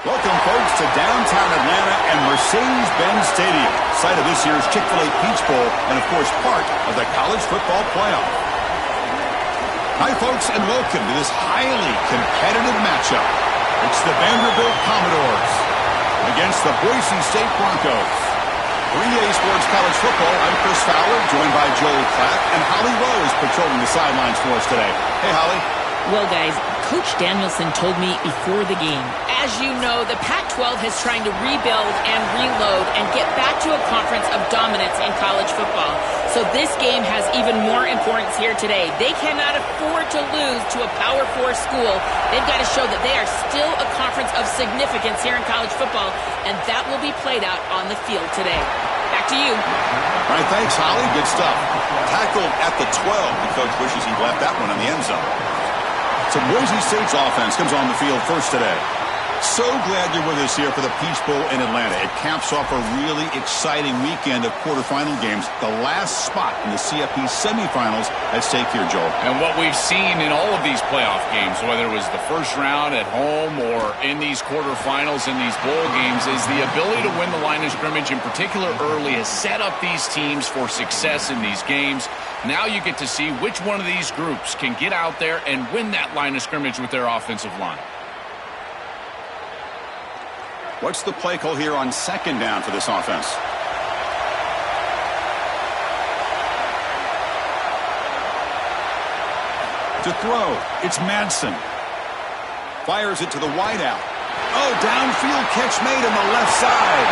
Welcome, folks, to downtown Atlanta and Mercedes-Benz Stadium, site of this year's Chick-fil-A Peach Bowl and, of course, part of the college football playoff. Hi, folks, and welcome to this highly competitive matchup. It's the Vanderbilt Commodores against the Boise State Broncos. 3A Sports College Football, I'm Chris Fowler, joined by Joel Klatt, and Holly Rose patrolling the sidelines for us today. Hey, Holly. Well, guys, Coach Danielson told me before the game, as you know, the Pac-12 is trying to rebuild and reload and get back to a conference of dominance in college football. So this game has even more importance here today. They cannot afford to lose to a Power 4 school. They've got to show that they are still a conference of significance here in college football, and that will be played out on the field today. Back to you. All right, thanks, Holly. Good stuff. Tackled at the 12. The coach wishes he left that one in the end zone. So Boise State's offense comes on the field first today. So glad you're with us here for the Peach Bowl in Atlanta. It caps off a really exciting weekend of quarterfinal games. The last spot in the CFP semifinals at stake here, Joel. And what we've seen in all of these playoff games, whether it was the first round at home or in these quarterfinals in these bowl games, is the ability to win the line of scrimmage, in particular early, has set up these teams for success in these games. Now you get to see which one of these groups can get out there and win that line of scrimmage with their offensive line. What's the play call here on second down for this offense? To throw, it's Madsen. Fires it to the wideout. Oh, downfield catch made on the left side.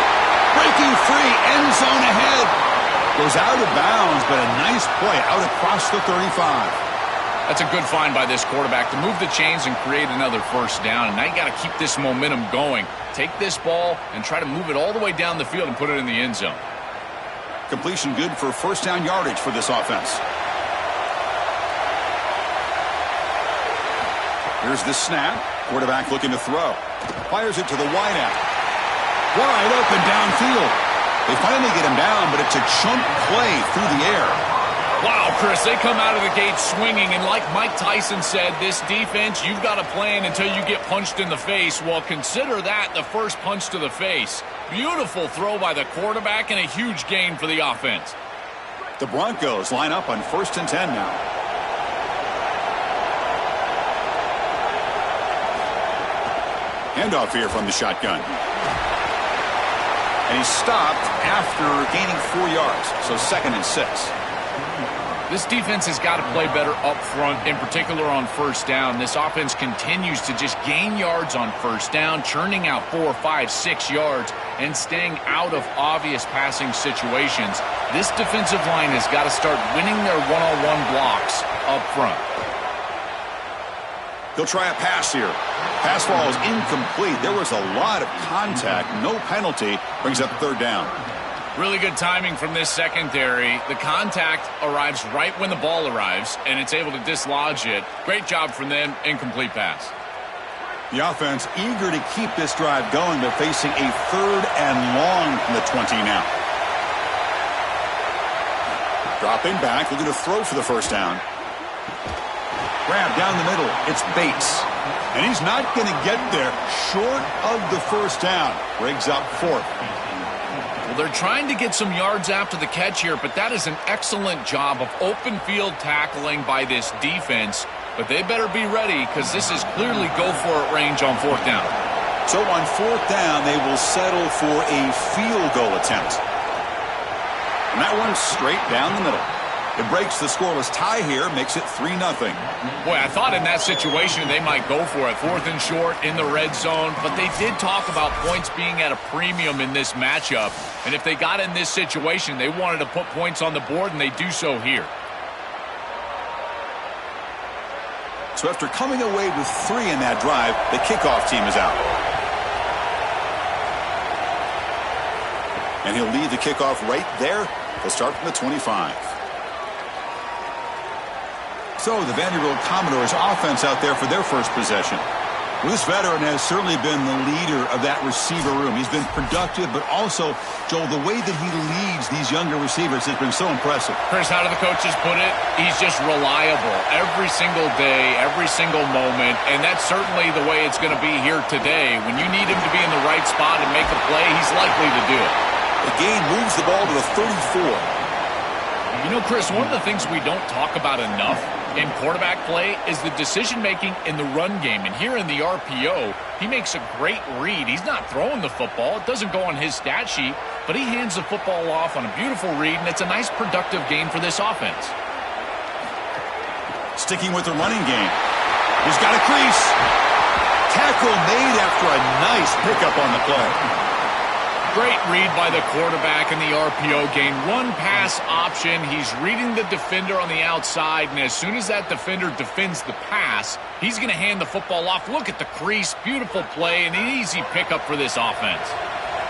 Breaking free, end zone ahead. Goes out of bounds, but a nice play out across the 35. That's a good find by this quarterback to move the chains and create another first down. And now you got to keep this momentum going. Take this ball and try to move it all the way down the field and put it in the end zone. Completion good for first down yardage for this offense. Here's the snap. Quarterback looking to throw. Fires it to the wideout. Wide open downfield. They finally get him down, but it's a chunk play through the air. Wow, Chris, they come out of the gate swinging, and like Mike Tyson said, this defense, you've got to plan until you get punched in the face. Well, consider that the first punch to the face. Beautiful throw by the quarterback and a huge gain for the offense. The Broncos line up on 1st and 10 now. Handoff here from the shotgun. And he's stopped after gaining 4 yards, so 2nd and 6. This defense has got to play better up front, in particular on first down. This offense continues to just gain yards on first down, churning out 4, 5, 6 yards, and staying out of obvious passing situations. This defensive line has got to start winning their one-on-one blocks up front. He'll try a pass here. Pass ball is incomplete. There was a lot of contact. No penalty. Brings up 3rd down. Really good timing from this secondary. The contact arrives right when the ball arrives, and it's able to dislodge it. Great job from them. Incomplete pass. The offense eager to keep this drive going, but facing a 3rd and long from the 20 now. Dropping back, looking to throw for the first down. Grab down the middle. It's Bates. And he's not going to get there short of the first down. Briggs up 4th. Well, they're trying to get some yards after the catch here, but that is an excellent job of open field tackling by this defense. But they better be ready because this is clearly go-for-it range on 4th down. So on 4th down, they will settle for a field goal attempt. And that one's straight down the middle. It breaks the scoreless tie here, makes it 3-0. Boy, I thought in that situation they might go for it. 4th and short in the red zone, but they did talk about points being at a premium in this matchup. And if they got in this situation, they wanted to put points on the board, and they do so here. So after coming away with 3 in that drive, the kickoff team is out. And he'll lead the kickoff right there. He'll start from the 25. So the Vanderbilt Commodores offense out there for their first possession. Well, this veteran has certainly been the leader of that receiver room. He's been productive, but also, Joel, the way that he leads these younger receivers has been so impressive. Chris, how do the coaches put it? He's just reliable every single day, every single moment, and that's certainly the way it's going to be here today. When you need him to be in the right spot and make a play, he's likely to do it. The gain moves the ball to the 34. You know, Chris, one of the things we don't talk about enough in quarterback play is the decision-making in the run game. And here in the RPO, he makes a great read. He's not throwing the football. It doesn't go on his stat sheet, but he hands the football off on a beautiful read, and it's a nice productive game for this offense. Sticking with the running game. He's got a crease. Tackle made after a nice pickup on the play. Great read by the quarterback in the RPO game. Run pass option. He's reading the defender on the outside, and as soon as that defender defends the pass, he's going to hand the football off. Look at the crease. Beautiful play and an easy pickup for this offense.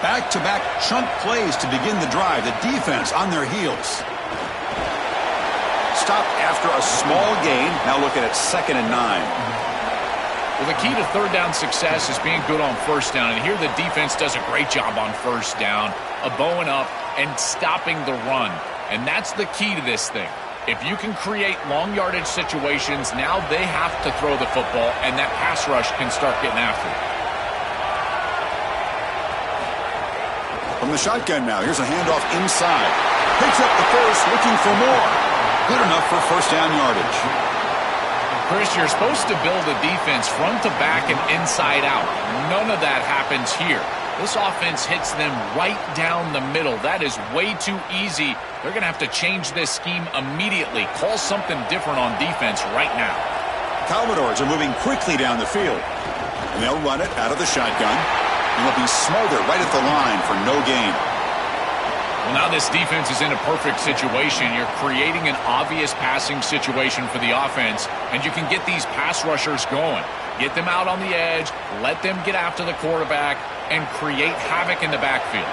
Back-to-back chunk plays to begin the drive. The defense on their heels. Stopped after a small gain. Now looking at 2nd and 9. Well, the key to third down success is being good on first down. And here the defense does a great job on first down, bowing up and stopping the run. And that's the key to this thing. If you can create long yardage situations, now they have to throw the football, and that pass rush can start getting after it. From the shotgun now, here's a handoff inside. Picks up the first, looking for more. Good enough for first down yardage. Chris, you're supposed to build a defense front to back and inside out. None of that happens here. This offense hits them right down the middle. That is way too easy. They're going to have to change this scheme immediately. Call something different on defense right now. Commodores are moving quickly down the field. And they'll run it out of the shotgun. And they'll be smothered right at the line for no gain. Well, now this defense is in a perfect situation. You're creating an obvious passing situation for the offense, and you can get these pass rushers going. Get them out on the edge, let them get after the quarterback, and create havoc in the backfield.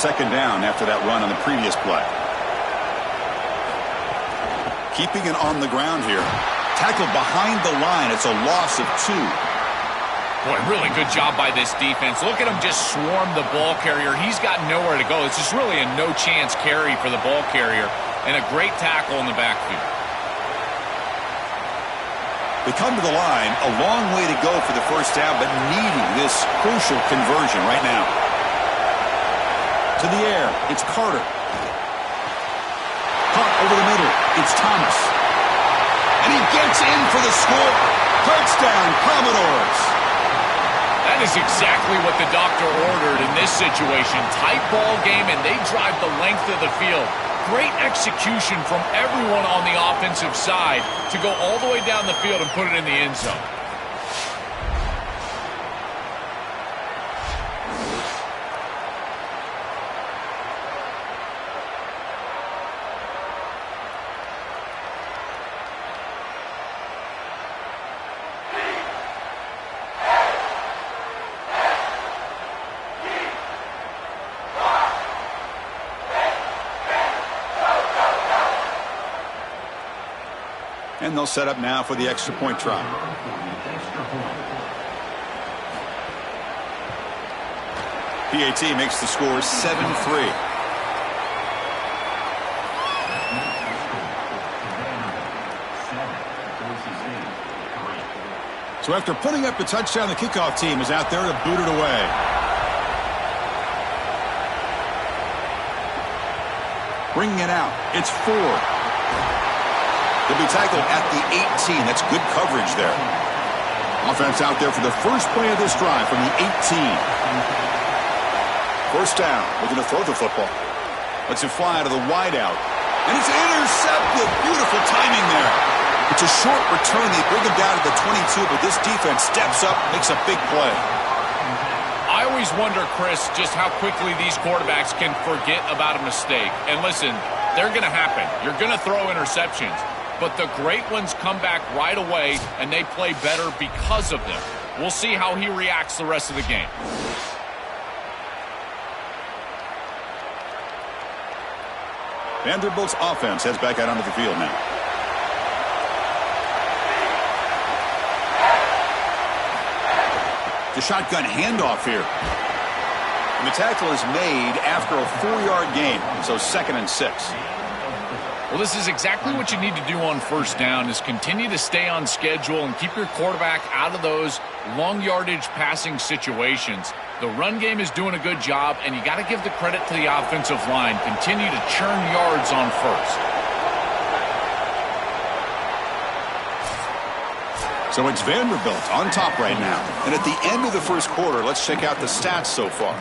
2nd down after that run on the previous play. Keeping it on the ground here. Tackled behind the line. It's a loss of 2. Boy, really good job by this defense. Look at him just swarm the ball carrier. He's got nowhere to go. It's just really a no-chance carry for the ball carrier, and a great tackle in the backfield. They come to the line, a long way to go for the first down, but needing this crucial conversion right now. To the air, it's Carter. Caught over the middle, it's Thomas. And he gets in for the score. Touchdown, Commodores. That is exactly what the doctor ordered in this situation. Tight ball game, and they drive the length of the field. Great execution from everyone on the offensive side to go all the way down the field and put it in the end zone. And they'll set up now for the extra point try. PAT makes the score 7-3. So after putting up the touchdown, the kickoff team is out there to boot it away. Bringing it out. It's Ford. He'll be tackled at the 18. That's good coverage there. Offense out there for the first play of this drive from the 18. First down. Looking to throw the football. Lets it fly to the wideout. And it's intercepted. Beautiful timing there. It's a short return. They bring him down to the 22, but this defense steps up, makes a big play. I always wonder, Chris, just how quickly these quarterbacks can forget about a mistake. And listen, they're going to happen. You're going to throw interceptions. But the great ones come back right away, and they play better because of them. We'll see how he reacts the rest of the game. Vanderbilt's offense heads back out onto the field now. The shotgun handoff here. And the tackle is made after a 4-yard gain, so 2nd and 6. Well, this is exactly what you need to do on first down, is continue to stay on schedule and keep your quarterback out of those long yardage passing situations. The run game is doing a good job, and you got to give the credit to the offensive line. Continue to churn yards on first. So it's Vanderbilt on top right now. And at the end of the first quarter, let's check out the stats so far.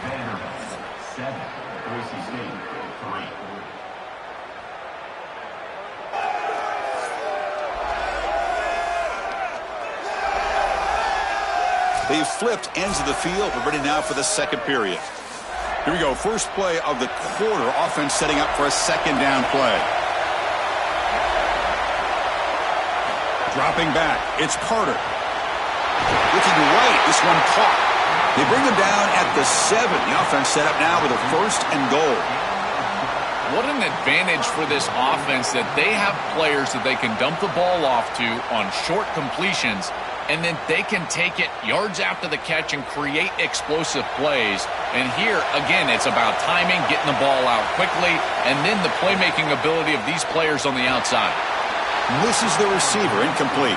They've flipped ends of the field. We're ready now for the second period. Here we go. First play of the quarter. Offense setting up for a 2nd down play. Dropping back. It's Carter. Looking right. This one caught. They bring him down at the 7. The offense set up now with a 1st and goal. What an advantage for this offense that they have players that they can dump the ball off to on short completions, and then they can take it yards after the catch and create explosive plays. And here, again, it's about timing, getting the ball out quickly, and then the playmaking ability of these players on the outside. Misses the receiver, incomplete.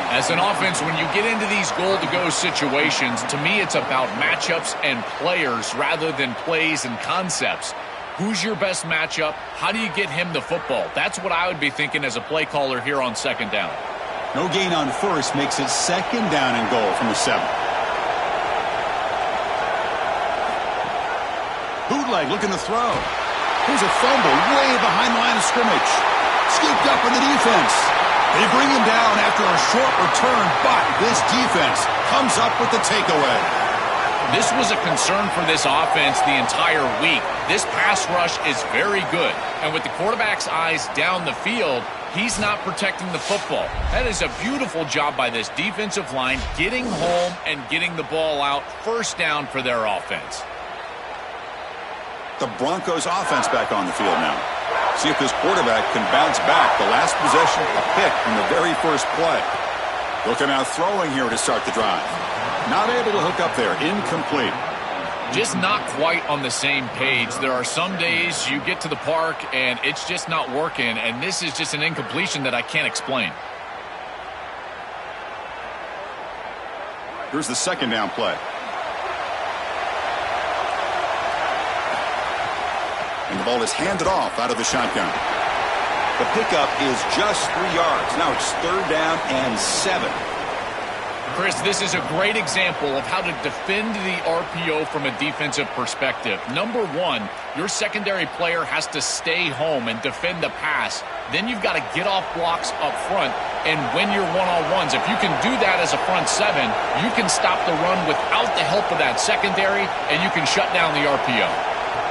As an offense, when you get into these goal-to-go situations, to me it's about matchups and players rather than plays and concepts. Who's your best matchup? How do you get him the football? That's what I would be thinking as a play caller here on 2nd down. No gain on first makes it 2nd down and goal from the 7. Bootleg looking to throw. Here's a fumble way behind the line of scrimmage. Scooped up in the defense. They bring him down after a short return, but this defense comes up with the takeaway. This was a concern for this offense the entire week. This pass rush is very good. And with the quarterback's eyes down the field, he's not protecting the football. That is a beautiful job by this defensive line, getting home and getting the ball out. 1st down for their offense. The Broncos offense back on the field now. See if this quarterback can bounce back. The last possession, a pick in the very first play. Looking out throwing here to start the drive. Not able to hook up there. Incomplete. Just not quite on the same page. There are some days you get to the park and it's just not working, and this is just an incompletion that I can't explain. Here's the 2nd down play. And the ball is handed off out of the shotgun. The pickup is just 3 yards. Now it's 3rd down and 7. Chris, this is a great example of how to defend the RPO from a defensive perspective. Number one, your secondary player has to stay home and defend the pass. Then you've got to get off blocks up front and win your one-on-ones. If you can do that as a front 7, you can stop the run without the help of that secondary, and you can shut down the RPO.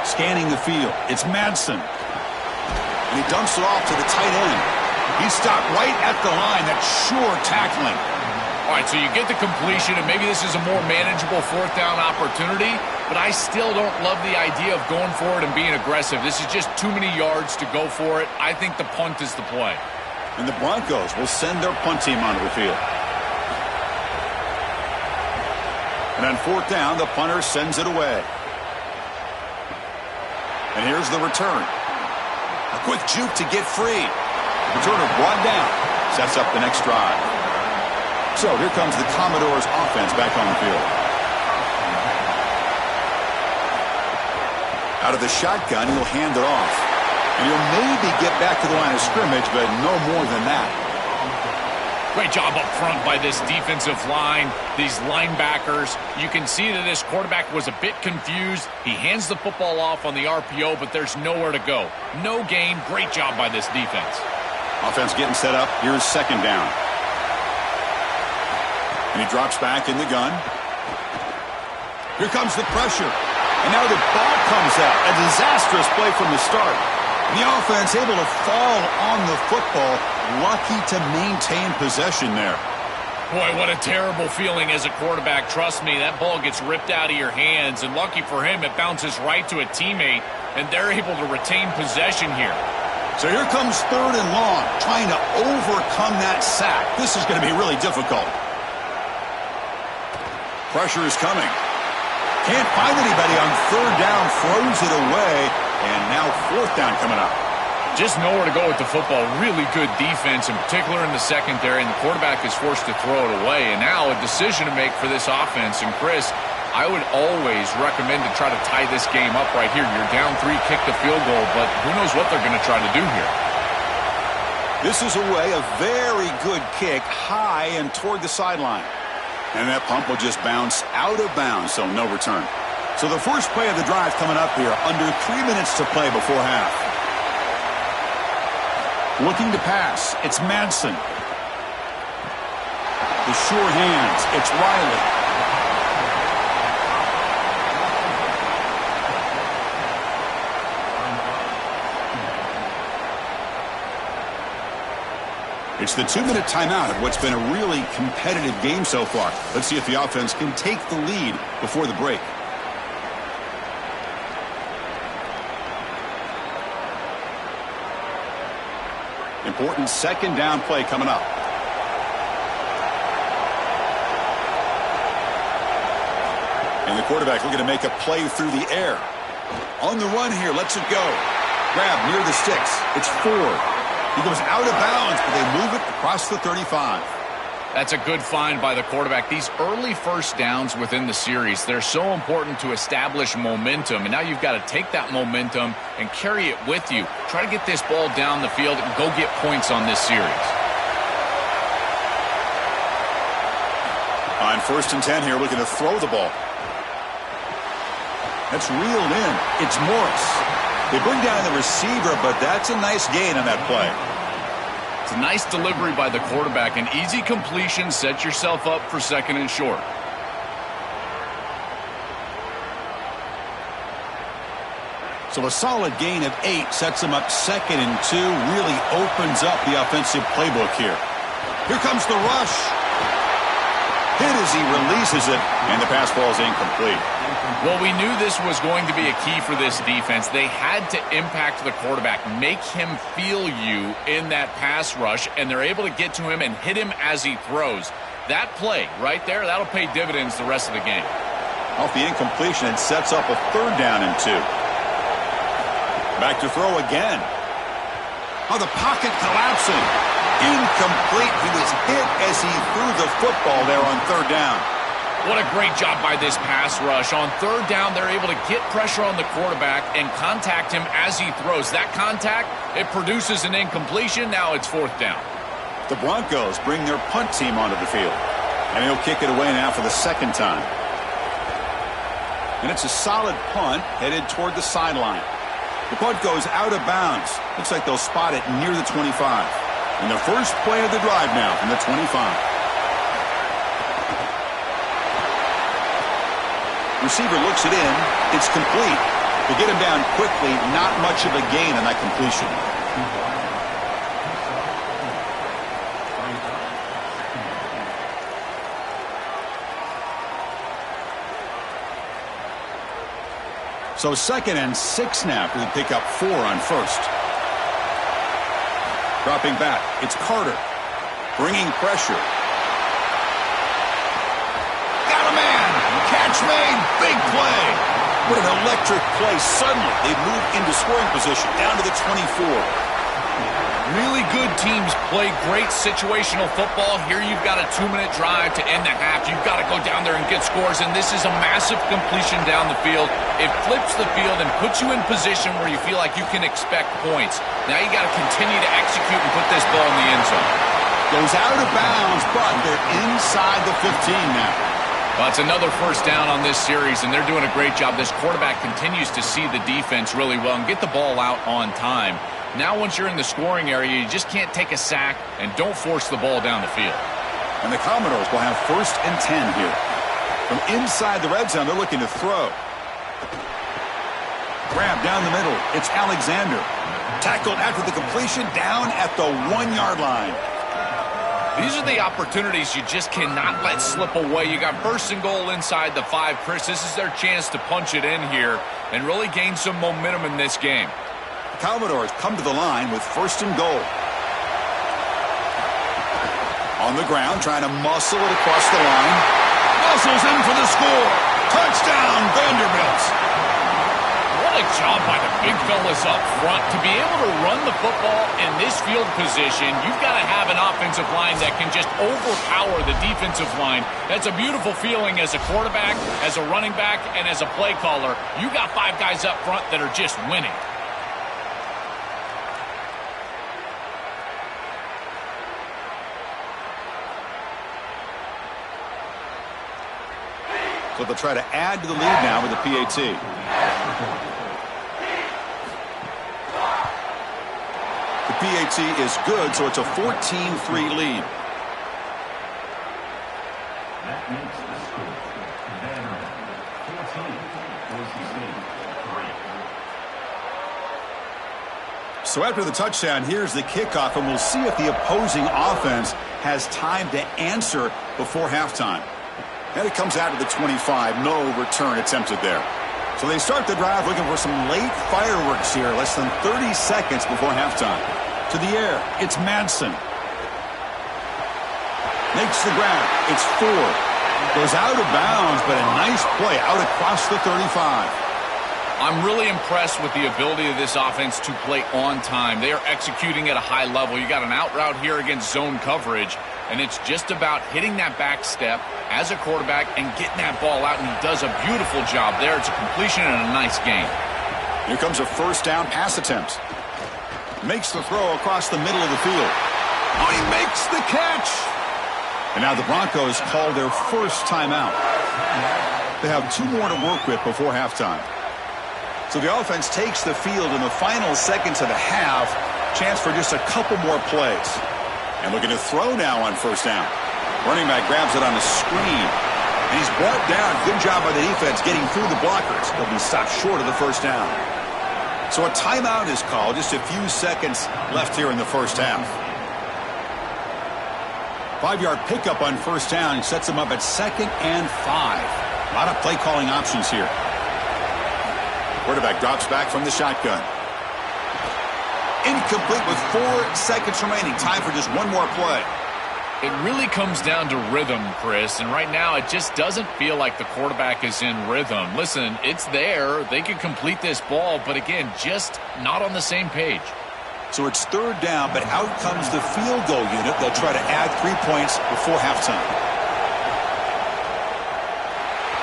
Scanning the field, it's Madsen. And he dumps it off to the tight end. He's stopped right at the line. That's sure tackling. All right, so you get the completion, and maybe this is a more manageable 4th down opportunity, but I still don't love the idea of going for it and being aggressive. This is just too many yards to go for it. I think the punt is the play. And the Broncos will send their punt team onto the field. And on 4th down, the punter sends it away. And here's the return. A quick juke to get free. The returner brought down. Sets up the next drive. So here comes the Commodores offense back on the field. Out of the shotgun, he'll hand it off. And he'll maybe get back to the line of scrimmage, but no more than that. Great job up front by this defensive line, these linebackers. You can see that this quarterback was a bit confused. He hands the football off on the RPO, but there's nowhere to go. No gain. Great job by this defense. Offense getting set up. Here's 2nd down. And he drops back in the gun. Here comes the pressure. And now the ball comes out. A disastrous play from the start. And the offense able to fall on the football. Lucky to maintain possession there. Boy, what a terrible feeling as a quarterback. Trust me, that ball gets ripped out of your hands. And lucky for him, it bounces right to a teammate. And they're able to retain possession here. So here comes 3rd and long. Trying to overcome that sack. This is going to be really difficult. Pressure is coming. Can't find anybody on third down, throws it away, and now fourth down coming up. Just nowhere to go with the football. Really good defense, in particular in the secondary, and the quarterback is forced to throw it away. And now a decision to make for this offense. And Chris, I would always recommend to try to tie this game up right here. You're down 3, kick the field goal, but who knows what they're going to try to do here. This is away, a very good kick, high and toward the sideline. And that pump will just bounce out of bounds, so no return. So the first play of the drive coming up here, under 3 minutes to play before half. Looking to pass, it's Madsen. The sure hands, it's Riley. It's the 2-minute timeout of what's been a really competitive game so far. Let's see if the offense can take the lead before the break. Important second down play coming up. And the quarterback looking to make a play through the air. On the run here, lets it go. Grab near the sticks. It's Ford. He goes out of bounds, but they move it across the 35. That's a good find by the quarterback. These early first downs within the series, they're so important to establish momentum. And now you've got to take that momentum and carry it with you. Try to get this ball down the field and go get points on this series. On 1st and 10 here, looking to throw the ball. That's reeled in. It's Morris. They bring down the receiver, but that's a nice gain on that play. It's a nice delivery by the quarterback. An easy completion. Set yourself up for 2nd and short. So a solid gain of 8 sets them up 2nd and 2. Really opens up the offensive playbook here. Here comes the rush. Hit as he releases it, and the pass ball is incomplete. Well, we knew this was going to be a key for this defense. They had to impact the quarterback, make him feel you in that pass rush, and they're able to get to him and hit him as he throws. That play right there, that'll pay dividends the rest of the game. Off the incompletion, it sets up a 3rd down and 2. Back to throw again. Oh, the pocket collapsing. Incomplete. He was hit as he threw the football there on 3rd down. What a great job by this pass rush. On 3rd down, they're able to get pressure on the quarterback and contact him as he throws. That contact, it produces an incompletion. Now it's 4th down. The Broncos bring their punt team onto the field. And he'll kick it away now for the 2nd time. And it's a solid punt headed toward the sideline. The punt goes out of bounds. Looks like they'll spot it near the 25. And the first play of the drive now from the 25. Receiver looks it in. It's complete. They get him down quickly. Not much of a gain on that completion. So 2nd and 6 now. We pick up 4 on 1st. Dropping back, it's Carter. Bringing pressure. Got a man! Catch made! Big play! What an electric play. Suddenly, they move into scoring position, down to the 24. Really good teams play great situational football. Here you've got a 2-minute drive to end the half. You've got to go down there and get scores, and this is a massive completion down the field. It flips the field and puts you in position where you feel like you can expect points. Now you got to continue to execute and put this ball in the end zone. Goes out of bounds, but they're inside the 15 now. Well, it's another 1st down on this series, and they're doing a great job. This quarterback continues to see the defense really well and get the ball out on time. Now once you're in the scoring area, you just can't take a sack and don't force the ball down the field. And the Commodores will have 1st and 10 here. From inside the red zone, they're looking to throw. Grab down the middle. It's Alexander. Tackled after the completion, down at the 1-yard line. These are the opportunities you just cannot let slip away. You got 1st and goal inside the 5. Chris, this is their chance to punch it in here and really gain some momentum in this game. Commodores come to the line with 1st and goal. On the ground, trying to muscle it across the line. Muscles in for the score. Touchdown, Vanderbilt. What a job by the big fellas up front. To be able to run the football in this field position, you've got to have an offensive line that can just overpower the defensive line. That's a beautiful feeling as a quarterback, as a running back, and as a play caller. You got 5 guys up front that are just winning. So they'll try to add to the lead now with the PAT. The PAT is good, so it's a 14-3 lead. That makes the score. Vanderbilt 14, Boise State 3. So after the touchdown, here's the kickoff, and we'll see if the opposing offense has time to answer before halftime. And it comes out to the 25. No return attempted there. So they start the drive looking for some late fireworks here. Less than 30 seconds before halftime. To the air. It's Madsen. Makes the grab. It's 4. Goes out of bounds, but a nice play out across the 35. I'm really impressed with the ability of this offense to play on time. They are executing at a high level. You got an out route here against zone coverage, and it's just about hitting that back step as a quarterback and getting that ball out, and he does a beautiful job there. It's a completion and a nice game. Here comes a first down pass attempt. Makes the throw across the middle of the field. Oh, he makes the catch! And now the Broncos call their first timeout. They have 2 more to work with before halftime. So the offense takes the field in the final seconds of the half. Chance for just a couple more plays. And looking to throw now on first down. Running back grabs it on the screen. And he's brought down. Good job by the defense getting through the blockers. He'll be stopped short of the first down. So a timeout is called. Just a few seconds left here in the first half. 5-yard pickup on first down. Sets them up at 2nd and 5. A lot of play calling options here. Quarterback drops back from the shotgun. Incomplete with 4 seconds remaining. Time for just one more play. It really comes down to rhythm, Chris, and right now it just doesn't feel like the quarterback is in rhythm. Listen, it's there. They can complete this ball, but again, just not on the same page. So it's 3rd down, but out comes the field goal unit. They'll try to add 3 points before halftime.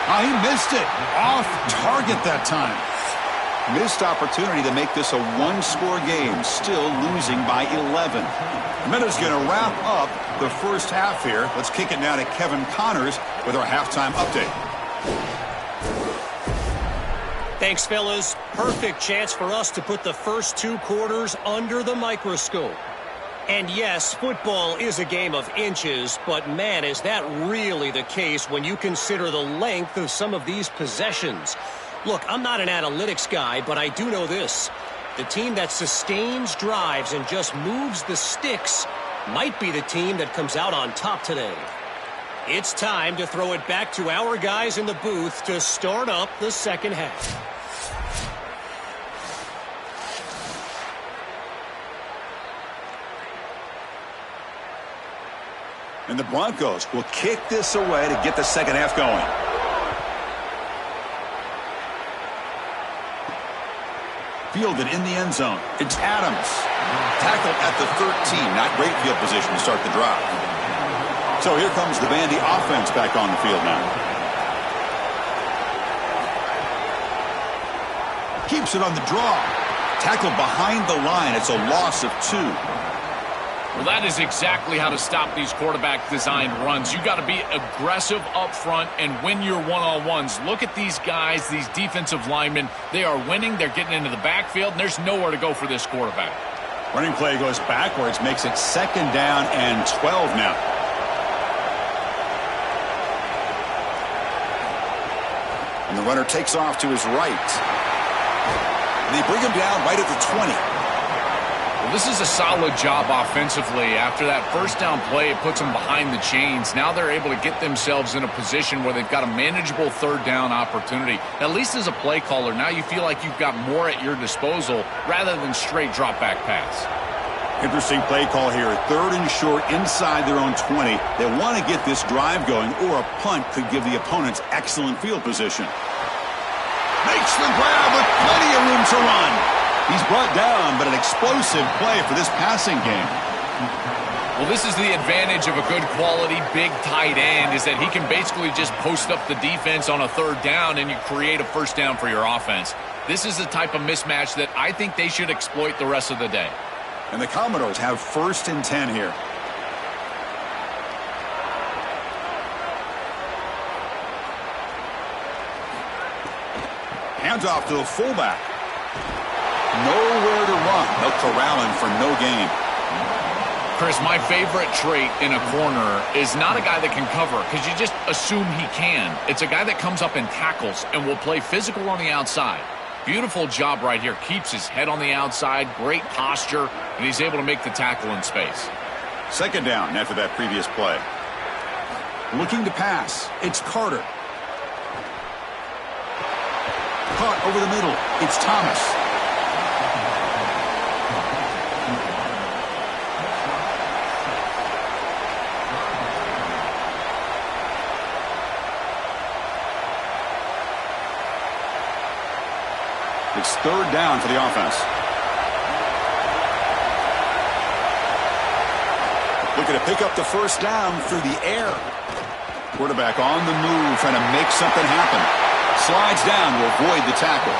Oh, he missed it. Off target that time. Missed opportunity to make this a 1-score game. Still losing by 11. Minutes going to wrap up the first half here. Let's kick it now to Kevin Connors with our halftime update. Thanks, fellas. Perfect chance for us to put the first 2 quarters under the microscope. And yes, football is a game of inches, but man, is that really the case when you consider the length of some of these possessions. Look, I'm not an analytics guy, but I do know this. The team that sustains drives and just moves the sticks might be the team that comes out on top today. It's time to throw it back to our guys in the booth to start up the second half. And the Broncos will kick this away to get the second half going. Fielded in the end zone. It's Adams. Tackled at the 13. Not great field position to start the drive. So here comes the Vandy offense back on the field now. Keeps it on the draw. Tackled behind the line. It's a loss of 2. Well, that is exactly how to stop these quarterback-designed runs. You got to be aggressive up front and win your one-on-ones. Look at these guys, these defensive linemen. They are winning. They're getting into the backfield, and there's nowhere to go for this quarterback. Running play goes backwards, makes it 2nd down and 12 now. And the runner takes off to his right. And they bring him down right at the 20. Well, this is a solid job offensively. After that first down play, it puts them behind the chains. Now they're able to get themselves in a position where they've got a manageable 3rd down opportunity. At least as a play caller, now you feel like you've got more at your disposal rather than straight drop back pass. Interesting play call here. 3rd and short inside their own 20. They want to get this drive going, or a punt could give the opponents excellent field position. Makes the grab with plenty of room to run. He's brought down, but an explosive play for this passing game. Well, this is the advantage of a good quality big tight end, is that he can basically just post up the defense on a 3rd down and you create a 1st down for your offense. This is the type of mismatch that I think they should exploit the rest of the day. And the Commodores have 1st and 10 here. Hands off to the fullback. Nowhere to run. They'll corral him for no gain. Chris, my favorite trait in a corner is not a guy that can cover, because you just assume he can. It's a guy that comes up and tackles and will play physical on the outside. Beautiful job right here. Keeps his head on the outside, great posture, and he's able to make the tackle in space. 2nd down after that previous play. Looking to pass. It's Carter. Caught over the middle. It's Thomas. It's 3rd down for the offense. Looking to pick up the 1st down through the air. Quarterback on the move, trying to make something happen. Slides down to avoid the tackle.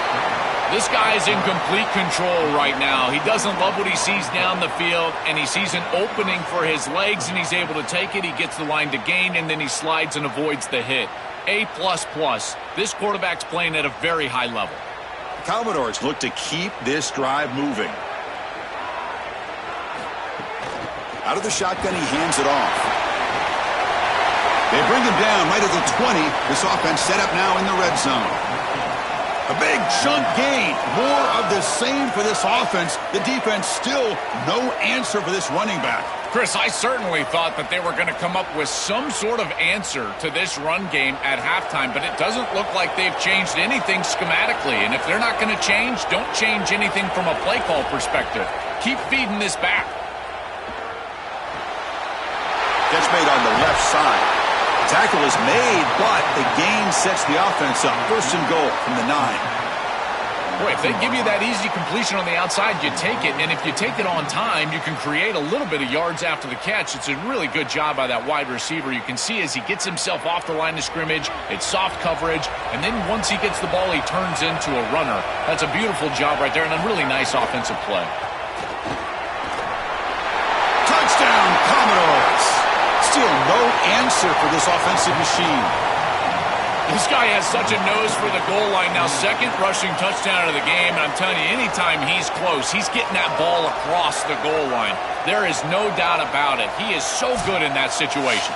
This guy is in complete control right now. He doesn't love what he sees down the field, and he sees an opening for his legs, and he's able to take it. He gets the line to gain, and then he slides and avoids the hit. A++. This quarterback's playing at a very high level. Commodores look to keep this drive moving. Out of the shotgun, he hands it off. They bring him down right at the 20. This offense set up now in the red zone. A big chunk gain. More of the same for this offense. The defense still no answer for this running back. Chris, I certainly thought that they were going to come up with some sort of answer to this run game at halftime, but it doesn't look like they've changed anything schematically. And if they're not going to change, don't change anything from a play call perspective. Keep feeding this back. Catch made on the left side. Tackle is made, but the gain sets the offense up. 1st and goal from the 9. Boy, if they give you that easy completion on the outside, you take it. And if you take it on time, you can create a little bit of yards after the catch. It's a really good job by that wide receiver. You can see as he gets himself off the line of scrimmage, it's soft coverage. And then once he gets the ball, he turns into a runner. That's a beautiful job right there and a really nice offensive play. Touchdown, Commodores. Still no answer for this offensive machine. This guy has such a nose for the goal line now. 2nd rushing touchdown of the game, and I'm telling you, anytime he's close, he's getting that ball across the goal line. There is no doubt about it. He is so good in that situation.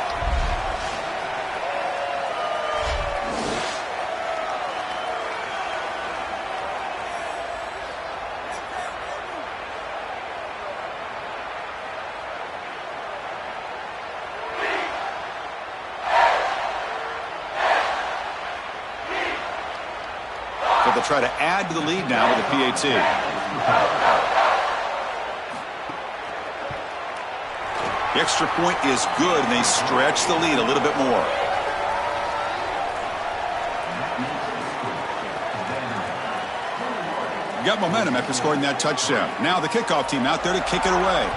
They'll try to add to the lead now with a PAT. The extra point is good, and they stretch the lead a little bit more. Got momentum after scoring that touchdown. Now the kickoff team out there to kick it away.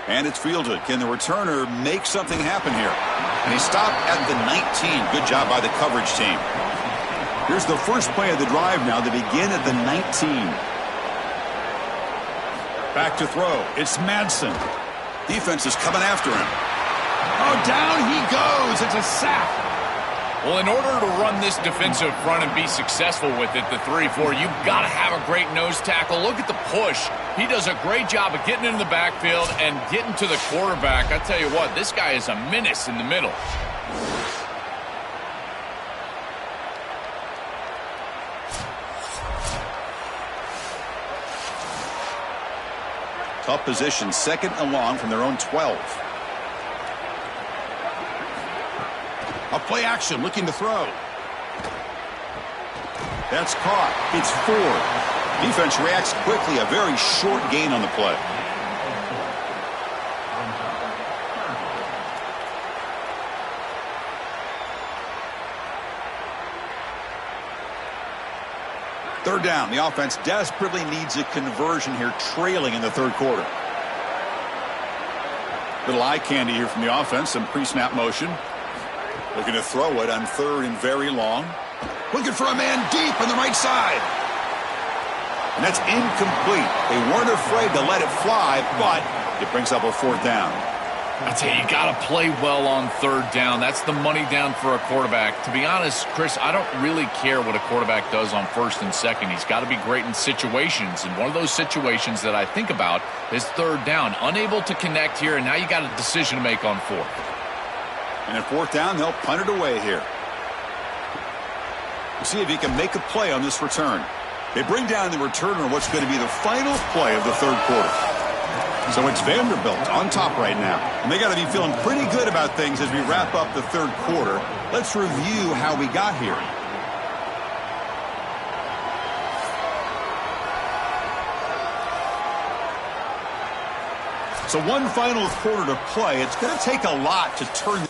And it's fielded. Can the returner make something happen here? And he stopped at the 19. Good job by the coverage team. Here's the first play of the drive now. They begin at the 19. Back to throw. It's Madsen. Defense is coming after him. Oh, down he goes. It's a sack. Well, in order to run this defensive front and be successful with it, the 3-4, you've got to have a great nose tackle. Look at the push. He does a great job of getting into the backfield and getting to the quarterback. I tell you what, this guy is a menace in the middle. Tough position, 2nd and long from their own 12. A play action, looking to throw. That's caught. It's 4. Defense reacts quickly. A very short gain on the play. Third down. The offense desperately needs a conversion here, trailing in the third quarter. Little eye candy here from the offense. Some pre-snap motion. Looking to throw it on third and very long. Looking for a man deep on the right side. And that's incomplete. They weren't afraid to let it fly, but it brings up a fourth down. I tell you, you got to play well on third down. That's the money down for a quarterback. To be honest, Chris, I don't really care what a quarterback does on first and second. He's got to be great in situations. And one of those situations that I think about is third down. Unable to connect here, and now you got a decision to make on fourth. And at fourth down, they'll punt it away here. We'll see if he can make a play on this return. They bring down the return on what's going to be the final play of the third quarter. So it's Vanderbilt on top right now. And they got to be feeling pretty good about things as we wrap up the third quarter. Let's review how we got here. So one final quarter to play. It's going to take a lot to turn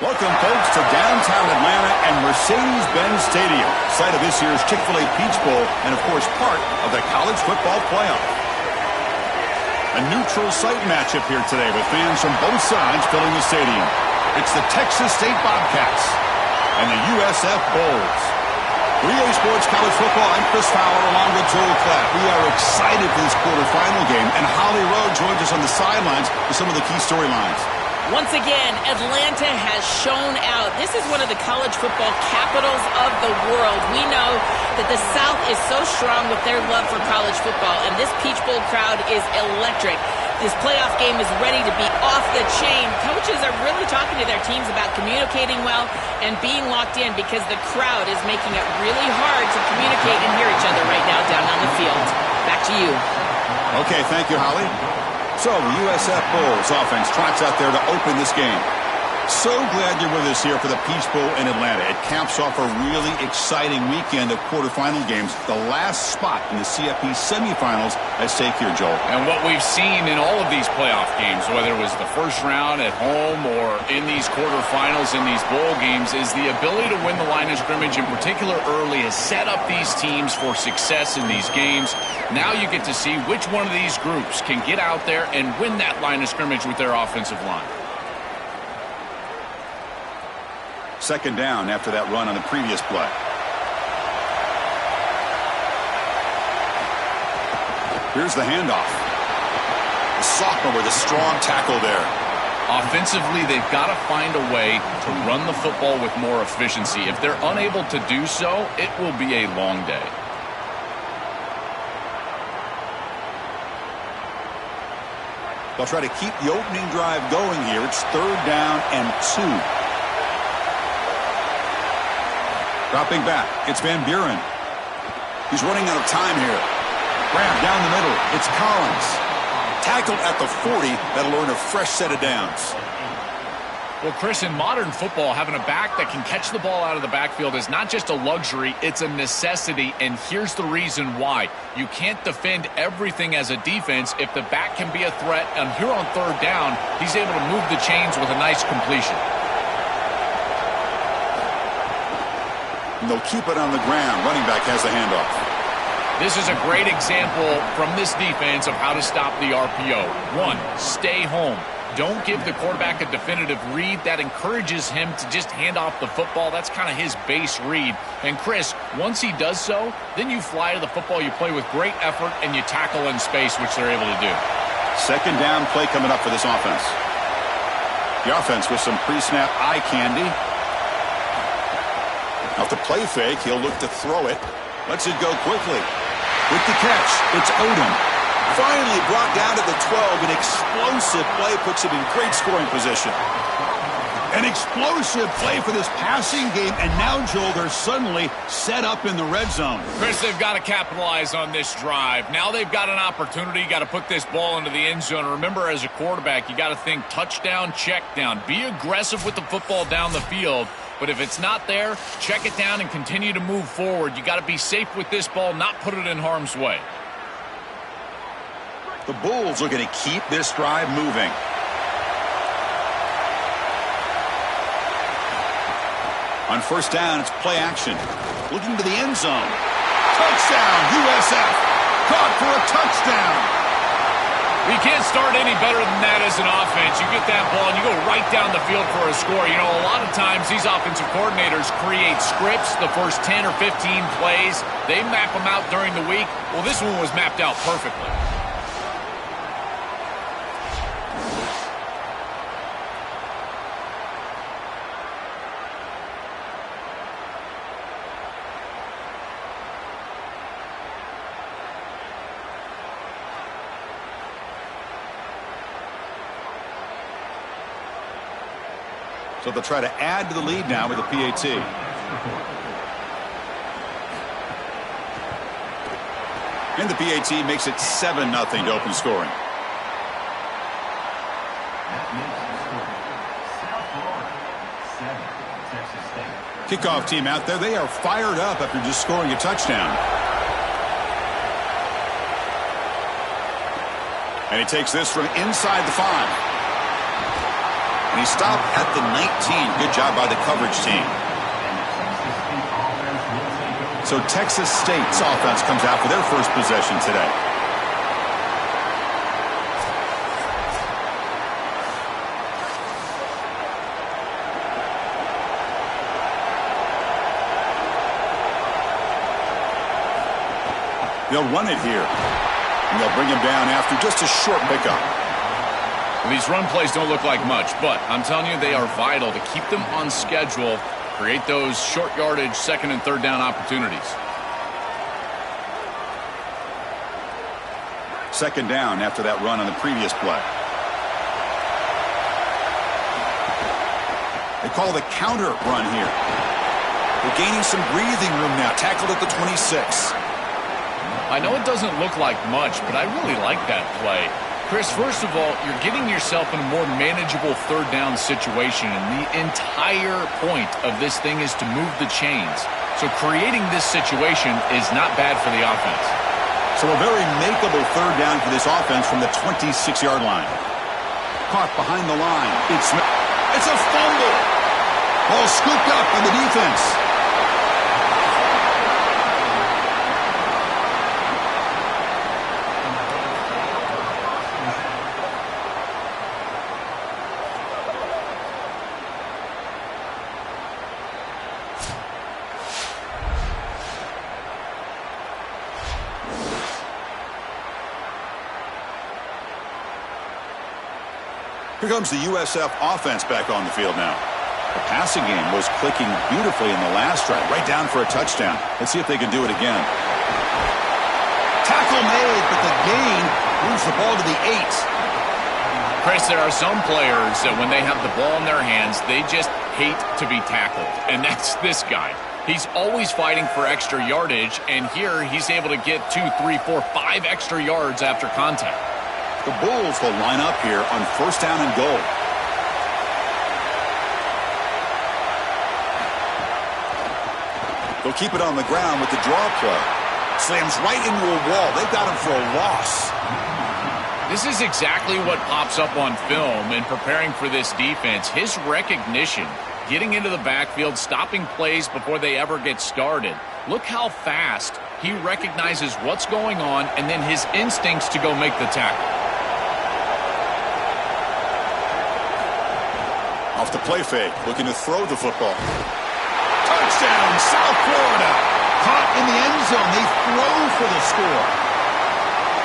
Welcome, folks, to downtown Atlanta and Mercedes-Benz Stadium, site of this year's Chick-fil-A Peach Bowl and, of course, part of the college football playoff. A neutral site matchup here today with fans from both sides filling the stadium. It's the Texas State Bobcats and the USF Bulls. For EA Sports College Football, I'm Chris Fowler along with Joel Klatt. We are excited for this quarterfinal game, and Holly Rowe joins us on the sidelines with some of the key storylines. Once again, Atlanta has shown out. This is one of the college football capitals of the world. We know that the South is so strong with their love for college football, and this Peach Bowl crowd is electric. This playoff game is ready to be off the chain. Coaches are really talking to their teams about communicating well and being locked in because the crowd is making it really hard to communicate and hear each other right now down on the field. Back to you. Okay, thank you, Holly. So, the USF Bulls offense trots out there to open this game. So glad you're with us here for the Peach Bowl in Atlanta. It caps off a really exciting weekend of quarterfinal games. The last spot in the CFP semifinals at stake here, Joel. And what we've seen in all of these playoff games, whether it was the first round at home or in these quarterfinals in these bowl games, is the ability to win the line of scrimmage, in particular early, has set up these teams for success in these games. Now you get to see which one of these groups can get out there and win that line of scrimmage with their offensive line. Second down after that run on the previous play. Here's the handoff. The sophomore with a strong tackle there. Offensively, they've got to find a way to run the football with more efficiency. If they're unable to do so, it will be a long day. They'll try to keep the opening drive going here. It's third down and 2. Dropping back, it's Van Buren. He's running out of time here. Grab down the middle, it's Collins. Tackled at the 40, that'll earn a fresh set of downs. Well, Chris, in modern football, having a back that can catch the ball out of the backfield is not just a luxury, it's a necessity, and here's the reason why. You can't defend everything as a defense if the back can be a threat, and here on third down, he's able to move the chains with a nice completion. And they'll keep it on the ground. Running back has the handoff. This is a great example from this defense of how to stop the RPO. 1, stay home. Don't give the quarterback a definitive read. That encourages him to just hand off the football. That's kind of his base read. And Chris, once he does so, then you fly to the football. You play with great effort, and you tackle in space, which they're able to do. Second down play coming up for this offense. The offense with some pre-snap eye candy. Off the play fake, he'll look to throw it. Lets it go quickly. With the catch, it's Odom. Finally brought down to the 12. An explosive play puts him in great scoring position. An explosive play for this passing game, and now, Joel, they're suddenly set up in the red zone. Chris, they've got to capitalize on this drive. Now they've got an opportunity. You got to put this ball into the end zone. Remember, as a quarterback, you got to think touchdown, check down. Be aggressive with the football down the field. But if it's not there, check it down and continue to move forward. You got to be safe with this ball, not put it in harm's way. The Bulls are going to keep this drive moving. On first down, it's play action. Looking to the end zone. Touchdown, USF. Caught for a touchdown. You can't start any better than that as an offense. You get that ball and you go right down the field for a score. You know, a lot of times these offensive coordinators create scripts, the first 10 or 15 plays. They map them out during the week. Well, this one was mapped out perfectly. So they'll try to add to the lead now with the PAT. And the PAT makes it 7-0 to open scoring. Kickoff team out there. They are fired up after just scoring a touchdown. And he takes this from inside the 5. And he stopped at the 19. Good job by the coverage team. So Texas State's offense comes out for their first possession today. They'll run it here. And they'll bring him down after just a short pickup. These run plays don't look like much, but I'm telling you, they are vital to keep them on schedule, create those short yardage second and third down opportunities. Second down after that run on the previous play. They call the counter run here. They're gaining some breathing room now. Tackled at the 26. I know it doesn't look like much, but I really like that play. Chris, first of all, you're getting yourself in a more manageable third down situation, and the entire point of this thing is to move the chains. So creating this situation is not bad for the offense. So a very makeable third down for this offense from the 26-yard line. Caught behind the line. It's a fumble. Ball scooped up by the defense. Here comes the USF offense back on the field now. The passing game was clicking beautifully in the last drive, right down for a touchdown. Let's see if they can do it again. Tackle made, but the gain moves the ball to the 8. Chris, there are some players that when they have the ball in their hands, they just hate to be tackled. And that's this guy. He's always fighting for extra yardage, and here he's able to get 2, 3, 4, 5 extra yards after contact. The Bulls will line up here on first down and goal. They'll keep it on the ground with the draw play. Slams right into a wall. They've got him for a loss. This is exactly what pops up on film in preparing for this defense. His recognition, getting into the backfield, stopping plays before they ever get started. Look how fast he recognizes what's going on and then his instincts to go make the tackle. Off the play fake, looking to throw the football. Touchdown, South Florida. Caught in the end zone. They throw for the score.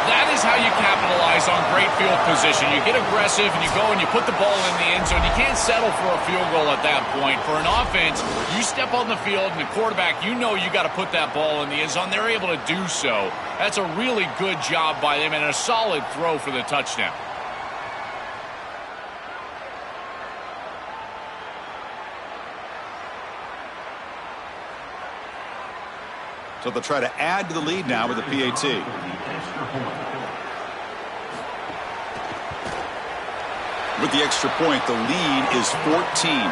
That is how you capitalize on great field position. You get aggressive and you go and you put the ball in the end zone. You can't settle for a field goal at that point. For an offense, you step on the field and the quarterback, you know you got to put that ball in the end zone. They're able to do so. That's a really good job by them and a solid throw for the touchdown. So they'll try to add to the lead now with the PAT. With the extra point, the lead is 14.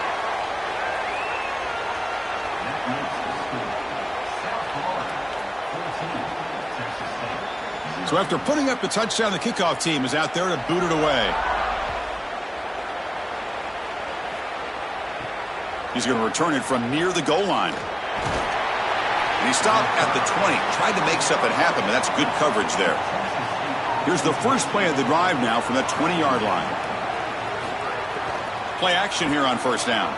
So after putting up the touchdown, the kickoff team is out there to boot it away. He's going to return it from near the goal line. And he stopped at the 20, tried to make something happen, but that's good coverage there. Here's the first play of the drive now from the 20-yard line. Play action here on first down.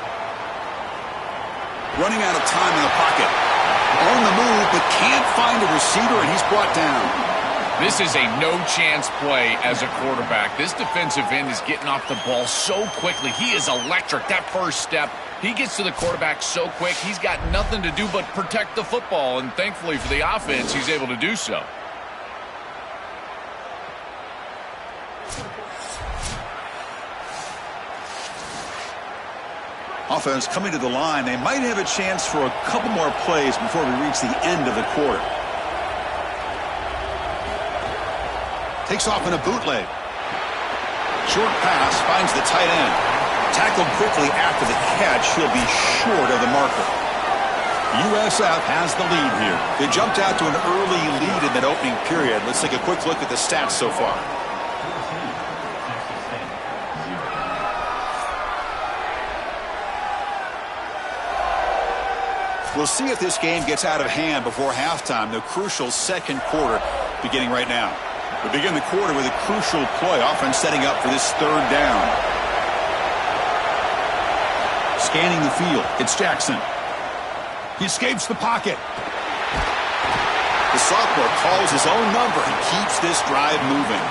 Running out of time in the pocket. On the move, but can't find a receiver, and he's brought down. This is a no-chance play as a quarterback. This defensive end is getting off the ball so quickly. He is electric. That first step, he gets to the quarterback so quick, he's got nothing to do but protect the football, and thankfully for the offense, he's able to do so. Offense coming to the line. They might have a chance for a couple more plays before we reach the end of the quarter. Takes off in a bootleg. Short pass, finds the tight end. Tackled quickly after the catch. He'll be short of the marker. USF has the lead here. They jumped out to an early lead in that opening period. Let's take a quick look at the stats so far. We'll see if this game gets out of hand before halftime, the crucial second quarter beginning right now. We begin the quarter with a crucial play, offense setting up for this third down. Scanning the field, it's Jackson. He escapes the pocket. The sophomore calls his own number and keeps this drive moving.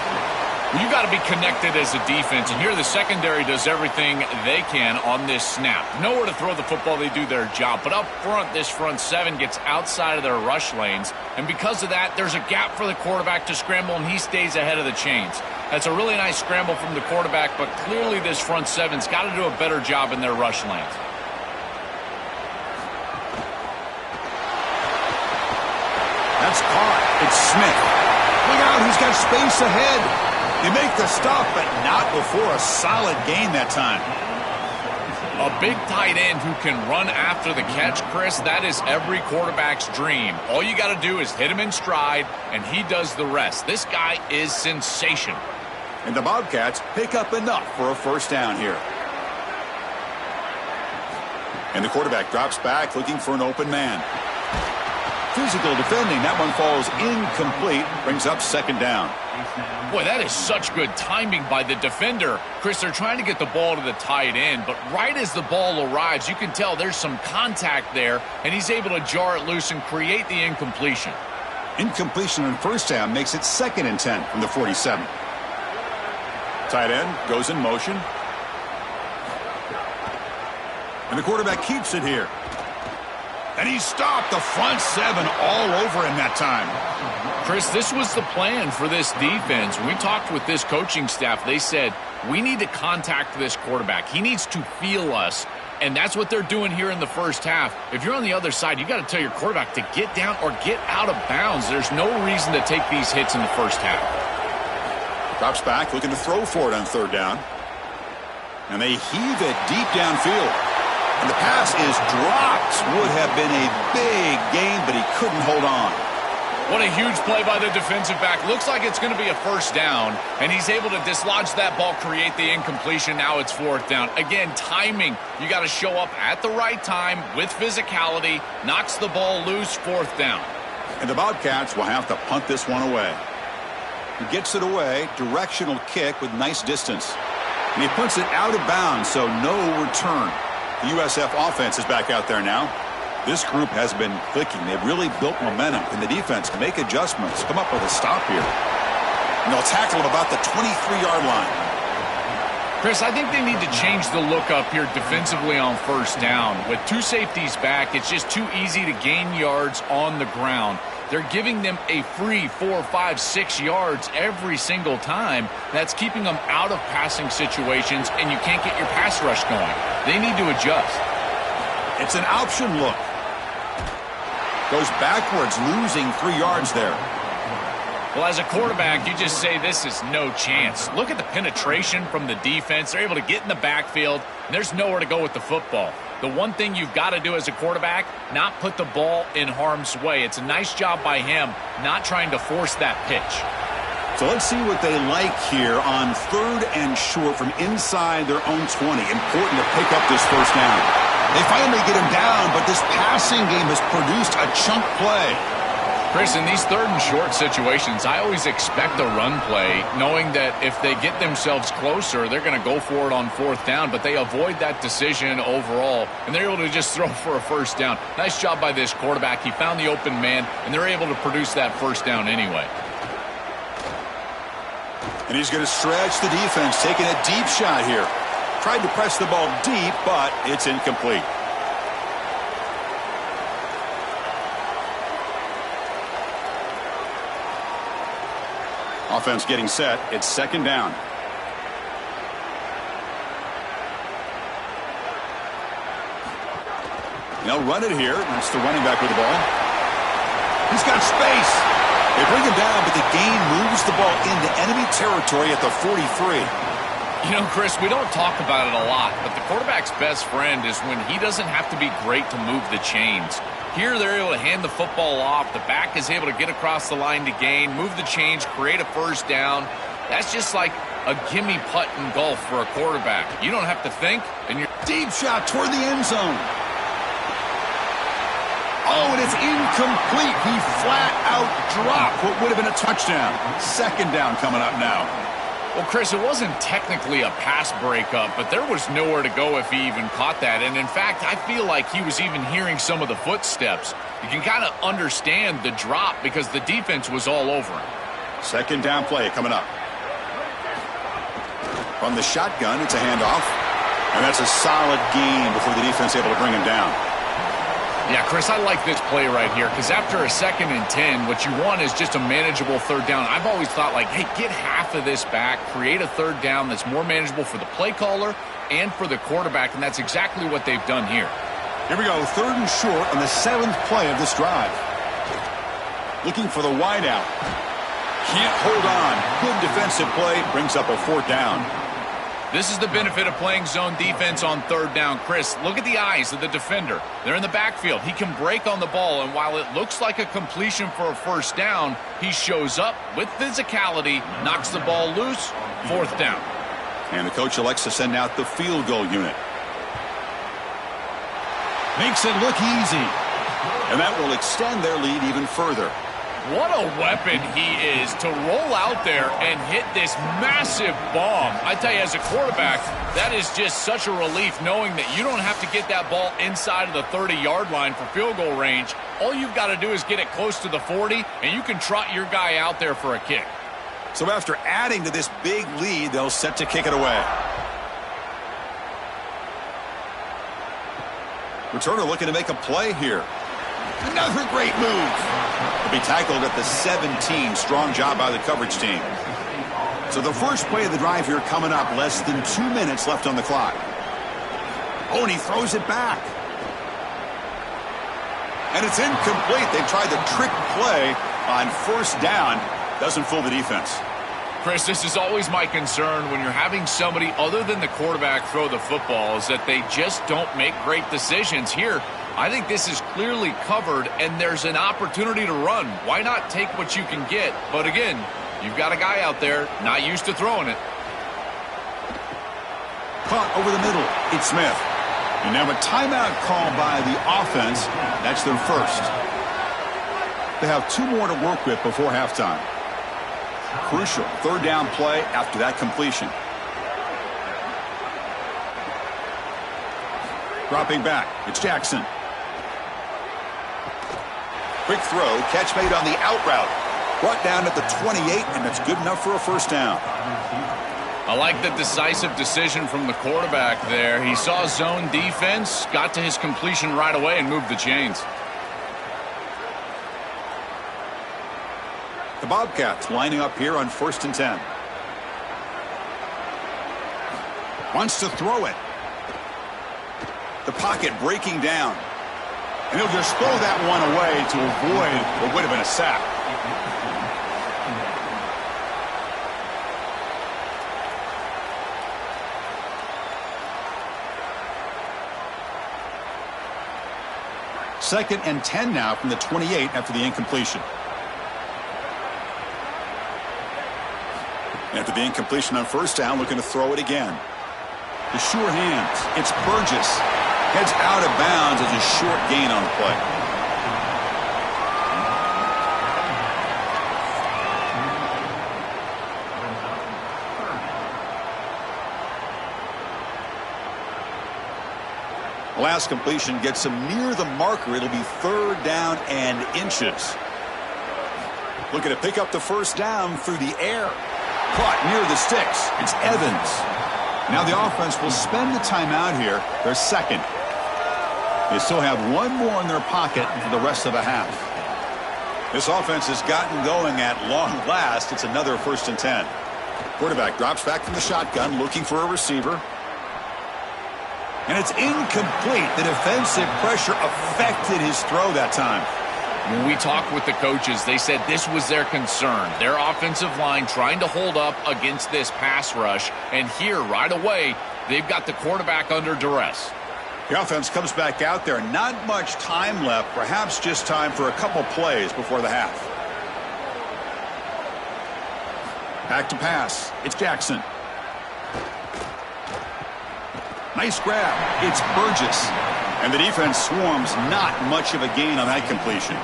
You got to be connected as a defense, and here the secondary does everything they can on this snap. Nowhere to throw the football, they do their job. But up front, this front seven gets outside of their rush lanes, and because of that, there's a gap for the quarterback to scramble, and he stays ahead of the chains. That's a really nice scramble from the quarterback, but clearly this front seven's got to do a better job in their rush lanes. That's caught. It's Smith. Look out, he's got space ahead. They make the stop, but not before a solid gain that time. A big tight end who can run after the catch, Chris, that is every quarterback's dream. All you got to do is hit him in stride, and he does the rest. This guy is sensational. And the Bobcats pick up enough for a first down here. And the quarterback drops back looking for an open man. Physical defending. That one falls incomplete. Brings up second down. Boy, that is such good timing by the defender. Chris, they're trying to get the ball to the tight end, but right as the ball arrives, you can tell there's some contact there, and he's able to jar it loose and create the incompletion. Incompletion on first down makes it 2nd and 10 from the 47. Tight end goes in motion. And the quarterback keeps it here. And he stopped the front seven all over him that time. Chris, this was the plan for this defense. When we talked with this coaching staff, they said, we need to contact this quarterback. He needs to feel us. And that's what they're doing here in the first half. If you're on the other side, you got to tell your quarterback to get down or get out of bounds. There's no reason to take these hits in the first half. Drops back, looking to throw for it on third down. And they heave it deep downfield. And the pass is dropped. Would have been a big gain, but he couldn't hold on. What a huge play by the defensive back. Looks like it's going to be a first down, and he's able to dislodge that ball, create the incompletion. Now it's fourth down. Again, timing. You got to show up at the right time with physicality. Knocks the ball loose, fourth down. And the Bobcats will have to punt this one away. He gets it away, directional kick with nice distance. And he puts it out of bounds, so no return. The USF offense is back out there now. This group has been clicking. They've really built momentum. And the defense can make adjustments, come up with a stop here. And they'll tackle him about the 23-yard line. Chris, I think they need to change the look up here defensively on first down. With two safeties back, it's just too easy to gain yards on the ground. They're giving them a free 4, 5, 6 yards every single time. That's keeping them out of passing situations, and you can't get your pass rush going. They need to adjust. It's an option look. Goes backwards, losing 3 yards there. Well, as a quarterback, you just say this is no chance. Look at the penetration from the defense. They're able to get in the backfield, and there's nowhere to go with the football. The one thing you've got to do as a quarterback, not put the ball in harm's way. It's a nice job by him, not trying to force that pitch. So let's see what they like here on 3rd and short from inside their own 20. Important to pick up this first down. They finally get him down, but this passing game has produced a chunk play. Chris, in these 3rd and short situations, I always expect a run play, knowing that if they get themselves closer, they're going to go for it on 4th down, but they avoid that decision overall, and they're able to just throw for a first down. Nice job by this quarterback. He found the open man, and they're able to produce that first down anyway. And he's going to stretch the defense, taking a deep shot here. Tried to press the ball deep, but it's incomplete. Offense getting set. It's 2nd down. They'll run it here. That's the running back with the ball. He's got space. They bring him down, but the gain moves the ball into enemy territory at the 43. You know, Chris, we don't talk about it a lot, but the quarterback's best friend is when he doesn't have to be great to move the chains. Here, they're able to hand the football off. The back is able to get across the line to gain, move the chains, create a first down. That's just like a gimme putt in golf for a quarterback. You don't have to think, and you're deep shot toward the end zone. Oh, and it's incomplete. He flat out dropped what would have been a touchdown. Second down coming up now. Well, Chris, it wasn't technically a pass breakup, but there was nowhere to go if he even caught that. And in fact, I feel like he was even hearing some of the footsteps. You can kind of understand the drop because the defense was all over him. Second down play coming up. From the shotgun, it's a handoff. And that's a solid gain before the defense able to bring him down. Yeah, Chris, I like this play right here because after a 2nd and 10, what you want is just a manageable third down. I've always thought, like, hey, get half of this back, create a third down that's more manageable for the play caller and for the quarterback, and that's exactly what they've done here. Here we go, 3rd and short on the 7th play of this drive. Looking for the wideout. Can't hold on. Good defensive play, brings up a 4th down. This is the benefit of playing zone defense on 3rd down. Chris, look at the eyes of the defender. They're in the backfield. He can break on the ball, and while it looks like a completion for a 1st down, he shows up with physicality, knocks the ball loose, 4th down. And the coach elects to send out the field goal unit. Makes it look easy. And that will extend their lead even further. What a weapon he is to roll out there and hit this massive bomb. I tell you, as a quarterback, that is just such a relief knowing that you don't have to get that ball inside of the 30-yard line for field goal range. All you've got to do is get it close to the 40, and you can trot your guy out there for a kick. So after adding to this big lead, they'll set to kick it away. Returner looking to make a play here. Another great move. He'll be tackled at the 17. Strong job by the coverage team. So the first play of the drive here coming up. Less than 2 minutes left on the clock. Oh, and he throws it back. And it's incomplete. They tried the trick play on 1st down. Doesn't fool the defense. Chris, this is always my concern when you're having somebody other than the quarterback throw the football is that they just don't make great decisions. Here, I think this is clearly covered, and there's an opportunity to run. Why not take what you can get? But again, you've got a guy out there not used to throwing it. Caught over the middle. It's Smith. And now a timeout call by the offense. That's their first. They have 2 more to work with before halftime. Crucial 3rd down play after that completion. Dropping back. It's Jackson. Quick throw. Catch made on the out route. Brought down at the 28, and that's good enough for a 1st down. I like the decisive decision from the quarterback there. He saw zone defense, got to his completion right away, and moved the chains. The Bobcats lining up here on 1st and 10. Wants to throw it. The pocket breaking down. And he'll just throw that one away to avoid what would have been a sack. Second and 10 now from the 28 after the incompletion. After the incompletion on 1st down, looking to throw it again. The sure hands. It's Burgess. Heads out of bounds as a short gain on the play. The last completion gets him near the marker. It'll be 3rd down and inches. Looking to pick up the 1st down through the air. Caught near the sticks. It's Evans. Now the offense will spend the timeout here. Their 2nd. They still have 1 more in their pocket for the rest of the half. This offense has gotten going at long last. It's another 1st and 10. Quarterback drops back from the shotgun, looking for a receiver. And it's incomplete. The defensive pressure affected his throw that time. When we talked with the coaches, they said this was their concern. Their offensive line trying to hold up against this pass rush. And here, right away, they've got the quarterback under duress. The offense comes back out there. Not much time left. Perhaps just time for a couple plays before the half. Back to pass. It's Jackson. Nice grab. It's Burgess. And the defense swarms, not much of a gain on that completion.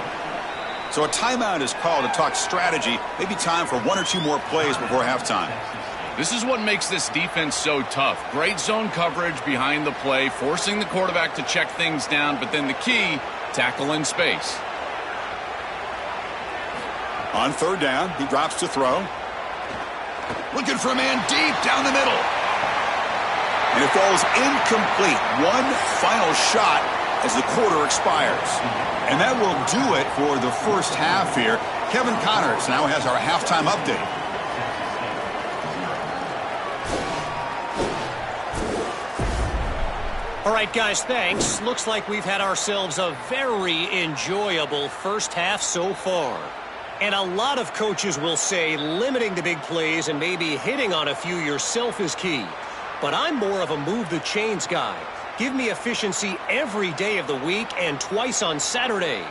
So a timeout is called to talk strategy. Maybe time for 1 or 2 more plays before halftime. This is what makes this defense so tough. Great zone coverage behind the play, forcing the quarterback to check things down, but then the key, tackle in space. On third down, he drops to throw. Looking for a man deep down the middle. And it falls incomplete. One final shot as the quarter expires. And that will do it for the first half here. Kevin Connors now has our halftime update. All right, guys, thanks. Looks like we've had ourselves a very enjoyable first half so far. And a lot of coaches will say limiting the big plays and maybe hitting on a few yourself is key. But I'm more of a move the chains guy. Give me efficiency every day of the week and twice on Saturday.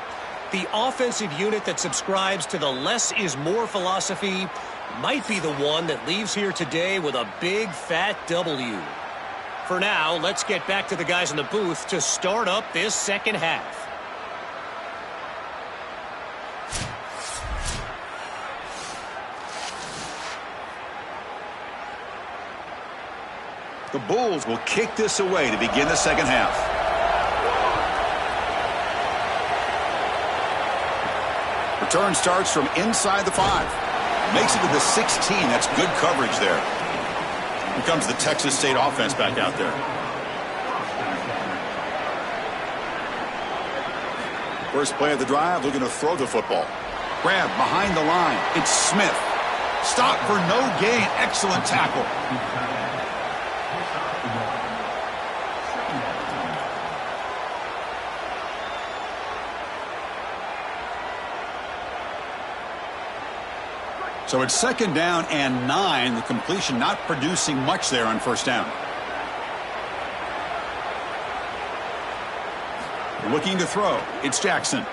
The offensive unit that subscribes to the less is more philosophy might be the one that leaves here today with a big fat W. For now, let's get back to the guys in the booth to start up this second half. The Bulls will kick this away to begin the second half. Return starts from inside the 5. Makes it to the 16. That's good coverage there. Here comes the Texas State offense back out there. First play of the drive, looking to throw the football. Grab behind the line. It's Smith. Stop for no gain. Excellent tackle. So it's second down and 9. The completion not producing much there on first down. Looking to throw. It's Jackson.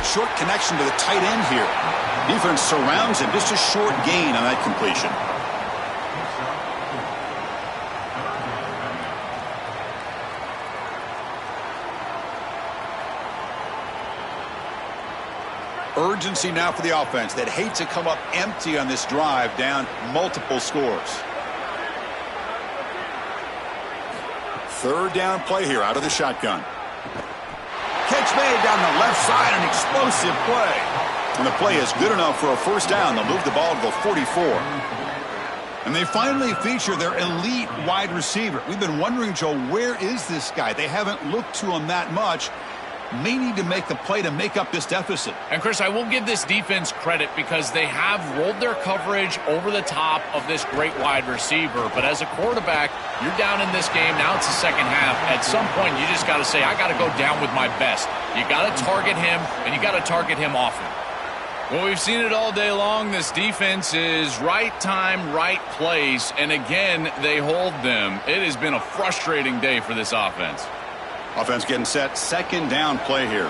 Short connection to the tight end here. Defense surrounds him. Just a short gain on that completion. Urgency now for the offense that hate to come up empty on this drive, down multiple scores. Third down play here out of the shotgun. Catch made down the left side, an explosive play. And the play is good enough for a first down. They'll move the ball to the 44. And they finally feature their elite wide receiver. We've been wondering, Joe, where is this guy? They haven't looked to him that much. May need to make the play to make up this deficit. And, Chris, I will give this defense credit because they have rolled their coverage over the top of this great wide receiver. But as a quarterback, you're down in this game. Now it's the second half. At some point, you just got to say, I got to go down with my best. You got to target him, and you got to target him often. Well, we've seen it all day long. This defense is right time, right place. And, again, they hold them. It has been a frustrating day for this offense. Offense getting set. Second down play here.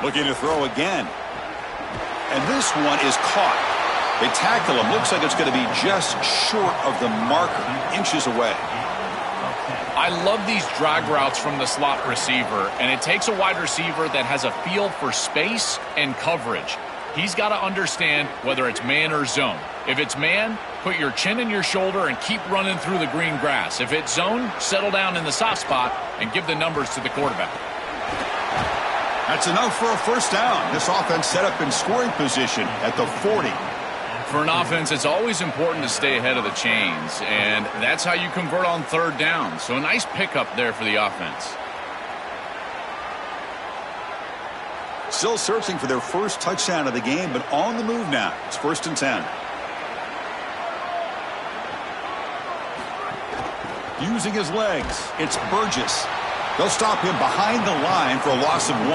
Looking to throw again. And this one is caught. They tackle him. Looks like it's going to be just short of the marker. Inches away. I love these drag routes from the slot receiver. And it takes a wide receiver that has a feel for space and coverage. He's got to understand whether it's man or zone. If it's man, put your chin in your shoulder and keep running through the green grass. If it's zone, settle down in the soft spot and give the numbers to the quarterback. That's enough for a first down. This offense set up in scoring position at the 40. For an offense, it's always important to stay ahead of the chains, and that's how you convert on third down. So a nice pickup there for the offense. Still searching for their first touchdown of the game, but on the move now. It's 1st and 10. Using his legs, it's Burgess. They'll stop him behind the line for a loss of 1.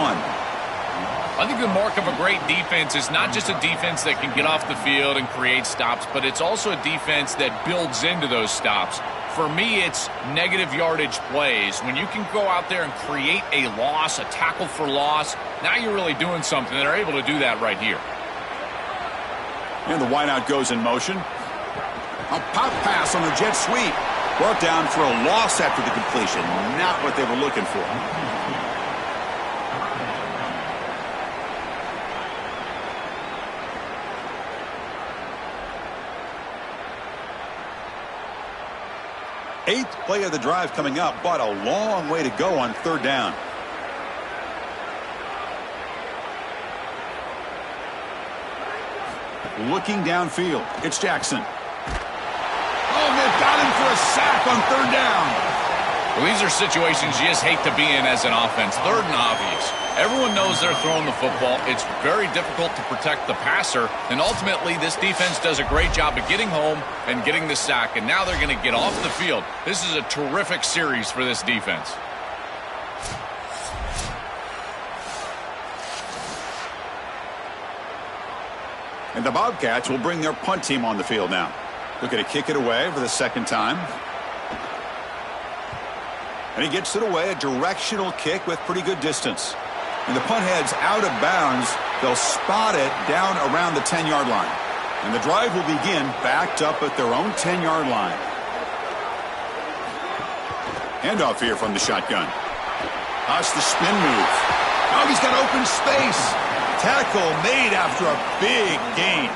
I think the mark of a great defense is not just a defense that can get off the field and create stops, but it's also a defense that builds into those stops. For me, it's negative yardage plays. When you can go out there and create a loss, a tackle for loss, now you're really doing something. They're able to do that right here. And the wideout goes in motion. A pop pass on the jet sweep. Brought down for a loss after the completion. Not what they were looking for. Eighth play of the drive coming up, but a long way to go on third down. Looking downfield, it's Jackson. Oh, they've got him for a sack on third down. Well, these are situations you just hate to be in as an offense. Third and obvious. Everyone knows they're throwing the football. It's very difficult to protect the passer. And ultimately, this defense does a great job of getting home and getting the sack. And now they're going to get off the field. This is a terrific series for this defense. And the Bobcats will bring their punt team on the field now. Looking to kick it away for the second time. And he gets it away, a directional kick with pretty good distance. And the punt heads out of bounds. They'll spot it down around the 10-yard line. And the drive will begin backed up at their own 10-yard line. Handoff here from the shotgun. That's the spin move. Oh, he's got open space. Tackle made after a big gain.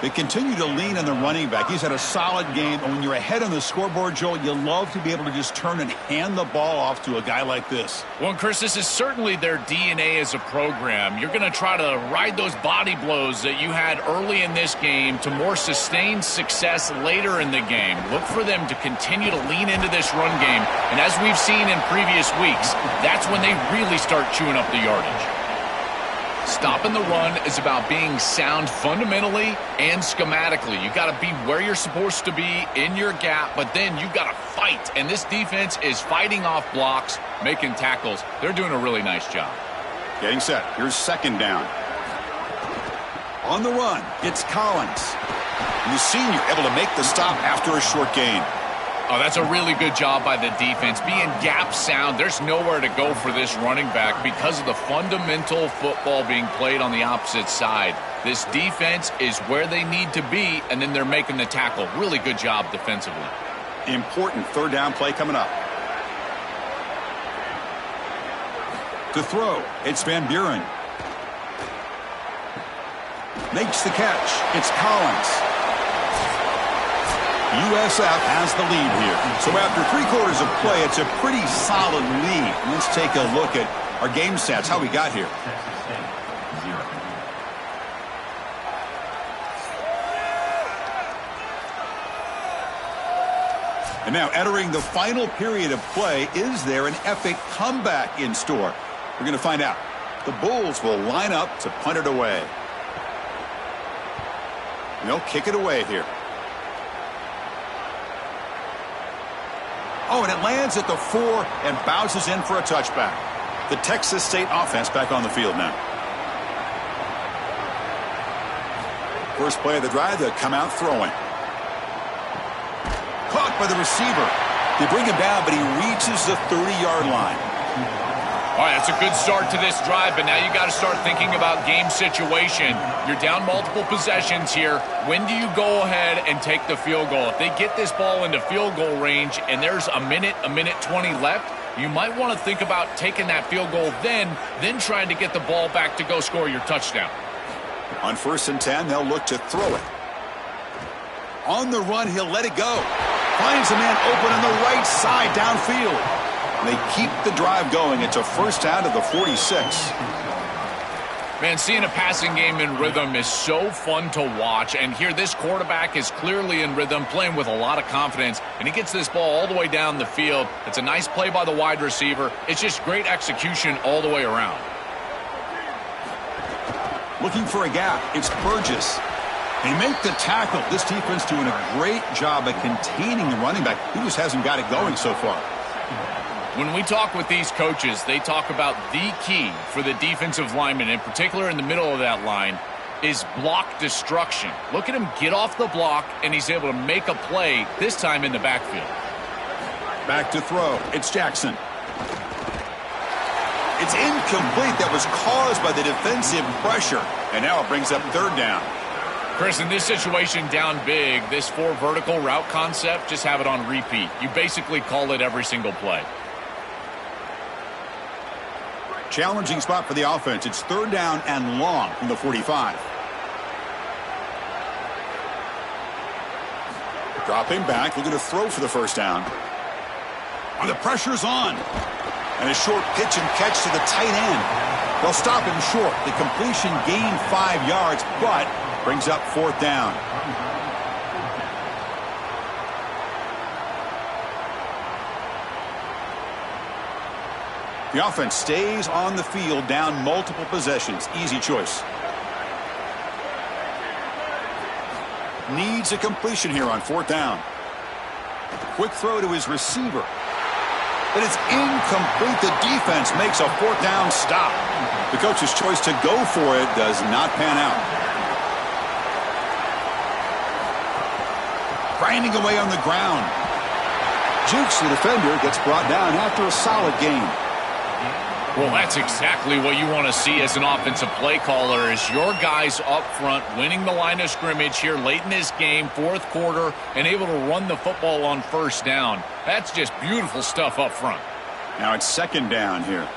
They continue to lean on the running back. He's had a solid game. And when you're ahead on the scoreboard, Joel, you love to be able to just turn and hand the ball off to a guy like this. Well, and Chris, this is certainly their DNA as a program. You're going to try to ride those body blows that you had early in this game to more sustained success later in the game. Look for them to continue to lean into this run game. And as we've seen in previous weeks, that's when they really start chewing up the yardage. Stopping the run is about being sound fundamentally and schematically. You got to be where you're supposed to be in your gap, but then you got to fight. And this defense is fighting off blocks, making tackles. They're doing a really nice job. Getting set. Here's second down. On the run, it's Collins. The senior able to make the stop after a short gain. Oh, that's a really good job by the defense. Being gap sound, there's nowhere to go for this running back because of the fundamental football being played on the opposite side. This defense is where they need to be, and then they're making the tackle. Really good job defensively. Important third down play coming up. To throw, it's Van Buren. Makes the catch. It's Collins. USF has the lead here. So after 3/4 of play, it's a pretty solid lead. Let's take a look at our game stats, how we got here. And now entering the final period of play, is there an epic comeback in store? We're going to find out. The Bulls will line up to punt it away. And they'll kick it away here. Oh, and it lands at the 4 and bounces in for a touchback. The Texas State offense back on the field now. First play of the drive, they'll come out throwing. Caught by the receiver. They bring him down, but he reaches the 30-yard line. All right, that's a good start to this drive, but now you got to start thinking about game situation. You're down multiple possessions here. When do you go ahead and take the field goal? If they get this ball into field goal range and there's a minute 20 left, you might want to think about taking that field goal then trying to get the ball back to go score your touchdown. On 1st and 10, they'll look to throw it. On the run, he'll let it go. Finds a man open on the right side downfield. They keep the drive going. It's a first down to the 46. Man, seeing a passing game in rhythm is so fun to watch. And here, this quarterback is clearly in rhythm, playing with a lot of confidence. And he gets this ball all the way down the field. It's a nice play by the wide receiver. It's just great execution all the way around. Looking for a gap. It's Burgess. They make the tackle. This defense doing a great job at containing the running back. He just hasn't got it going so far. When we talk with these coaches, they talk about the key for the defensive lineman, in particular in the middle of that line, is block destruction. Look at him get off the block, and he's able to make a play, this time in the backfield. Back to throw. It's Jackson. It's incomplete. That was caused by the defensive pressure. And now it brings up third down. Chris, in this situation down big, this 4 vertical route concept, just have it on repeat. You basically call it every single play. Challenging spot for the offense. It's 3rd down and long from the 45. Dropping back, looking to throw for the 1st down. And the pressure's on. And a short pitch and catch to the tight end. They'll stop him short. The completion gained 5 yards, but brings up 4th down. The offense stays on the field, down multiple possessions. Easy choice. Needs a completion here on 4th down. Quick throw to his receiver. But it's incomplete. The defense makes a 4th down stop. The coach's choice to go for it does not pan out. Grinding away on the ground. Jukes the defender, gets brought down after a solid game. Well, that's exactly what you want to see as an offensive play caller, is your guys up front winning the line of scrimmage here late in this game, 4th quarter, and able to run the football on 1st down. That's just beautiful stuff up front. Now it's 2nd down here.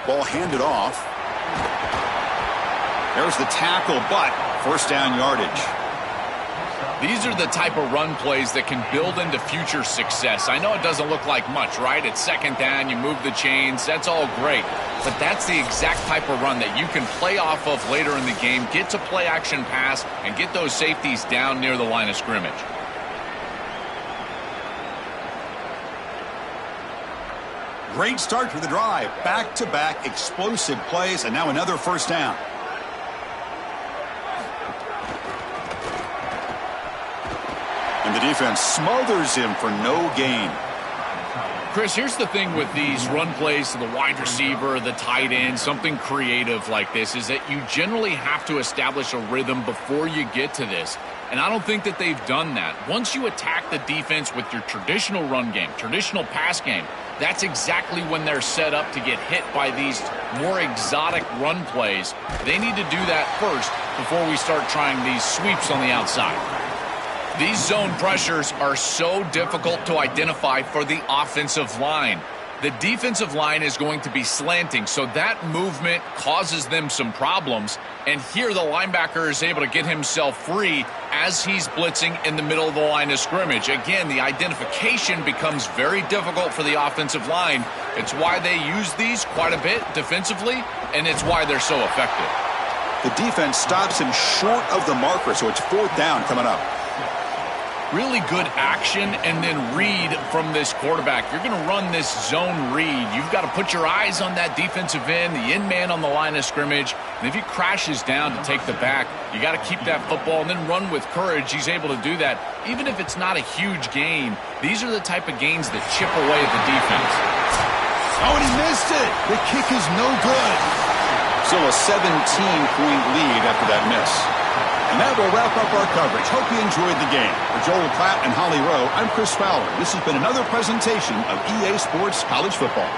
Ball handed off. There's the tackle, but 1st down yardage. These are the type of run plays that can build into future success. I know it doesn't look like much, right? It's 2nd down, you move the chains, that's all great. But that's the exact type of run that you can play off of later in the game, get to play action pass, and get those safeties down near the line of scrimmage. Great start to the drive. Back-to-back explosive plays, and now another 1st down. And the defense smothers him for no gain. Chris, here's the thing with these run plays to the wide receiver, the tight end, something creative like this, is that you generally have to establish a rhythm before you get to this. And I don't think that they've done that. Once you attack the defense with your traditional run game, traditional pass game, that's exactly when they're set up to get hit by these more exotic run plays. They need to do that first before we start trying these sweeps on the outside. These zone pressures are so difficult to identify for the offensive line. The defensive line is going to be slanting, so that movement causes them some problems. And here the linebacker is able to get himself free as he's blitzing in the middle of the line of scrimmage. Again, the identification becomes very difficult for the offensive line. It's why they use these quite a bit defensively, and it's why they're so effective. The defense stops him short of the marker, so it's 4th down coming up. Really good action and then read from this quarterback. You're going to run this zone read. You've got to put your eyes on that defensive end, the end man on the line of scrimmage. And if he crashes down to take the back, you got to keep that football and then run with courage. He's able to do that. Even if it's not a huge gain, these are the type of gains that chip away at the defense. Oh, and he missed it. The kick is no good. Still a 17-point lead after that miss. And that will wrap up our coverage. Hope you enjoyed the game. For Joel Klatt and Holly Rowe, I'm Chris Fowler. This has been another presentation of EA Sports College Football.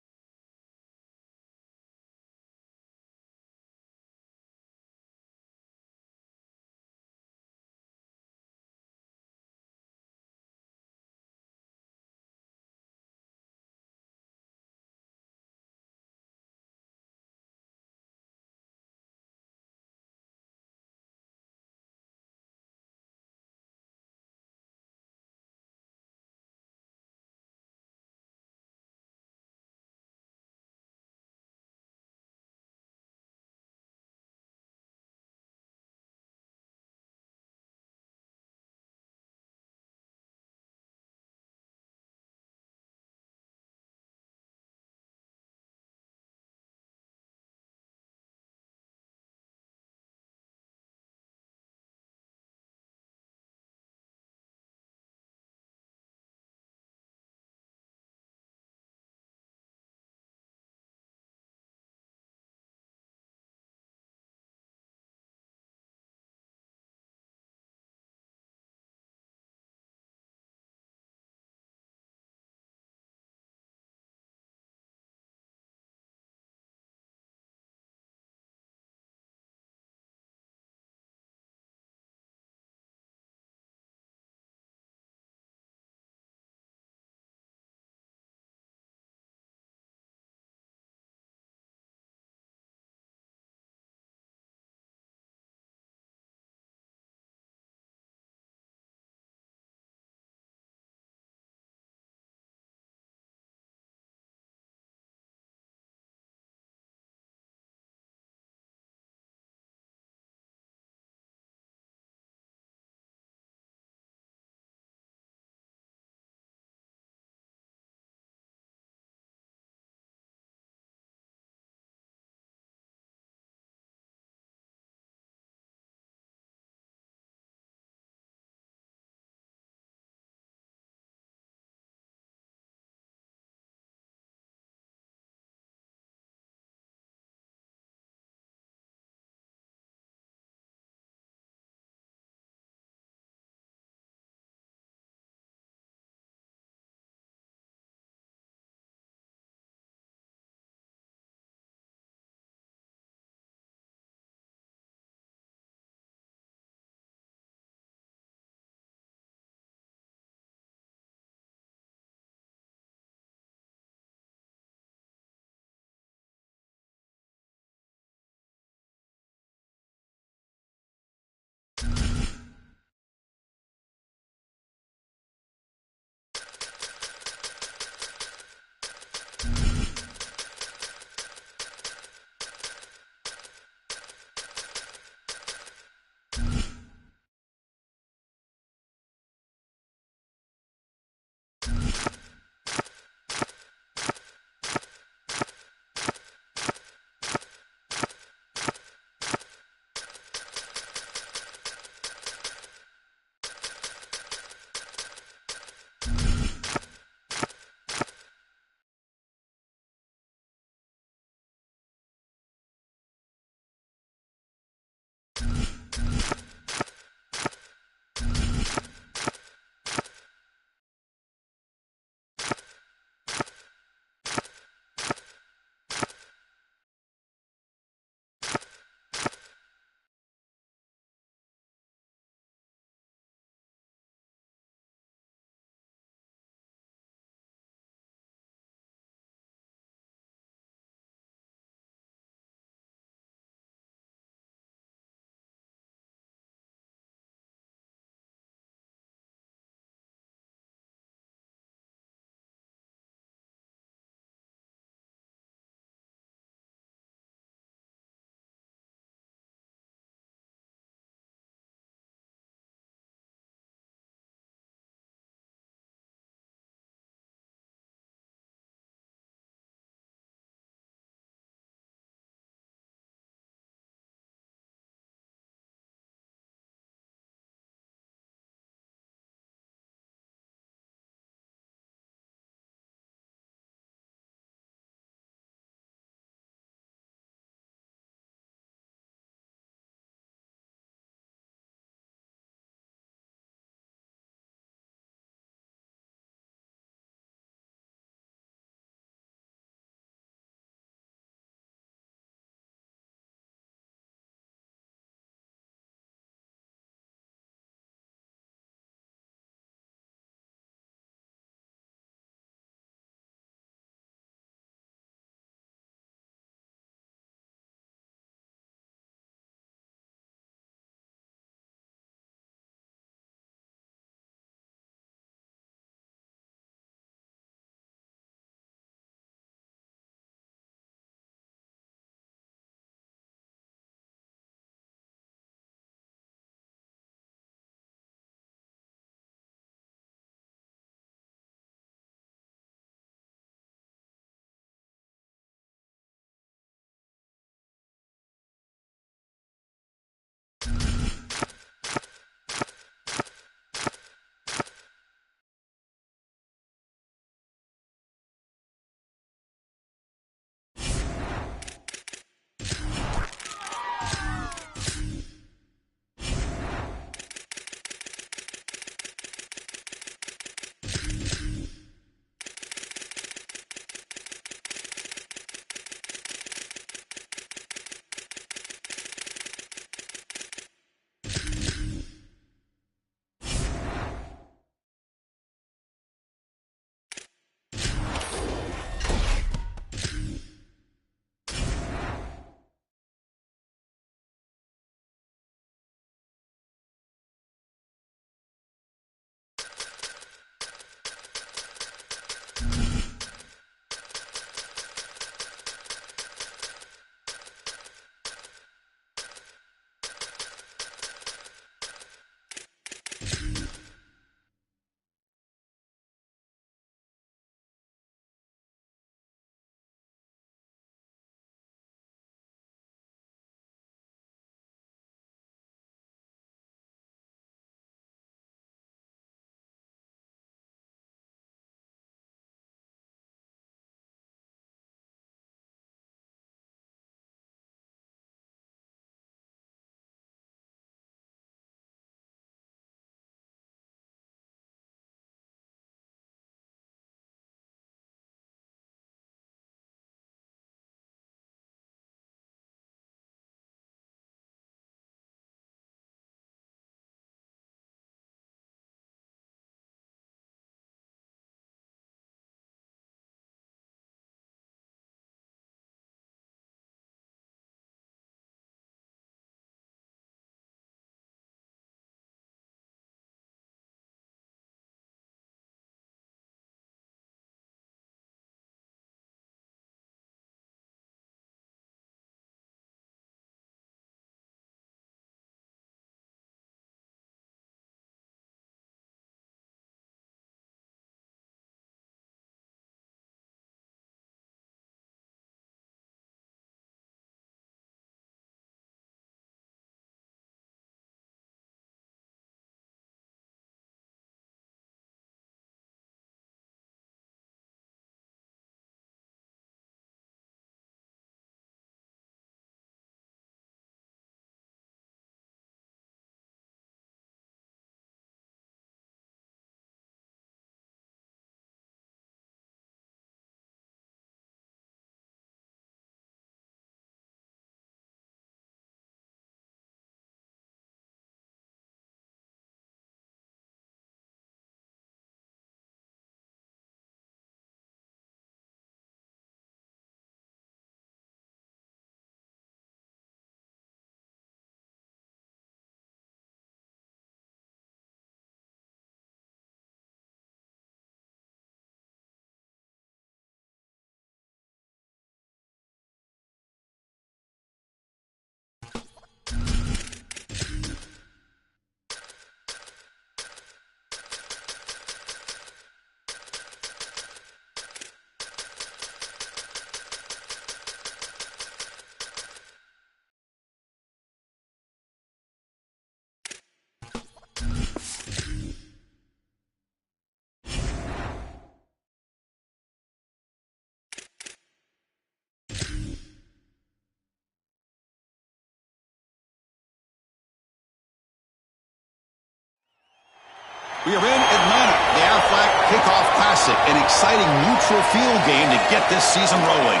We are in Atlanta, the Aflac Kickoff Classic, an exciting neutral field game to get this season rolling.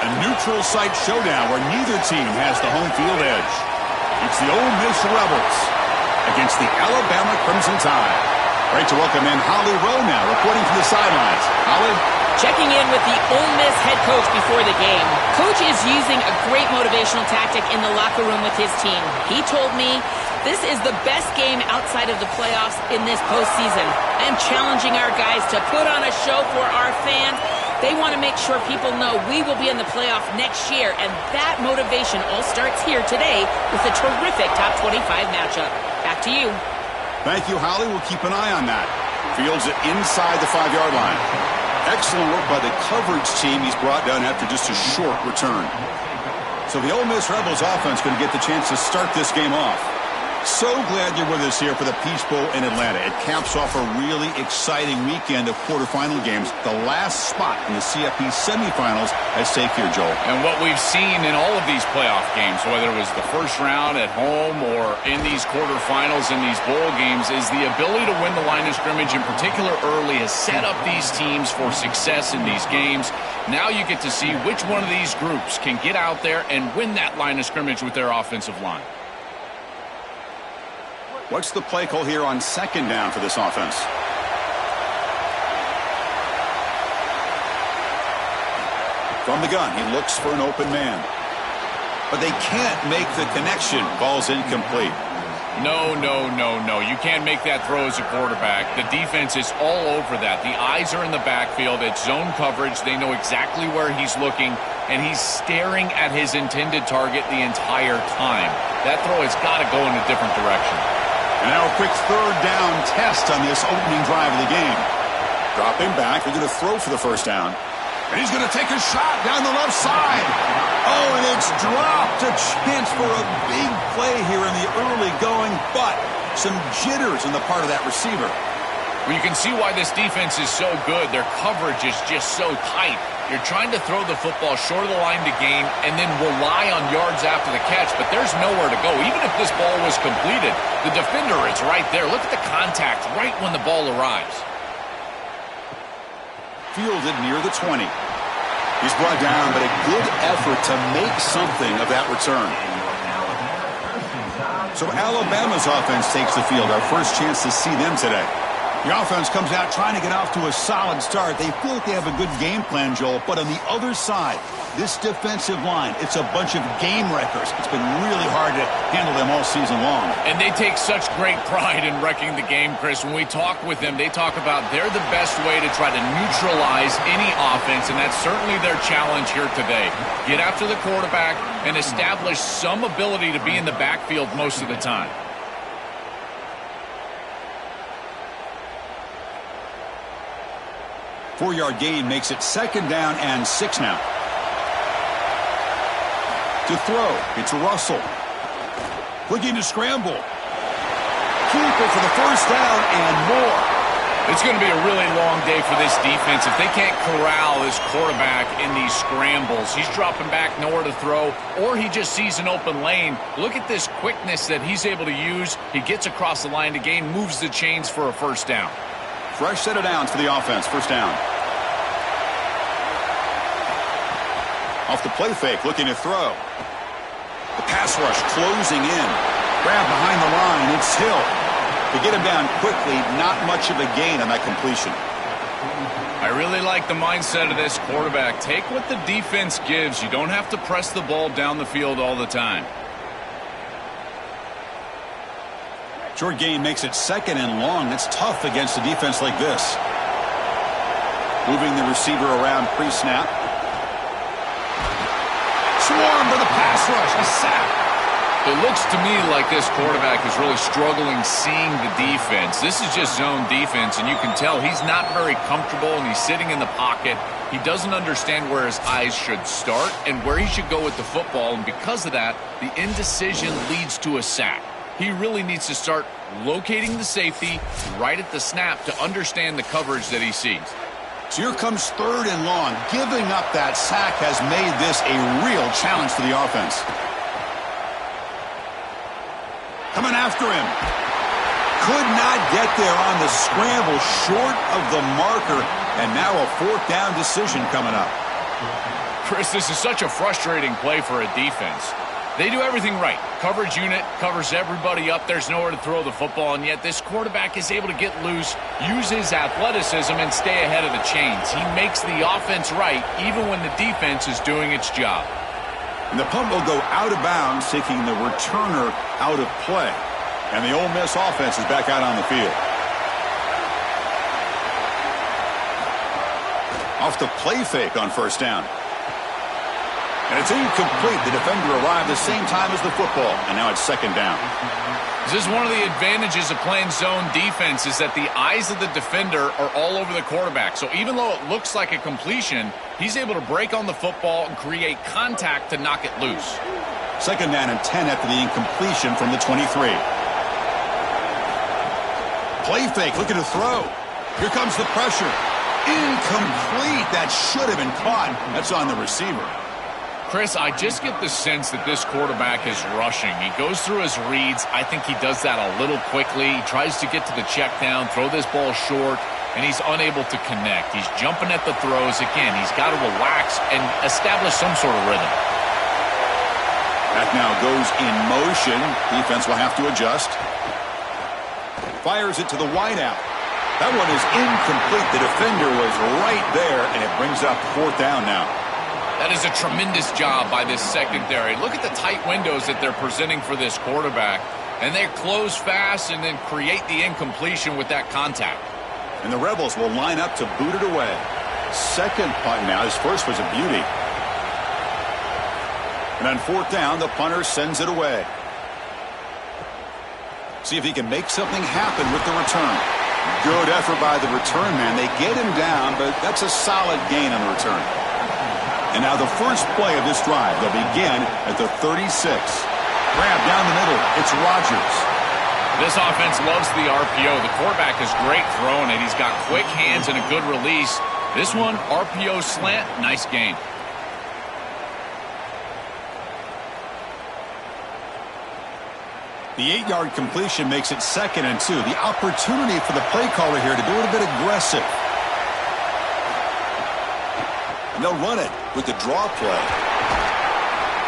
A neutral site showdown where neither team has the home field edge. It's the Ole Miss Rebels against the Alabama Crimson Tide. Great to welcome in Holly Rowe now, reporting from the sidelines. Holly? Checking in with the Ole Miss head coach before the game. Coach is using a great motivational tactic in the locker room with his team. He told me this is the best game outside of the playoffs in this postseason. I am challenging our guys to put on a show for our fans. They want to make sure people know we will be in the playoff next year, and that motivation all starts here today with a terrific top 25 matchup. Back to you. Thank you, Holly. We'll keep an eye on that. Fields it inside the 5-yard line. Excellent work by the coverage team. He's brought down after just a short return. So the Ole Miss Rebels offense going to get the chance to start this game off. So glad you're with us here for the Peach Bowl in Atlanta. It caps off a really exciting weekend of quarterfinal games. The last spot in the CFP semifinals at stake here, Joel. And what we've seen in all of these playoff games, whether it was the first round at home or in these quarterfinals in these bowl games, is the ability to win the line of scrimmage, in particular early, has set up these teams for success in these games. Now you get to see which one of these groups can get out there and win that line of scrimmage with their offensive line. What's the play call here on second down for this offense? From the gun, he looks for an open man. But they can't make the connection. Ball's incomplete. No. You can't make that throw as a quarterback. The defense is all over that. The eyes are in the backfield. It's zone coverage. They know exactly where he's looking, and he's staring at his intended target the entire time. That throw has got to go in a different direction. And now a quick third down test on this opening drive of the game. Dropping back. They're going to throw for the first down. And he's going to take a shot down the left side. Oh, and it's dropped. A chance for a big play here in the early going, but some jitters on the part of that receiver. Well, you can see why this defense is so good. Their coverage is just so tight. You're trying to throw the football short of the line to gain and then rely on yards after the catch, but there's nowhere to go. Even if this ball was completed, the defender is right there. Look at the contact right when the ball arrives. Fielded near the 20. He's brought down, but a good effort to make something of that return. So Alabama's offense takes the field. Our first chance to see them today. The offense comes out trying to get off to a solid start. They feel like they have a good game plan, Joel. But on the other side, this defensive line, it's a bunch of game wreckers. It's been really hard to handle them all season long. And they take such great pride in wrecking the game, Chris. When we talk with them, they talk about they're the best way to try to neutralize any offense, and that's certainly their challenge here today. Get after the quarterback and establish some ability to be in the backfield most of the time. Four-yard gain makes it second down and 6 now. To throw, it's Russell. Looking to scramble. Keeper for the first down and more. It's going to be a really long day for this defense. If they can't corral this quarterback in these scrambles, he's dropping back, nowhere to throw, or he just sees an open lane. Look at this quickness that he's able to use. He gets across the line to gain, moves the chains for a first down. Fresh set of downs for the offense. First down. Off the play fake, looking to throw. The pass rush closing in. Grab behind the line. It's Hill. To get him down quickly, not much of a gain on that completion. I really like the mindset of this quarterback. Take what the defense gives. You don't have to press the ball down the field all the time. Short gain makes it second and long. That's tough against a defense like this. Moving the receiver around pre-snap. Swarm for the pass rush. A sack. It looks to me like this quarterback is really struggling seeing the defense. This is just zone defense, and you can tell he's not very comfortable, and he's sitting in the pocket. He doesn't understand where his eyes should start and where he should go with the football, and because of that, the indecision leads to a sack. He really needs to start locating the safety right at the snap to understand the coverage that he sees. So here comes third and long. Giving up that sack has made this a real challenge for the offense. Coming after him. could not get there on the scramble, short of the marker, and now a fourth down decision coming up. Chris, this is such a frustrating play for a defense. They do everything right. Coverage unit covers everybody up. There's nowhere to throw the football, and yet this quarterback is able to get loose, use his athleticism, and stay ahead of the chains. He makes the offense right, even when the defense is doing its job. And the punt will go out of bounds, taking the returner out of play. And the Ole Miss offense is back out on the field. Off the play fake on first down. And it's incomplete. The defender arrived the same time as the football, and now it's second down. This is one of the advantages of playing zone defense is that the eyes of the defender are all over the quarterback. So even though it looks like a completion, he's able to break on the football and create contact to knock it loose. Second down and 10 after the incompletion from the 23. Play fake, looking to throw. Here comes the pressure. Incomplete. That should have been caught. That's on the receiver. Chris, I just get the sense that this quarterback is rushing. He goes through his reads. I think he does that a little quickly. He tries to get to the check down, throw this ball short, and he's unable to connect. He's jumping at the throws. Again, he's got to relax and establish some sort of rhythm. That now goes in motion. Defense will have to adjust. Fires it to the wideout. That one is incomplete. The defender was right there, and it brings up fourth down now. That is a tremendous job by this secondary. Look at the tight windows that they're presenting for this quarterback. And they close fast and then create the incompletion with that contact. And the Rebels will line up to boot it away. Second punt now. His first was a beauty. And on fourth down, the punter sends it away. See if he can make something happen with the return. Good effort by the return man. They get him down, but that's a solid gain on the return. And now the first play of this drive. They'll begin at the 36. Grab down the middle. It's Rodgers. This offense loves the RPO. The quarterback is great throwing it. He's got quick hands and a good release. This one, RPO slant, nice game. The 8-yard completion makes it 2nd and 2. The opportunity for the play caller here to be a little bit aggressive. And they'll run it with the draw play.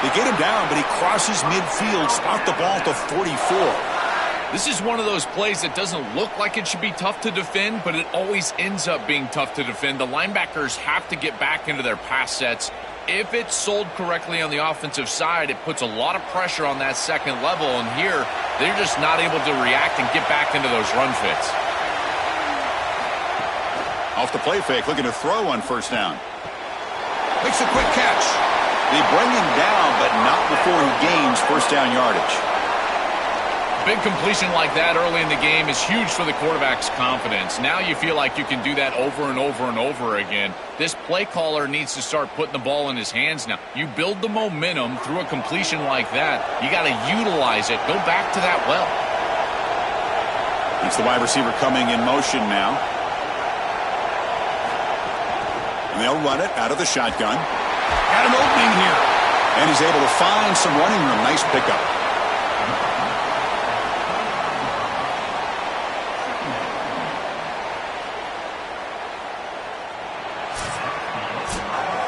They get him down, but he crosses midfield, spot the ball to 44. This is one of those plays that doesn't look like it should be tough to defend, but it always ends up being tough to defend. The linebackers have to get back into their pass sets. If it's sold correctly on the offensive side, it puts a lot of pressure on that second level, and here they're just not able to react and get back into those run fits. Off the play fake, looking to throw on first down. Makes a quick catch. They bring him down, but not before he gains first down yardage. Big completion like that early in the game is huge for the quarterback's confidence. Now you feel like you can do that over and over and over again. This play caller needs to start putting the ball in his hands now. You build the momentum through a completion like that. You got to utilize it. Go back to that well. It's the wide receiver coming in motion now. And they'll run it out of the shotgun. Got an opening here. And he's able to find some running room. Nice pickup.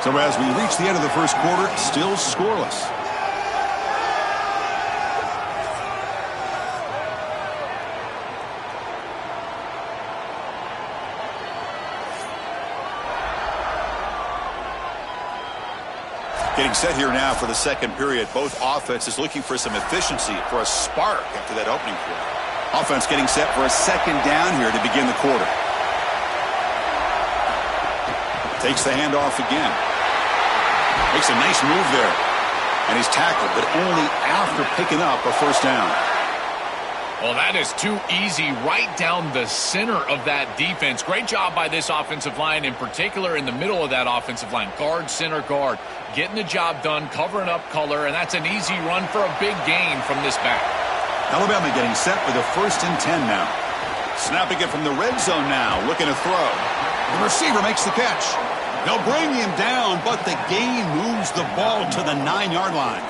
So as we reach the end of the first quarter, still scoreless. Getting set here now for the second period. Both offenses looking for some efficiency, for a spark after that opening quarter. Offense getting set for a second down here to begin the quarter. Takes the handoff again. Makes a nice move there. And he's tackled, but only after picking up a first down. Well, that is too easy right down the center of that defense. Great job by this offensive line, in particular in the middle of that offensive line. Guard, center, guard. Getting the job done, covering up color, and that's an easy run for a big gain from this back. Alabama getting set with a 1st and 10 now. Snapping it from the red zone now, looking to throw. The receiver makes the catch. They'll bring him down, but the gain moves the ball to the 9-yard line.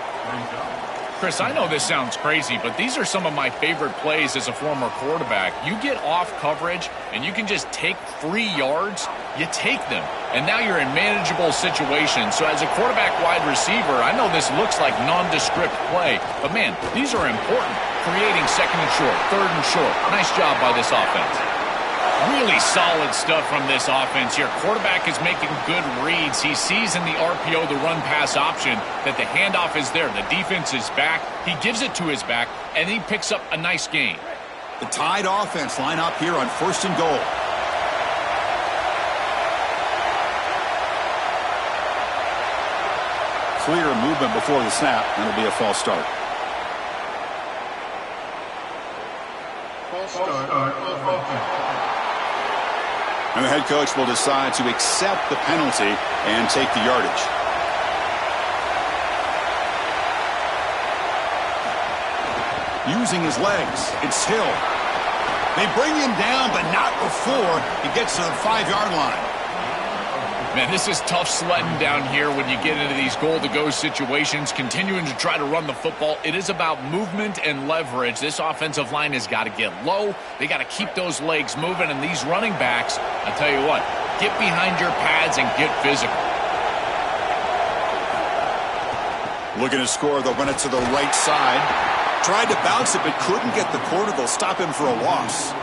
Chris, I know this sounds crazy, but these are some of my favorite plays as a former quarterback. You get off coverage, and you can just take free yards. You take them, and now you're in manageable situations. So as a quarterback wide receiver, I know this looks like nondescript play, but, man, these are important. Creating second and short, third and short. Nice job by this offense. Really solid stuff from this offense here. Quarterback is making good reads. He sees in the RPO, the run-pass option, that the handoff is there. The defense is back. He gives it to his back, and he picks up a nice gain. The Tide offense line up here on 1st and goal. Clear movement before the snap, and it'll be a false start. False start. And the head coach will decide to accept the penalty and take the yardage. Using his legs, it's Hill. They bring him down, but not before he gets to the 5-yard line. Man, this is tough sledding down here when you get into these goal-to-go situations, continuing to try to run the football. It is about movement and leverage. This offensive line has got to get low. They got to keep those legs moving, and these running backs, I tell you what, get behind your pads and get physical. Looking to score, they'll run it to the right side. Tried to bounce it, but couldn't get the corner. They'll stop him for a loss.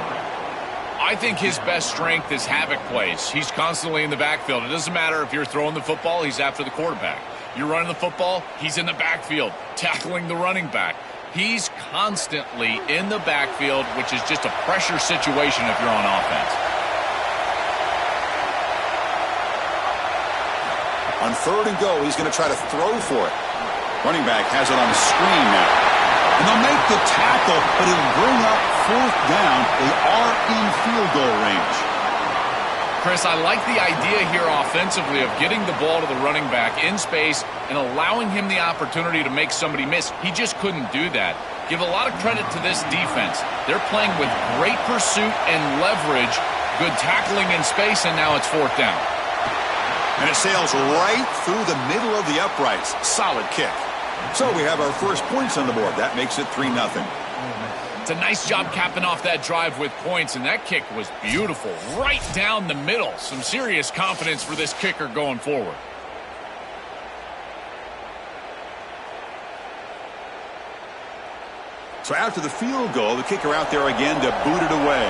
I think his best strength is havoc plays. He's constantly in the backfield. It doesn't matter if you're throwing the football, he's after the quarterback. You're running the football, he's in the backfield, tackling the running back. He's constantly in the backfield, which is just a pressure situation if you're on offense. On 3rd and goal, he's going to try to throw for it. Running back has it on the screen now. And they'll make the tackle, but it'll bring up 4th down. They are in field goal range. Chris, I like the idea here offensively of getting the ball to the running back in space and allowing him the opportunity to make somebody miss. He just couldn't do that. Give a lot of credit to this defense. They're playing with great pursuit and leverage, good tackling in space, and now it's 4th down. And it sails right through the middle of the uprights. Solid kick. So we have our first points on the board. That makes it 3-0. It's a nice job capping off that drive with points, and that kick was beautiful. Right down the middle. Some serious confidence for this kicker going forward. So after the field goal, the kicker out there again to boot it away.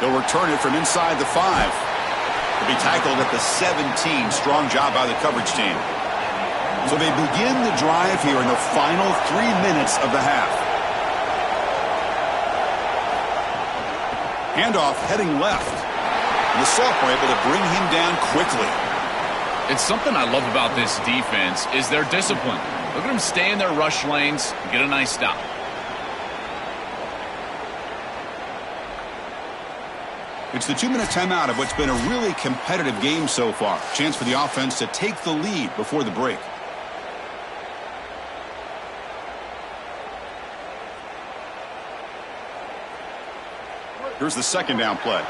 They'll return it from inside the 5. He'll be tackled at the 17. Strong job by the coverage team. So they begin the drive here in the final 3 minutes of the half. Handoff heading left. And the sophomore able to bring him down quickly. It's something I love about this defense is their discipline. Look at them stay in their rush lanes and get a nice stop. It's the 2-minute timeout of what's been a really competitive game so far. Chance for the offense to take the lead before the break. Here's the 2nd down play.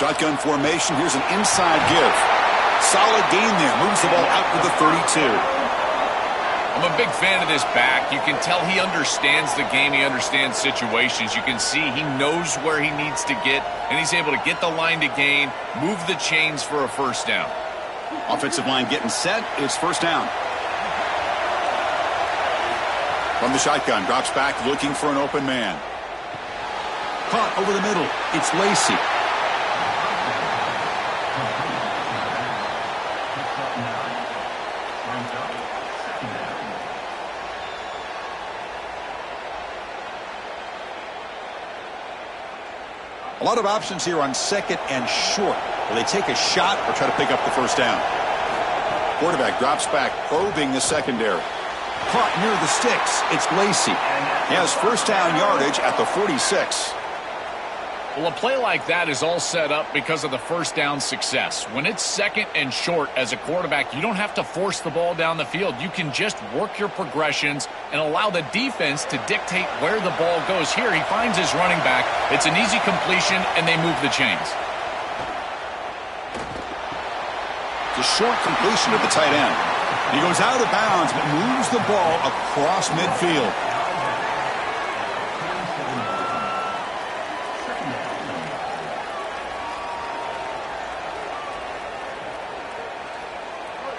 Shotgun formation. Here's an inside give. Solid gain there. Moves the ball out to the 32. I'm a big fan of this back. You can tell he understands the game. He understands situations. You can see he knows where he needs to get, and he's able to get the line to gain, move the chains for a 1st down. Offensive line getting set. It's 1st down. From the shotgun, drops back looking for an open man. Caught over the middle. It's Lacey. A lot of options here on 2nd and short. Will they take a shot or try to pick up the 1st down? Quarterback drops back, probing the secondary. Caught near the sticks. It's Lacey. He has 1st down yardage at the 46. Well, a play like that is all set up because of the first down success. When it's second and short as a quarterback, you don't have to force the ball down the field. You can just work your progressions and allow the defense to dictate where the ball goes. Here, he finds his running back. It's an easy completion, and they move the chains. It's a short completion to the tight end. He goes out of bounds, but moves the ball across midfield.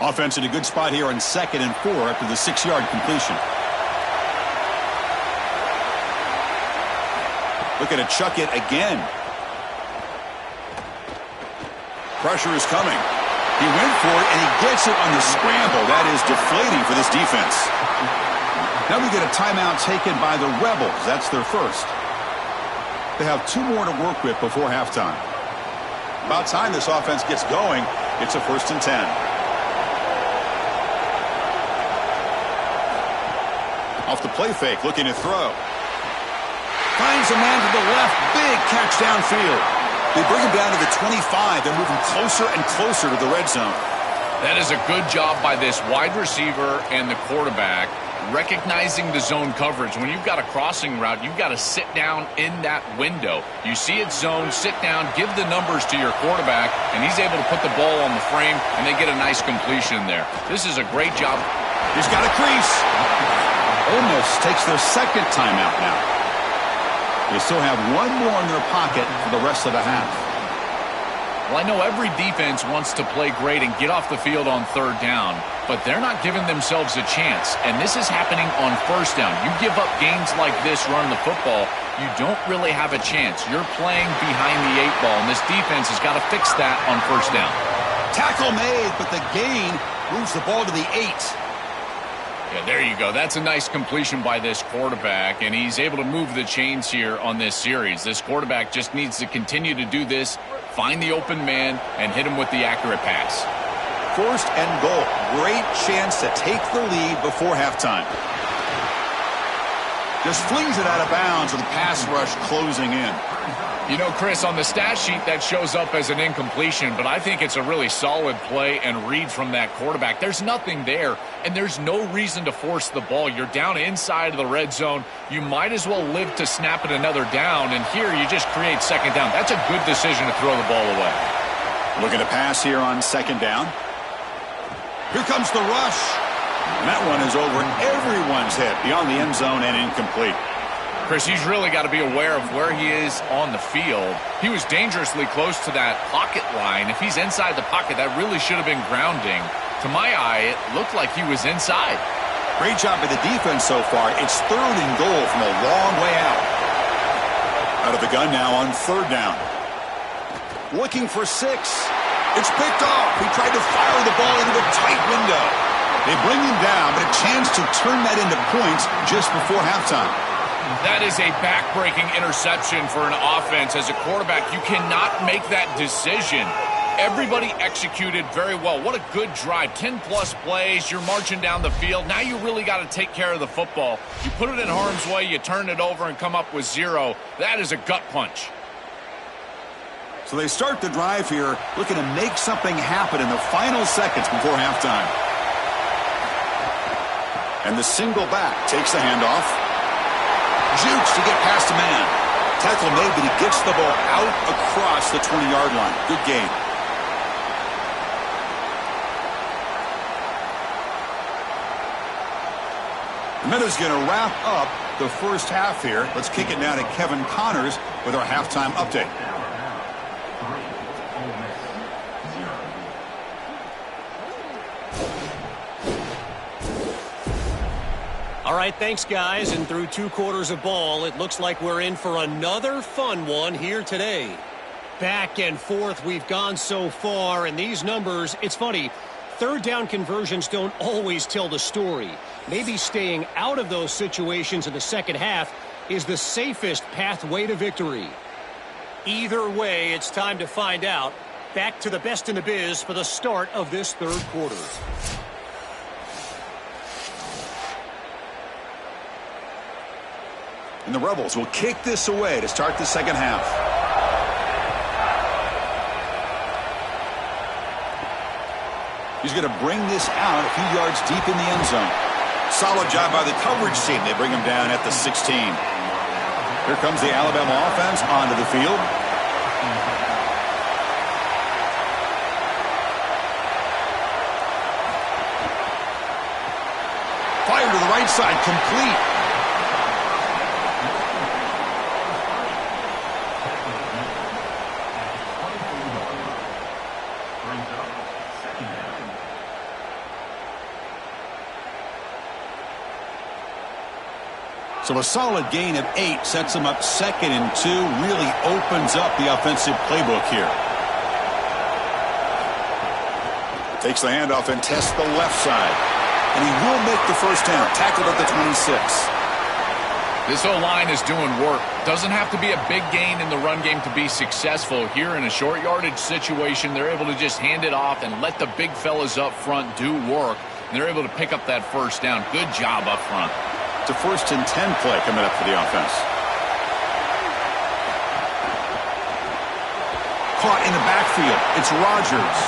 Offense in a good spot here on 2nd and 4 after the 6-yard completion. Looking to chuck it again. Pressure is coming. He went for it, and he gets it on the scramble. That is deflating for this defense. Now we get a timeout taken by the Rebels. That's their first. They have 2 more to work with before halftime. About time this offense gets going. It's a 1st and 10. Off the play fake, looking to throw. Finds a man to the left. Big catch downfield. They bring him down to the 25. They're moving closer and closer to the red zone. That is a good job by this wide receiver and the quarterback recognizing the zone coverage. When you've got a crossing route, you've got to sit down in that window. You see it's zone, sit down, give the numbers to your quarterback, and he's able to put the ball on the frame, and they get a nice completion there. This is a great job. He's got a crease. Ole Miss takes their 2nd timeout now. They still have 1 more in their pocket for the rest of the half. Well, I know every defense wants to play great and get off the field on 3rd down, but they're not giving themselves a chance, and this is happening on 1st down. You give up gains like this running the football, you don't really have a chance. You're playing behind the 8 ball, and this defense has got to fix that on 1st down. Tackle made, but the gain moves the ball to the 8. Yeah, there you go. That's a nice completion by this quarterback, and he's able to move the chains here on this series. This quarterback just needs to continue to do this, find the open man, and hit him with the accurate pass. 1st and goal. Great chance to take the lead before halftime. Just flings it out of bounds with the pass rush closing in. You know, Chris, on the stat sheet that shows up as an incompletion, but I think it's a really solid play and read from that quarterback. There's nothing there, and there's no reason to force the ball. You're down inside of the red zone. You might as well live to snap it another down, and here you just create 2nd down. That's a good decision to throw the ball away. Looking to pass here on 2nd down. Here comes the rush. And that one is over everyone's head beyond the end zone and incomplete. Chris, he's really got to be aware of where he is on the field. He was dangerously close to that pocket line. If he's inside the pocket, that really should have been grounding. To my eye, it looked like he was inside. Great job by the defense so far. It's 3rd and goal from a long way out. Out of the gun now on 3rd down. Looking for 6. It's picked off. He tried to fire the ball into a tight window. They bring him down, but a chance to turn that into points just before halftime. That is a back-breaking interception for an offense. As a quarterback, you cannot make that decision. Everybody executed very well. What a good drive. 10-plus plays. You're marching down the field. Now you really got to take care of the football. You put it in harm's way, you turn it over and come up with 0. That is a gut punch. So they start the drive here, looking to make something happen in the final seconds before halftime. And the single back takes the handoff. Jukes to get past a man. Tackle made, but he gets the ball out across the 20-yard line. Good gain. The Meadows going to wrap up the first half here. Let's kick it now to Kevin Connors with our halftime update. All right, thanks, guys. And through 2 quarters of ball, it looks like we're in for another fun one here today. Back and forth we've gone so far, and these numbers, it's funny, 3rd down conversions don't always tell the story. Maybe staying out of those situations in the second half is the safest pathway to victory. Either way, it's time to find out. Back to the best in the biz for the start of this 3rd quarter. And the Rebels will kick this away to start the second half. He's going to bring this out a few yards deep in the end zone. Solid job by the coverage team. They bring him down at the 16. Here comes the Alabama offense onto the field. Fire to the right side, complete. So a solid gain of 8 sets him up 2nd and 2, really opens up the offensive playbook here. Takes the handoff and tests the left side. And he will make the first down, tackled at the 26. This O-line is doing work. Doesn't have to be a big gain in the run game to be successful. Here in a short yardage situation, they're able to just hand it off and let the big fellas up front do work. And they're able to pick up that first down. Good job up front. It's a 1st and 10 play coming up for the offense. Caught in the backfield. It's Rodgers.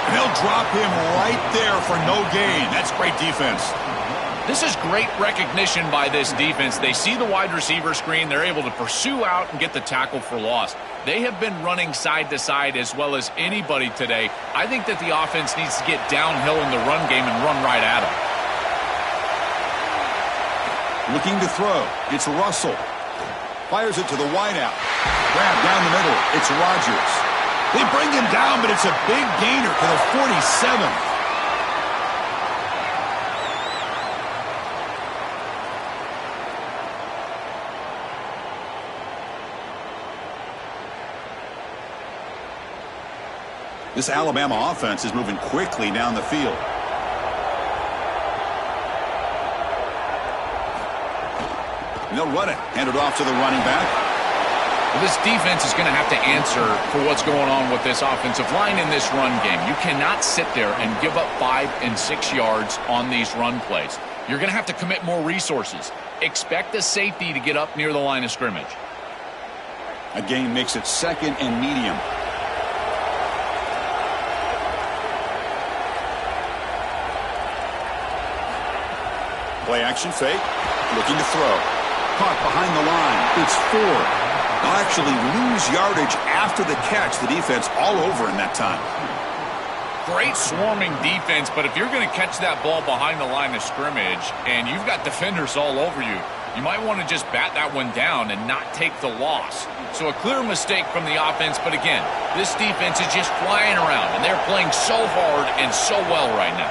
And they'll drop him right there for no gain. That's great defense. This is great recognition by this defense. They see the wide receiver screen. They're able to pursue out and get the tackle for loss. They have been running side to side as well as anybody today. I think that the offense needs to get downhill in the run game and run right at them. Looking to throw. It's Russell. Fires it to the wideout. Grab down the middle. It's Rodgers. They bring him down, but it's a big gainer to the 47. This Alabama offense is moving quickly down the field. And they'll run it. Hand it off to the running back. Well, this defense is going to have to answer for what's going on with this offensive line in this run game. You cannot sit there and give up 5 and 6 yards on these run plays. You're going to have to commit more resources. Expect the safety to get up near the line of scrimmage. A gain makes it 2nd and medium. Play action fake. Looking to throw. Caught behind the line. It's Ford. They'll actually lose yardage after the catch. The defense all over in that time. Great swarming defense, but if you're going to catch that ball behind the line of scrimmage and you've got defenders all over you, you might want to just bat that one down and not take the loss. So a clear mistake from the offense, but again, this defense is just flying around, and they're playing so hard and so well right now.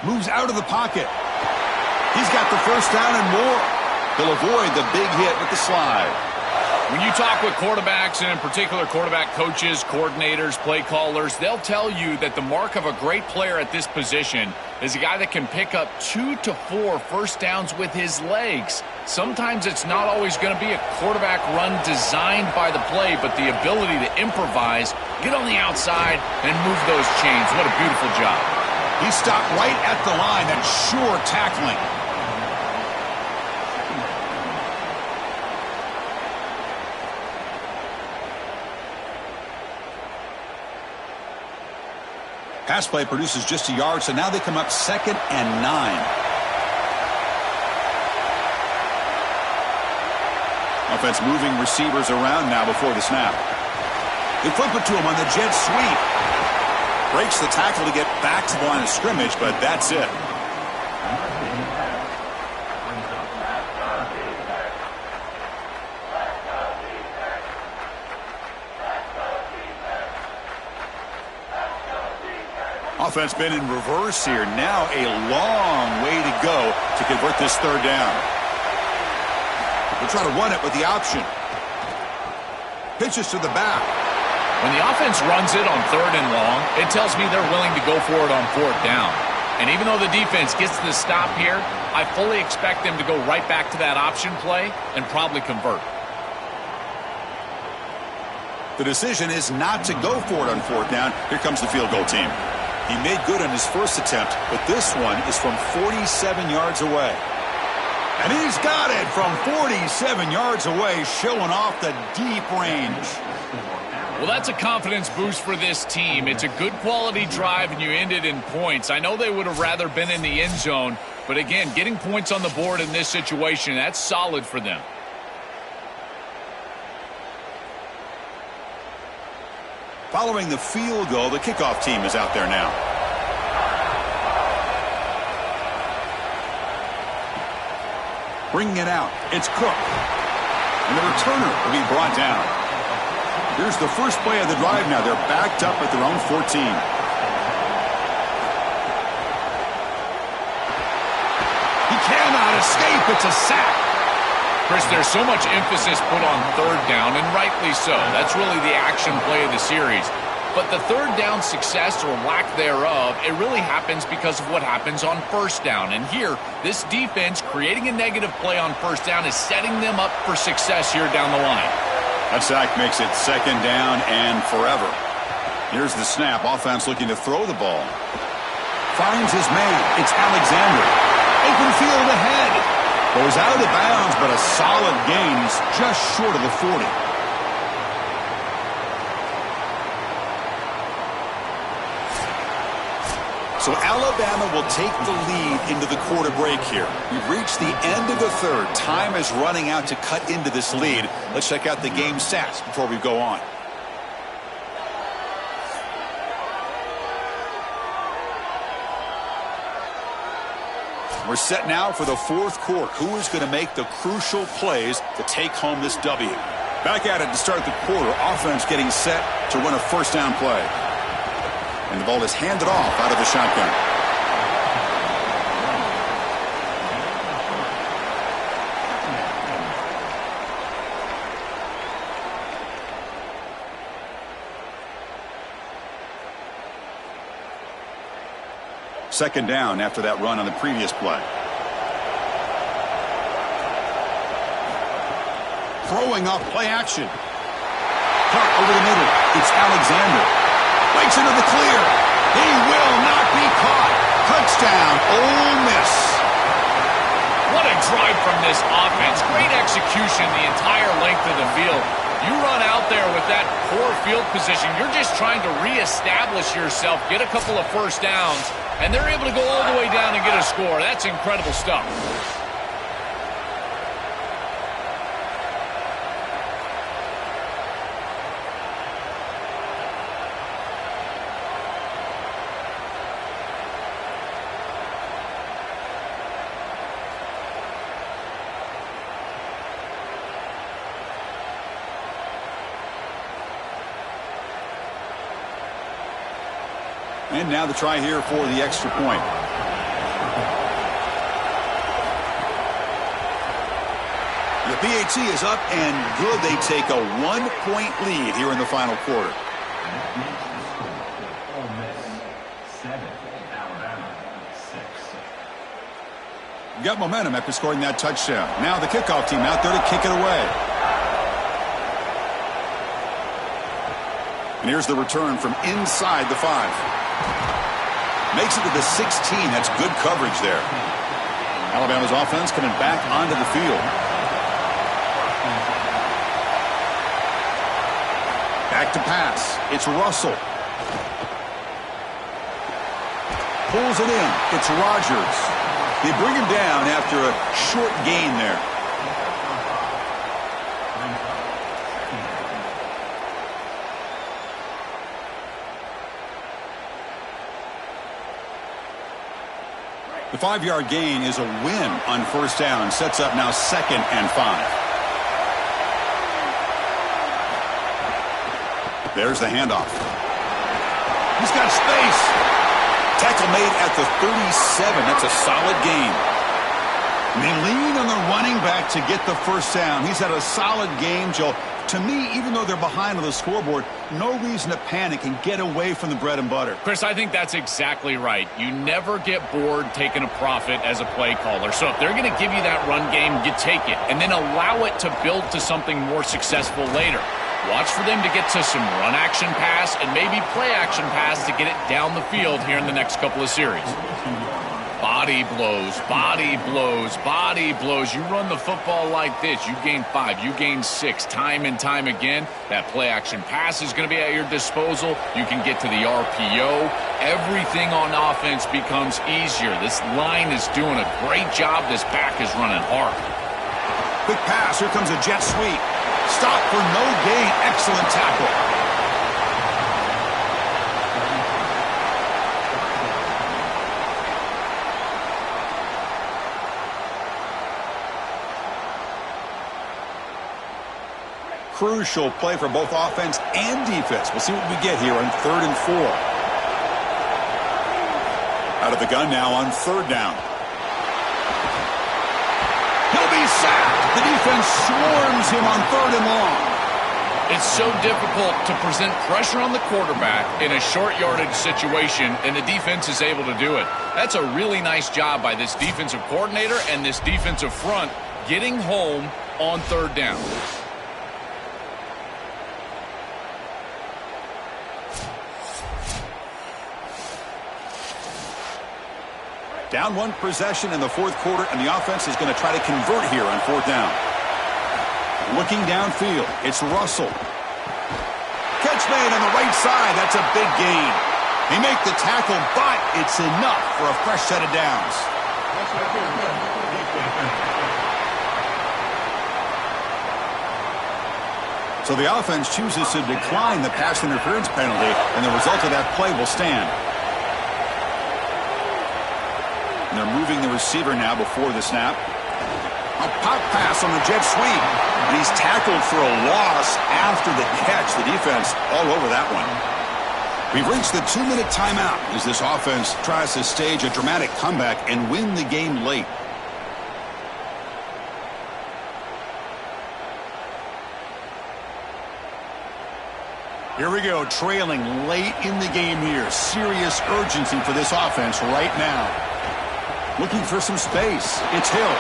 Moves out of the pocket. He's got the first down and more. He'll avoid the big hit with the slide. When you talk with quarterbacks, and in particular quarterback coaches, coordinators, play callers, they'll tell you that the mark of a great player at this position is a guy that can pick up 2 to 4 first downs with his legs. Sometimes it's not always going to be a quarterback run designed by the play, but the ability to improvise, get on the outside, and move those chains. What a beautiful job. He stopped right at the line. That's sure tackling. Pass play produces just a yard, so now they come up 2nd and 9. Offense moving receivers around now before the snap. They flip it to him on the jet sweep. Breaks the tackle to get back to the line of scrimmage, but that's it. Offense been in reverse here. Now a long way to go to convert this 3rd down. They'll try to run it with the option. Pitches to the back. When the offense runs it on 3rd and long, it tells me they're willing to go for it on 4th down. And even though the defense gets the stop here, I fully expect them to go right back to that option play and probably convert. The decision is not to go for it on 4th down. Here comes the field goal team. He made good on his first attempt, but this one is from 47 yards away. And he's got it from 47 yards away, showing off the deep range. Well, that's a confidence boost for this team. It's a good quality drive, and you end it in points. I know they would have rather been in the end zone, but again, getting points on the board in this situation, that's solid for them. Following the field goal, the kickoff team is out there now. Bringing it out, it's Cook. And the returner will be brought down. Here's the first play of the drive now. They're backed up at their own 14. He cannot escape. It's a sack. Chris, there's so much emphasis put on third down, and rightly so. That's really the action play of the series. But the third down success or lack thereof, it really happens because of what happens on first down. And here, this defense creating a negative play on first down is setting them up for success here down the line. That sack makes it second down and forever. Here's the snap. Offense looking to throw the ball. Finds his man. It's Alexander. Open field ahead. Goes out of bounds, but a solid gain. He's just short of the 40. So Alabama will take the lead into the quarter break here. We've reached the end of the third. Time is running out to cut into this lead. Let's check out the game stats before we go on. We're set now for the fourth quarter. Who is going to make the crucial plays to take home this W? Back at it to start the quarter. Offense getting set to run a first down play. And the ball is handed off out of the shotgun. Second down after that run on the previous play. Throwing off play action. Caught over the middle. It's Alexander. Breaks into the clear. He will not be caught. Touchdown, Ole Miss. What a drive from this offense. Great execution the entire length of the field. You run out there with that poor field position. You're just trying to reestablish yourself, get a couple of first downs, and they're able to go all the way down and get a score. That's incredible stuff. And now the try here for the extra point. The PAT is up and good. They take a 1-point lead here in the final quarter. Ole Miss 7, Alabama 6. You got momentum after scoring that touchdown. Now the kickoff team out there to kick it away. And here's the return from inside the 5. Makes it to the 16. That's good coverage there. Alabama's offense coming back onto the field. Back to pass. It's Russell. Pulls it in. It's Rodgers. They bring him down after a short gain there. The 5-yard gain is a win on first down. Sets up now 2nd and 5. There's the handoff. He's got space. Tackle made at the 37. That's a solid gain. And they lean on the running back to get the first down. He's had a solid game, Joe. To me, even though they're behind on the scoreboard, no reason to panic and get away from the bread and butter. Chris, I think that's exactly right. You never get bored taking a profit as a play caller. So if they're going to give you that run game, you take it. And then allow it to build to something more successful later. Watch for them to get to some run action pass and maybe play action pass to get it down the field here in the next couple of series. 5 body blows, body blows, body blows. You run the football like this, you gain 5, you gain 6, time and time again. That play-action pass is going to be at your disposal. You can get to the RPO. Everything on offense becomes easier. This line is doing a great job. This back is running hard. Quick pass. Here comes a jet sweep. Stop for no gain. Excellent tackle. Crucial play for both offense and defense. We'll see what we get here on 3rd and 4. Out of the gun now on 3rd down. He'll be sacked. The defense swarms him on 3rd and long. It's so difficult to present pressure on the quarterback in a short yardage situation, and the defense is able to do it. That's a really nice job by this defensive coordinator and this defensive front getting home on 3rd down. Down 1 possession in the 4th quarter, and the offense is going to try to convert here on 4th down. Looking downfield, it's Russell. Catch made on the right side. That's a big gain. He make the tackle, but it's enough for a fresh set of downs. So the offense chooses to decline the pass interference penalty, and the result of that play will stand. And they're moving the receiver now before the snap. A pop pass on the jet sweep. And he's tackled for a loss after the catch. The defense all over that one. We've reached the 2-minute timeout as this offense tries to stage a dramatic comeback and win the game late. Here we go, trailing late in the game here. Serious urgency for this offense right now. Looking for some space. It's Hill.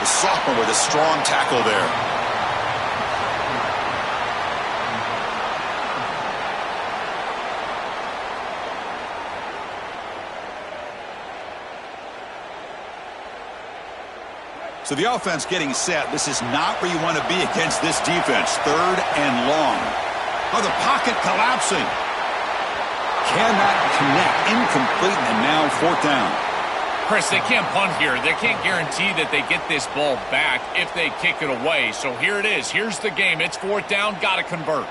The sophomore with a strong tackle there. So the offense getting set. This is not where you want to be against this defense. 3rd and long. Oh, the pocket collapsing. Cannot connect. Incomplete, and now 4th down. Chris, they can't punt here. They can't guarantee that they get this ball back if they kick it away. So here it is. Here's the game. It's 4th down. Got to convert.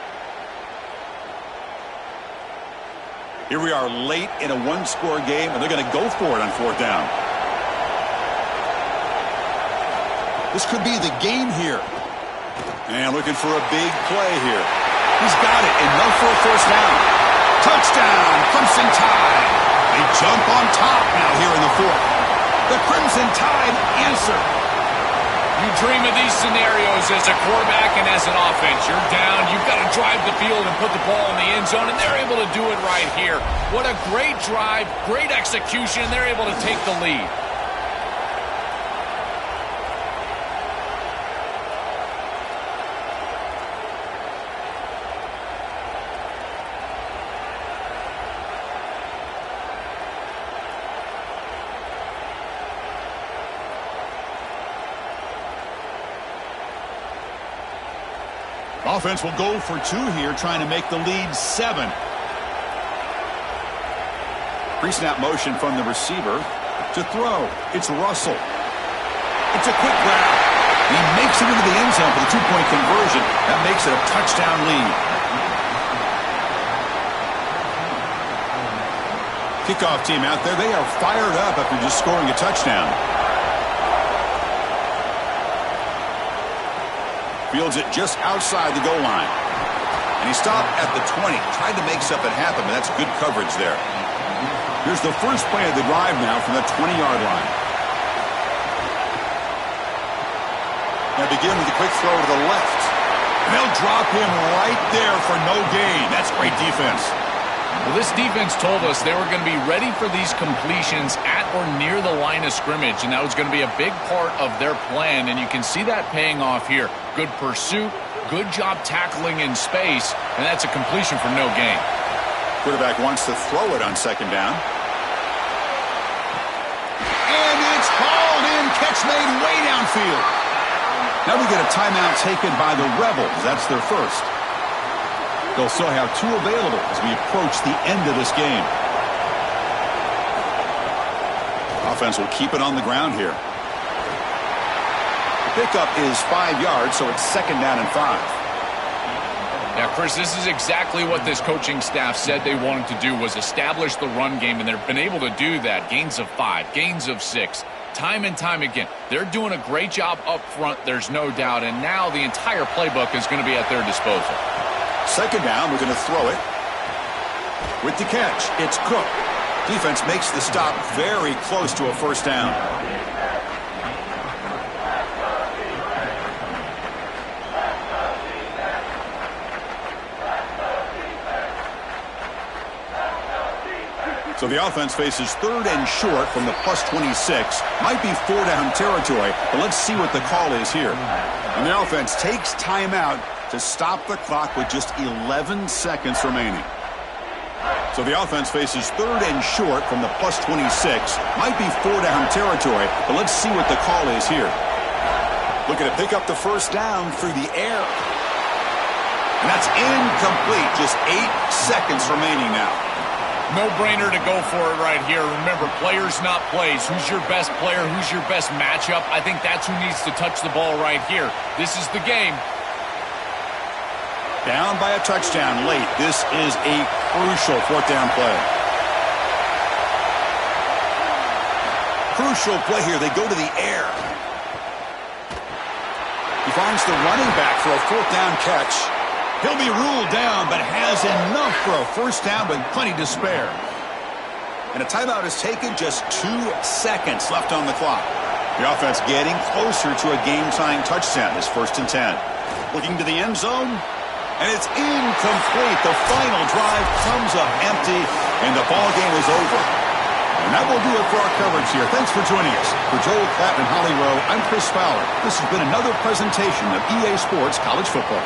Here we are late in a 1-score game, and they're going to go for it on 4th down. This could be the game here. And looking for a big play here. He's got it. Enough for a 1st down. Touchdown, Crimson Tide. They jump on top now here in the 4th. The Crimson Tide answer. You dream of these scenarios as a quarterback and as an offense. You're down. You've got to drive the field and put the ball in the end zone, and they're able to do it right here. What a great drive, great execution, and they're able to take the lead. Offense will go for 2 here, trying to make the lead 7. Pre-snap motion from the receiver to throw. It's Russell. It's a quick grab. He makes it into the end zone for the 2-point conversion. That makes it a touchdown lead. Kickoff team out there, they are fired up after just scoring a touchdown. Fields it just outside the goal line. And he stopped at the 20. Tried to make something happen, but that's good coverage there. Here's the first play of the drive now from the 20-yard line. Now begin with a quick throw to the left. And they'll drop him right there for no gain. That's great defense. Well, this defense told us they were going to be ready for these completions at or near the line of scrimmage, and that was going to be a big part of their plan, and you can see that paying off here. Good pursuit, good job tackling in space, and that's a completion for no gain. Quarterback wants to throw it on 2nd down. And made way downfield. Now we get a timeout taken by the Rebels. That's their first. They'll still have 2 available as we approach the end of this game. Offense will keep it on the ground here. The pickup is 5 yards, so it's 2nd down and 5. Yeah, Chris, this is exactly what this coaching staff said they wanted to do, was establish the run game, and they've been able to do that. Gains of 5, gains of 6, time and time again. They're doing a great job up front, there's no doubt, and now the entire playbook is going to be at their disposal. 2nd down, we're going to throw it. With the catch, it's Cook. Defense makes the stop very close to a 1st down. So the offense faces 3rd and short from the +26. Might be 4-down territory, but let's see what the call is here. And the offense takes timeout to stop the clock with just 11 seconds remaining. So the offense faces 3rd and short from the +26. Might be 4-down territory, but let's see what the call is here. Looking to pick up the 1st down through the air. And that's incomplete. Just 8 seconds remaining now. No-brainer to go for it right here. Remember, players not plays. Who's your best player? Who's your best matchup? I think that's who needs to touch the ball right here. This is the game. Down by a touchdown late. This is a crucial 4th down play. Crucial play here. They go to the air. He finds the running back for a 4th down catch. He'll be ruled down, but has enough for a 1st down with plenty to spare. And a timeout is taken, just 2 seconds left on the clock. The offense getting closer to a game-tying touchdown. It's 1st and 10. Looking to the end zone, and it's incomplete. The final drive comes up empty, and the ball game is over. And that will do it for our coverage here. Thanks for joining us. For Joel Klatt and Holly Rowe, I'm Chris Fowler. This has been another presentation of EA Sports College Football.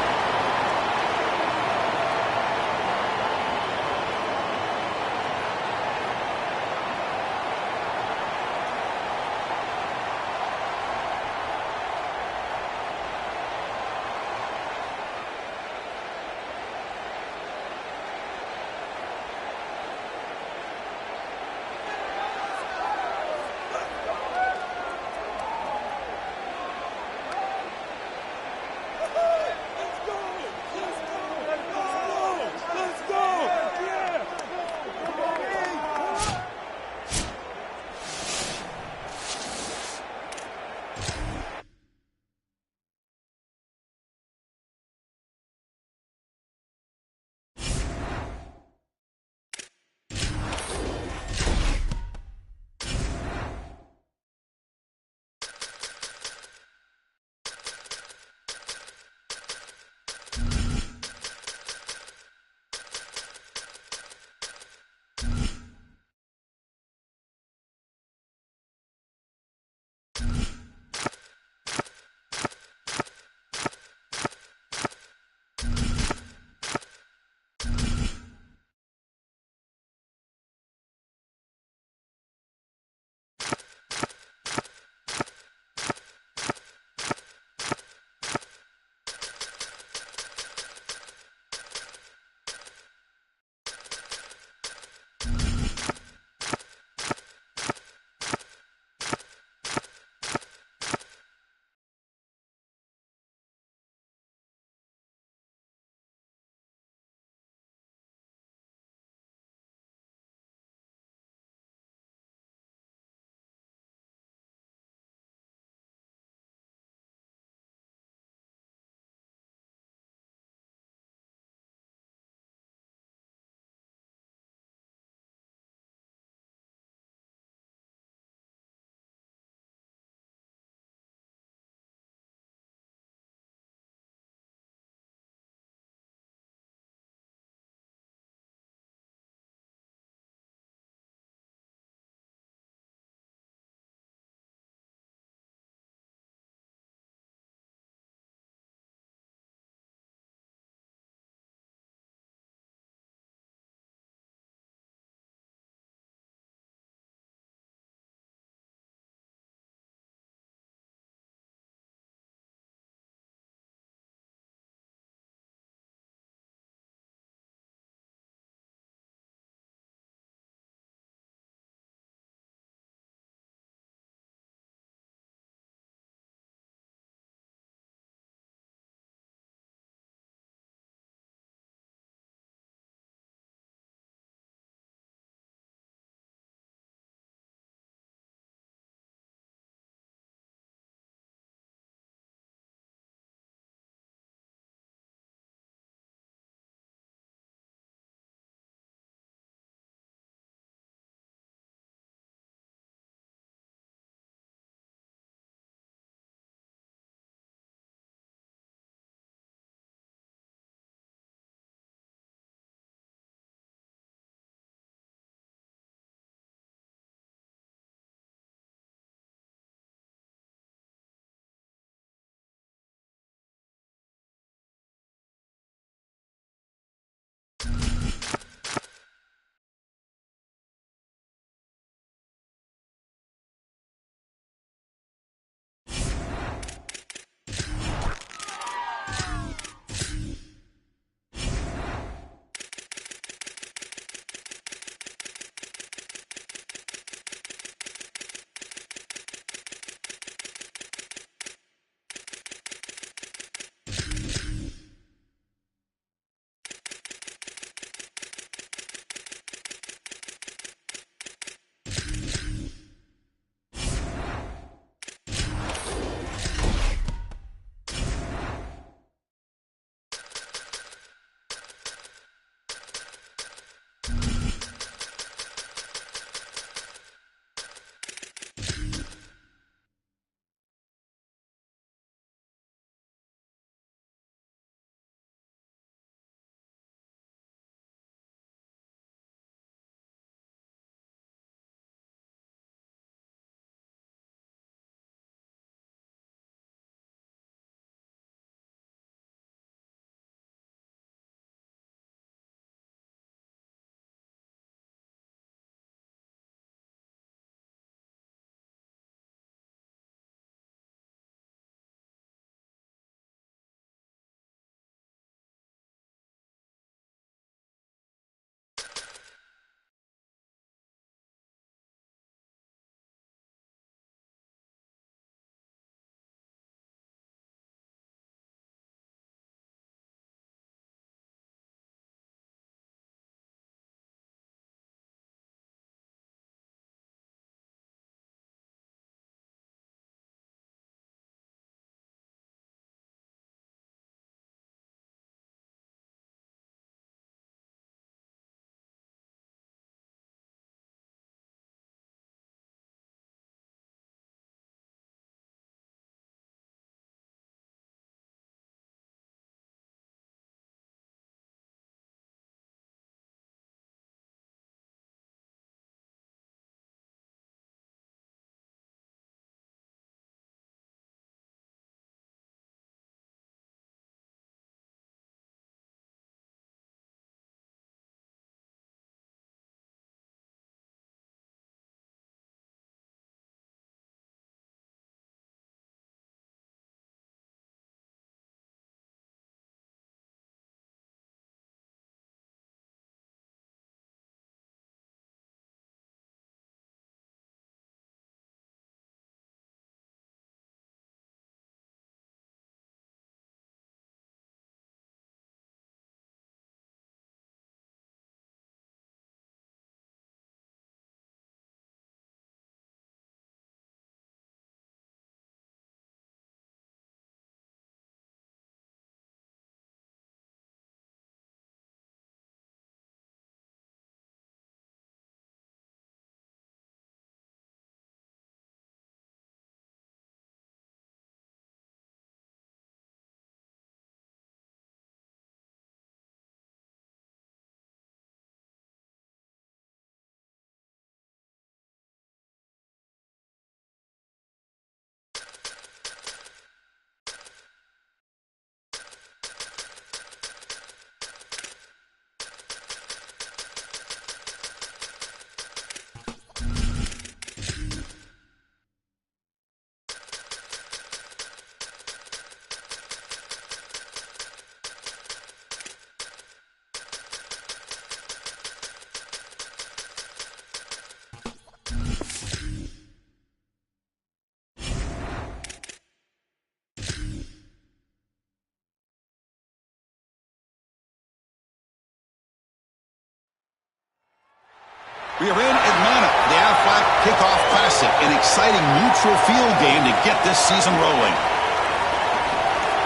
We are in Atlanta, the Aflac Kickoff Classic, an exciting neutral field game to get this season rolling.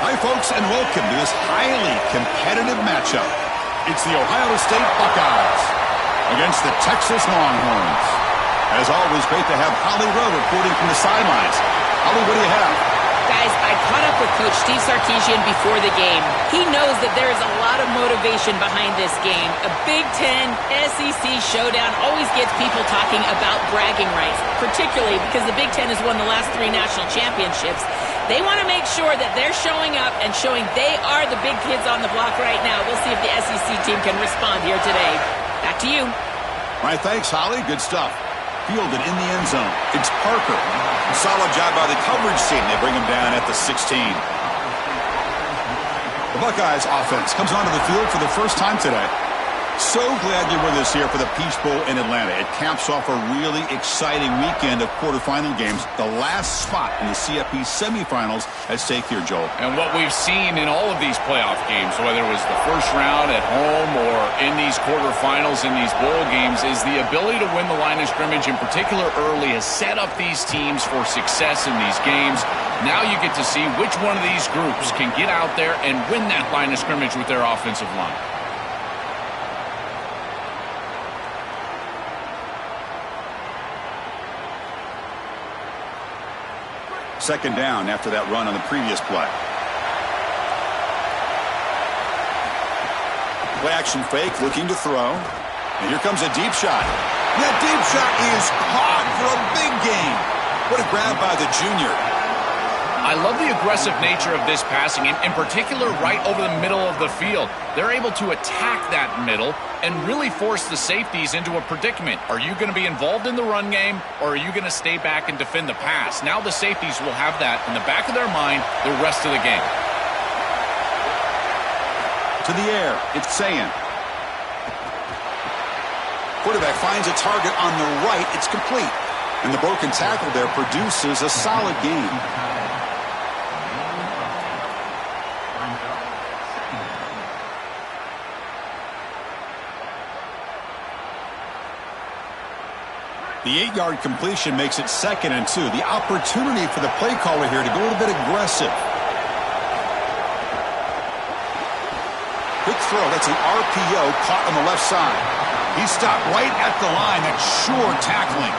Hi, folks, and welcome to this highly competitive matchup. It's the Ohio State Buckeyes against the Texas Longhorns. As always, great to have Holly Rowe reporting from the sidelines. Holly, what do you have? Guys, I caught up with Coach Steve Sarkisian before the game. He knows that there is a lot of motivation behind this game. A Big Ten SEC showdown always gets people talking about bragging rights, particularly because the Big Ten has won the last 3 national championships. They want to make sure that they're showing up and showing they are the big kids on the block right now. We'll see if the SEC team can respond here today. Back to you. All right, thanks, Holly. Good stuff. Fielded in the end zone. It's Parker. Solid job by the coverage team. They bring him down at the 16. The Buckeyes offense comes onto the field for the first time today. So glad you're with us here for the Peach Bowl in Atlanta. It caps off a really exciting weekend of quarterfinal games. The last spot in the CFP semifinals at stake here, Joel. And what we've seen in all of these playoff games, whether it was the first round at home or in these quarterfinals in these bowl games, is the ability to win the line of scrimmage, in particular early, has set up these teams for success in these games. Now you get to see which one of these groups can get out there and win that line of scrimmage with their offensive line. Second down after that run on the previous play. Play action fake, looking to throw. And here comes a deep shot. That deep shot is caught for a big gain. What a grab by the junior. I love the aggressive nature of this passing, and in particular right over the middle of the field. They're able to attack that middle and really force the safeties into a predicament. Are you going to be involved in the run game, or are you going to stay back and defend the pass? Now the safeties will have that in the back of their mind the rest of the game. To the air, it's Sayin. Quarterback finds a target on the right. It's complete. And the broken tackle there produces a solid gain. The 8-yard completion makes it 2nd and 2. The opportunity for the play caller here to go a little bit aggressive. Quick throw. That's an RPO caught on the left side. He stopped right at the line. That's sure tackling.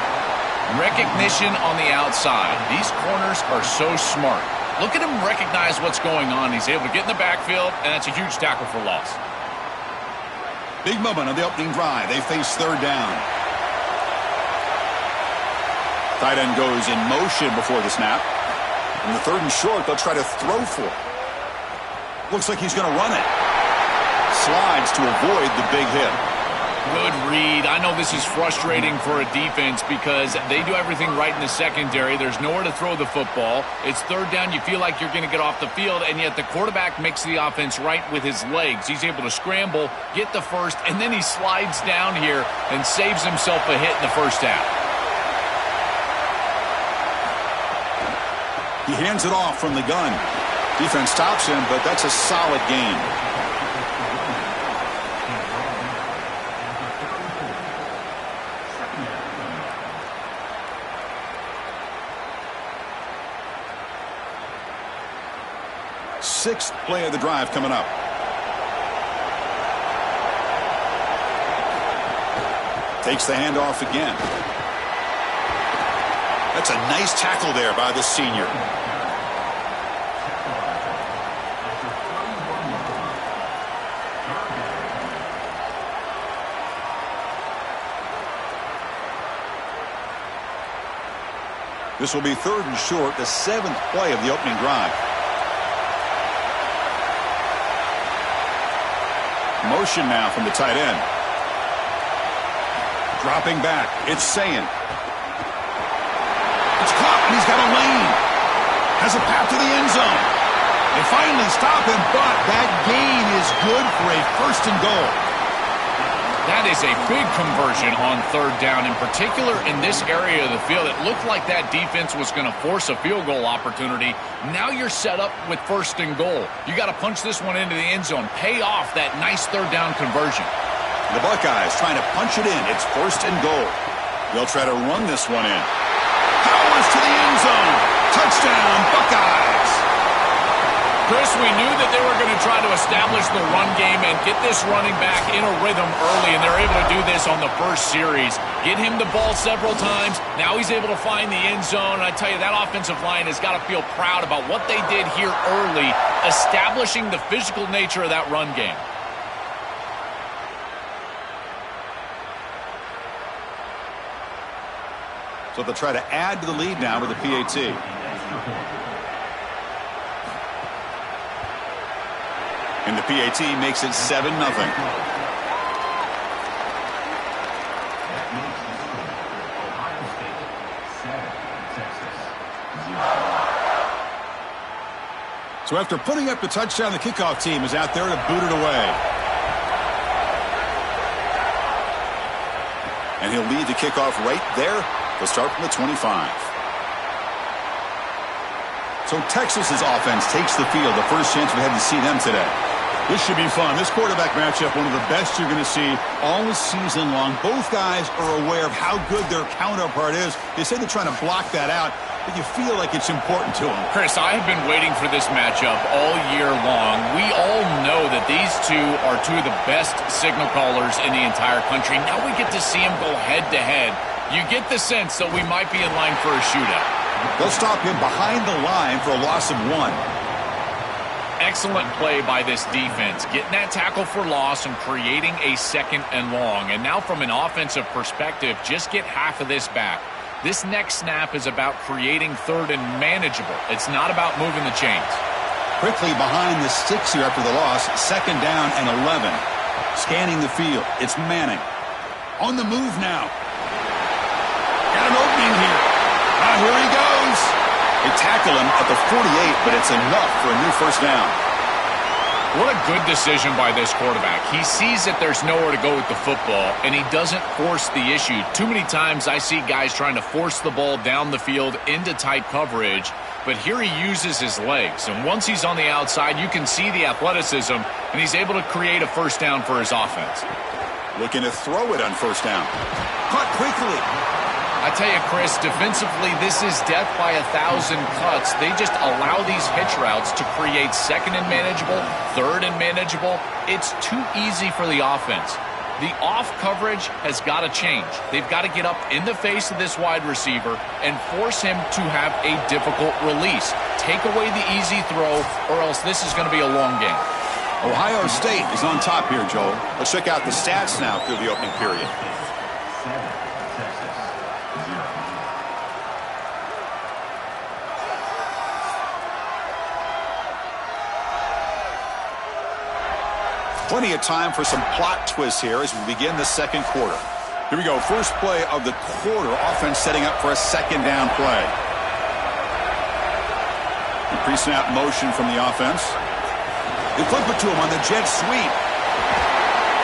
Recognition on the outside. These corners are so smart. Look at him recognize what's going on. He's able to get in the backfield, and that's a huge tackle for loss. Big moment on the opening drive. They face 3rd down. Tight end goes in motion before the snap. And the 3rd and short, they'll try to throw for it. Looks like he's going to run it. Slides to avoid the big hit. Good read. I know this is frustrating for a defense because they do everything right in the secondary. There's nowhere to throw the football. It's 3rd down. You feel like you're going to get off the field, and yet the quarterback makes the offense right with his legs. He's able to scramble, get the first, and then he slides down here and saves himself a hit in the first half. He hands it off from the gun. Defense stops him, but that's a solid gain. Sixth play of the drive coming up. Takes the handoff again. That's a nice tackle there by the senior. This will be 3rd and short, the 7th play of the opening drive. Motion now from the tight end. Dropping back, it's Sayin. It's caught, and he's got a lane. Has a path to the end zone. They finally stop him, but that gain is good for a 1st and goal. That is a big conversion on 3rd down, in particular in this area of the field. It looked like that defense was going to force a field goal opportunity. Now you're set up with 1st and goal. You got to punch this one into the end zone, pay off that nice 3rd down conversion. The Buckeyes trying to punch it in. It's 1st and goal. They'll try to run this one in. Powers to the end zone. Touchdown, Buckeyes. Chris, we knew that they were going to try to establish the run game and get this running back in a rhythm early, and they're able to do this on the first series. Get him the ball several times. Now he's able to find the end zone. And I tell you, that offensive line has got to feel proud about what they did here early, establishing the physical nature of that run game. So they'll try to add to the lead now with the PAT. And the PAT makes it 7-0. So after putting up the touchdown, the kickoff team is out there to boot it away. And he'll lead the kickoff right there. They'll start from the 25. So Texas's offense takes the field. The first chance we had to see them today. This should be fun. This quarterback matchup, one of the best you're going to see all season long. Both guys are aware of how good their counterpart is. They say they're trying to block that out, but you feel like it's important to them. Chris, I have been waiting for this matchup all year long. We all know that these two are two of the best signal callers in the entire country. Now we get to see them go head-to-head. You get the sense that we might be in line for a shootout. They'll stop him behind the line for a loss of 1. Excellent play by this defense, getting that tackle for loss and creating a 2nd and long. And now from an offensive perspective, just get half of this back. This next snap is about creating 3rd and manageable. It's not about moving the chains. Quickly behind the sticks here after the loss. 2nd down and 11. Scanning the field. It's Manning. On the move now. Got an opening here. Here he goes. They tackle him at the 48, but it's enough for a new 1st down. What a good decision by this quarterback. He sees that there's nowhere to go with the football, and he doesn't force the issue. Too many times I see guys trying to force the ball down the field into tight coverage, but here he uses his legs. And once he's on the outside, you can see the athleticism, and he's able to create a 1st down for his offense. Looking to throw it on 1st down. Caught quickly. I tell you, Chris, defensively, this is death by 1,000 cuts. They just allow these hitch routes to create 2nd and manageable, 3rd and manageable. It's too easy for the offense. The off coverage has got to change. They've got to get up in the face of this wide receiver and force him to have a difficult release. Take away the easy throw, or else this is going to be a long game. Ohio State is on top here, Joel. Let's check out the stats now through the opening period. 'Plenty of time for some plot twists here as we begin the 2nd quarter. Here we go. First play of the quarter. Offense setting up for a 2nd down play. Pre-snap motion from the offense. They flip it to him on the jet sweep.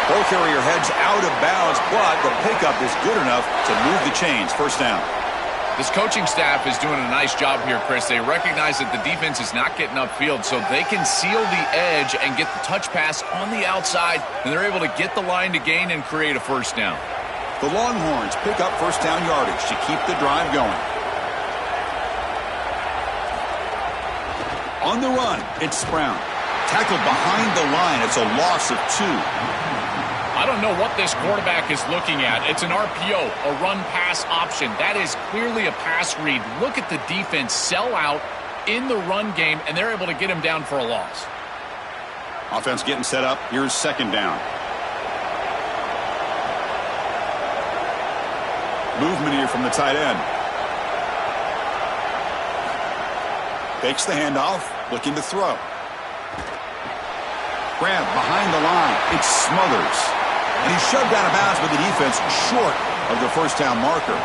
Ball carrier heads out of bounds, but the pickup is good enough to move the chains. 1st down. This coaching staff is doing a nice job here, Chris. They recognize that the defense is not getting upfield, so they can seal the edge and get the touch pass on the outside, and they're able to get the line to gain and create a 1st down. The Longhorns pick up 1st down yardage to keep the drive going. On the run, it's Brown. Tackled behind the line. It's a loss of 2. I don't know what this quarterback is looking at. It's an RPO, a run-pass option. That is clearly a pass read. Look at the defense sell out in the run game, and they're able to get him down for a loss. Offense getting set up. Here's 2nd down. Movement here from the tight end. Takes the handoff, looking to throw. Grab behind the line. It's Smothers. And he's shoved out of bounds by the defense short of the 1st down marker.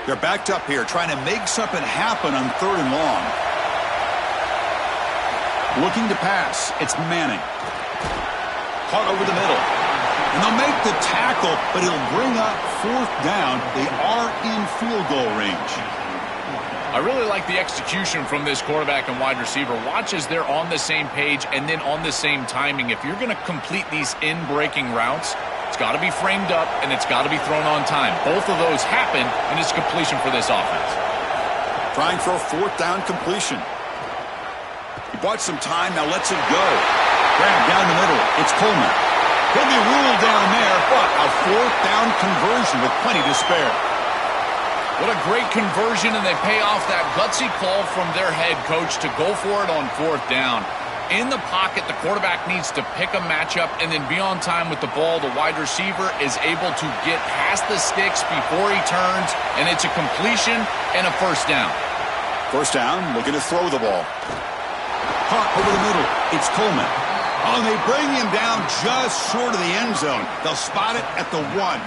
They're backed up here, trying to make something happen on 3rd and long. Looking to pass. It's Manning. Caught over the middle. And they'll make the tackle, but he'll bring up fourth down. They are in field goal range. I really like the execution from this quarterback and wide receiver. Watch as they're on the same page and then on the same timing. If you're going to complete these in-breaking routes, it's got to be framed up and it's got to be thrown on time. Both of those happen, and it's completion for this offense. Trying for a fourth down completion. He bought some time, now lets it go. Grab down the middle. It's Coleman. He'll be ruled down there, but a fourth down conversion with plenty to spare. What a great conversion, and they pay off that gutsy call from their head coach to go for it on fourth down. In the pocket, the quarterback needs to pick a matchup and then be on time with the ball. The wide receiver is able to get past the sticks before he turns, and it's a completion and a first down. First down, looking to throw the ball. Caught over the middle. It's Coleman. Oh, and they bring him down just short of the end zone. They'll spot it at the 1.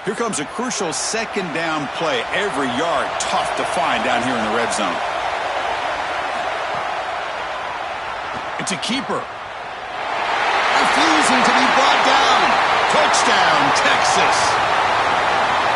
Here comes a crucial second down play. Every yard tough to find down here in the red zone. It's a keeper. Refusing to be brought down. Touchdown, Texas.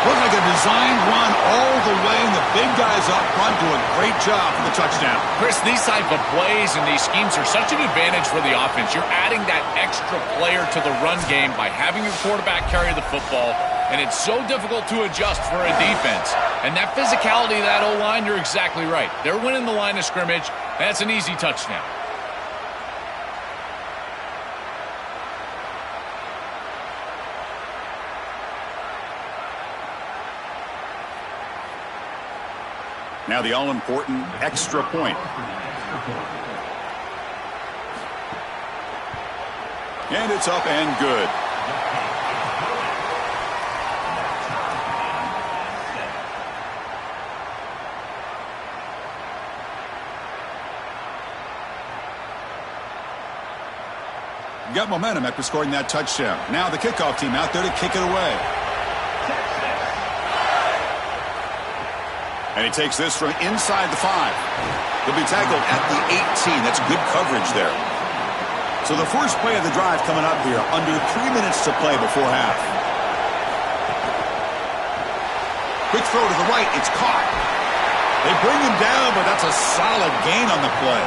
Looked like a designed run all the way, and the big guys up front do a great job for the touchdown. Chris, these type of plays and these schemes are such an advantage for the offense. You're adding that extra player to the run game by having your quarterback carry the football, and it's so difficult to adjust for a defense. And that physicality of that O-line, you're exactly right. They're winning the line of scrimmage. That's an easy touchdown. Now the all-important extra point. And it's up and good. Got momentum after scoring that touchdown. Now the kickoff team out there to kick it away. And he takes this from inside the 5. He'll be tackled at the 18. That's good coverage there. So the first play of the drive coming up here. Under 3 minutes to play before half. Quick throw to the right. It's caught. They bring him down, but that's a solid gain on the play.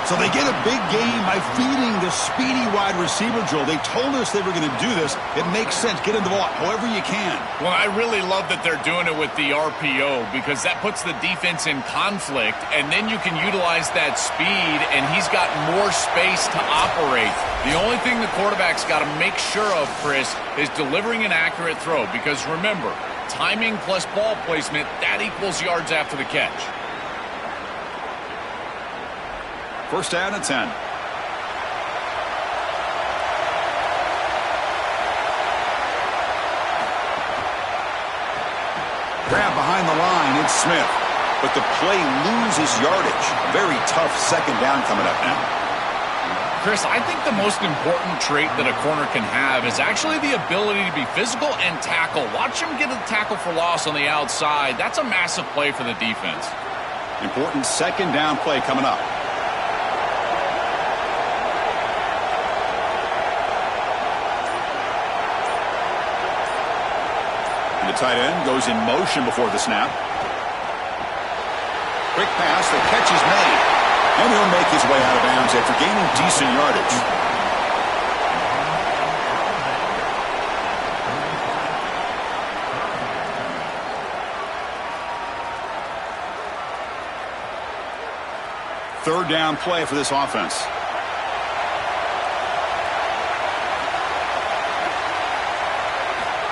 So they get a big gain by feeding the speedy wide receiver, Joel. They told us they were going to do this. It makes sense. Get him the ball however you can. Well, I really love that they're doing it with the RPO because that puts the defense in conflict, and then you can utilize that speed, and he's got more space to operate. The only thing the quarterback's got to make sure of, Chris, is delivering an accurate throw because, remember, timing plus ball placement, that equals yards after the catch. First down and 10. Grab behind the line, it's Smith. But the play loses yardage. Very tough second down coming up now. Chris, I think the most important trait that a corner can have is actually the ability to be physical and tackle. Watch him get a tackle for loss on the outside. That's a massive play for the defense. Important second down play coming up. The tight end goes in motion before the snap. Quick pass, the catch is made. And he'll make his way out of bounds after gaining decent yardage. Third down play for this offense.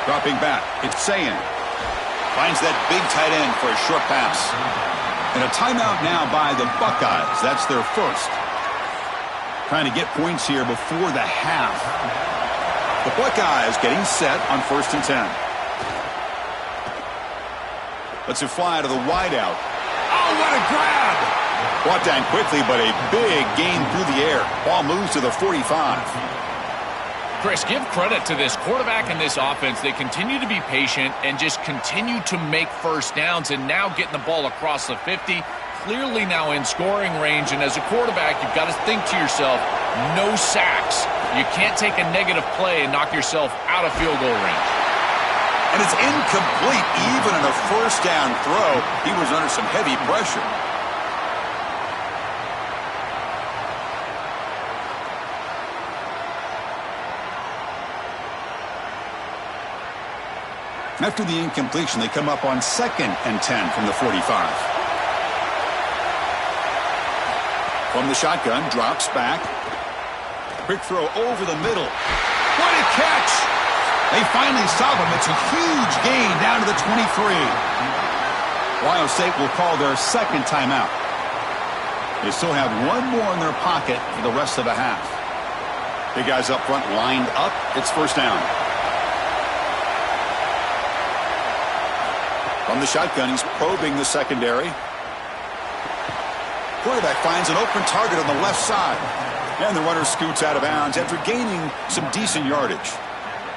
Dropping back, it's Sayin. Finds that big tight end for a short pass. And a timeout now by the Buckeyes. That's their first. Trying to get points here before the half. The Buckeyes getting set on 1st and 10. Lets it fly to the wideout. Oh, what a grab! Brought down quickly, but a big gain through the air. Ball moves to the 45. Chris, give credit to this quarterback and this offense. They continue to be patient and just continue to make first downs, and now getting the ball across the 50, clearly now in scoring range. And as a quarterback, you've got to think to yourself, no sacks. You can't take a negative play and knock yourself out of field goal range. And it's incomplete. Even in a first down throw, he was under some heavy pressure. After the incompletion, they come up on 2nd and 10 from the 45. From the shotgun, drops back. Quick throw over the middle. What a catch! They finally stop him. It's a huge gain down to the 23. Ohio State will call their second timeout. They still have one more in their pocket for the rest of the half. Big guys up front lined up. It's first down. From the shotgun, he's probing the secondary. Quarterback finds an open target on the left side. And the runner scoots out of bounds after gaining some decent yardage.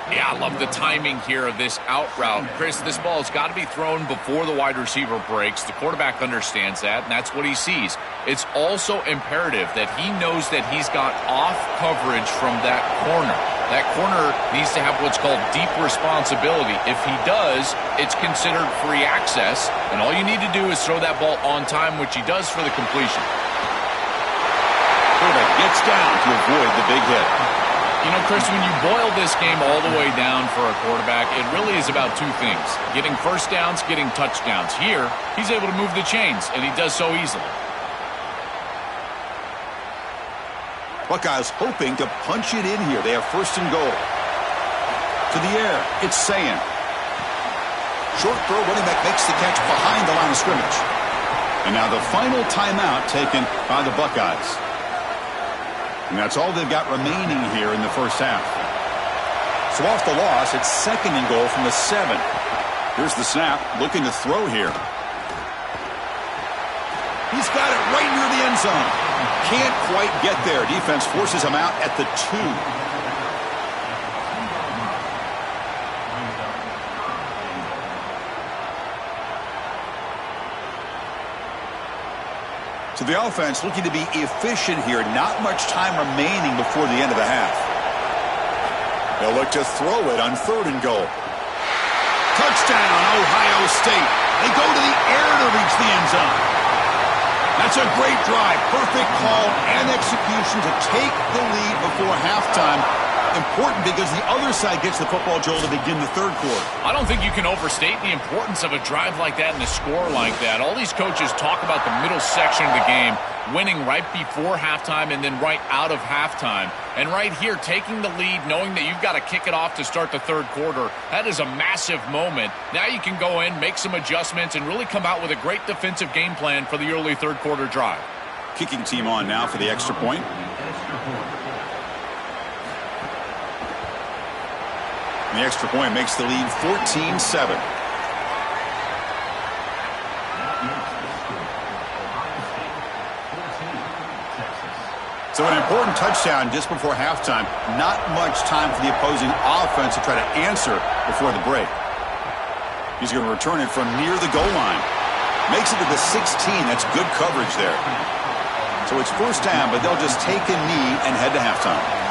Yeah, I love the timing here of this out route. Chris, this ball has got to be thrown before the wide receiver breaks. The quarterback understands that, and that's what he sees. It's also imperative that he knows that he's got off coverage from that corner. That corner needs to have what's called deep responsibility. If he does, it's considered free access, and all you need to do is throw that ball on time, which he does for the completion. Quarterback gets down to avoid the big hit. You know, Chris, when you boil this game all the way down for a quarterback, it really is about two things. Getting first downs, getting touchdowns. Here, he's able to move the chains, and he does so easily. Buckeyes hoping to punch it in here. They have first and goal. To the air, it's Sayin. Short throw, running back makes the catch behind the line of scrimmage. And now the final timeout taken by the Buckeyes. And that's all they've got remaining here in the first half. So off the loss, it's second and goal from the 7. Here's the snap, looking to throw here. He's got it right near the end zone. Can't quite get there. Defense forces him out at the 2. So the offense looking to be efficient here. Not much time remaining before the end of the half. They'll look to throw it on 3rd and goal. Touchdown, Ohio State. They go to the air to reach the end zone. That's a great drive. Perfect call and execution to take the lead before halftime. Important because the other side gets the football, Joel, to begin the third quarter. I don't think you can overstate the importance of a drive like that and a score like that. All these coaches talk about the middle section of the game, winning right before halftime and then right out of halftime. And right here, taking the lead, knowing that you've got to kick it off to start the third quarter, that is a massive moment. Now you can go in, make some adjustments, and really come out with a great defensive game plan for the early third quarter drive. Kicking team on now for the extra point. The extra point makes the lead 14-7. So an important touchdown just before halftime. Not much time for the opposing offense to try to answer before the break. He's going to return it from near the goal line. Makes it to the 16. That's good coverage there. So it's first down, but they'll just take a knee and head to halftime.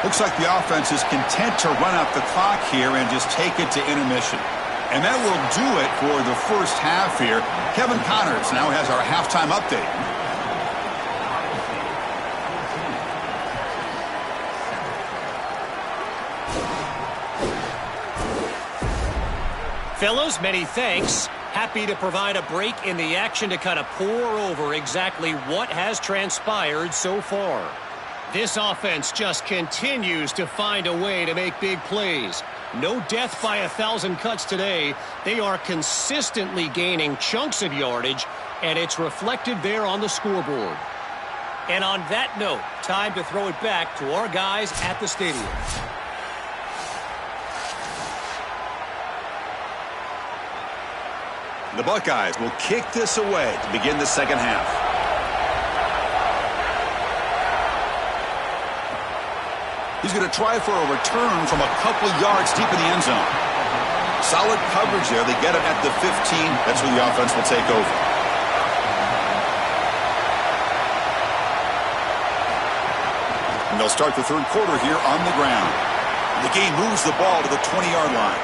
Looks like the offense is content to run out the clock here and just take it to intermission. And that will do it for the first half here. Kevin Connors now has our halftime update. Fellas, many thanks. Happy to provide a break in the action to kind of pour over exactly what has transpired so far. This offense just continues to find a way to make big plays. No death by 1,000 cuts today. They are consistently gaining chunks of yardage, and it's reflected there on the scoreboard. And on that note, time to throw it back to our guys at the stadium. The Buckeyes will kick this away to begin the second half. He's going to try for a return from a couple of yards deep in the end zone. Solid coverage there. They get it at the 15. That's where the offense will take over. And they'll start the third quarter here on the ground. The game moves the ball to the 20-yard line.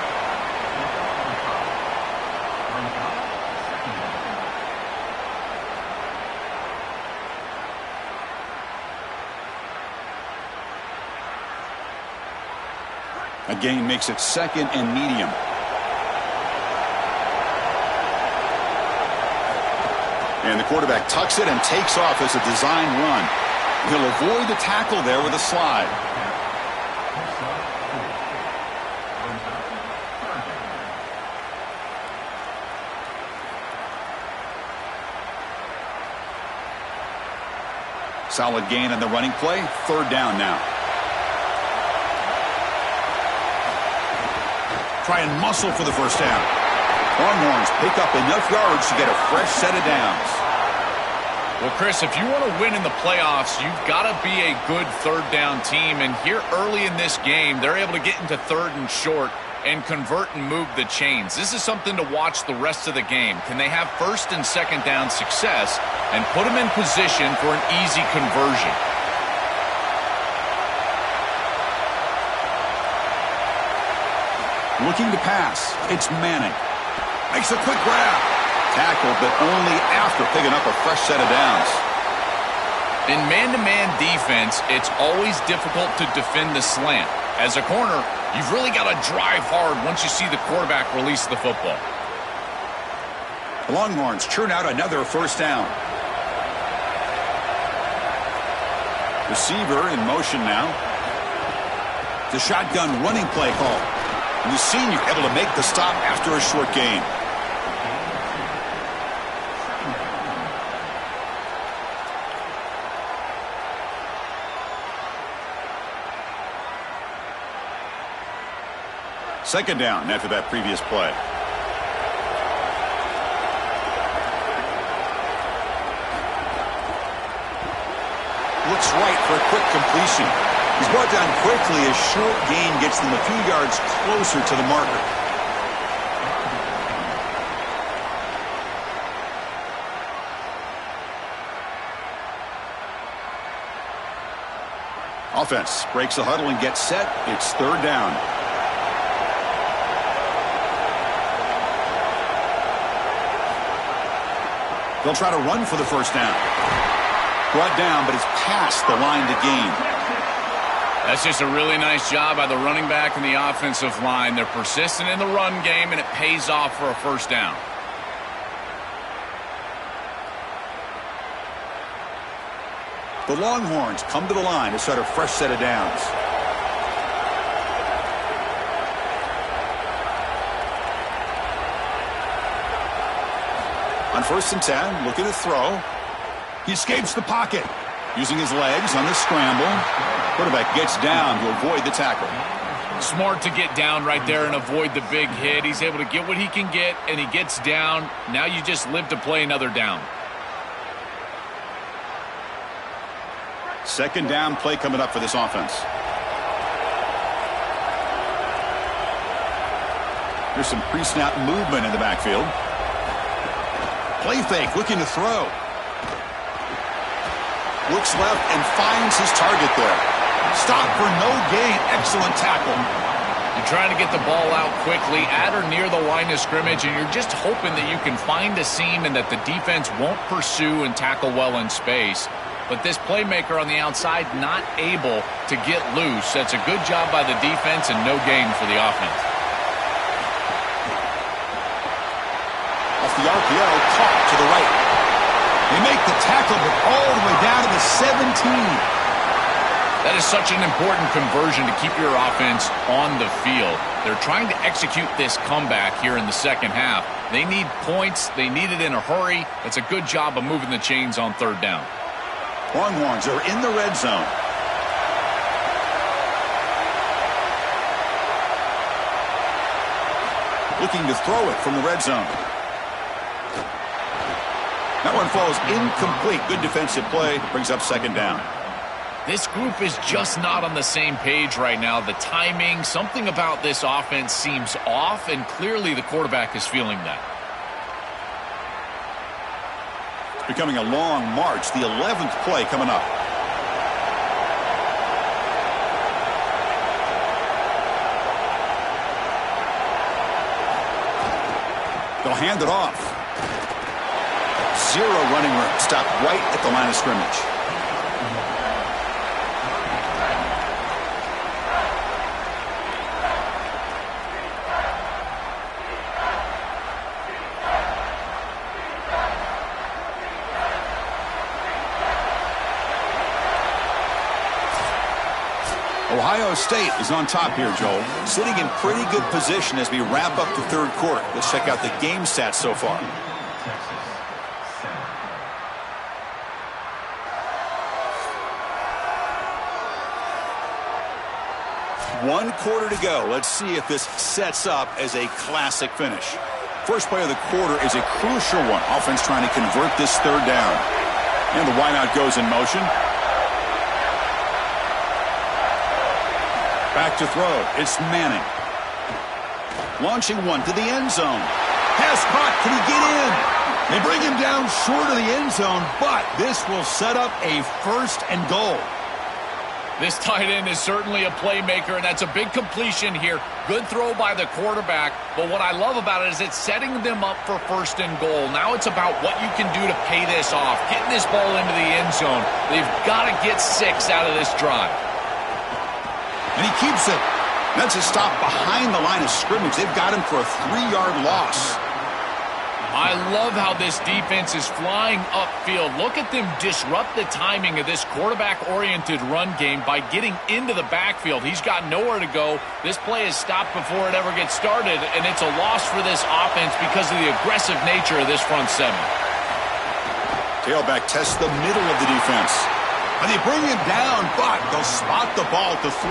A gain makes it second and medium. And the quarterback tucks it and takes off as a design run. He'll avoid the tackle there with a slide. Solid gain on the running play. Third down now. Try and muscle for the first down. Longhorns pick up enough yards to get a fresh set of downs. Well, Chris, if you want to win in the playoffs, you've got to be a good third down team. And here early in this game, they're able to get into third and short and convert and move the chains. This is something to watch the rest of the game. Can they have first and second down success and put them in position for an easy conversion? Looking to pass. It's Manning. Makes a quick grab. Tackled, but only after picking up a fresh set of downs. In man-to-man defense, it's always difficult to defend the slant. As a corner, you've really got to drive hard once you see the quarterback release the football. The Longhorns churn out another first down. Receiver in motion now. The shotgun running play call. And the senior able to make the stop after a short gain. Second down after that previous play. Looks right for a quick completion. He's brought down quickly as short gain gets them a few yards closer to the marker. Offense breaks the huddle and gets set. It's third down. They'll try to run for the first down. Brought down, but it's past the line to gain. That's just a really nice job by the running back and the offensive line. They're persistent in the run game, and it pays off for a first down. The Longhorns come to the line to start a fresh set of downs. On first and 10, looking to throw. He escapes the pocket. Using his legs on the scramble. Quarterback gets down to avoid the tackle. Smart to get down right there and avoid the big hit. He's able to get what he can get, and he gets down. Now you just live to play another down. Second down play coming up for this offense. There's some pre-snap movement in the backfield. Play fake, looking to throw. Looks left and finds his target there. Stop for no gain. Excellent tackle. You're trying to get the ball out quickly at or near the line of scrimmage, and you're just hoping that you can find a seam and that the defense won't pursue and tackle well in space. But this playmaker on the outside not able to get loose. That's a good job by the defense and no gain for the offense. Off the RPO, caught to the right. They make the tackle, but all the way down to the 17. That is such an important conversion to keep your offense on the field. They're trying to execute this comeback here in the second half. They need points. They need it in a hurry. It's a good job of moving the chains on third down. Longhorns are in the red zone. Looking to throw it from the red zone. That one falls incomplete. Good defensive play. Brings up second down. This group is just not on the same page right now. The timing, something about this offense seems off, and clearly the quarterback is feeling that. It's becoming a long march. The 11th play coming up. They'll hand it off. Zero running room. Stop right at the line of scrimmage. Ohio State is on top here, Joel. Sitting in pretty good position as we wrap up the third quarter. Let's check out the game stats so far. One quarter to go. Let's see if this sets up as a classic finish. First play of the quarter is a crucial one. Offense trying to convert this third down. And the wideout goes in motion. Back to throw. It's Manning. Launching one to the end zone. Pass caught. Can he get in? They bring him down short of the end zone, but this will set up a 1st and goal. This tight end is certainly a playmaker, and that's a big completion here. Good throw by the quarterback, but what I love about it is it's setting them up for 1st and goal. Now it's about what you can do to pay this off, getting this ball into the end zone. They've got to get 6 out of this drive. And he keeps it. That's a stop behind the line of scrimmage. They've got him for a 3-yard loss. I love how this defense is flying upfield. Look at them disrupt the timing of this quarterback-oriented run game by getting into the backfield. He's got nowhere to go. This play is stopped before it ever gets started, and it's a loss for this offense because of the aggressive nature of this front 7. Tailback tests the middle of the defense. And they bring him down, but they'll spot the ball at the 3.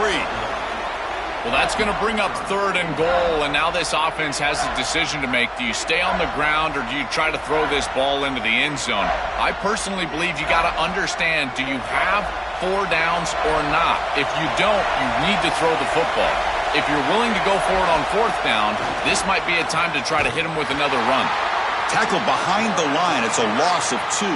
Well, that's going to bring up 3rd and goal, and now this offense has a decision to make. Do you stay on the ground, or do you try to throw this ball into the end zone? I personally believe you got to understand, do you have 4 downs or not? If you don't, you need to throw the football. If you're willing to go for it on 4th down, this might be a time to try to hit him with another run. Tackle behind the line. It's a loss of 2.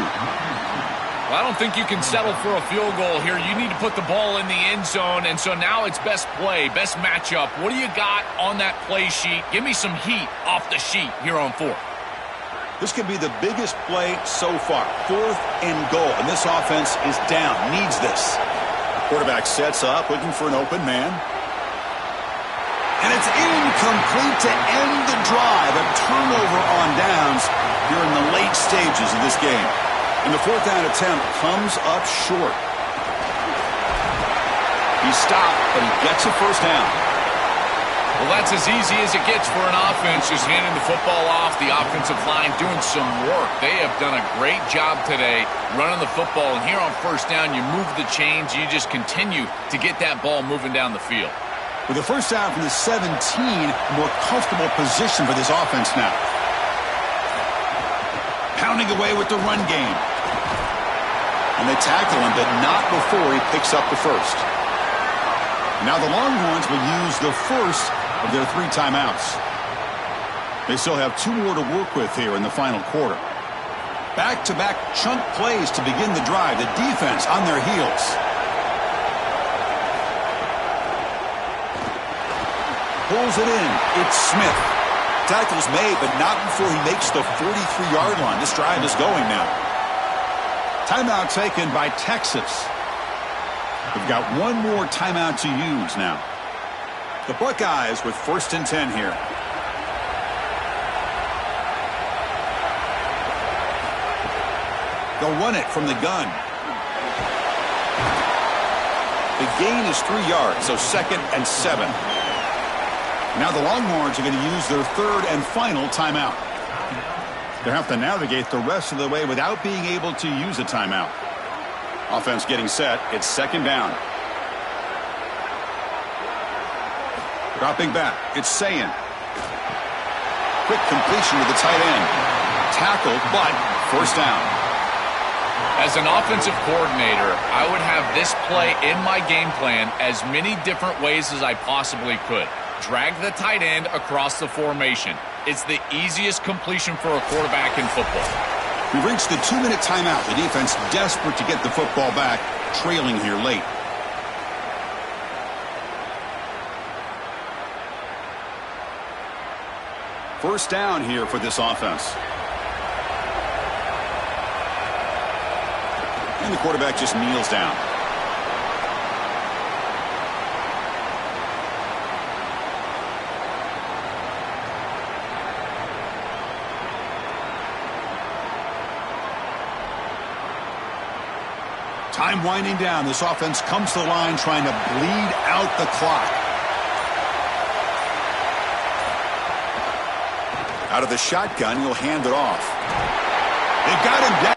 Well, I don't think you can settle for a field goal here. You need to put the ball in the end zone, and so now it's best play, best matchup. What do you got on that play sheet? Give me some heat off the sheet here on 4th. This could be the biggest play so far. 4th and goal, and this offense is down, needs this. Quarterback sets up, looking for an open man. And it's incomplete to end the drive. A turnover on downs here in the late stages of this game. And the 4th down attempt comes up short. He stopped, but he gets a 1st down. Well, that's as easy as it gets for an offense, just handing the football off. The offensive line doing some work. They have done a great job today running the football. And here on 1st down, you move the chains. You just continue to get that ball moving down the field. With the 1st down from the 17, more comfortable position for this offense now. Pounding away with the run game. And they tackle him, but not before he picks up the 1st. Now the Longhorns will use the 1st of their 3 timeouts. They still have 2 more to work with here in the final quarter. Back-to-back chunk plays to begin the drive. The defense on their heels. Pulls it in. It's Smith. Tackle's made, but not before he makes the 43-yard line. This drive is going now. Timeout taken by Texas. We've got 1 more timeout to use now. The Buckeyes with 1st and 10 here. They'll run it from the gun. The gain is 3 yards, so 2nd and 7. Now the Longhorns are going to use their 3rd and final timeout. They have to navigate the rest of the way without being able to use a timeout. Offense getting set. It's 2nd down. Dropping back. It's Sayin. Quick completion to the tight end. Tackled, but 1st down. As an offensive coordinator, I would have this play in my game plan as many different ways as I possibly could. Drag the tight end across the formation. It's the easiest completion for a quarterback in football. We reached the 2-minute timeout. The defense desperate to get the football back, trailing here late. First down here for this offense. And the quarterback just kneels down. Time winding down. This offense comes to the line trying to bleed out the clock. Out of the shotgun, he'll hand it off. They've got him down.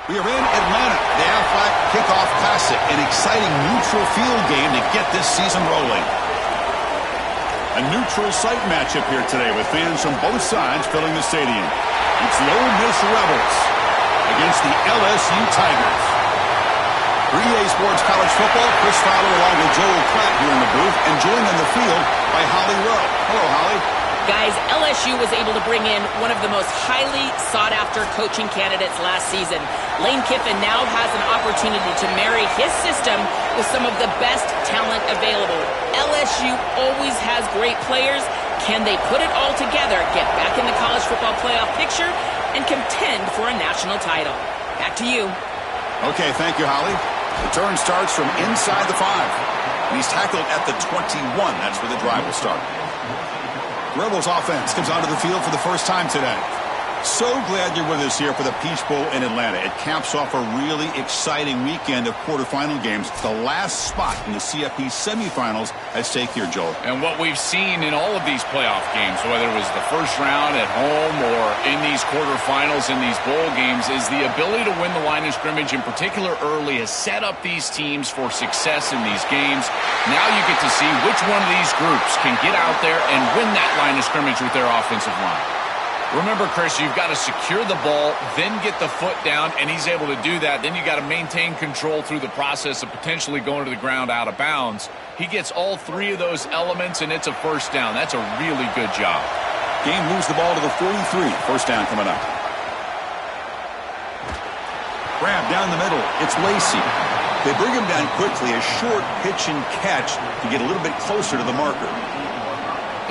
We are in Atlanta, the Aflac Kickoff Classic, an exciting neutral field game to get this season rolling. A neutral site matchup here today with fans from both sides filling the stadium. It's the Ole Miss Rebels against the LSU Tigers. For EA Sports College Football, Chris Fowler along with Joel Klatt here in the booth, and joined on the field by Holly Rowe. Hello, Holly. Guys, LSU was able to bring in one of the most highly sought-after coaching candidates last season. Lane Kiffin now has an opportunity to marry his system with some of the best talent available. LSU always has great players. Can they put it all together, get back in the college football playoff picture, and contend for a national title? Back to you. Okay, thank you, Holly. The turn starts from inside the 5. And he's tackled at the 21. That's where the drive will start. Rebels offense comes onto the field for the first time today. So glad you're with us here for the Peach Bowl in Atlanta. It caps off a really exciting weekend of quarterfinal games. The last spot in the CFP semifinals at stake here, Joel. And what we've seen in all of these playoff games, whether it was the first round at home or in these quarterfinals in these bowl games, is the ability to win the line of scrimmage, in particular early, has set up these teams for success in these games. Now you get to see which one of these groups can get out there and win that line of scrimmage with their offensive line. Remember, Chris, you've got to secure the ball, then get the foot down, and he's able to do that. Then you got to maintain control through the process of potentially going to the ground out of bounds. He gets all three of those elements, and it's a first down. That's a really good job. Game moves the ball to the 43. First down coming up. Grab down the middle. It's Lacey. They bring him down quickly. A short pitch and catch to get a little bit closer to the marker.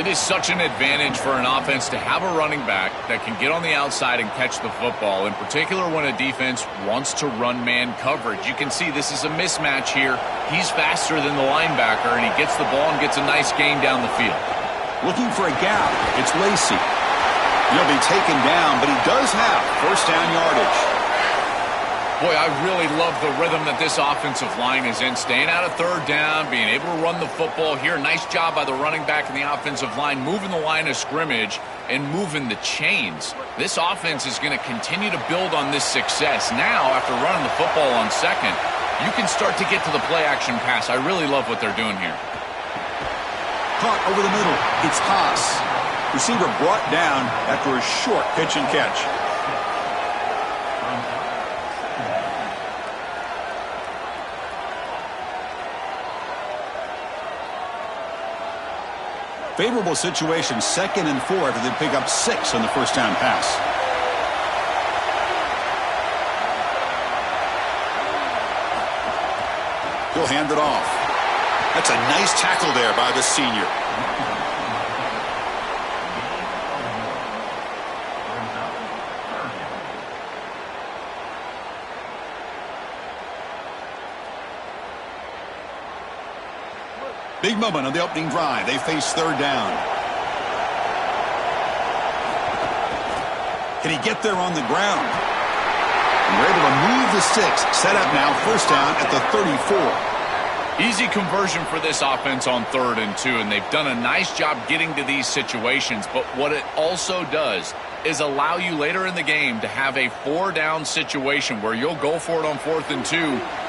It is such an advantage for an offense to have a running back that can get on the outside and catch the football, in particular when a defense wants to run man coverage. You can see this is a mismatch here. He's faster than the linebacker, and he gets the ball and gets a nice gain down the field. Looking for a gap. It's Lacey. He'll be taken down, but he does have first down yardage. Boy, I really love the rhythm that this offensive line is in. Staying out of third down, being able to run the football here. Nice job by the running back and the offensive line, moving the line of scrimmage and moving the chains. This offense is going to continue to build on this success. Now, after running the football on second, you can start to get to the play-action pass. I really love what they're doing here. Caught over the middle. It's Haas. Receiver brought down after a short pitch and catch. Favorable situation, 2nd and 4 after they pick up 6 on the first down pass. He'll hand it off. That's a nice tackle there by the senior. Big moment on the opening drive. They face third down. Can he get there on the ground? And we're able to move the sticks. Set up now, first down at the 34. Easy conversion for this offense on 3rd and 2, and they've done a nice job getting to these situations. But what it also does is allow you later in the game to have a 4-down situation where you'll go for it on 4th and 2,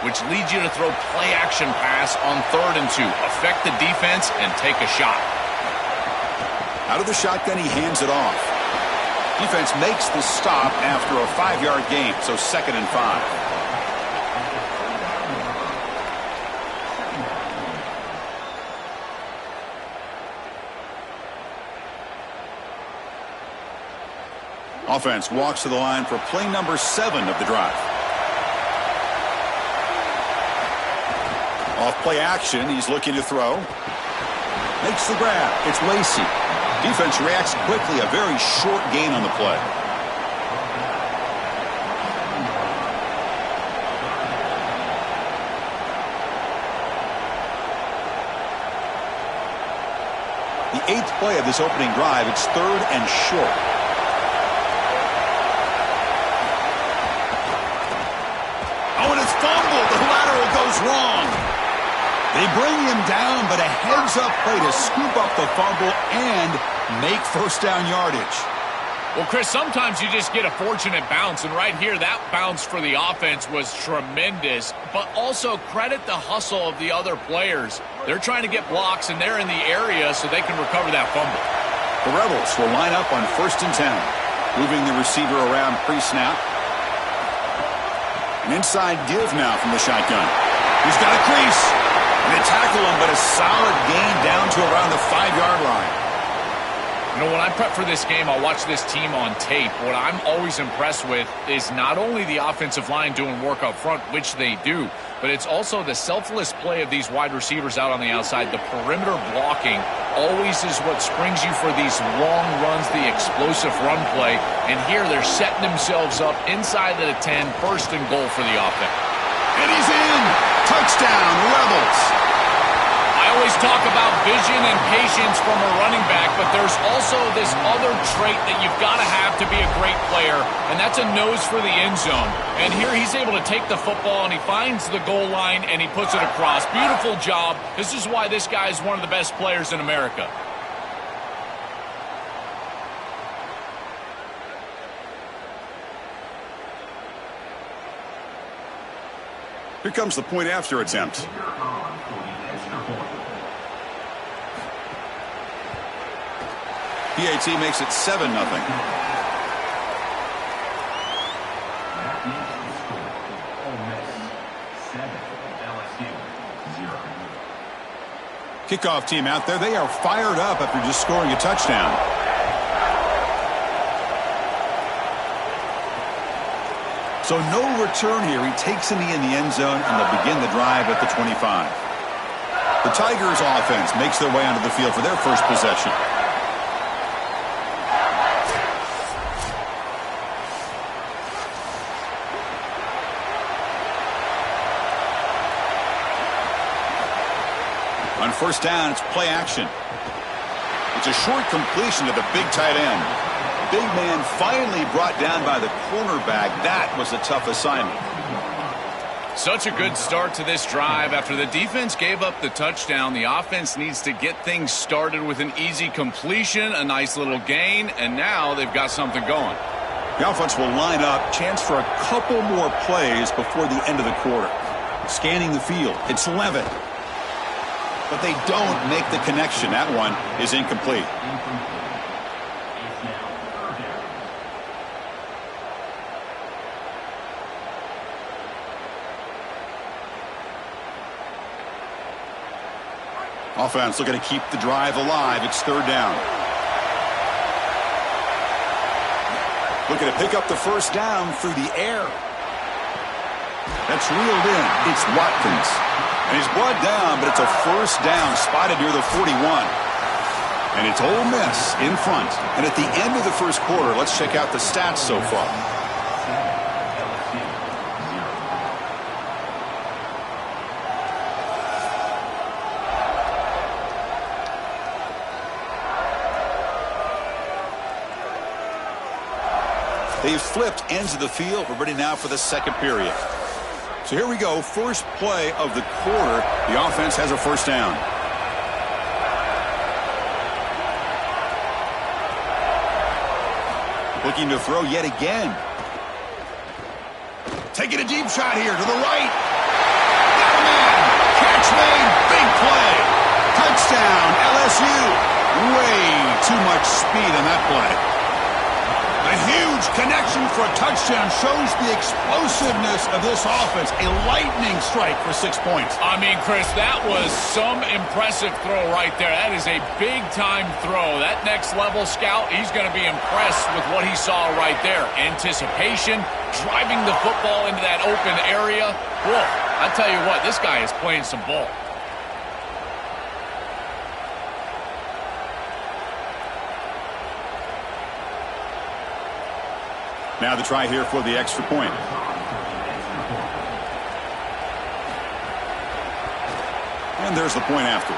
which leads you to throw play-action pass on 3rd and 2. Affect the defense and take a shot. Out of the shotgun, he hands it off. Defense makes the stop after a 5-yard gain, so 2nd and 5. Offense walks to the line for play number 7 of the drive. Off play action, he's looking to throw. Makes the grab. It's Lacey. Defense reacts quickly. A very short gain on the play. The 8th play of this opening drive. It's 3rd and short. Fumble. The lateral goes wrong. They bring him down, but a heads-up play to scoop up the fumble and make first down yardage. Well, Chris, sometimes you just get a fortunate bounce, and right here, that bounce for the offense was tremendous, but also credit the hustle of the other players. They're trying to get blocks, and they're in the area so they can recover that fumble. The Rebels will line up on 1st and 10, moving the receiver around pre-snap. An inside give now from the shotgun. He's got a crease. And they tackle him, but a solid gain down to around the 5-yard line. You know, when I prep for this game, I'll watch this team on tape. What I'm always impressed with is not only the offensive line doing work up front, which they do, but it's also the selfless play of these wide receivers out on the outside. The perimeter blocking always is what springs you for these long runs, the explosive run play. And here they're setting themselves up inside of the 10, first and goal for the offense. And he's in. Touchdown, Rebels. I always talk about vision and patience from a running back, but there's also this other trait that you've got to have to be a great player, and that's a nose for the end zone. And here he's able to take the football, and he finds the goal line, and he puts it across. Beautiful job. This is why this guy is one of the best players in America. Here comes the point after attempt. PAT makes it 7-0. Kickoff team out there. They are fired up after just scoring a touchdown. So no return here. He takes a knee in the end zone, and they'll begin the drive at the 25. The Tigers offense makes their way onto the field for their first possession. On first down, it's play action. It's a short completion to the big tight end. Big man finally brought down by the cornerback. That was a tough assignment. Such a good start to this drive. After the defense gave up the touchdown, the offense needs to get things started with an easy completion, a nice little gain, and now they've got something going. The offense will line up. Chance for a couple more plays before the end of the quarter. Scanning the field. It's Levitt. But they don't make the connection. That one is incomplete. Offense looking to keep the drive alive. It's third down. Looking to pick up the first down through the air. That's reeled in. It's Watkins. And he's brought down, but it's a first down spotted near the 41. And it's Ole Miss in front. And at the end of the first quarter, let's check out the stats so far. They've flipped ends of the field. We're ready now for the second period. So here we go. First play of the quarter. The offense has a first down. Looking to throw yet again. Taking a deep shot here to the right. Got a man. Catch made. Big play. Touchdown, LSU. Way too much speed on that play. A huge connection for a touchdown shows the explosiveness of this offense. A lightning strike for 6 points. I mean, Chris, that was some impressive throw right there. That is a big-time throw. That next-level scout, he's going to be impressed with what he saw right there. Anticipation, driving the football into that open area. Whoa, I tell you what, this guy is playing some ball. Now the try here for the extra point. And there's the point after.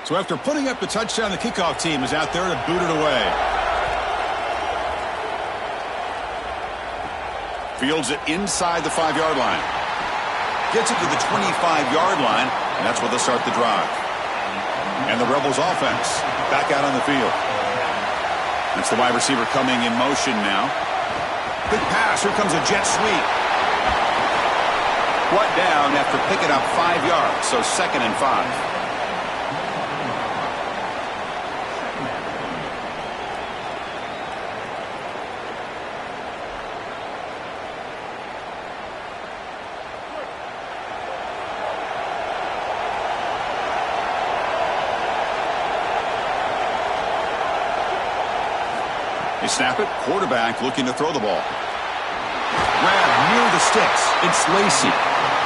So after putting up the touchdown, the kickoff team is out there to boot it away. Fields it inside the 5-yard line. Gets it to the 25-yard line, and that's where they'll start the drive. And the Rebels offense back out on the field. That's the wide receiver coming in motion now. Big pass. Here comes a jet sweep. Brought down after picking up 5 yards, so 2nd and 5. They snap it. Quarterback looking to throw the ball. Grab near the sticks. It's Lacy.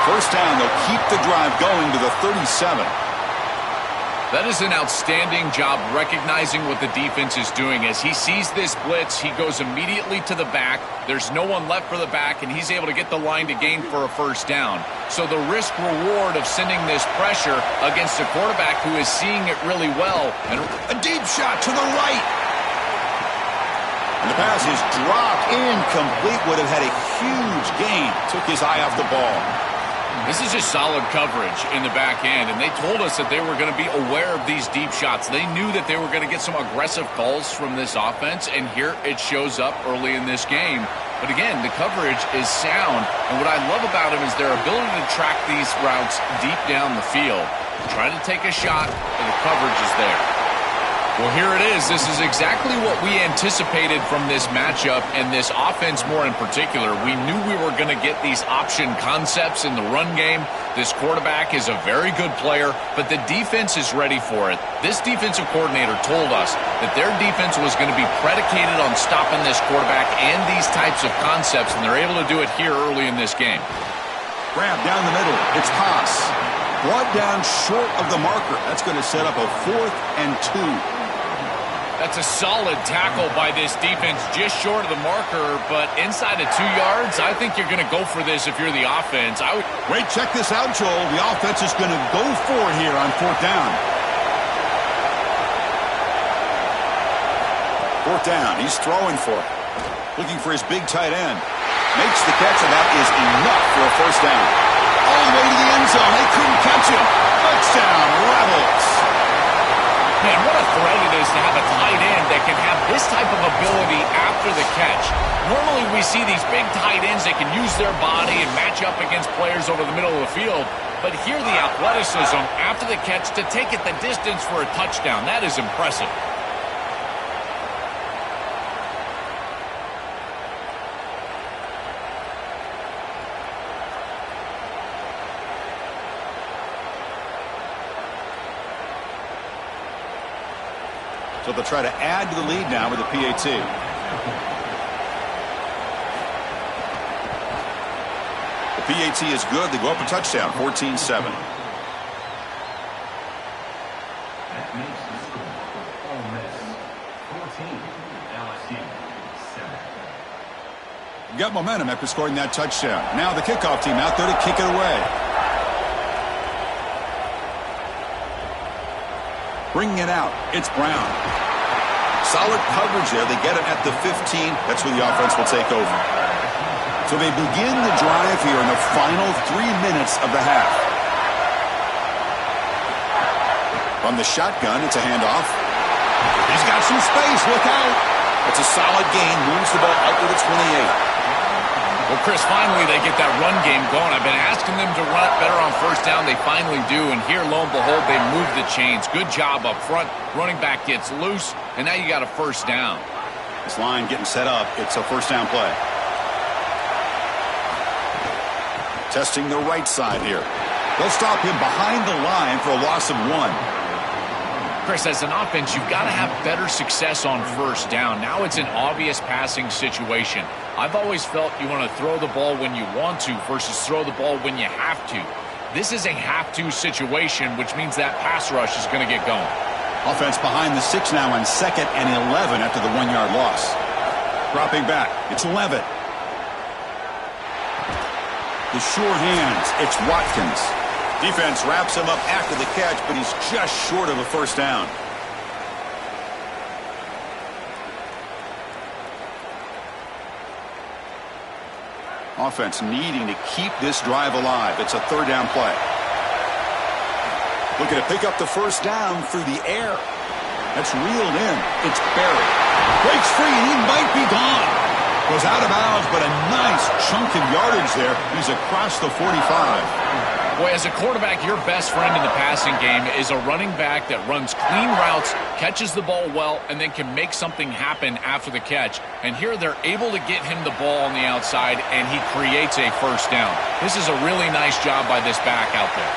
First down. They'll keep the drive going to the 37. That is an outstanding job recognizing what the defense is doing. As he sees this blitz, he goes immediately to the back. There's no one left for the back, and he's able to get the line to gain for a first down. So the risk-reward of sending this pressure against a quarterback who is seeing it really well. And a deep shot to the right. And the pass is dropped incomplete. Would have had a huge gain. Took his eye off the ball. This is just solid coverage in the back end, and they told us that they were going to be aware of these deep shots. They knew that they were going to get some aggressive calls from this offense, and here it shows up early in this game. But again, the coverage is sound, and what I love about them is their ability to track these routes deep down the field. Try to take a shot, and the coverage is there. Well, here it is. This is exactly what we anticipated from this matchup and this offense more in particular. We knew we were going to get these option concepts in the run game. This quarterback is a very good player, but the defense is ready for it. This defensive coordinator told us that their defense was going to be predicated on stopping this quarterback and these types of concepts, and they're able to do it here early in this game. Grab down the middle. It's Pass. Brought down short of the marker. That's going to set up a 4th and 2. That's a solid tackle by this defense, just short of the marker, but inside of 2 yards, I think you're going to go for this if you're the offense. Wait, check this out, Joel. The offense is going to go for it here on 4th down. 4th down, he's throwing for it. Looking for his big tight end. Makes the catch, and that is enough for a first down. All the way to the end zone. They couldn't catch him. Touchdown, Rebels. Man, what a threat it is to have a tight end that can have this type of ability after the catch. Normally we see these big tight ends that can use their body and match up against players over the middle of the field. But here the athleticism after the catch to take it the distance for a touchdown. That is impressive. So they'll try to add to the lead now with a PAT. The PAT is good. They go up a touchdown, 14-7. That makes the score for Ole Miss 14, LSU 7. Got momentum after scoring that touchdown. Now the kickoff team out there to kick it away. Bringing it out, it's Brown. Solid coverage there. They get it at the 15. That's where the offense will take over. So they begin the drive here in the final 3 minutes of the half. From the shotgun, it's a handoff. He's got some space. Look out. It's a solid gain. Moves the ball out to the 28. Well, Chris, finally they get that run game going. I've been asking them to run it better on first down. They finally do, and here, lo and behold, they move the chains. Good job up front. Running back gets loose, and now you got a first down. This line getting set up. It's a first down play. Testing the right side here. They'll stop him behind the line for a loss of 1. Chris, as an offense, you've got to have better success on first down. Now it's an obvious passing situation. I've always felt you want to throw the ball when you want to versus throw the ball when you have to. This is a have-to situation, which means that pass rush is going to get going. Offense behind the 6 now on 2nd and 11 after the 1-yard loss. Dropping back. It's Levitt. The sure hands. It's Watkins. Defense wraps him up after the catch, but he's just short of a first down. Offense needing to keep this drive alive. It's a 3rd down play. Looking to pick up the first down through the air. That's reeled in. It's Barry. Breaks free, and he might be gone. Goes out of bounds, but a nice chunk of yardage there. He's across the 45. Boy, as a quarterback, your best friend in the passing game is a running back that runs clean routes, catches the ball well, and then can make something happen after the catch. And here they're able to get him the ball on the outside, and he creates a first down. This is a really nice job by this back out there.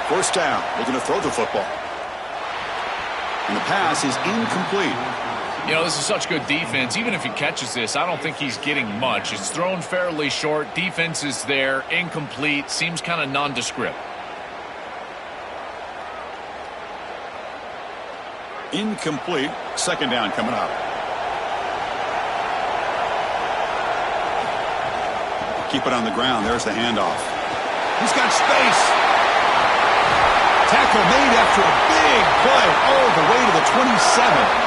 First down, looking to throw the football. And the pass is incomplete. You know, this is such good defense. Even if he catches this, I don't think he's getting much. It's thrown fairly short. Defense is there. Incomplete. Seems kind of nondescript. Incomplete. Second down coming up. Keep it on the ground. There's the handoff. He's got space. Tackle made after a big play all the way to the 27.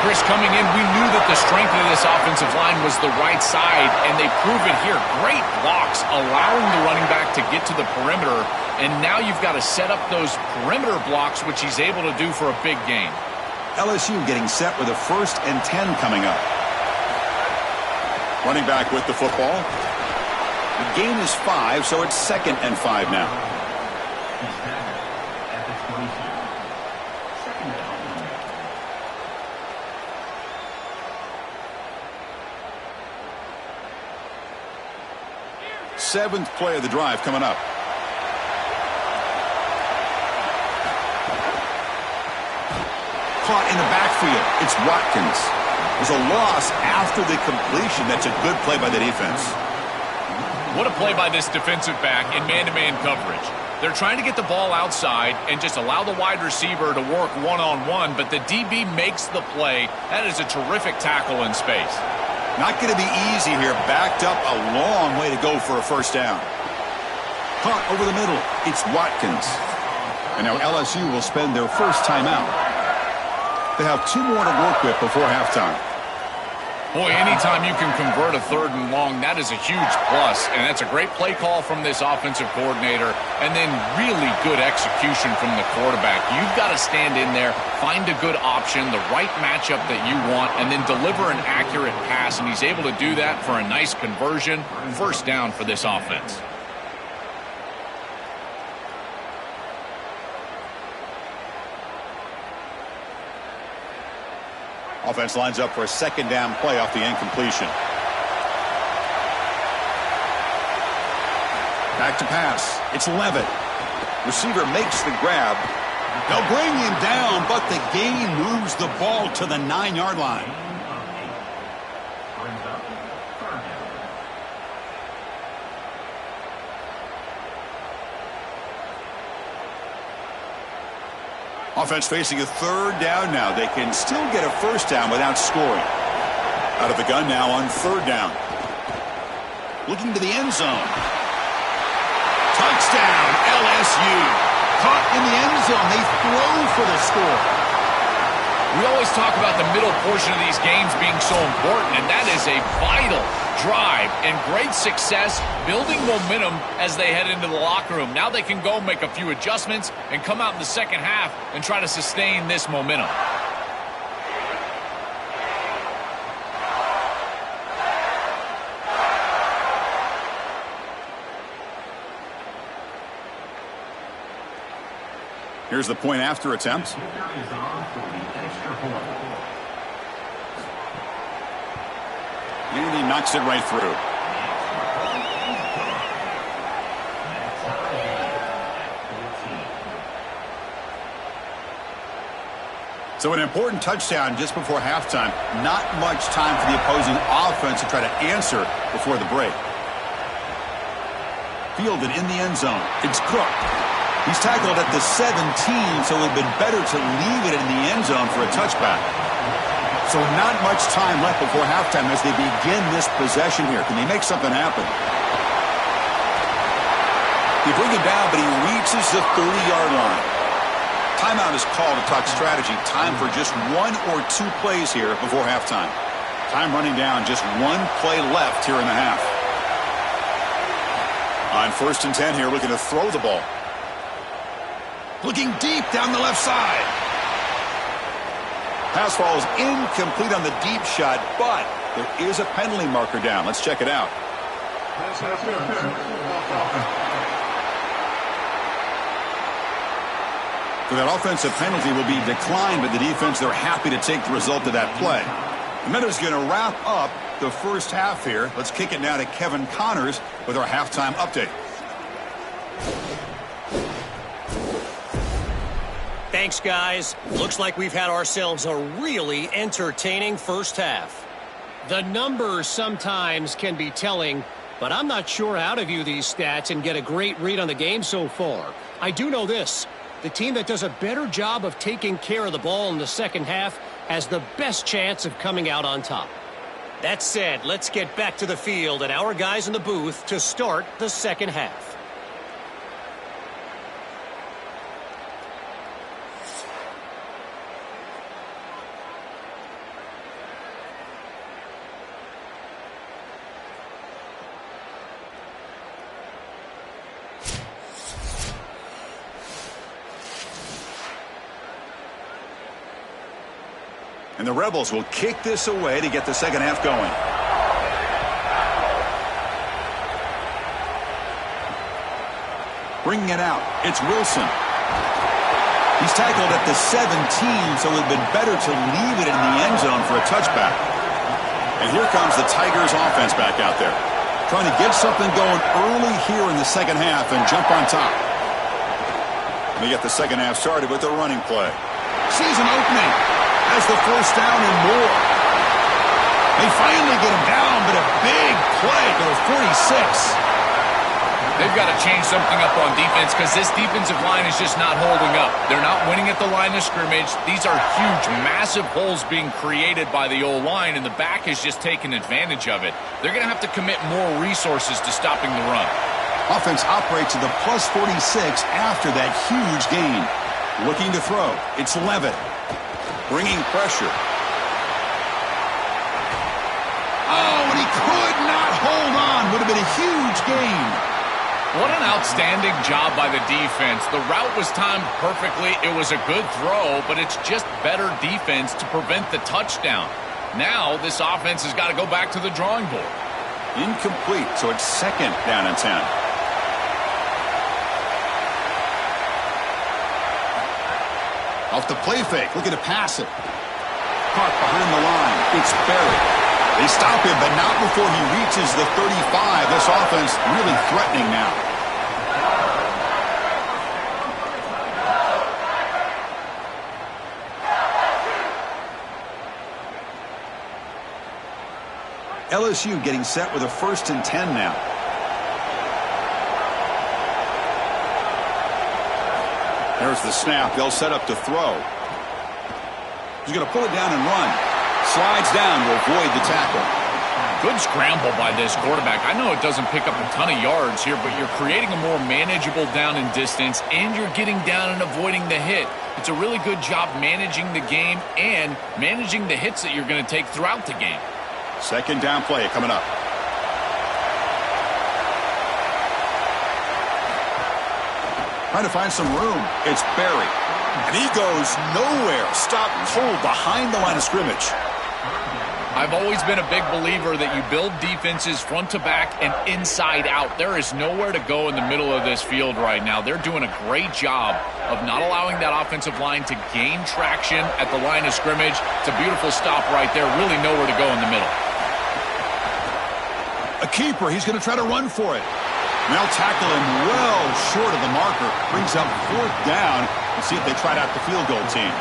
Chris, coming in, we knew that the strength of this offensive line was the right side, and they prove it here. Great blocks, allowing the running back to get to the perimeter, and now you've got to set up those perimeter blocks, which he's able to do for a big gain. LSU getting set with a 1st and 10 coming up. Running back with the football. The gain is 5, so it's 2nd and 5 now. He's tackled at the 22. Second down. 7th play of the drive coming up. Caught in the backfield. It's Watkins. There's a loss after the completion. That's a good play by the defense. What a play by this defensive back in man-to-man coverage. They're trying to get the ball outside and just allow the wide receiver to work one-on-one, but the DB makes the play. That is a terrific tackle in space. Not going to be easy here. Backed up a long way to go for a 1st down. Caught over the middle. It's Watkins. And now LSU will spend their first timeout. They have 2 more to work with before halftime. Boy, anytime you can convert a 3rd and long, that is a huge plus. And that's a great play call from this offensive coordinator. And then really good execution from the quarterback. You've got to stand in there, find a good option, the right matchup that you want, and then deliver an accurate pass. And he's able to do that for a nice conversion. 1st down for this offense. Offense lines up for a 2nd down play off the incompletion. Back to pass. It's Levitt. Receiver makes the grab. They'll bring him down, but the gain moves the ball to the 9-yard line. Brings up 3rd down. Offense facing a 3rd down now. They can still get a 1st down without scoring. Out of the gun now on 3rd down. Looking to the end zone. Touchdown, LSU. Caught in the end zone. They throw for the score. We always talk about the middle portion of these games being so important, and that is a vital drive and great success, building momentum as they head into the locker room. Now they can go make a few adjustments and come out in the second half and try to sustain this momentum. Here's the point after attempt. Is on for the extra point. And he knocks it right through. So an important touchdown just before halftime. Not much time for the opposing offense to try to answer before the break. Fielded in the end zone. It's Cook. He's tackled at the 17, so it would have been better to leave it in the end zone for a touchback. So not much time left before halftime as they begin this possession here. Can they make something happen? They bring him down, but he reaches the 30-yard line. Timeout is called to talk strategy. Time for just 1 or 2 plays here before halftime. Time running down, just 1 play left here in the half. On 1st and 10 here, looking to throw the ball. Looking deep down the left side. Pass falls incomplete on the deep shot, but there is a penalty marker down. Let's check it out. So that offensive penalty will be declined by the defense. They're happy to take the result of that play. And that is going to wrap up the first half here. Let's kick it now to Kevin Connors with our halftime update. Thanks, guys. Looks like we've had ourselves a really entertaining first half. The numbers sometimes can be telling, but I'm not sure how to view these stats and get a great read on the game so far. I do know this. The team that does a better job of taking care of the ball in the second half has the best chance of coming out on top. That said, let's get back to the field and our guys in the booth to start the second half. And the Rebels will kick this away to get the second half going. Bringing it out, it's Wilson. He's tackled at the 17, so it would have been better to leave it in the end zone for a touchback. And here comes the Tigers offense back out there, trying to get something going early here in the second half and jump on top. And they get the second half started with a running play. Sees an opening. Has the first down and more. They finally get him down, but a big play to the 46. They've got to change something up on defense because this defensive line is just not holding up. They're not winning at the line of scrimmage. These are huge, massive holes being created by the O-line, and the back is just taking advantage of it. They're going to have to commit more resources to stopping the run. Offense operates to the plus 46 after that huge gain. Looking to throw. It's Levitt. Bringing pressure. Oh, and he could not hold on. Would have been a huge gain. What an outstanding job by the defense. The route was timed perfectly. It was a good throw, but it's just better defense to prevent the touchdown. Now, this offense has got to go back to the drawing board. Incomplete, so it's second down and 10. Off the play fake, looking to pass it. Caught behind the line. It's Berry. They stop him, but not before he reaches the 35. This offense really threatening now. LSU getting set with a 1st and 10 now. There's the snap. They'll set up to throw. He's going to pull it down and run. Slides down to avoid the tackle. Good scramble by this quarterback. I know it doesn't pick up a ton of yards here, but you're creating a more manageable down and distance, and you're getting down and avoiding the hit. It's a really good job managing the game and managing the hits that you're going to take throughout the game. Second down play coming up. Trying to find some room. It's Berry. And he goes nowhere. Stopped cold behind the line of scrimmage. I've always been a big believer that you build defenses front to back and inside out. There is nowhere to go in the middle of this field right now. They're doing a great job of not allowing that offensive line to gain traction at the line of scrimmage. It's a beautiful stop right there. Really nowhere to go in the middle. A keeper. He's going to try to run for it. And they'll tackle him well short of the marker. Brings up 4th down. We'll see if they tried out the field goal team.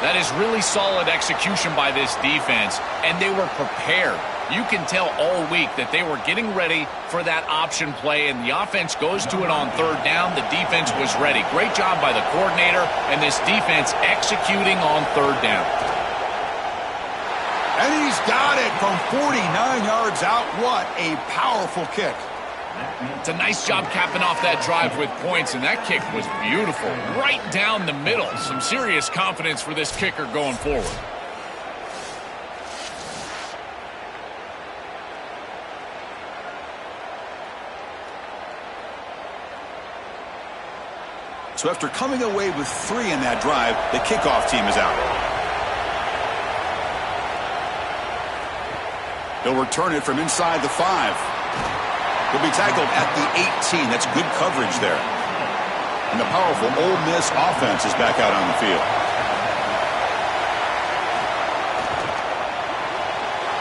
That is really solid execution by this defense, and they were prepared. You can tell all week that they were getting ready for that option play, and the offense goes to it on 3rd down. The defense was ready. Great job by the coordinator, and this defense executing on 3rd down. And he's got it from 49 yards out. What a powerful kick. It's a nice job capping off that drive with points, and that kick was beautiful. Right down the middle. Some serious confidence for this kicker going forward. So after coming away with 3 in that drive, the kickoff team is out. They'll return it from inside the 5. He'll be tackled at the 18. That's good coverage there. And the powerful Ole Miss offense is back out on the field.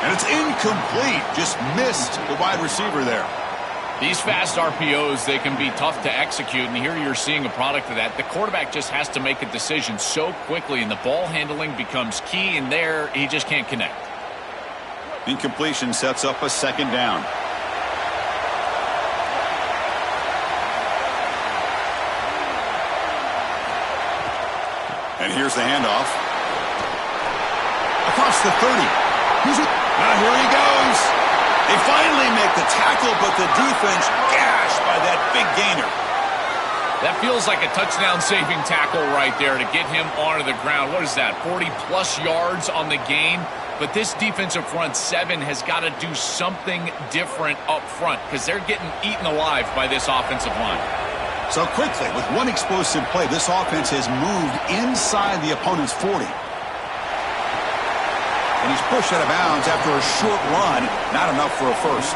And it's incomplete. Just missed the wide receiver there. These fast RPOs, they can be tough to execute, and here you're seeing a product of that. The quarterback just has to make a decision so quickly, and the ball handling becomes key, and there he just can't connect. Incompletion sets up a second down. And here's the handoff. Across the 30. Now here he goes. They finally make the tackle, but the defense gashed by that big gainer. That feels like a touchdown-saving tackle right there to get him onto the ground. What is that, 40-plus yards on the gain? But this defensive front seven has got to do something different up front because they're getting eaten alive by this offensive line. So quickly, with one explosive play, this offense has moved inside the opponent's 40. And he's pushed out of bounds after a short run. Not enough for a first.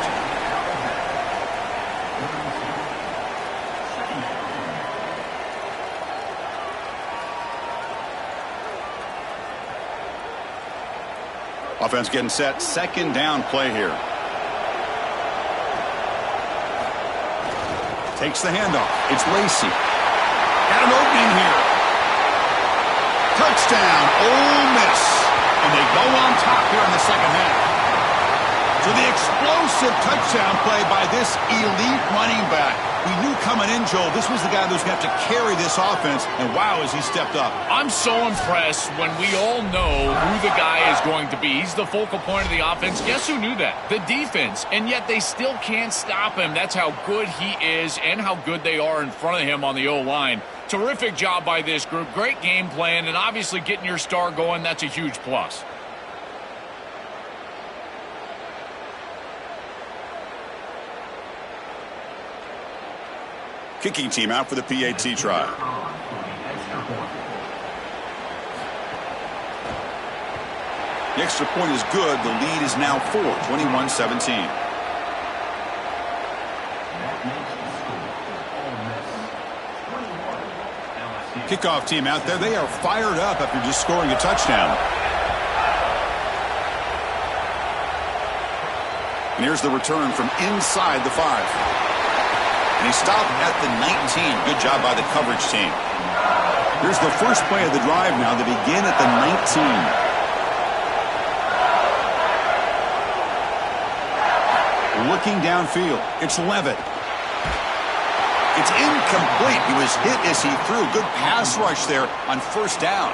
Offense getting set. Second down play here. Takes the handoff. It's Lacy. Got an opening here. Touchdown, Ole Miss. And they go on top here in the second half. So the explosive touchdown play by this elite running back. We knew coming in, Joel, this was the guy that was going to have to carry this offense. And wow, has he stepped up. I'm so impressed when we all know who the guy is going to be. He's the focal point of the offense. Guess who knew that? The defense. And yet they still can't stop him. That's how good he is and how good they are in front of him on the O-line. Terrific job by this group. Great game plan, and obviously getting your star going, that's a huge plus. Kicking team out for the PAT try. The extra point is good. The lead is now 4, 21-17. Kickoff team out there. They are fired up after just scoring a touchdown. And here's the return from inside the 5. And he stopped at the 19. Good job by the coverage team. Here's the first play of the drive now. They begin at the 19. Looking downfield. It's Levitt. It's incomplete. He was hit as he threw. Good pass rush there on first down.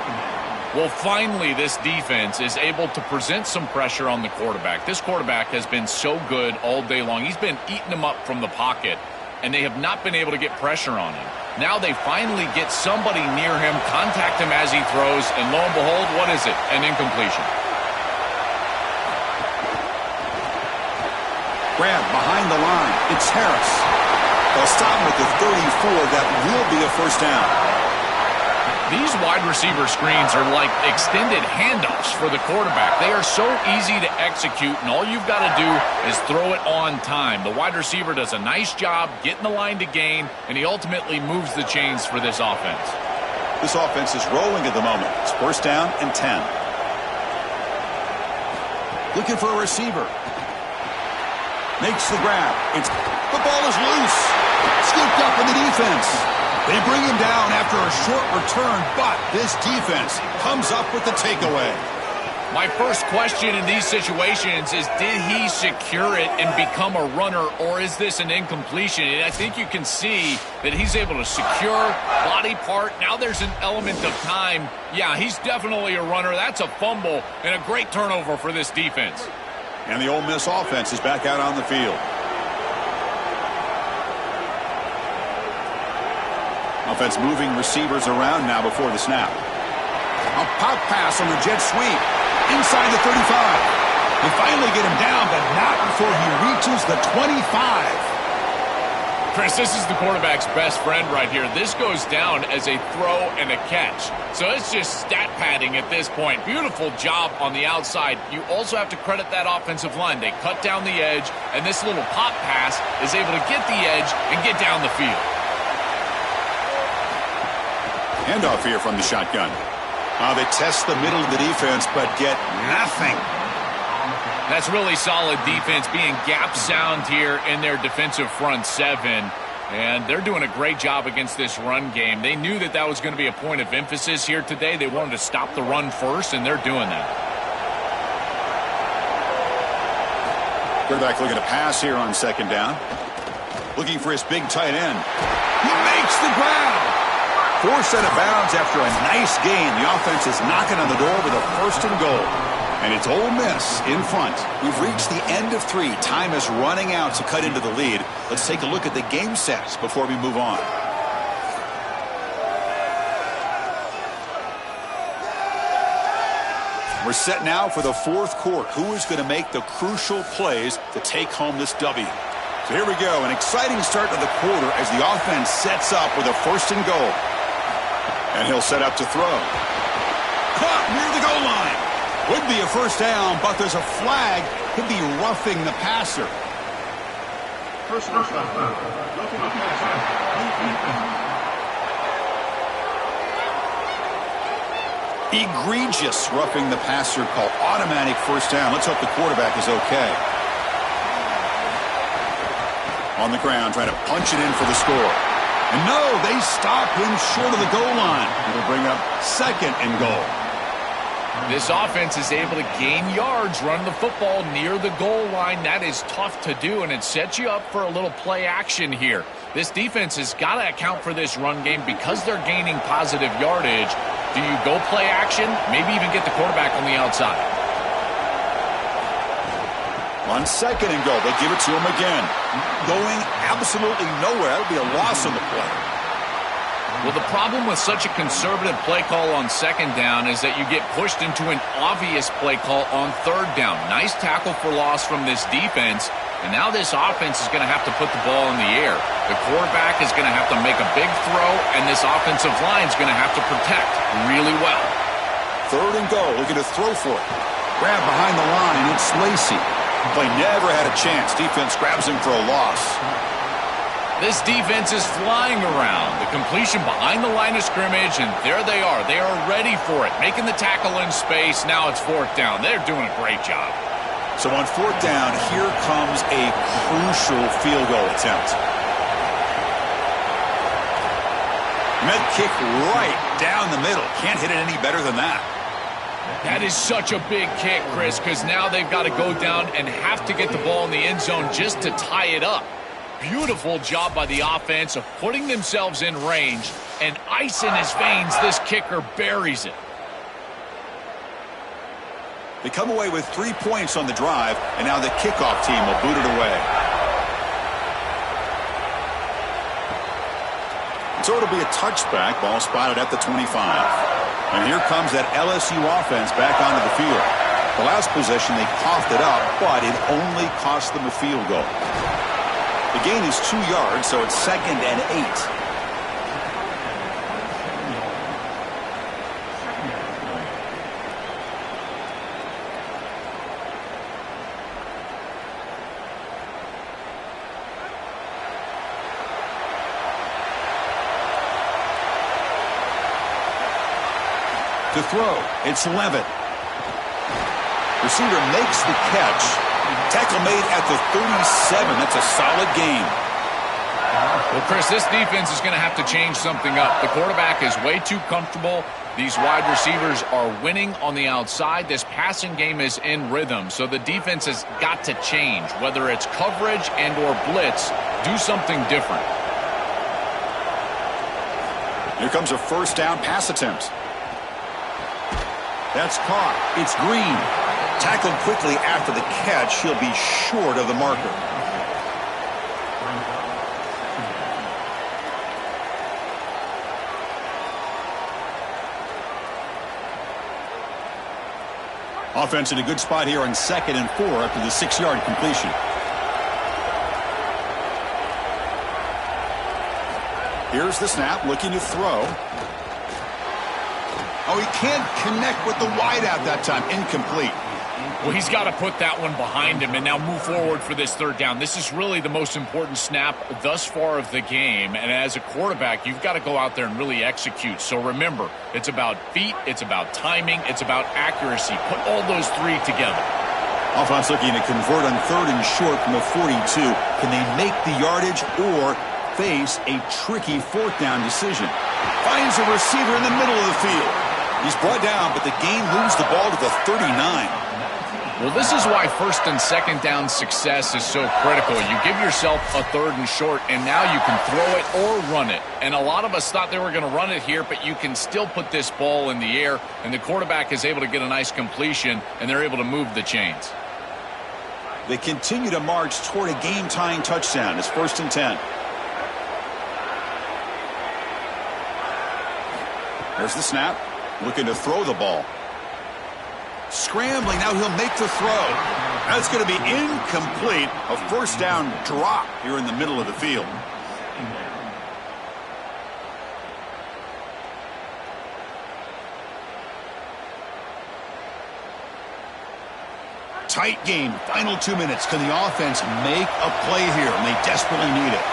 Well, finally, this defense is able to present some pressure on the quarterback. This quarterback has been so good all day long. He's been eating them up from the pocket, and they have not been able to get pressure on him. Now they finally get somebody near him, contact him as he throws, and lo and behold, what is it? An incompletion. Grab behind the line. It's Harris. They'll stop him at the 34. That will be a first down. These wide receiver screens are like extended handoffs for the quarterback. They are so easy to execute, and all you've got to do is throw it on time. The wide receiver does a nice job getting the line to gain, and he ultimately moves the chains for this offense. This offense is rolling at the moment. It's first down and 10. Looking for a receiver. Makes the grab. The ball is loose. Scooped up in the defense. They bring him down after a short return, but this defense comes up with the takeaway. My first question in these situations is, did he secure it and become a runner, or is this an incompletion? And I think you can see that he's able to secure body part. Now there's an element of time. Yeah, he's definitely a runner. That's a fumble and a great turnover for this defense. And the Ole Miss offense is back out on the field. Offense moving receivers around now before the snap. A pop pass on the jet sweep. Inside the 35. They finally get him down, but not before he reaches the 25. Chris, this is the quarterback's best friend right here. This goes down as a throw and a catch. So it's just stat padding at this point. Beautiful job on the outside. You also have to credit that offensive line. They cut down the edge, and this little pop pass is able to get the edge and get down the field. Handoff here from the shotgun. They test the middle of the defense, but get nothing. That's really solid defense, being gap sound here in their defensive front seven. And they're doing a great job against this run game. They knew that that was going to be a point of emphasis here today. They wanted to stop the run first, and they're doing that. Quarterback looking to pass here on second down. Looking for his big tight end. He makes the grab. Forced out of bounds after a nice gain. The offense is knocking on the door with a 1st and goal. And it's Ole Miss in front. We've reached the end of 3. Time is running out to cut into the lead. Let's take a look at the game sets before we move on. We're set now for the 4th quarter. Who is going to make the crucial plays to take home this W? So here we go. An exciting start to the quarter as the offense sets up with a 1st and goal. And he'll set up to throw. Caught near the goal line. Would be a 1st down, but there's a flag. Could be roughing the passer. Egregious roughing the passer call. Automatic 1st down. Let's hope the quarterback is okay. On the ground, trying to punch it in for the score. And no, they stop him short of the goal line. It'll bring up 2nd and goal. This offense is able to gain yards, run the football near the goal line. That is tough to do, and it sets you up for a little play action here. This defense has got to account for this run game because they're gaining positive yardage. Do you go play action? Maybe even get the quarterback on the outside. On 2nd and goal, they'll give it to him again. Going absolutely nowhere. That'll be a loss on the play. Well, the problem with such a conservative play call on 2nd down is that you get pushed into an obvious play call on 3rd down. Nice tackle for loss from this defense, and now this offense is going to have to put the ball in the air. The quarterback is going to have to make a big throw, and this offensive line is going to have to protect really well. 3rd and goal, looking to throw for it. Grab behind the line, it's Lacy. Play never had a chance. Defense grabs him for a loss. This defense is flying around. The completion behind the line of scrimmage, and there they are. They are ready for it, making the tackle in space. Now it's 4th down. They're doing a great job. So on 4th down, here comes a crucial field goal attempt. Med kick right down the middle. Can't hit it any better than that. That is such a big kick, Chris, because now they've got to go down and have to get the ball in the end zone just to tie it up. Beautiful job by the offense of putting themselves in range, and ice in his veins, this kicker buries it. They come away with 3 points on the drive, and now the kickoff team will boot it away. So it'll be a touchback, ball spotted at the 25. And here comes that LSU offense back onto the field. The last possession, they coughed it up, but it only cost them a field goal. The gain is 2 yards, so it's 2nd and 8. To throw, it's Levitt. Receiver makes the catch. Tackle made at the 37. That's a solid gain. Well, Chris, this defense is going to have to change something up. The quarterback is way too comfortable. These wide receivers are winning on the outside. This passing game is in rhythm, so the defense has got to change. Whether it's coverage and or blitz, do something different. Here comes a 1st down pass attempt. That's caught. It's Green. Tackled quickly after the catch. He'll be short of the marker. Offense in a good spot here on 2nd and 4 after the 6-yard completion. Here's the snap, looking to throw. Oh, he can't connect with the wideout that time. Incomplete. Well, he's got to put that one behind him and now move forward for this 3rd down. This is really the most important snap thus far of the game. And as a quarterback, you've got to go out there and really execute. So remember, it's about feet, it's about timing, it's about accuracy. Put all those 3 together. Offense looking to convert on 3rd and short from the 42. Can they make the yardage or face a tricky 4th down decision? Finds a receiver in the middle of the field. He's brought down, but the gain moves the ball to the 39. Well, this is why 1st and 2nd down success is so critical. You give yourself a 3rd and short, and now you can throw it or run it. And a lot of us thought they were going to run it here, but you can still put this ball in the air, and the quarterback is able to get a nice completion, and they're able to move the chains. They continue to march toward a game-tying touchdown. It's 1st and 10. There's the snap. Looking to throw the ball. Scrambling, now he'll make the throw. That's going to be incomplete. A 1st down drop here in the middle of the field. Tight game, final 2 minutes. Can the offense make a play here? And they desperately need it.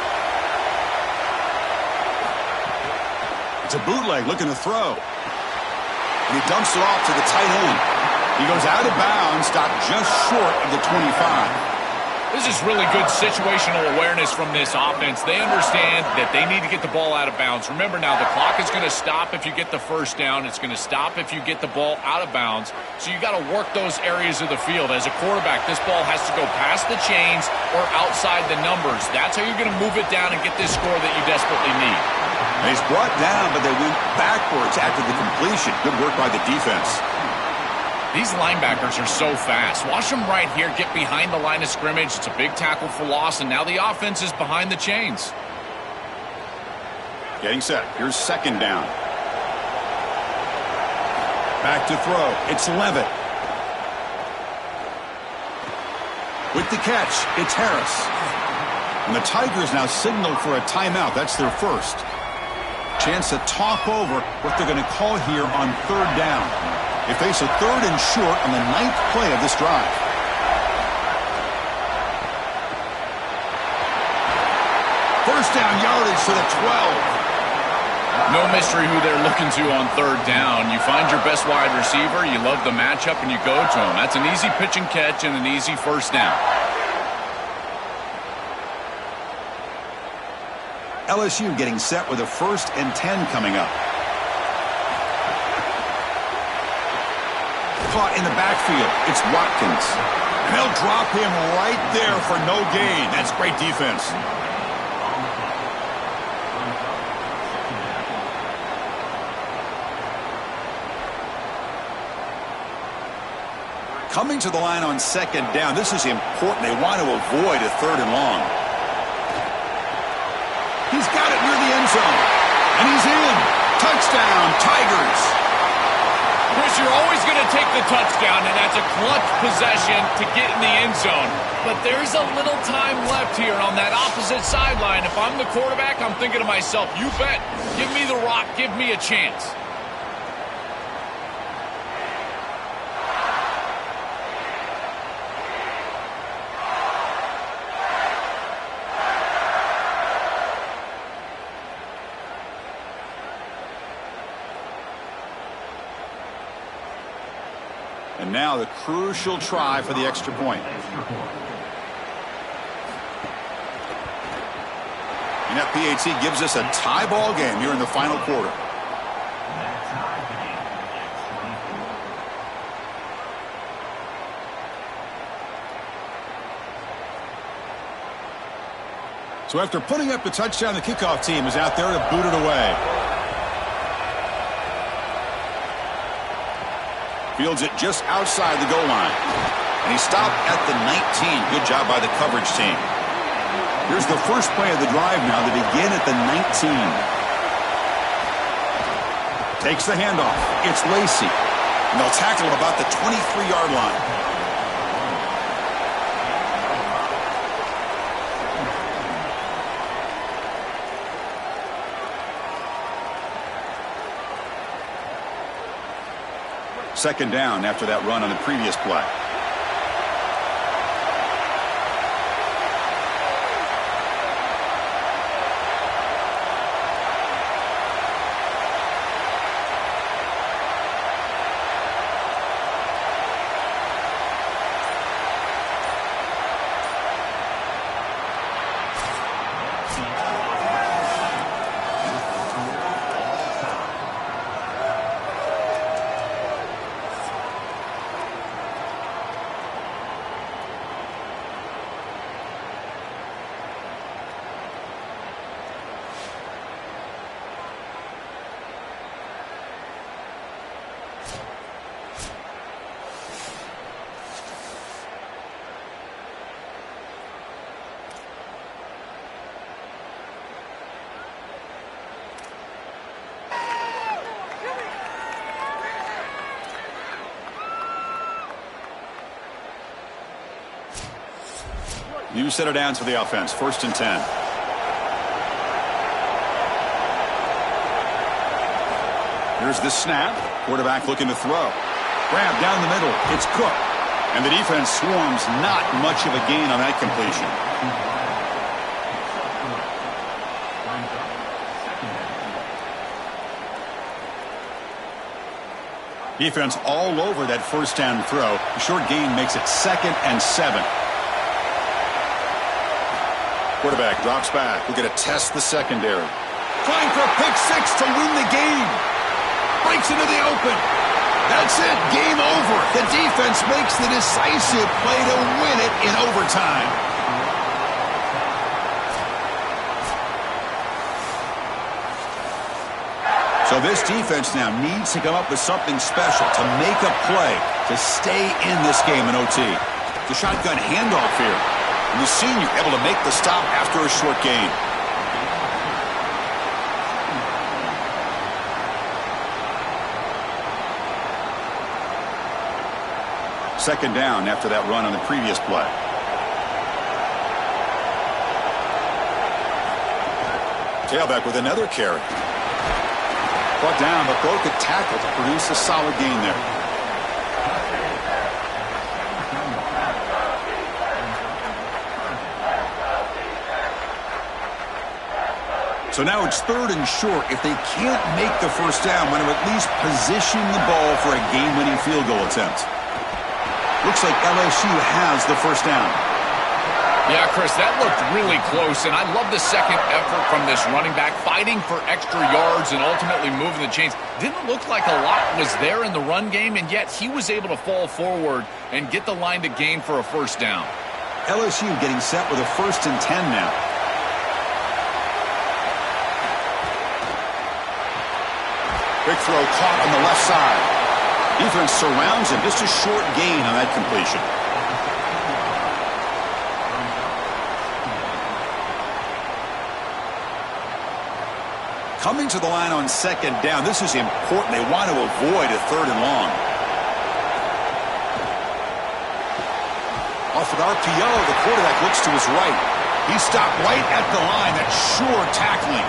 It's a bootleg looking to throw. And he dumps it off to the tight end. He goes out of bounds, stopped just short of the 25. This is really good situational awareness from this offense. They understand that they need to get the ball out of bounds. Remember now, the clock is going to stop if you get the 1st down. It's going to stop if you get the ball out of bounds. So you got to work those areas of the field. As a quarterback, this ball has to go past the chains or outside the numbers. That's how you're going to move it down and get this score that you desperately need. And he's brought down, but they went backwards after the completion. Good work by the defense. These linebackers are so fast. Watch them right here get behind the line of scrimmage. It's a big tackle for loss, and now the offense is behind the chains. Getting set. Here's 2nd down. Back to throw. It's Levitt. With the catch, it's Harris. And the Tigers now signal for a timeout. That's their first. Chance to talk over what they're going to call here on 3rd down. They face a 3rd and short on the 9th play of this drive. First down yardage to the 12. No mystery who they're looking to on 3rd down. You find your best wide receiver, you love the matchup, and you go to him. That's an easy pitch and catch and an easy 1st down. LSU getting set with a 1st and 10 coming up. Caught in the backfield. It's Watkins. And they'll drop him right there for no gain. That's great defense. Coming to the line on 2nd down. This is important. They want to avoid a 3rd and long. He's got it near the end zone. And he's in. Touchdown, Tigers. Chris, you're always going to take the touchdown, and that's a clutch possession to get in the end zone. But there's a little time left here on that opposite sideline. If I'm the quarterback, I'm thinking to myself, you bet. Give me the rock. Give me a chance. And now the crucial try for the extra point. And that PAT gives us a tie ball game here in the final quarter. So after putting up the touchdown, the kickoff team is out there to boot it away. Fields it just outside the goal line. And he stopped at the 19. Good job by the coverage team. Here's the first play of the drive now. They begin at the 19. Takes the handoff. It's Lacey. And they'll tackle him about the 23-yard line. Second down after that run on the previous play. New set of downs for the offense. 1st and 10. Here's the snap. Quarterback looking to throw. Grab down the middle. It's Cook. And the defense swarms. Not much of a gain on that completion. Defense all over that 1st down throw. A short gain makes it 2nd and 7. Quarterback drops back. We're going to test the secondary. Trying for a pick 6 to win the game. Breaks into the open. That's it. Game over. The defense makes the decisive play to win it in overtime. So this defense now needs to come up with something special to make a play to stay in this game in OT. The shotgun handoff here. And the senior able to make the stop after a short gain. Second down after that run on the previous play. Tailback with another carry. Brought down, but broke a tackle to produce a solid gain there. So now it's 3rd and short. If they can't make the 1st down, want to at least position the ball for a game-winning field goal attempt. Looks like LSU has the 1st down. Yeah, Chris, that looked really close, and I love the second effort from this running back, fighting for extra yards and ultimately moving the chains. Didn't look like a lot was there in the run game, and yet he was able to fall forward and get the line to gain for a 1st down. LSU getting set with a 1st and 10 now. Big throw caught on the left side. Defense surrounds him. Just a short gain on that completion. Coming to the line on 2nd down. This is important. They want to avoid a 3rd and long. Off an RPO, the quarterback looks to his right. He stopped right at the line. That's sure tackling.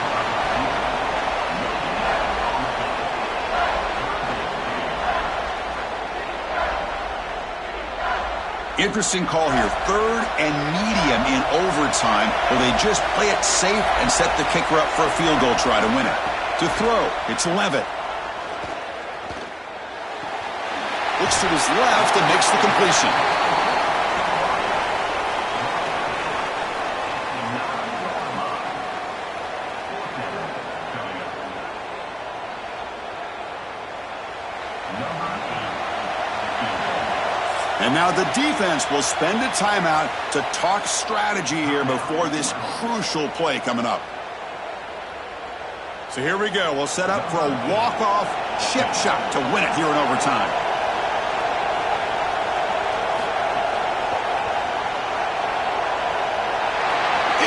Interesting call here. 3rd and medium in overtime, where they just play it safe and set the kicker up for a field goal try to win it. To throw, it's Levitt. Looks to his left and makes the completion. And now the defense will spend a timeout to talk strategy here before this crucial play coming up. So here we go. We'll set up for a walk-off chip shot to win it here in overtime.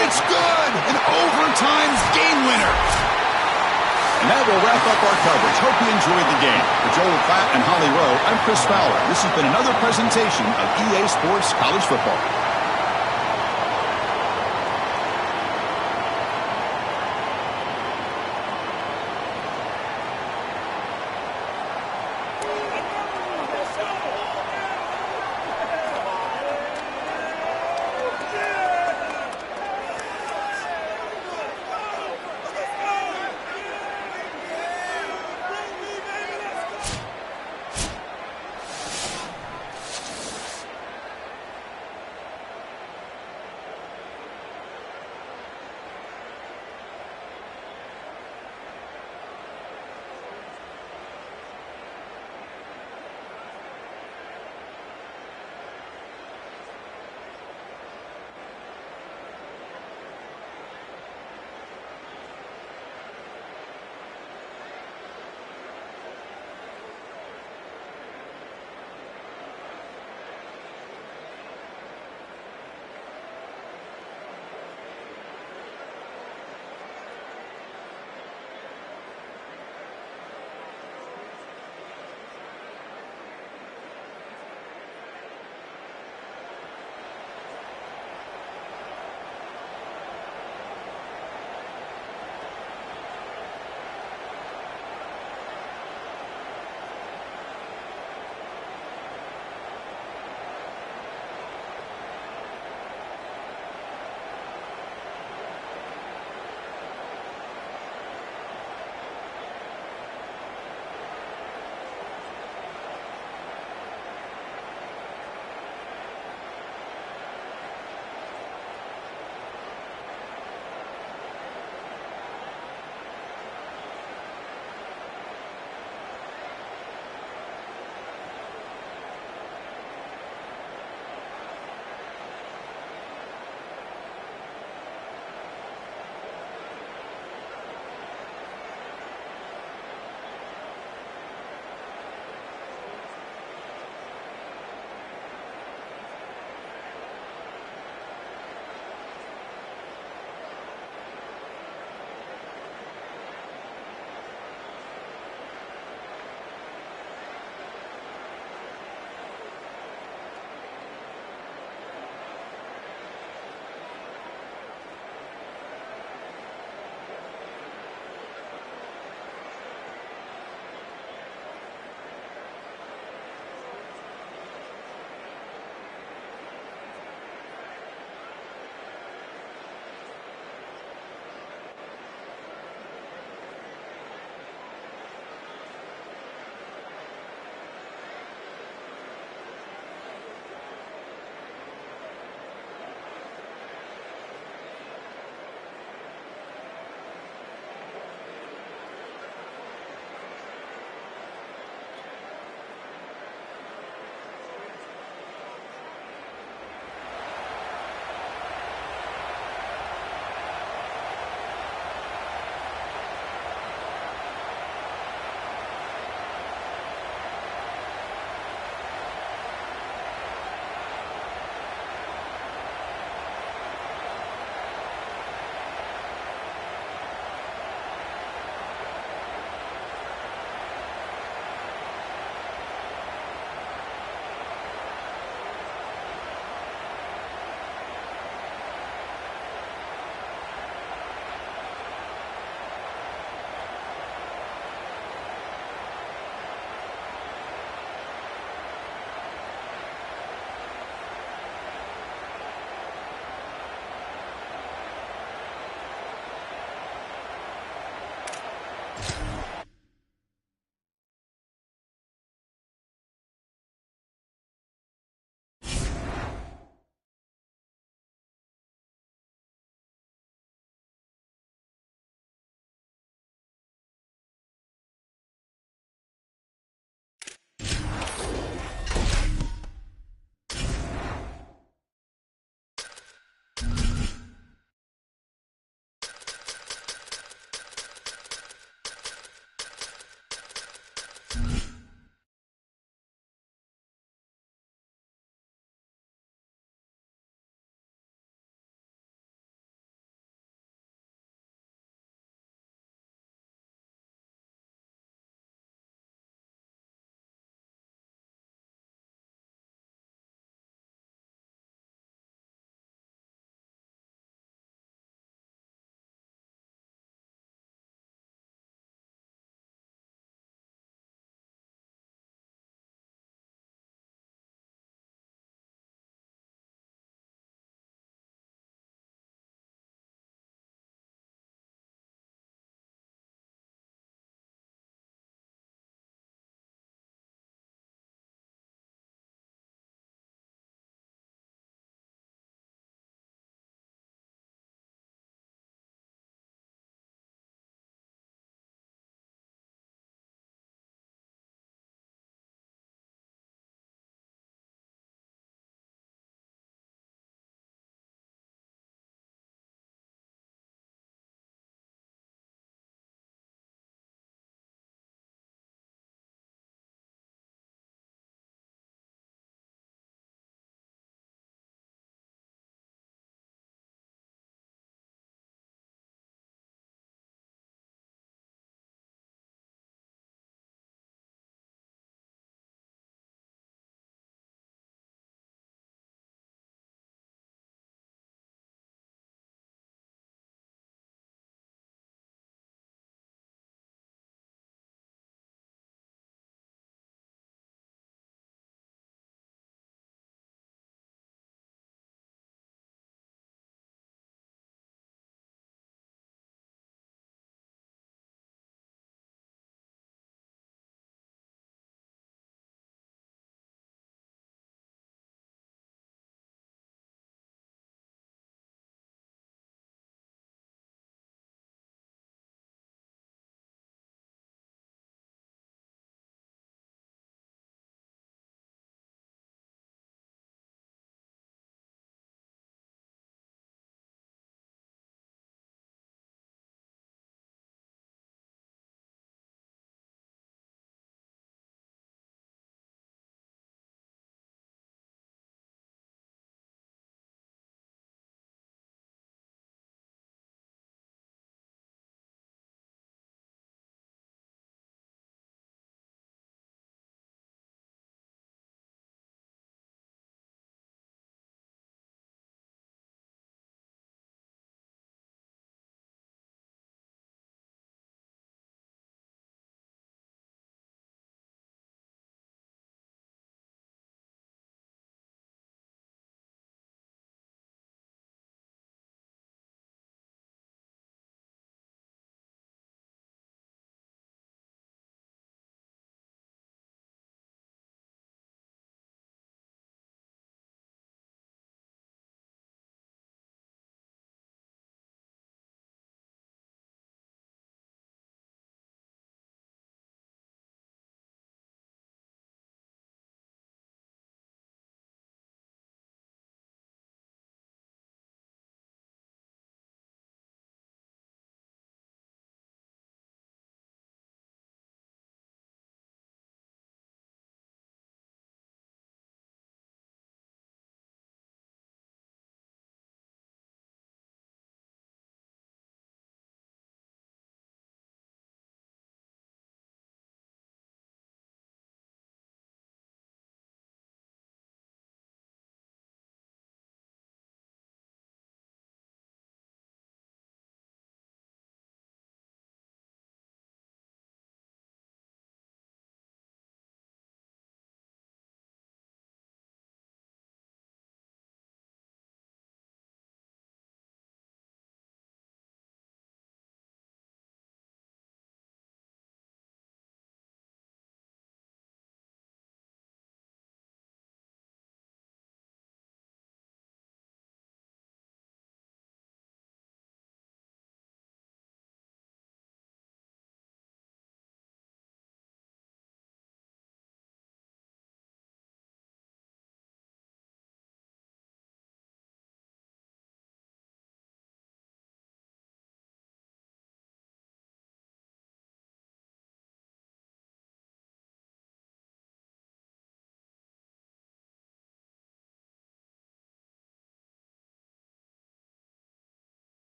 It's good! An overtime game winner! And that will wrap up our coverage. Hope you enjoyed the game. For Joel Klatt and Holly Rowe, I'm Chris Fowler. This has been another presentation of EA Sports College Football.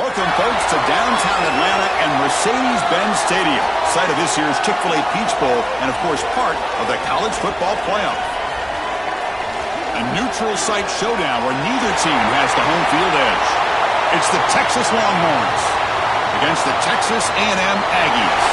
Welcome, folks, to downtown Atlanta and Mercedes-Benz Stadium, site of this year's Chick-fil-A Peach Bowl and, of course, part of the college football playoff. A neutral site showdown where neither team has the home field edge. It's the Texas Longhorns against the Texas A&M Aggies.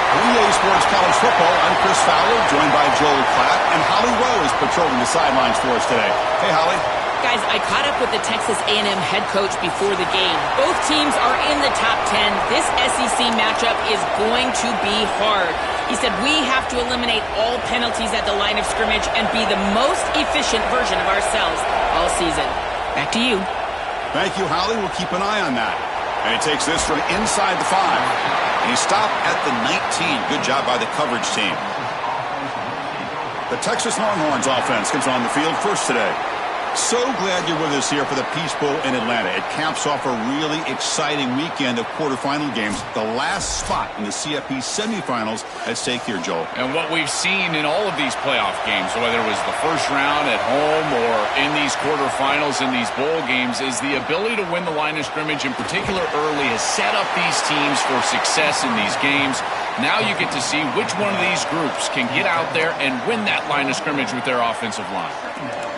For EA Sports College Football, I'm Chris Fowler, joined by Joel Klatt, and Holly Rowe is patrolling the sidelines for us today. Hey, Holly. Guys, I caught up with the Texas A&M head coach before the game. Both teams are in the top 10. This SEC matchup is going to be hard. He said we have to eliminate all penalties at the line of scrimmage and be the most efficient version of ourselves all season. Back to you. Thank you, Holly. We'll keep an eye on that. And he takes this from inside the 5. And he stopped at the 19. Good job by the coverage team. The Texas Longhorns offense comes on the field first today. So glad you're with us here for the Peach Bowl in Atlanta. It caps off a really exciting weekend of quarterfinal games. The last spot in the CFP semifinals at stake here, Joel. And what we've seen in all of these playoff games, whether it was the first round at home or in these quarterfinals in these bowl games, is the ability to win the line of scrimmage, in particular early, has set up these teams for success in these games. Now you get to see which one of these groups can get out there and win that line of scrimmage with their offensive line.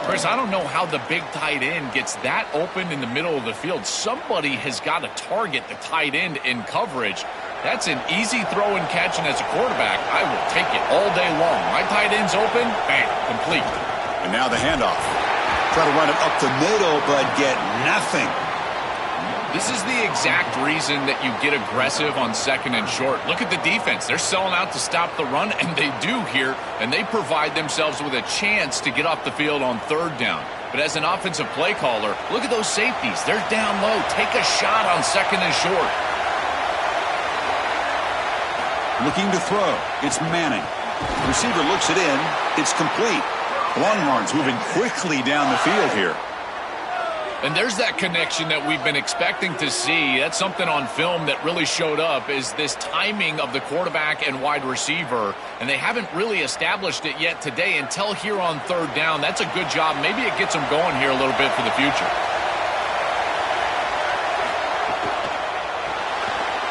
Chris, I don't know how the big tight end gets that open in the middle of the field. Somebody has got to target the tight end in coverage. That's an easy throw and catch, and as a quarterback, I will take it all day long. My tight end's open, bang, complete. And now the handoff. Try to run it up the middle, but get nothing. This is the exact reason that you get aggressive on second and short. Look at the defense. They're selling out to stop the run, and they do here, and they provide themselves with a chance to get off the field on third down. But as an offensive play caller, look at those safeties. They're down low. Take a shot on second and short. Looking to throw. It's Manning. The receiver looks it in. It's complete. Longhorns moving quickly down the field here. And there's that connection that we've been expecting to see. That's something on film that really showed up, is this timing of the quarterback and wide receiver. And they haven't really established it yet today until here on third down. That's a good job. Maybe it gets them going here a little bit for the future.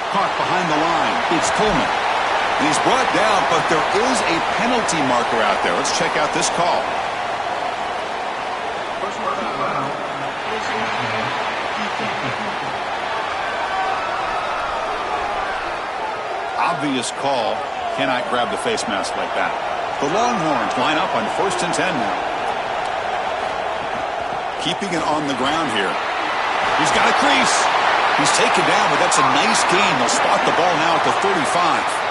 Caught behind the line. It's Coleman. And he's brought down, but there is a penalty marker out there. Let's check out this call. Obvious call. Cannot grab the face mask like that. The Longhorns line up on 1st and 10 now. Keeping it on the ground here. He's got a crease. He's taken down, but that's a nice gain. They'll spot the ball now at the 35.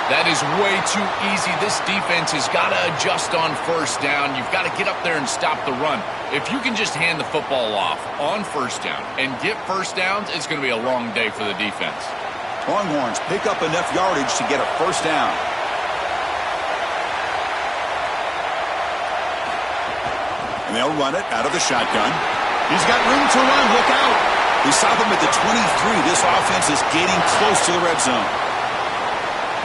That is way too easy. This defense has got to adjust on first down. You've got to get up there and stop the run. If you can just hand the football off on first down and get first downs, it's going to be a long day for the defense. Longhorns pick up enough yardage to get a first down. And they'll run it out of the shotgun. He's got room to run. Look out. They stop him at the 23. This offense is getting close to the red zone.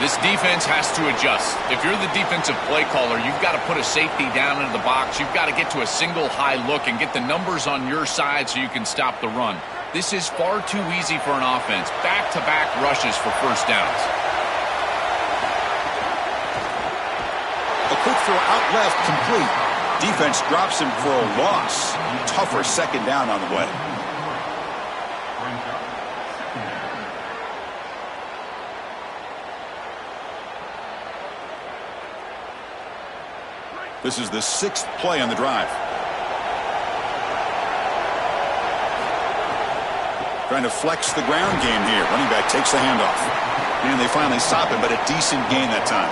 This defense has to adjust. If you're the defensive play caller, you've got to put a safety down into the box. You've got to get to a single high look and get the numbers on your side so you can stop the run. This is far too easy for an offense. Back-to-back rushes for first downs. A quick throw out left, complete. Defense drops him for a loss. Tougher second down on the way. This is the 6th play on the drive. Trying to flex the ground game here. Running back takes the handoff. And they finally stop him, but a decent gain that time.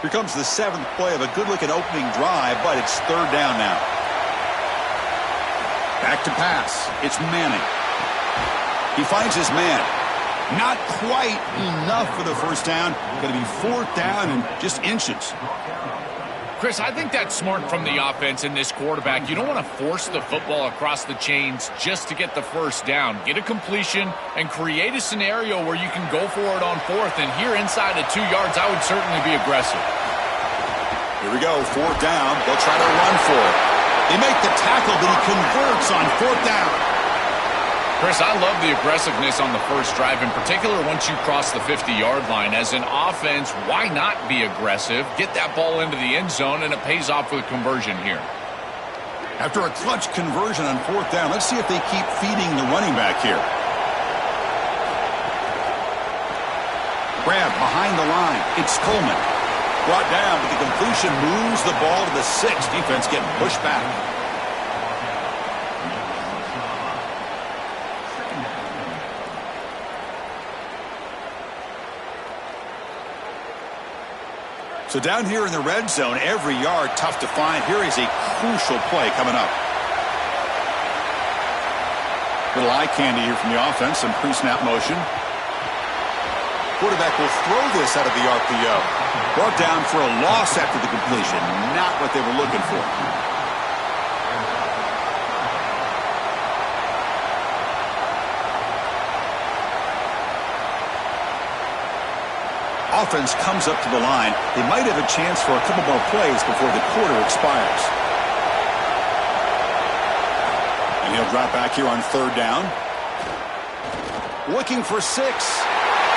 Here comes the 7th play of a good-looking opening drive, but it's third down now. Back to pass. It's Manning. He finds his man. Not quite enough for the first down. Going to be 4th down and just inches. Chris, I think that's smart from the offense in this quarterback. You don't want to force the football across the chains just to get the first down. Get a completion and create a scenario where you can go for it on fourth. And here inside of 2 yards, I would certainly be aggressive. Here we go, fourth down. They'll try to run for it. They make the tackle, but he converts on fourth down. Chris, I love the aggressiveness on the first drive, in particular once you cross the 50-yard line. As an offense, why not be aggressive? Get that ball into the end zone, and it pays off with conversion here. After a clutch conversion on fourth down, let's see if they keep feeding the running back here. Grab behind the line. It's Coleman. Brought down, but the completion moves the ball to the 6. Defense getting pushed back. So down here in the red zone, every yard tough to find. Here is a crucial play coming up. Little eye candy here from the offense, some pre-snap motion. Quarterback will throw this out of the RPO. Brought down for a loss after the completion. Not what they were looking for. Offense comes up to the line. They might have a chance for a couple more plays before the quarter expires. And he'll drop back here on third down. Looking for 6.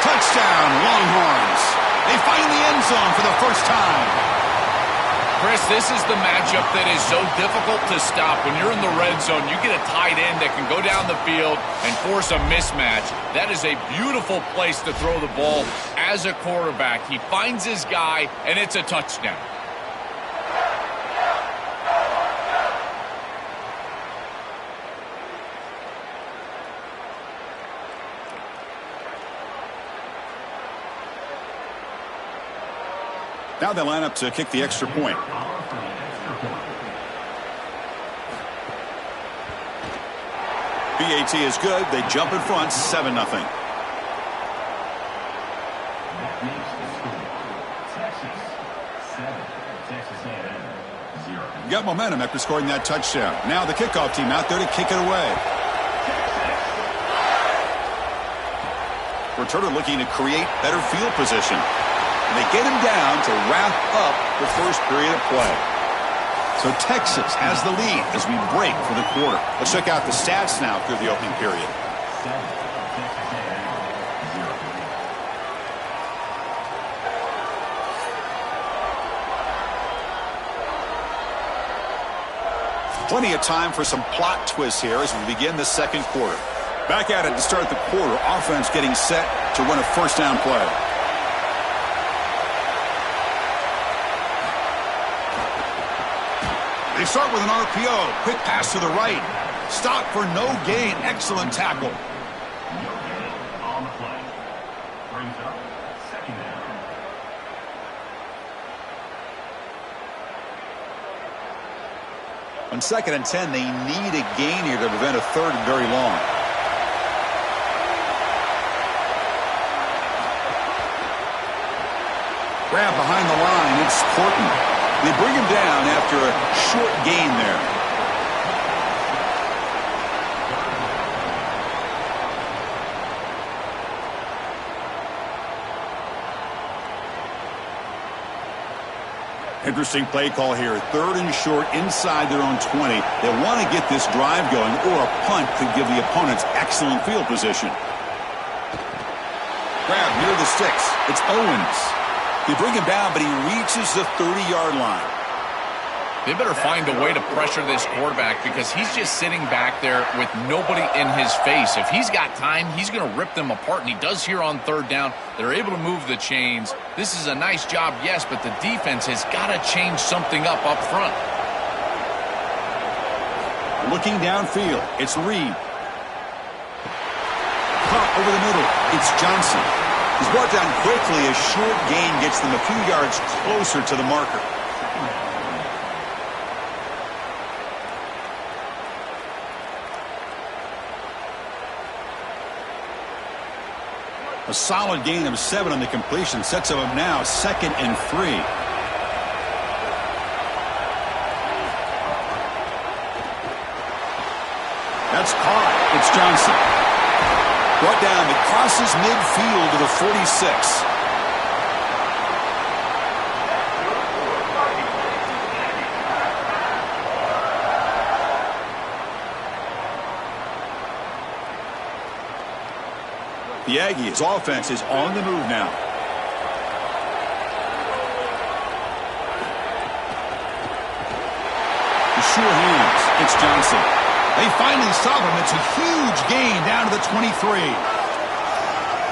Touchdown, Longhorns. They find the end zone for the first time. Chris, this is the matchup that is so difficult to stop. When you're in the red zone, you get a tight end that can go down the field and force a mismatch. That is a beautiful place to throw the ball as a quarterback. He finds his guy, and it's a touchdown. Now they line up to kick the extra point. PAT is good. They jump in front, 7-0. That makes the score Texas 7, Texas A&M 0. Got momentum after scoring that touchdown. Now the kickoff team out there to kick it away. Returner looking to create better field position. And they get him down to wrap up the first period of play. So Texas has the lead as we break for the quarter. Let's check out the stats now through the opening period. 7, Texas A&M 0. Plenty of time for some plot twists here as we begin the second quarter. Back at it to start the quarter. Offense getting set to run a first down play. They start with an RPO. Quick pass to the right. Stop for no gain. Excellent tackle. No gain on the play. Brings up second down. On 2nd and 10, they need a gain here to prevent a third and very long. Grab behind the line. It's Horton. They bring him down after a short gain there. Interesting play call here. 3rd and short inside their own 20. They want to get this drive going, or a punt could give the opponents excellent field position. Grab near the sticks. It's Owens. They bring him down, but he reaches the 30-yard line. They better find a way to pressure this quarterback because he's just sitting back there with nobody in his face. If he's got time, he's going to rip them apart, and he does here on 3rd down. They're able to move the chains. This is a nice job, yes, but the defense has got to change something up front. Looking downfield, it's Reed. Caught over the middle, it's Johnson. He's brought down quickly. A short gain gets them a few yards closer to the marker. A solid gain of 7 on the completion sets them up now 2nd and 3. That's caught. It's Johnson. Brought down. It crosses midfield to the 46. The Aggies' offense is on the move now. Sure hands. It's Johnson. They finally stop him. It's a huge gain down to the 23.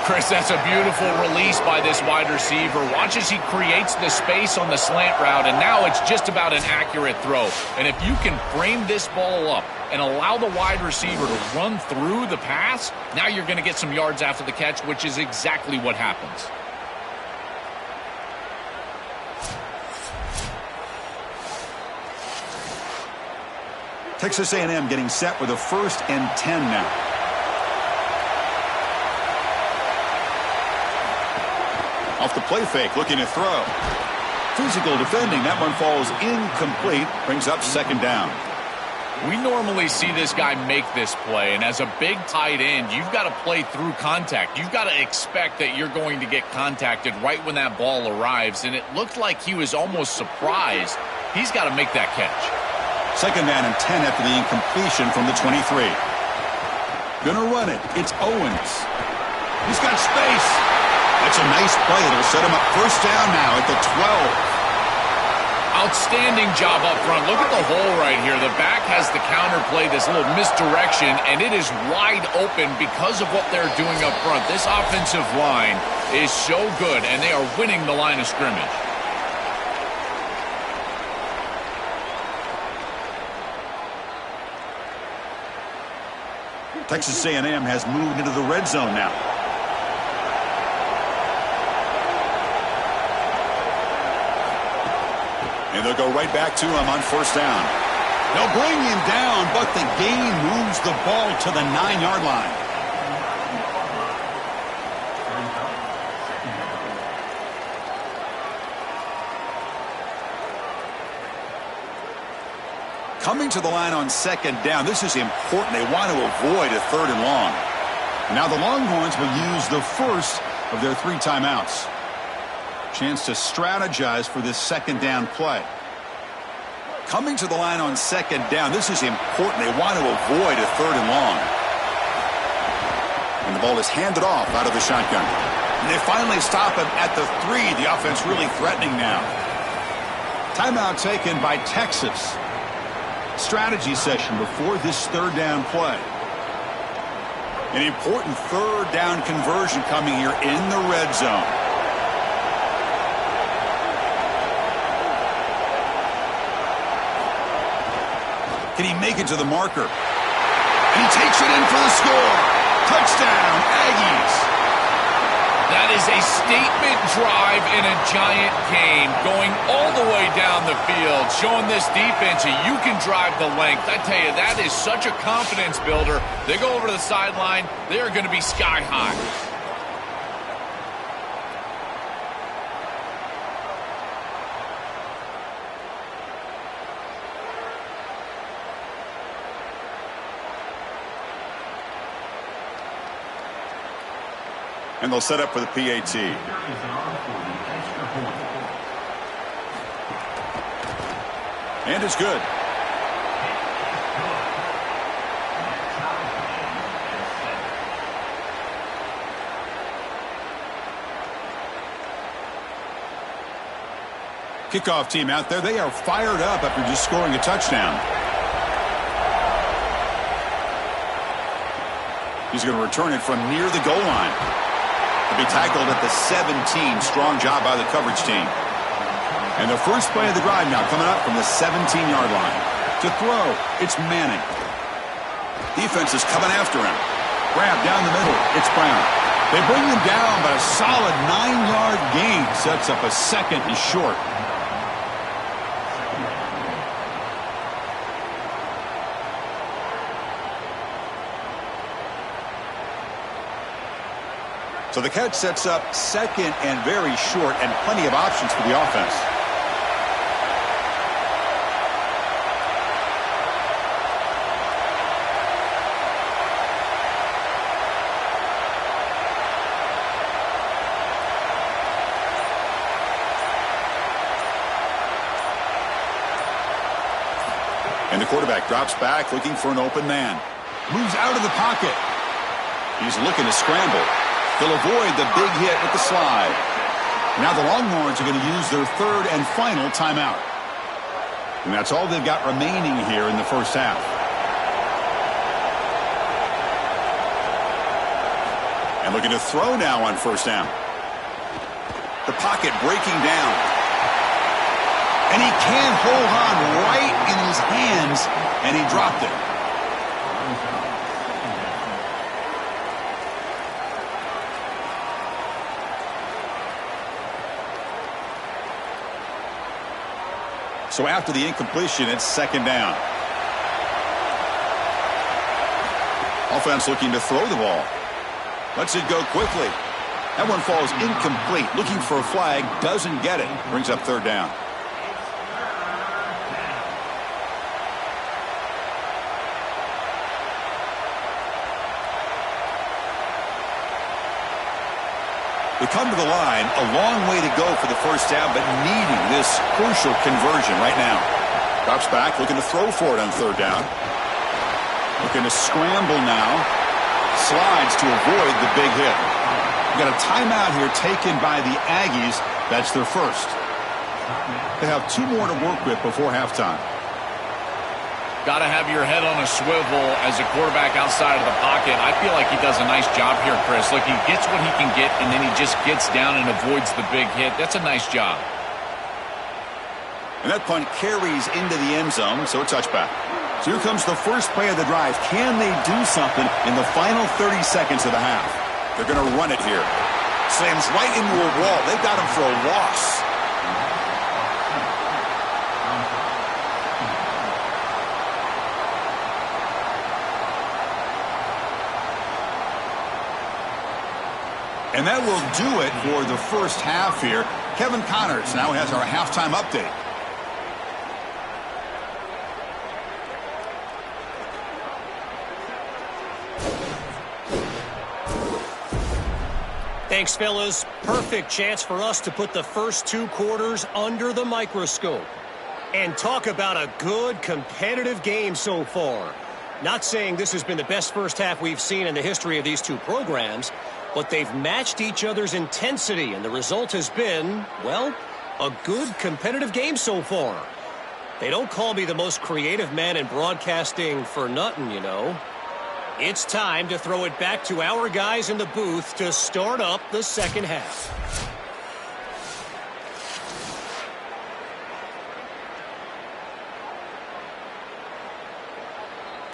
Chris, that's a beautiful release by this wide receiver. Watch as he creates the space on the slant route, and now it's just about an accurate throw. And if you can frame this ball up and allow the wide receiver to run through the pass, now you're going to get some yards after the catch, which is exactly what happens. Texas A&M getting set with a 1st and 10 now. Off the play fake, looking to throw. Physical defending. That one falls incomplete. Brings up 2nd down. We normally see this guy make this play, and as a big tight end, you've got to play through contact. You've got to expect that you're going to get contacted right when that ball arrives, and it looked like he was almost surprised. He's got to make that catch. 2nd down and 10 after the incompletion from the 23. Gonna run it. It's Owens. He's got space. That's a nice play. It'll set him up 1st down now at the 12. Outstanding job up front. Look at the hole right here. The back has the counter play, this little misdirection, and it is wide open because of what they're doing up front. This offensive line is so good, and they are winning the line of scrimmage. Texas A&M has moved into the red zone now. And they'll go right back to him on 1st down. They'll bring him down, but the gain moves the ball to the 9-yard line. Coming to the line on 2nd down. This is important. They want to avoid a 3rd and long. Now the Longhorns will use the first of their 3 timeouts. Chance to strategize for this 2nd down play. Coming to the line on 2nd down. This is important. They want to avoid a 3rd and long. And the ball is handed off out of the shotgun. And they finally stop him at the 3. The offense really threatening now. Timeout taken by Texas. Strategy session before this 3rd down play. An important 3rd down conversion coming here in the red zone. Can he make it to the marker? And he takes it in for the score. Touchdown, Aggies. That is a statement drive in a giant game, going all the way down the field, showing this defense that you can drive the length. I tell you, that is such a confidence builder. They go over to the sideline, they are going to be sky high. And they'll set up for the PAT. And it's good. Kickoff team out there. They are fired up after just scoring a touchdown. He's going to return it from near the goal line. He'll be tackled at the 17. Strong job by the coverage team. And the first play of the drive now coming up from the 17-yard line. To throw, it's Manning. Defense is coming after him. Grab down the middle, it's Brown. They bring him down, but a solid 9-yard gain sets up a 2nd and short. So the catch sets up 2nd and very short, and plenty of options for the offense. And the quarterback drops back looking for an open man. Moves out of the pocket. He's looking to scramble. They'll avoid the big hit with the slide. Now the Longhorns are going to use their third and final timeout. And that's all they've got remaining here in the first half. And looking to throw now on first down. The pocket breaking down. And he can't hold on right in his hands, and he dropped it. So after the incompletion, it's second down. Offense looking to throw the ball. Lets it go quickly. That one falls incomplete. Looking for a flag. Doesn't get it. Brings up third down. They come to the line, a long way to go for the first down, but needing this crucial conversion right now. Drops back, looking to throw for it on third down. Looking to scramble now. Slides to avoid the big hit. We've got a timeout here taken by the Aggies. That's their first. They have 2 more to work with before halftime. Got to have your head on a swivel as a quarterback outside of the pocket. I feel like he does a nice job here, Chris. Look, he gets what he can get, and then he just gets down and avoids the big hit. That's a nice job. And that punt carries into the end zone, so a touchback. So here comes the first play of the drive. Can they do something in the final 30 seconds of the half? They're going to run it here. Slams right into a wall. They've got him for a loss. And that will do it for the first half here. Kevin Connors now has our halftime update. Thanks, fellas. Perfect chance for us to put the first 2 quarters under the microscope. And talk about a good competitive game so far. Not saying this has been the best first half we've seen in the history of these 2 programs, but they've matched each other's intensity, and the result has been, well, a good competitive game so far. They don't call me the most creative man in broadcasting for nothing, you know. It's time to throw it back to our guys in the booth to start up the second half.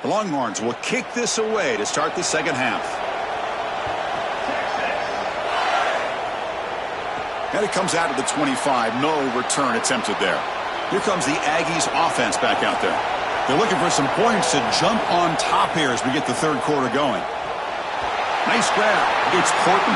The Longhorns will kick this away to start the second half. And it comes out of the 25. No return attempted there. Here comes the Aggies offense back out there. They're looking for some points to jump on top here as we get the third quarter going. Nice grab. It's Porton.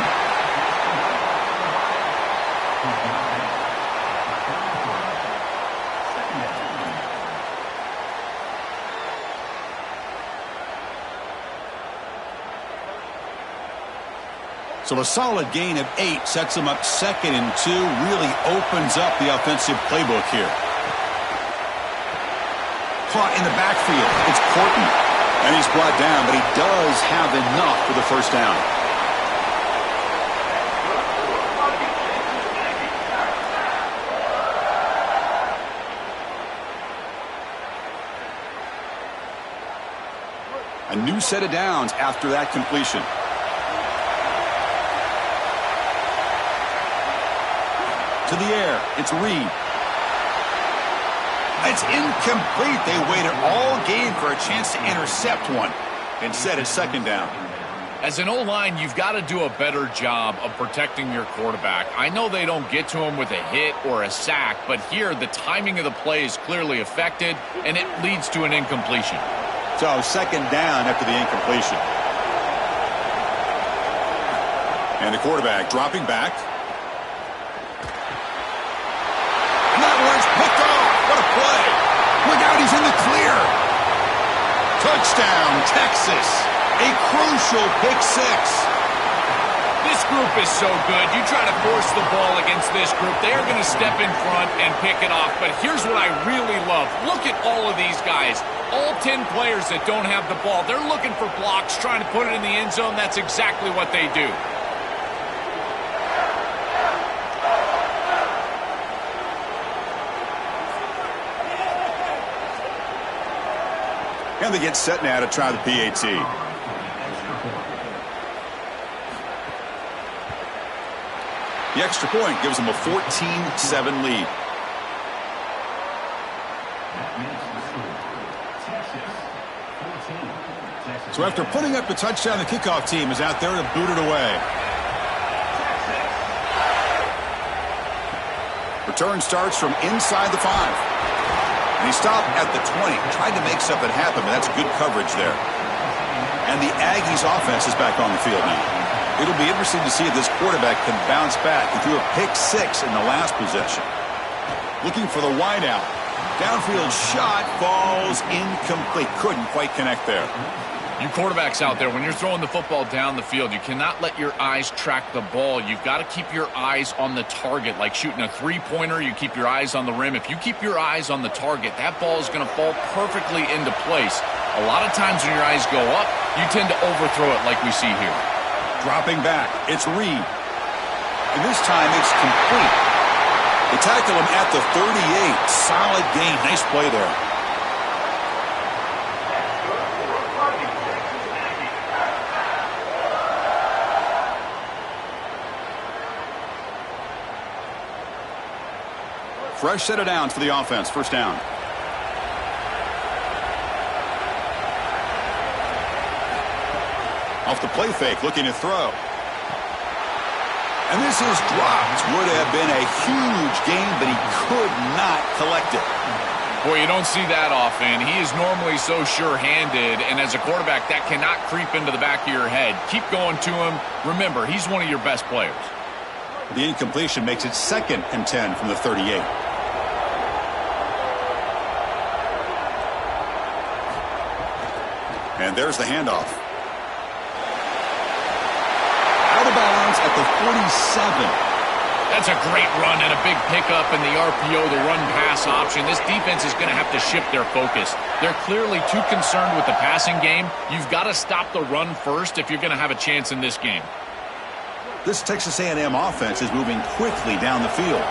So a solid gain of 8 sets them up 2nd and 2. Really opens up the offensive playbook here. Caught in the backfield. It's Porton. And he's brought down, but he does have enough for the first down. A new set of downs after that completion. To the air. It's Reed. It's incomplete. They waited all game for a chance to intercept one. Instead, it's second down. As an O-line, you've got to do a better job of protecting your quarterback. I know they don't get to him with a hit or a sack, but here the timing of the play is clearly affected, and it leads to an incompletion. So second down after the incompletion. And the quarterback dropping back. That one's picked off. What a play. Look out, he's in the clear. Touchdown, Texas. A crucial pick 6. This group is so good. You try to force the ball against this group, they are going to step in front and pick it off. But here's what I really love. Look at all of these guys. All 10 players that don't have the ball. They're looking for blocks, trying to put it in the end zone. That's exactly what they do. And they get set now to try the PAT. The extra point gives them a 14-7 lead. So after putting up a touchdown, the kickoff team is out there to boot it away. Return starts from inside the 5. And he stopped at the 20, tried to make something happen, but that's good coverage there. And the Aggies offense is back on the field now. It'll be interesting to see if this quarterback can bounce back. He threw a pick-6 in the last possession. Looking for the wideout. Downfield shot falls incomplete. Couldn't quite connect there. You quarterbacks out there, when you're throwing the football down the field, you cannot let your eyes track the ball. You've got to keep your eyes on the target. Like shooting a three-pointer, you keep your eyes on the rim. If you keep your eyes on the target, that ball is going to fall perfectly into place. A lot of times when your eyes go up, you tend to overthrow it like we see here. Dropping back, it's Reed. And this time it's complete. They tackle him at the 38. Solid gain. Nice play there. Fresh set of downs for the offense. First down. Off the play fake, looking to throw. And this is dropped. Would have been a huge gain, but he could not collect it. Boy, you don't see that often. He is normally so sure-handed, and as a quarterback, that cannot creep into the back of your head. Keep going to him. Remember, he's one of your best players. The incompletion makes it 2nd and 10 from the 38. And there's the handoff. Out of bounds at the 47. That's a great run and a big pickup in the RPO, the run-pass option. This defense is going to have to shift their focus. They're clearly too concerned with the passing game. You've got to stop the run first if you're going to have a chance in this game. This Texas A&M offense is moving quickly down the field.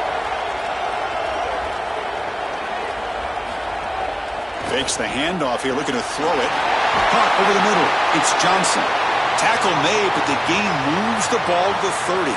Fakes the handoff here, looking to throw it. Caught over the middle. It's Johnson. Tackle made, but the gain moves the ball to 30.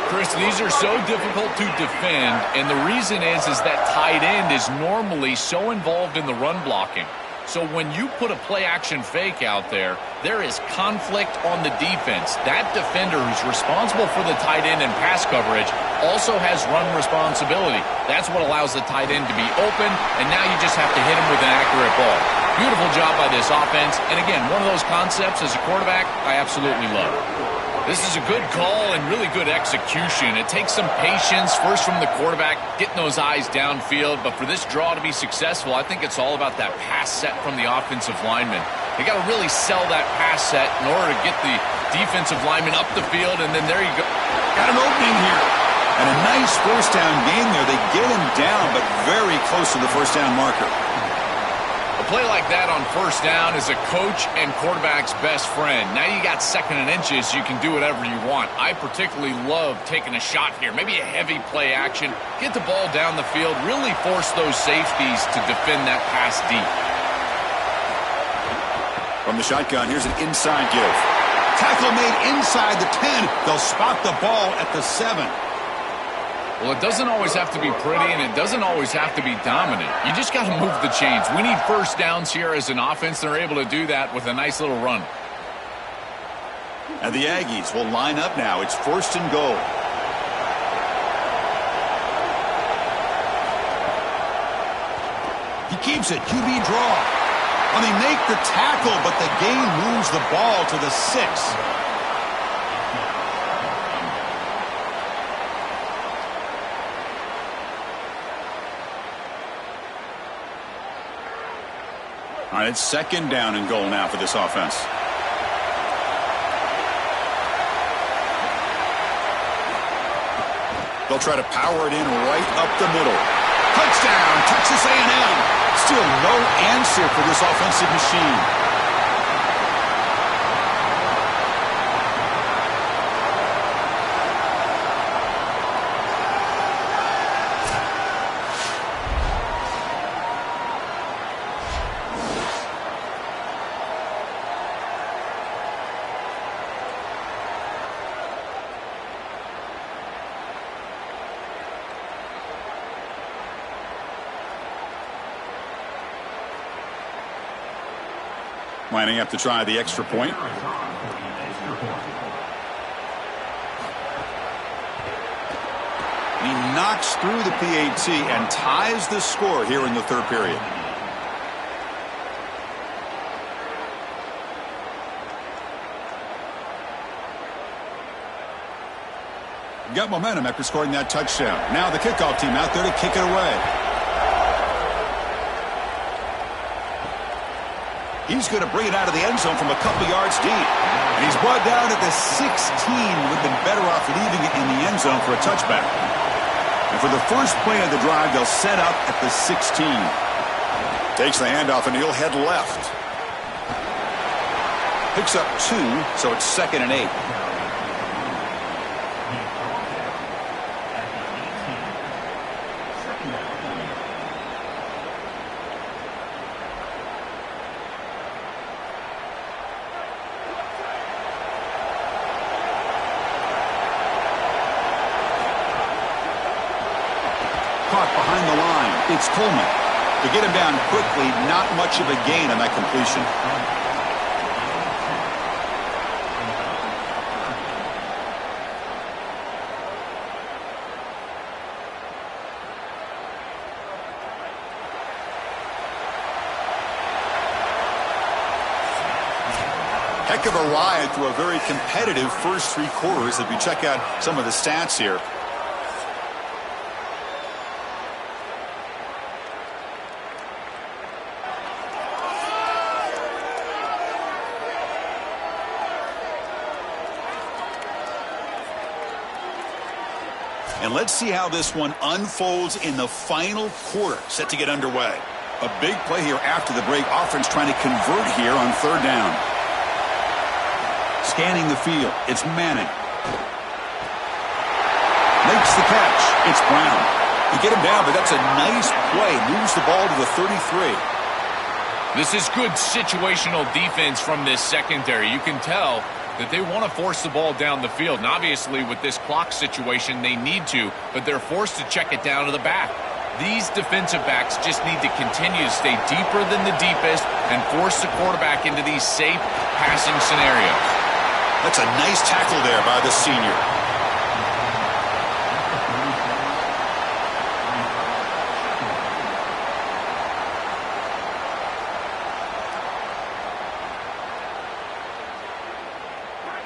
Chris, these are so difficult to defend, and the reason is that tight end is normally so involved in the run blocking. So when you put a play-action fake out there, there is conflict on the defense. That defender who's responsible for the tight end and pass coverage also has run responsibility. That's what allows the tight end to be open, and now you just have to hit him with an accurate ball. Beautiful job by this offense, and again, one of those concepts as a quarterback I absolutely love. This is a good call and really good execution. It takes some patience, first from the quarterback, getting those eyes downfield. But for this draw to be successful, I think it's all about that pass set from the offensive lineman. They got to really sell that pass set in order to get the defensive lineman up the field, and then there you go. Got an opening here. And a nice first down gain there. They get him down, but very close to the first down marker. A play like that on first down is a coach and quarterback's best friend. Now you got 2nd and inches, you can do whatever you want. I particularly love taking a shot here, maybe a heavy play action, get the ball down the field, really force those safeties to defend that pass deep. From the shotgun, here's an inside give. Tackle made inside the 10. They'll spot the ball at the 7. Well, it doesn't always have to be pretty, and it doesn't always have to be dominant. You just got to move the chains. We need first downs here as an offense. They're able to do that with a nice little run. And the Aggies will line up now. It's 1st and goal. He keeps it. QB draw. And they make the tackle, but the gain moves the ball to the 6. All right, it's 2nd down and goal now for this offense. They'll try to power it in right up the middle. Touchdown, Texas A&M. Still no answer for this offensive machine. Lining up to try the extra point. He knocks through the PAT and ties the score here in the third period. Got momentum after scoring that touchdown. Now the kickoff team out there to kick it away. He's going to bring it out of the end zone from a couple yards deep. And he's brought down at the 16. Would have been better off leaving it in the end zone for a touchback. And for the first play of the drive, they'll set up at the 16. Takes the handoff, and he'll head left. Picks up 2, so it's 2nd and 8. Behind the line, it's Coleman. To get him down quickly, not much of a gain on that completion. Heck of a ride through a very competitive first 3 quarters if you check out some of the stats here. And let's see how this one unfolds in the final quarter, set to get underway. A big play here after the break. Offense trying to convert here on 3rd down. Scanning the field. It's Manning. Makes the catch. It's Brown. You get him down, but that's a nice play. Moves the ball to the 33. This is good situational defense from this secondary. You can tell that they want to force the ball down the field. And obviously, with this clock situation, they need to, but they're forced to check it down to the back. These defensive backs just need to continue to stay deeper than the deepest and force the quarterback into these safe passing scenarios. That's a nice tackle there by the senior.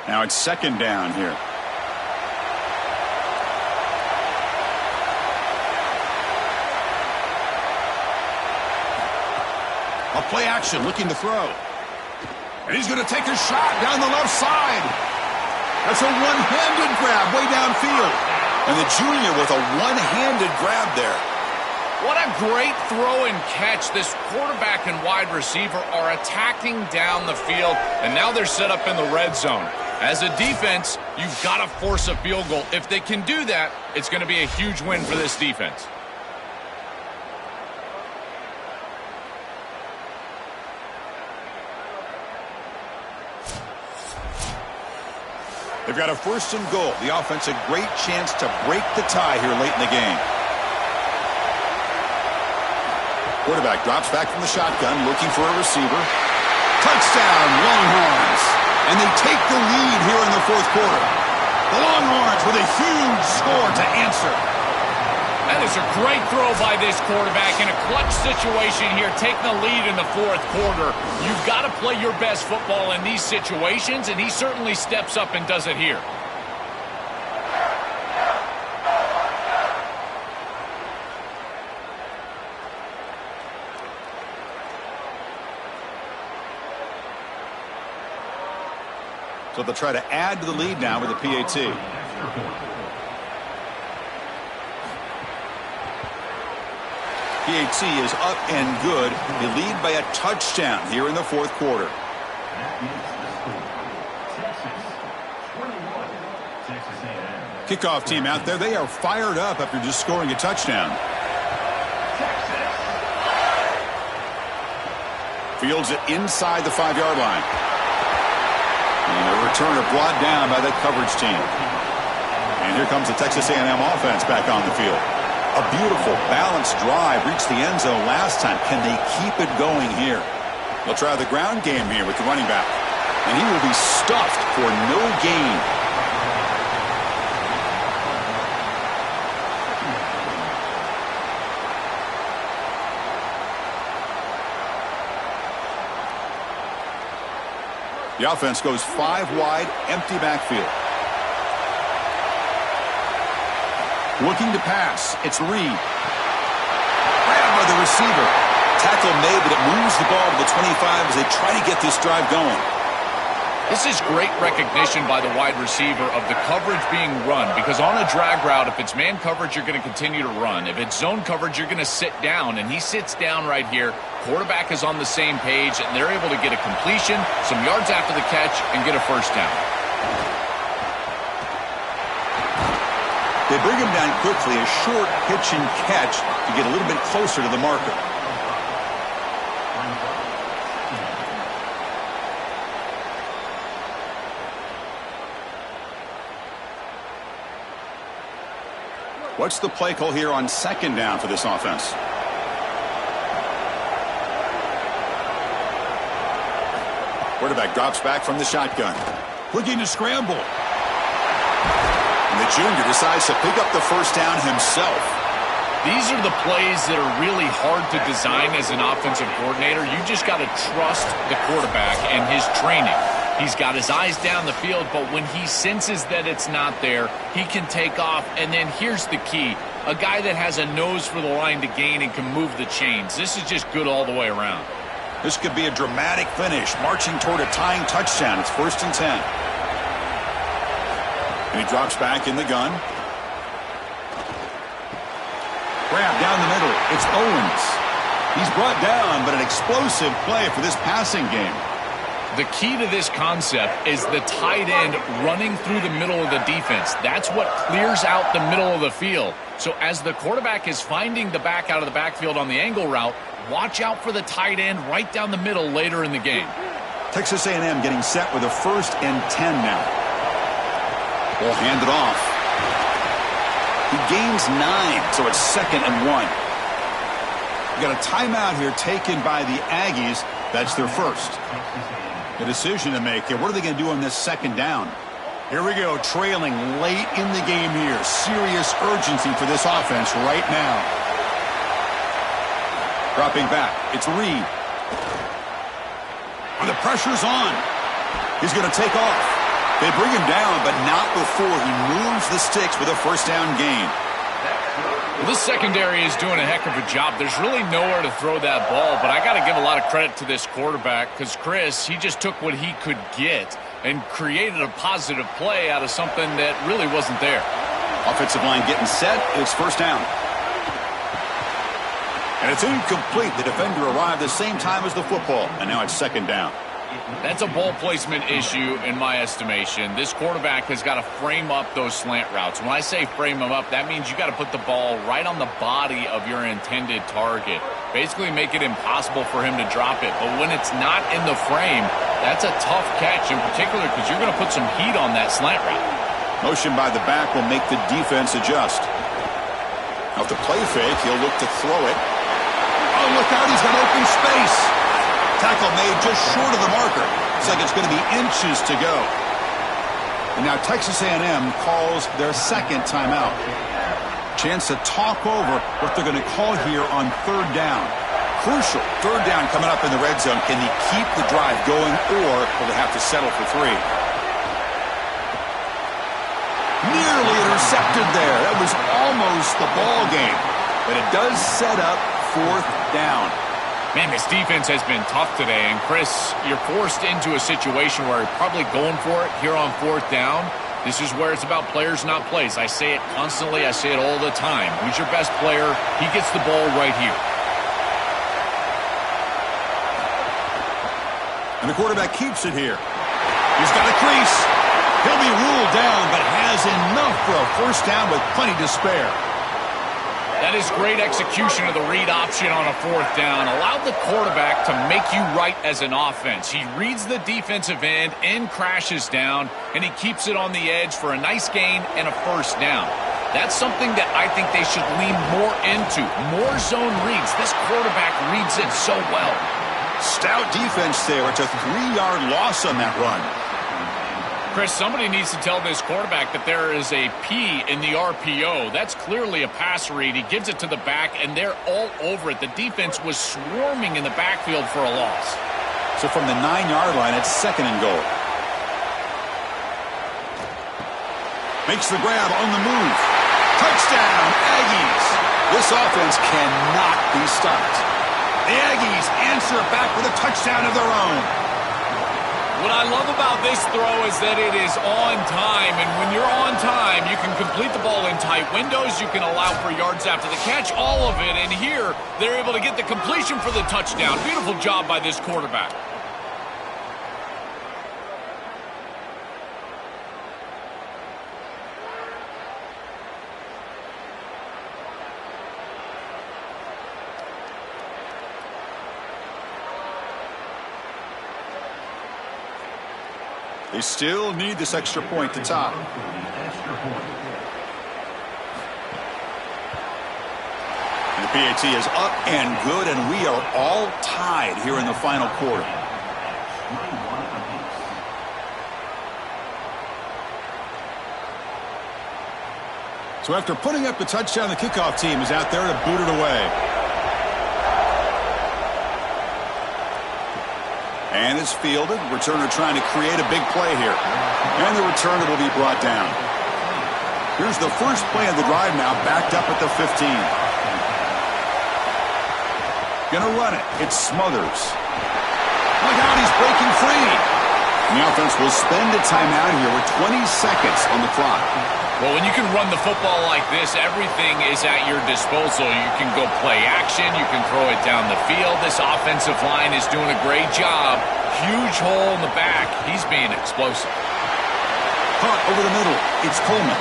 Now it's 2nd down here. A play action looking to throw. And he's going to take a shot down the left side. That's a one-handed grab way downfield. And the junior with a one-handed grab there. What a great throw and catch. This quarterback and wide receiver are attacking down the field, and now they're set up in the red zone. As a defense, you've got to force a field goal. If they can do that, it's going to be a huge win for this defense. They've got a 1st and goal. The offense a great chance to break the tie here late in the game. Quarterback drops back from the shotgun, looking for a receiver. Touchdown, Longhorns. And they take the lead here in the 4th quarter. The Longhorns with a huge score to answer. That is a great throw by this quarterback in a clutch situation here, taking the lead in the 4th quarter. You've got to play your best football in these situations, and he certainly steps up and does it here. So they'll try to add to the lead now with the PAT. PHC is up and good. They lead by a touchdown here in the fourth quarter. That makes the score Texas 21, Texas A&M. Kickoff team out there. They are fired up after just scoring a touchdown. Fields it inside the 5-yard line. And a returner brought down by the coverage team. And here comes the Texas A&M offense back on the field. A beautiful, balanced drive reached the end zone last time. Can they keep it going here? They'll try the ground game here with the running back. And he will be stuffed for no gain. The offense goes 5 wide, empty backfield. Looking to pass. It's Reed. Grabbed by the receiver. Tackle made, but it moves the ball to the 25 as they try to get this drive going. This is great recognition by the wide receiver of the coverage being run, because on a drag route, if it's man coverage, you're going to continue to run. If it's zone coverage, you're going to sit down, and he sits down right here. Quarterback is on the same page, and they're able to get a completion, some yards after the catch, and get a first down. They bring him down quickly, a short pitch and catch to get a little bit closer to the marker. What's the play call here on second down for this offense? Quarterback drops back from the shotgun. Looking to scramble. And the junior decides to pick up the first down himself. These are the plays that are really hard to design as an offensive coordinator. You just got to trust the quarterback and his training. He's got his eyes down the field, but when he senses that it's not there, he can take off. And then here's the key. A guy that has a nose for the line to gain and can move the chains. This is just good all the way around. This could be a dramatic finish, marching toward a tying touchdown. It's 1st and 10. And he drops back in the gun. Grab down the middle. It's Owens. He's brought down, but an explosive play for this passing game. The key to this concept is the tight end running through the middle of the defense. That's what clears out the middle of the field. So as the quarterback is finding the back out of the backfield on the angle route, watch out for the tight end right down the middle later in the game. Texas A&M getting set with a 1st and 10 now. Will hand it off. He gains 9, so it's 2nd and 1. We got a timeout here taken by the Aggies. That's their first. The decision to make here. What are they going to do on this 2nd down? Here we go, trailing late in the game here. Serious urgency for this offense right now. Dropping back, it's Reed. And the pressure's on. He's going to take off. They bring him down, but not before he moves the sticks with a 1st down gain. Well, this secondary is doing a heck of a job. There's really nowhere to throw that ball, but I got to give a lot of credit to this quarterback because Chris, he just took what he could get and created a positive play out of something that really wasn't there. Offensive line getting set. It's 1st down. And it's incomplete. The defender arrived the same time as the football, and now it's 2nd down. That's a ball placement issue in my estimation. This quarterback has got to frame up those slant routes. When I say frame them up, that means you got to put the ball right on the body of your intended target. Basically make it impossible for him to drop it. But when it's not in the frame, that's a tough catch in particular because you're going to put some heat on that slant route. Motion by the back will make the defense adjust. Off the play fake, he'll look to throw it. Oh, look out, he's got open space. Tackle made just short of the marker. Looks like it's going to be inches to go. And now Texas A&M calls their 2nd timeout. Chance to talk over what they're going to call here on 3rd down. Crucial 3rd down coming up in the red zone. Can they keep the drive going, or will they have to settle for 3? Nearly intercepted there. That was almost the ball game. But it does set up 4th down. Man, this defense has been tough today. And, Chris, you're forced into a situation where you're probably going for it here on 4th down. This is where it's about players, not plays. I say it constantly. I say it all the time. Who's your best player? He gets the ball right here. And the quarterback keeps it here. He's got a crease. He'll be ruled down, but has enough for a first down with plenty to spare. That is great execution of the read option on a fourth down. Allow the quarterback to make you right as an offense. He reads the defensive end and crashes down, and he keeps it on the edge for a nice gain and a first down. That's something that I think they should lean more into. More zone reads. This quarterback reads it so well. Stout defense there. It's a 3-yard loss on that run. Chris, somebody needs to tell this quarterback that there is a P in the RPO. That's clearly a pass read. He gives it to the back, and they're all over it. The defense was swarming in the backfield for a loss. So from the 9-yard line, it's 2nd and goal. Makes the grab on the move. Touchdown, Aggies. This offense cannot be stopped. The Aggies answer back with a touchdown of their own. What I love about this throw is that it is on time, and when you're on time, you can complete the ball in tight windows, you can allow for yards after the catch, all of it, and here, they're able to get the completion for the touchdown. Beautiful job by this quarterback. They still need this extra point to top. And the PAT is up and good, and we are all tied here in the final quarter. So after putting up the touchdown, the kickoff team is out there to boot it away. And it's fielded. Returner trying to create a big play here. And the returner will be brought down. Here's the first play of the drive now, backed up at the 15. Gonna run it. It's Smothers. Look out, he's breaking free. And the offense will spend a timeout here with 20 seconds on the clock. Well, when you can run the football like this, everything is at your disposal. You can go play action. You can throw it down the field. This offensive line is doing a great job. Huge hole in the back. He's being explosive. Caught over the middle. It's Coleman.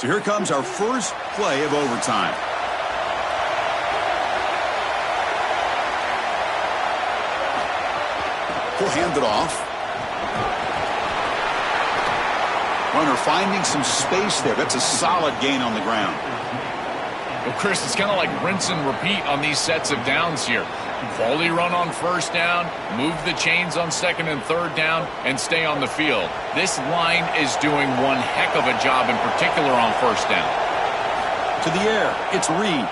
So here comes our first play of overtime. He'll hand it off. Runner finding some space there. That's a solid gain on the ground. Well, Chris, it's kind of like rinse and repeat on these sets of downs here. Quality run on first down, move the chains on second and third down, and stay on the field. This line is doing one heck of a job, in particular on first down. To the air, it's Reed.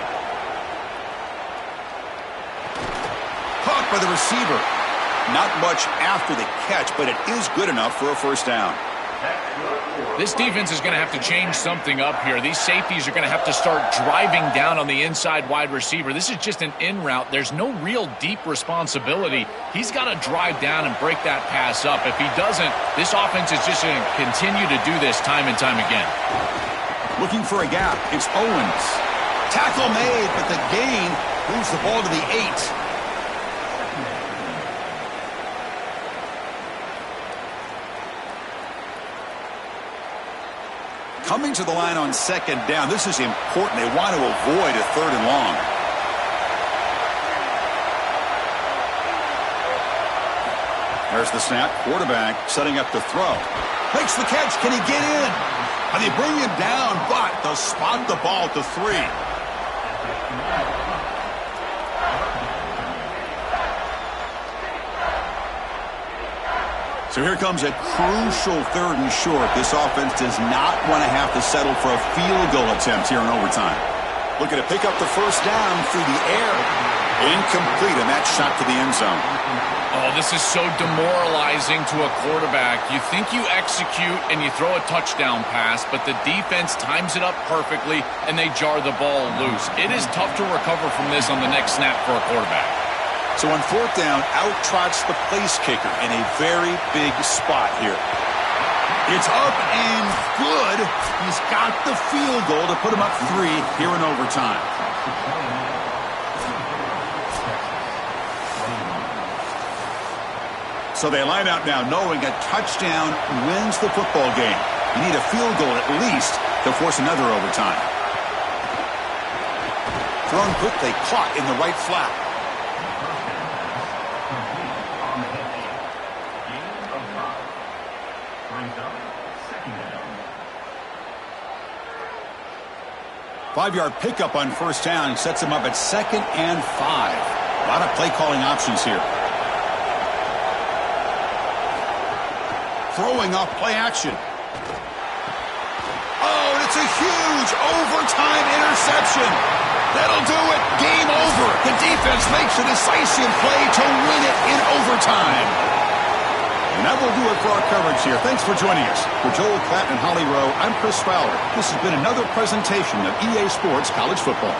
Caught by the receiver. Not much after the catch, but it is good enough for a first down. This defense is going to have to change something up here. These safeties are going to have to start driving down on the inside wide receiver. This is just an in route. There's no real deep responsibility. He's got to drive down and break that pass up. If he doesn't, this offense is just going to continue to do this time and time again. Looking for a gap. It's Owens. Tackle made, but the gain moves the ball to the 8. Coming to the line on second down. This is important. They want to avoid a third and long. There's the snap. Quarterback setting up to throw. Makes the catch. Can he get in? And they bring him down, but they'll spot the ball at the 3. So here comes a crucial 3rd and short. This offense does not want to have to settle for a field goal attempt here in overtime. Looking to pick up the first down through the air. Incomplete, and that shot to the end zone. Oh, this is so demoralizing to a quarterback. You think you execute and you throw a touchdown pass, but the defense times it up perfectly and they jar the ball loose. It is tough to recover from this on the next snap for a quarterback. So on 4th down, out trots the place kicker in a very big spot here. It's up and good. He's got the field goal to put him up 3 here in overtime. So they line out now knowing a touchdown wins the football game. You need a field goal at least to force another overtime. Thrown quickly, caught in the right flat. Five-yard pickup on 1st down sets him up at 2nd and 5. A lot of play-calling options here. Throwing off play action. Oh, and it's a huge overtime interception. That'll do it. Game over. The defense makes a decisive play to win it in overtime. And that will do it for our coverage here. Thanks for joining us. For Joel Klatt and Holly Rowe, I'm Chris Fowler. This has been another presentation of EA Sports College Football.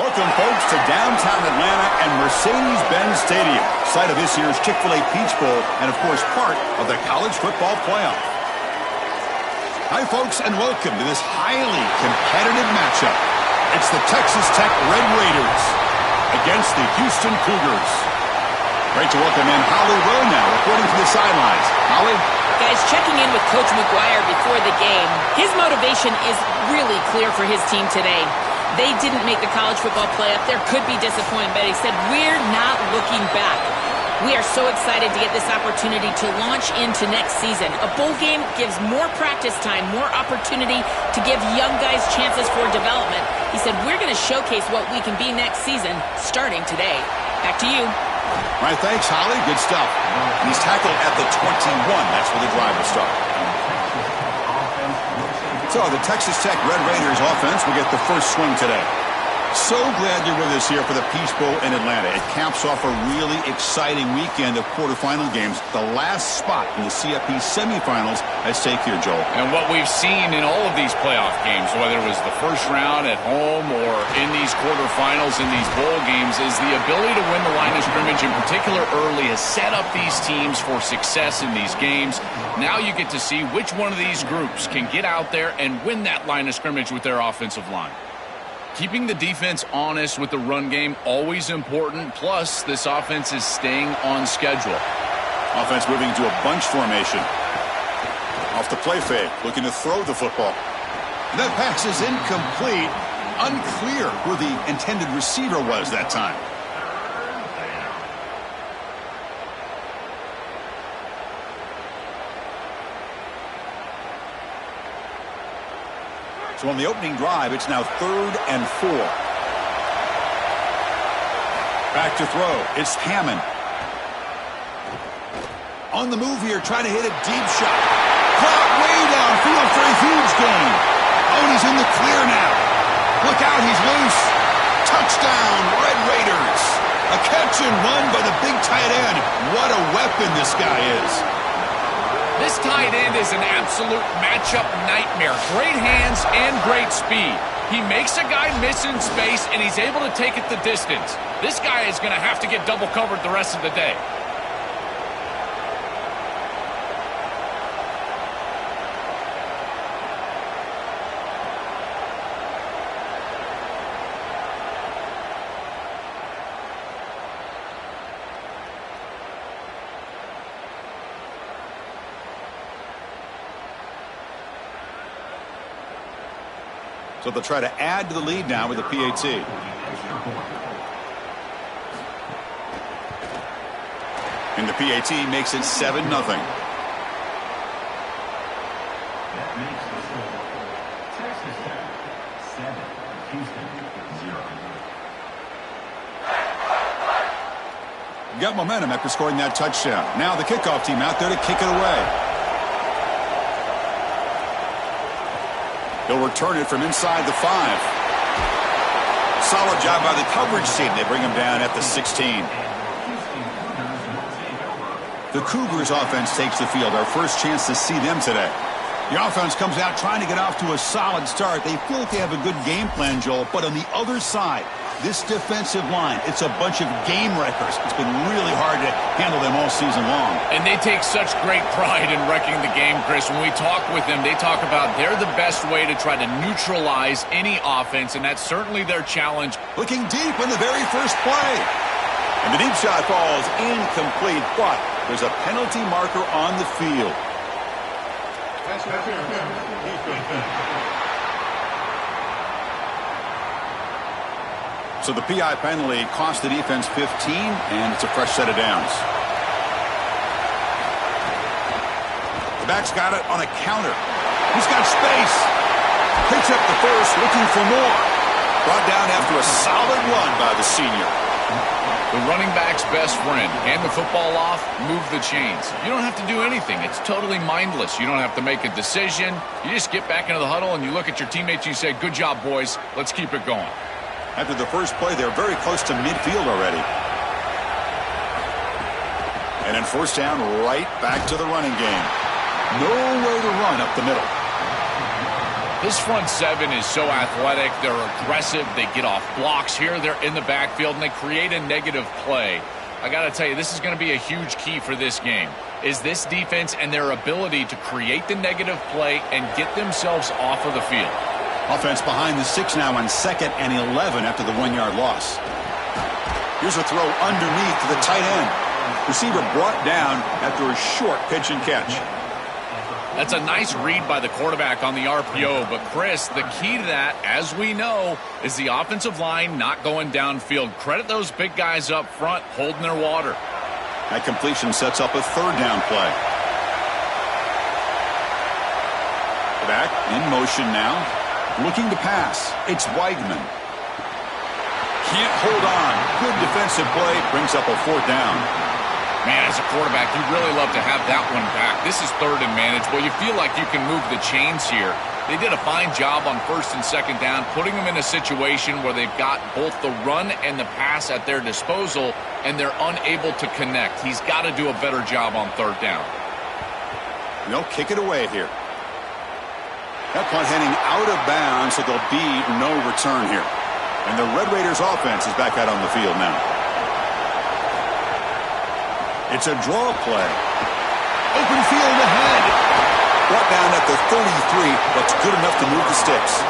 Welcome, folks, to downtown Atlanta and Mercedes-Benz Stadium, site of this year's Chick-fil-A Peach Bowl and, of course, part of the college football playoff. Hi, folks, and welcome to this highly competitive matchup. It's the Texas Tech Red Raiders against the Houston Cougars. Great to welcome in Holly Rowe now, reporting to the sidelines. Holly? Guys, checking in with Coach McGuire before the game. His motivation is really clear for his team today. They didn't make the college football playoff. There could be disappointment, but he said, we're not looking back. We are so excited to get this opportunity to launch into next season. A bowl game gives more practice time, more opportunity to give young guys chances for development. He said, we're going to showcase what we can be next season, starting today. Back to you. All right, thanks, Holly. Good stuff. And he's tackled at the 21. That's where the drive will start. So the Texas Tech Red Raiders offense will get the first swing today. So glad you're with us here for the Peach Bowl in Atlanta. It caps off a really exciting weekend of quarterfinal games. The last spot in the CFP semifinals at stake here, Joel. And what we've seen in all of these playoff games, whether it was the first round at home or in these quarterfinals in these bowl games, is the ability to win the line of scrimmage, in particular early, has set up these teams for success in these games. Now you get to see which one of these groups can get out there and win that line of scrimmage with their offensive line. Keeping the defense honest with the run game, always important. Plus, this offense is staying on schedule. Offense moving into a bunch formation. Off the play fake, looking to throw the football. And that pass is incomplete. Unclear who the intended receiver was that time. So on the opening drive, it's now 3rd and 4. Back to throw. It's Hammond. On the move here, trying to hit a deep shot. Caught way downfield for a huge gain. Oh, and he's in the clear now. Look out, he's loose. Touchdown, Red Raiders. A catch and run by the big tight end. What a weapon this guy is. This tight end is an absolute matchup nightmare. Great hands and great speed. He makes a guy miss in space, and he's able to take it the distance. This guy is going to have to get double covered the rest of the day. So they'll try to add to the lead now with the PAT. And the PAT makes it 7-0. That makes the score Texas Tech 7, Houston 0. Got momentum after scoring that touchdown. Now the kickoff team out there to kick it away. They'll return it from inside the 5. Solid job by the coverage team. They bring him down at the 16. The Cougars offense takes the field. Our first chance to see them today. The offense comes out trying to get off to a solid start. They feel like they have a good game plan, Joel. But on the other side, this defensive line, it's a bunch of game wreckers. It's been really hard to handle them all season long. And they take such great pride in wrecking the game, Chris. When we talk with them, they talk about they're the best way to try to neutralize any offense, and that's certainly their challenge. Looking deep in the very first play. And the deep shot falls incomplete, but there's a penalty marker on the field. So the PI penalty cost the defense 15, and it's a fresh set of downs. The back's got it on a counter. He's got space. Picks up the first, looking for more. Brought down after a solid run by the senior. The running back's best friend. Hand the football off, move the chains. You don't have to do anything. It's totally mindless. You don't have to make a decision. You just get back into the huddle and you look at your teammates and you say, good job, boys. Let's keep it going. After the first play, they're very close to midfield already. And then first down, right back to the running game. Nowhere to run up the middle. This front seven is so athletic. They're aggressive. They get off blocks here. They're in the backfield, and they create a negative play. I got to tell you, this is going to be a huge key for this game, is this defense and their ability to create the negative play and get themselves off of the field. Offense behind the 6 now on 2nd and 11 after the 1-yard loss. Here's a throw underneath to the tight end. Receiver brought down after a short pitch and catch. That's a nice read by the quarterback on the RPO, but Chris, the key to that, as we know, is the offensive line not going downfield. Credit those big guys up front holding their water. That completion sets up a 3rd down play. Back in motion now. Looking to pass. It's Weigman. Can't hold on. Good defensive play. Brings up a 4th down. Man, as a quarterback, you really love to have that one back. This is 3rd and manageable. You feel like you can move the chains here. They did a fine job on 1st and 2nd down, putting them in a situation where they've got both the run and the pass at their disposal, and they're unable to connect. He's got to do a better job on 3rd down. They'll kick it away here. That punt heading out of bounds, so there'll be no return here. And the Red Raiders offense is back out on the field now. It's a draw play. Open field ahead. Brought down at the 33. That's good enough to move the sticks.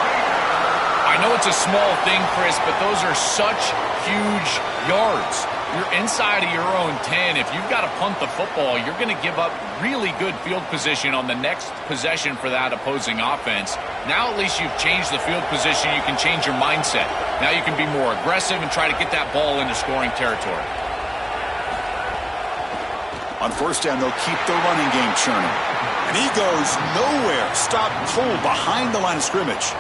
I know it's a small thing, Chris, but those are such huge yards. You're inside of your own 10. If you've got to punt the football, you're going to give up really good field position on the next possession for that opposing offense. Now at least you've changed the field position. You can change your mindset. Now you can be more aggressive and try to get that ball into scoring territory. On 1st down, they'll keep the running game churning. And he goes nowhere. Stopped cold behind the line of scrimmage.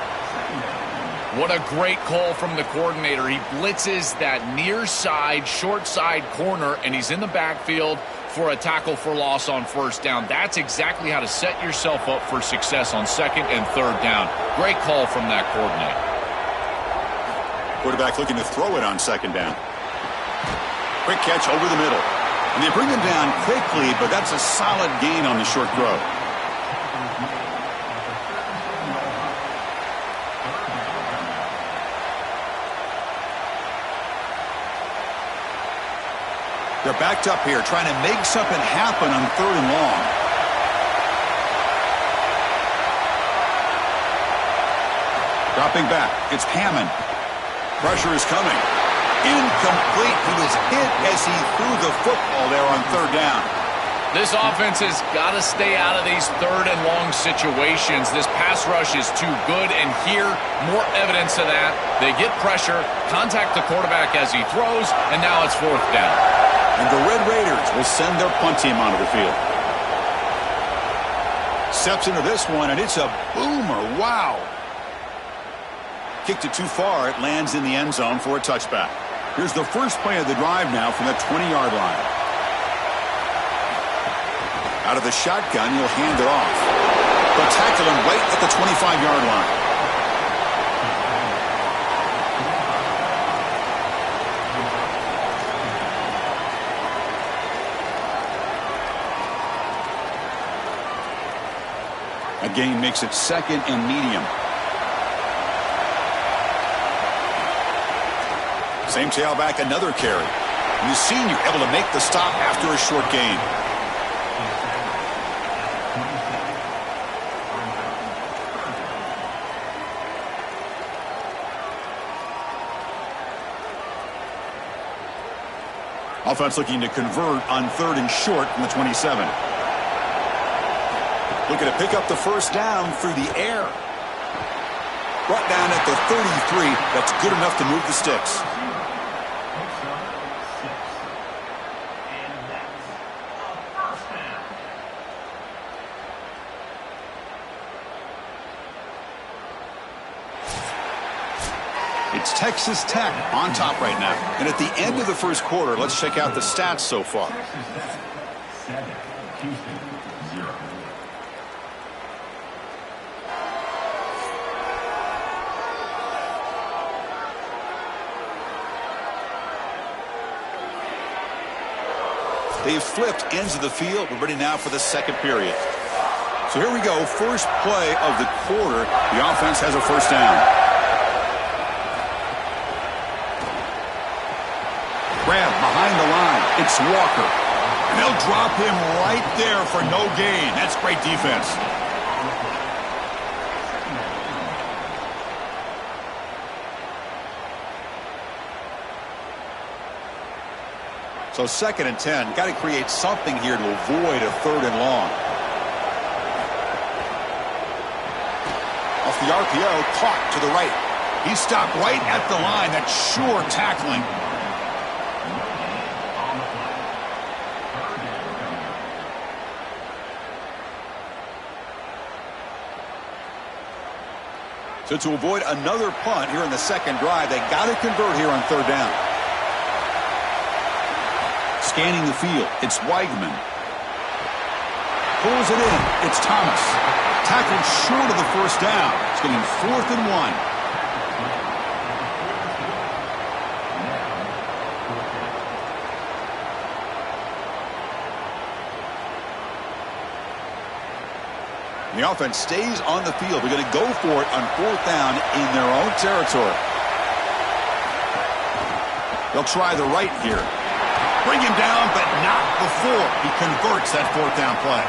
What a great call from the coordinator. He blitzes that near side, short side corner, and he's in the backfield for a tackle for loss on 1st down. That's exactly how to set yourself up for success on 2nd and 3rd down. Great call from that coordinator. Quarterback looking to throw it on 2nd down. Quick catch over the middle. And they bring him down quickly, but that's a solid gain on the short throw. They're backed up here, trying to make something happen on 3rd and long. Dropping back, it's Hammond. Pressure is coming. Incomplete. He was hit as he threw the football there on 3rd down. This offense has got to stay out of these 3rd and long situations. This pass rush is too good, and here, more evidence of that. They get pressure, contact the quarterback as he throws, and now it's 4th down. And the Red Raiders will send their punt team onto the field. Steps into this one, and it's a boomer. Wow. Kicked it too far. It lands in the end zone for a touchback. Here's the first play of the drive now from the 20-yard line. Out of the shotgun, he'll hand it off. They'll tackle him right at the 25-yard line. A gain makes it 2nd and medium. Same tailback, another carry. And the senior able to make the stop after a short gain. Offense looking to convert on 3rd and short from the 27. Looking to pick up the 1st down through the air. Brought down at the 33. That's good enough to move the sticks. It's Texas Tech on top right now. And at the end of the 1st quarter, let's check out the stats so far. Texas Tech 7, Houston 0. They've flipped ends of the field. We're ready now for the 2nd period. So here we go, first play of the quarter. The offense has a first down. Grab behind the line. It's Walker. And they'll drop him right there for no gain. That's great defense. So 2nd and 10. Got to create something here to avoid a 3rd and long. Off the RPO, caught to the right. He stopped right at the line. That's sure tackling. So to avoid another punt here in the 2nd drive, they got to convert here on 3rd down. Scanning the field, it's Weigman. Pulls it in, it's Thomas. Tackled short of the first down. It's getting 4th and 1. The offense stays on the field. They're going to go for it on 4th down in their own territory. They'll try the right here. Bring him down, but not before he converts that 4th down play.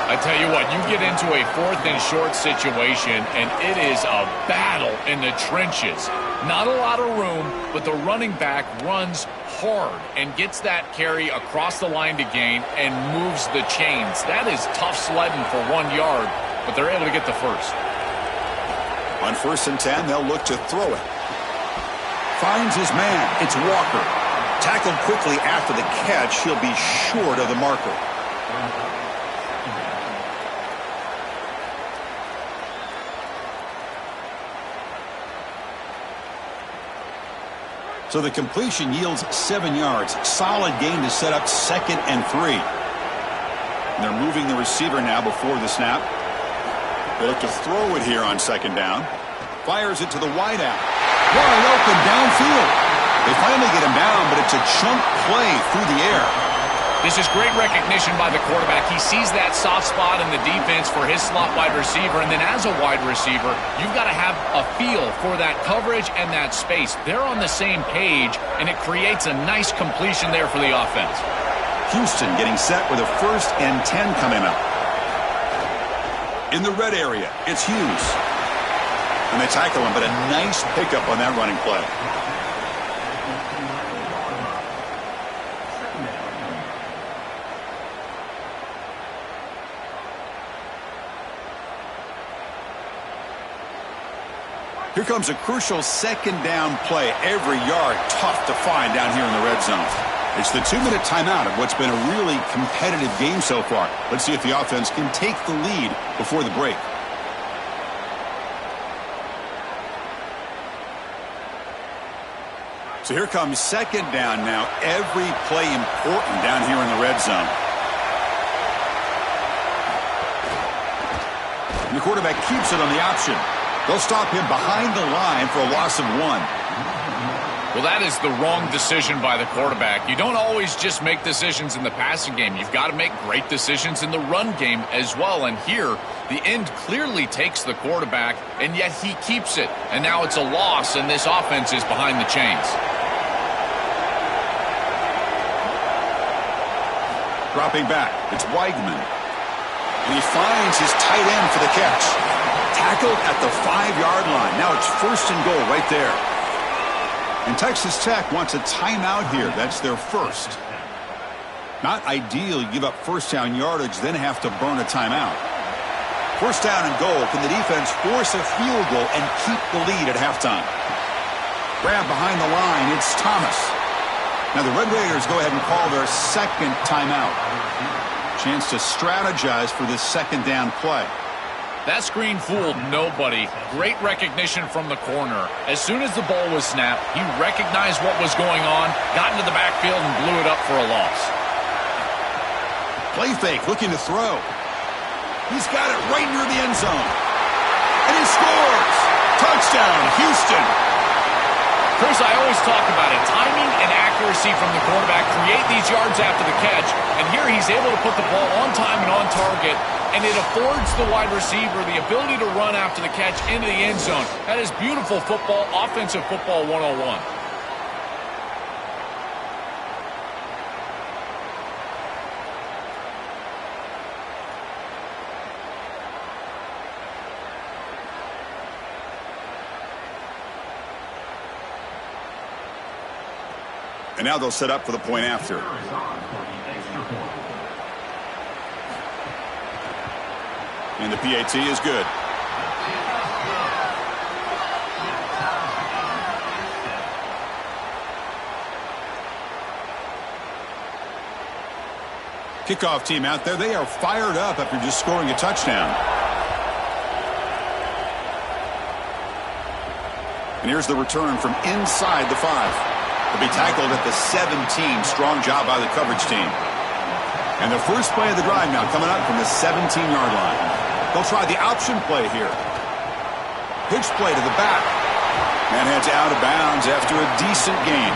I tell you what, you get into a 4th and short situation, and it is a battle in the trenches. Not a lot of room, but the running back runs hard and gets that carry across the line to gain and moves the chains. That is tough sledding for 1 yard, but they're able to get the first. On 1st and 10, they'll look to throw it. Finds his man. It's Walker. Tackled quickly after the catch. He'll be short of the marker. So the completion yields 7 yards. Solid gain to set up 2nd and 3. And they're moving the receiver now before the snap. They look to throw it here on 2nd down. Fires it to the wideout. Wide open downfield. They finally get him down, but it's a chunk play through the air. This is great recognition by the quarterback. He sees that soft spot in the defense for his slot wide receiver, and then as a wide receiver, you've got to have a feel for that coverage and that space. They're on the same page, and it creates a nice completion there for the offense. Houston getting set with a 1st and 10 coming up. In the red area, it's Hughes. And they tackle him, but a nice pickup on that running play. Here comes a crucial 2nd down play. Every yard tough to find down here in the red zone. It's the 2-minute timeout of what's been a really competitive game so far. Let's see if the offense can take the lead before the break. So here comes 2nd down now. Every play important down here in the red zone. And the quarterback keeps it on the option. They'll stop him behind the line for a loss of 1. Well, that is the wrong decision by the quarterback. You don't always just make decisions in the passing game. You've got to make great decisions in the run game as well. And here, the end clearly takes the quarterback, and yet he keeps it. And now it's a loss, and this offense is behind the chains. Dropping back, it's Weigman. And he finds his tight end for the catch. Tackled at the 5-yard line. Now it's 1st and goal right there. And Texas Tech wants a timeout here. That's their first. Not ideal. You give up 1st down yardage, then have to burn a timeout. 1st down and goal. Can the defense force a field goal and keep the lead at halftime? Grab behind the line. It's Thomas. Now the Red Raiders go ahead and call their 2nd timeout. Chance to strategize for this 2nd down play. That screen fooled nobody. Great recognition from the corner. As soon as the ball was snapped, he recognized what was going on, got into the backfield, and blew it up for a loss. Play fake, looking to throw. He's got it right near the end zone. And he scores! Touchdown, Houston! Chris, I always talk about it. Timing and accuracy from the quarterback create these yards after the catch. And here he's able to put the ball on time and on target. And it affords the wide receiver the ability to run after the catch into the end zone. That is beautiful football, offensive football 101. And now they'll set up for the point after. And the PAT is good. Kickoff team out there. They are fired up after just scoring a touchdown. And here's the return from inside the 5. To be tackled at the 17. Strong job by the coverage team. And the first play of the drive now coming up from the 17-yard line. They'll try the option play here. Pitch play to the back. And heads out of bounds after a decent gain.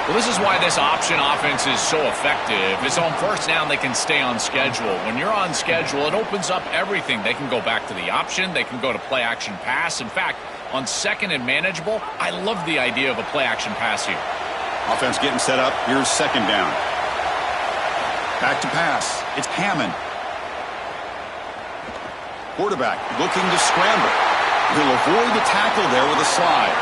Well, this is why this option offense is so effective. It's on first down, they can stay on schedule. When you're on schedule, it opens up everything. They can go back to the option. They can go to play-action pass. In fact, on second and manageable, I love the idea of a play-action pass here. Offense getting set up. Here's second down. Back to pass. It's Hammond. Quarterback looking to scramble. He'll avoid the tackle there with a slide.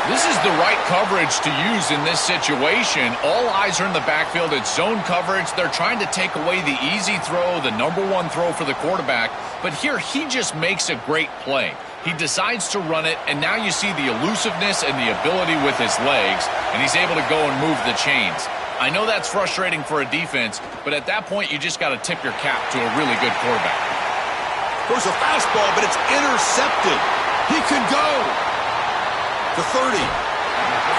This is the right coverage to use in this situation. All eyes are in the backfield. It's zone coverage. They're trying to take away the easy throw, the number one throw for the quarterback. But here, he just makes a great play. He decides to run it, and now you see the elusiveness and the ability with his legs, and he's able to go and move the chains. I know that's frustrating for a defense, but at that point, you just got to tip your cap to a really good quarterback. There's a fastball, but it's intercepted. He could go. The 30.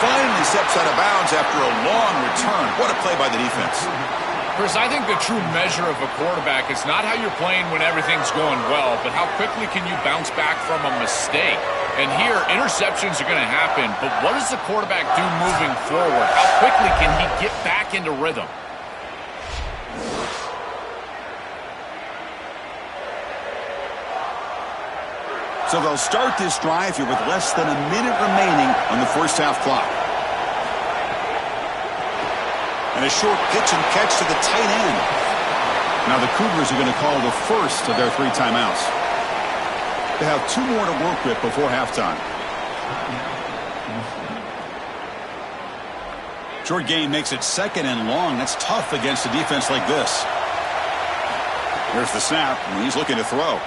Finally steps out of bounds after a long return. What a play by the defense. Chris, I think the true measure of a quarterback is not how you're playing when everything's going well, but how quickly can you bounce back from a mistake. And here, interceptions are going to happen, but what does the quarterback do moving forward? How quickly can he get back into rhythm? So they'll start this drive here with less than a minute remaining on the first half clock. And a short pitch and catch to the tight end. Now the Cougars are going to call the first of their 3 timeouts. They have 2 more to work with before halftime. Short gain makes it second and long. That's tough against a defense like this. Here's the snap, and he's looking to throw.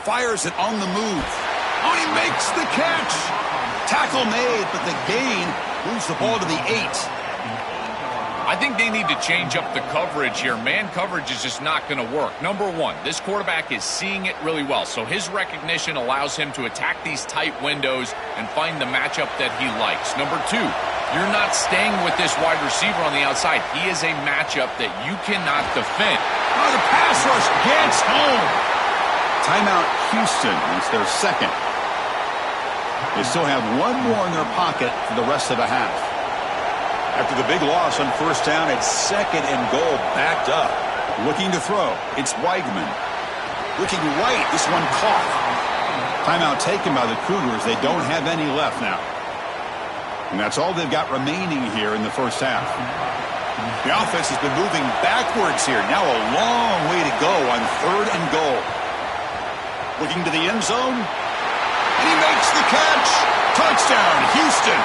Fires it on the move. Oh, he makes the catch. Tackle made, but the gain moves the ball to the 8. I think they need to change up the coverage here. Man coverage is just not going to work. Number one, this quarterback is seeing it really well, so his recognition allows him to attack these tight windows and find the matchup that he likes. Number two, you're not staying with this wide receiver on the outside. He is a matchup that you cannot defend. Oh, the pass rush gets home. Timeout Houston. It's their second. They still have 1 more in their pocket for the rest of the half. After the big loss on first down, it's second and goal, backed up. Looking to throw. It's Weigman. Looking right. This one caught. Timeout taken by the Cougars. They don't have any left now. And that's all they've got remaining here in the first half. The offense has been moving backwards here. Now a long way to go on third and goal. Looking to the end zone. And he makes the catch. Touchdown, Houston.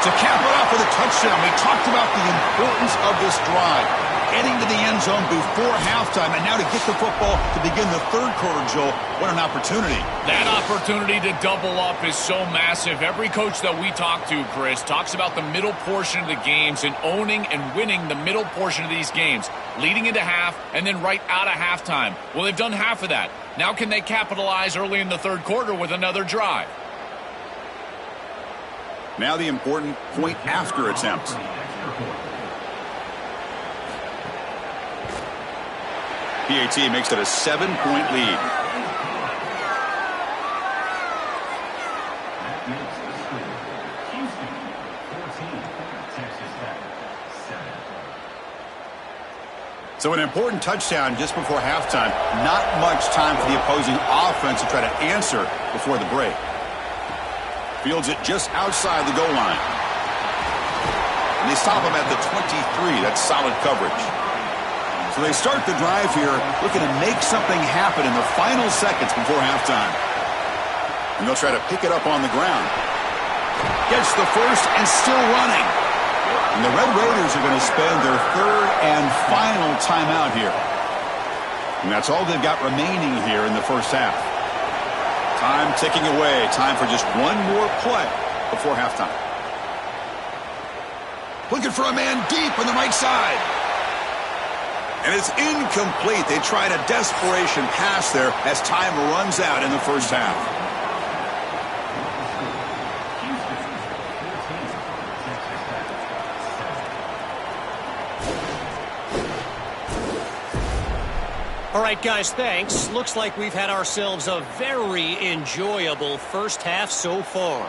To cap it off with a touchdown. We talked about the importance of this drive. Getting to the end zone before halftime. And now to get the football to begin the third quarter, Joel. What an opportunity. That opportunity to double up is so massive. Every coach that we talk to, Chris, talks about the middle portion of the games and owning and winning the middle portion of these games. Leading into half and then right out of halftime. Well, they've done half of that. Now can they capitalize early in the third quarter with another drive? Now the important point after attempt. PAT makes it a 7-point lead. So an important touchdown just before halftime. Not much time for the opposing offense to try to answer before the break. Fields it just outside the goal line. And they stop him at the 23. That's solid coverage. So they start the drive here looking to make something happen in the final seconds before halftime. And they'll try to pick it up on the ground. Gets the first and still running. And the Red Raiders are going to spend their third and final timeout here. And that's all they've got remaining here in the first half. Time ticking away. Time for just one more play before halftime. Looking for a man deep on the right side. And it's incomplete. They tried a desperation pass there as time runs out in the first half. All right, guys, thanks. Looks like we've had ourselves a very enjoyable first half so far.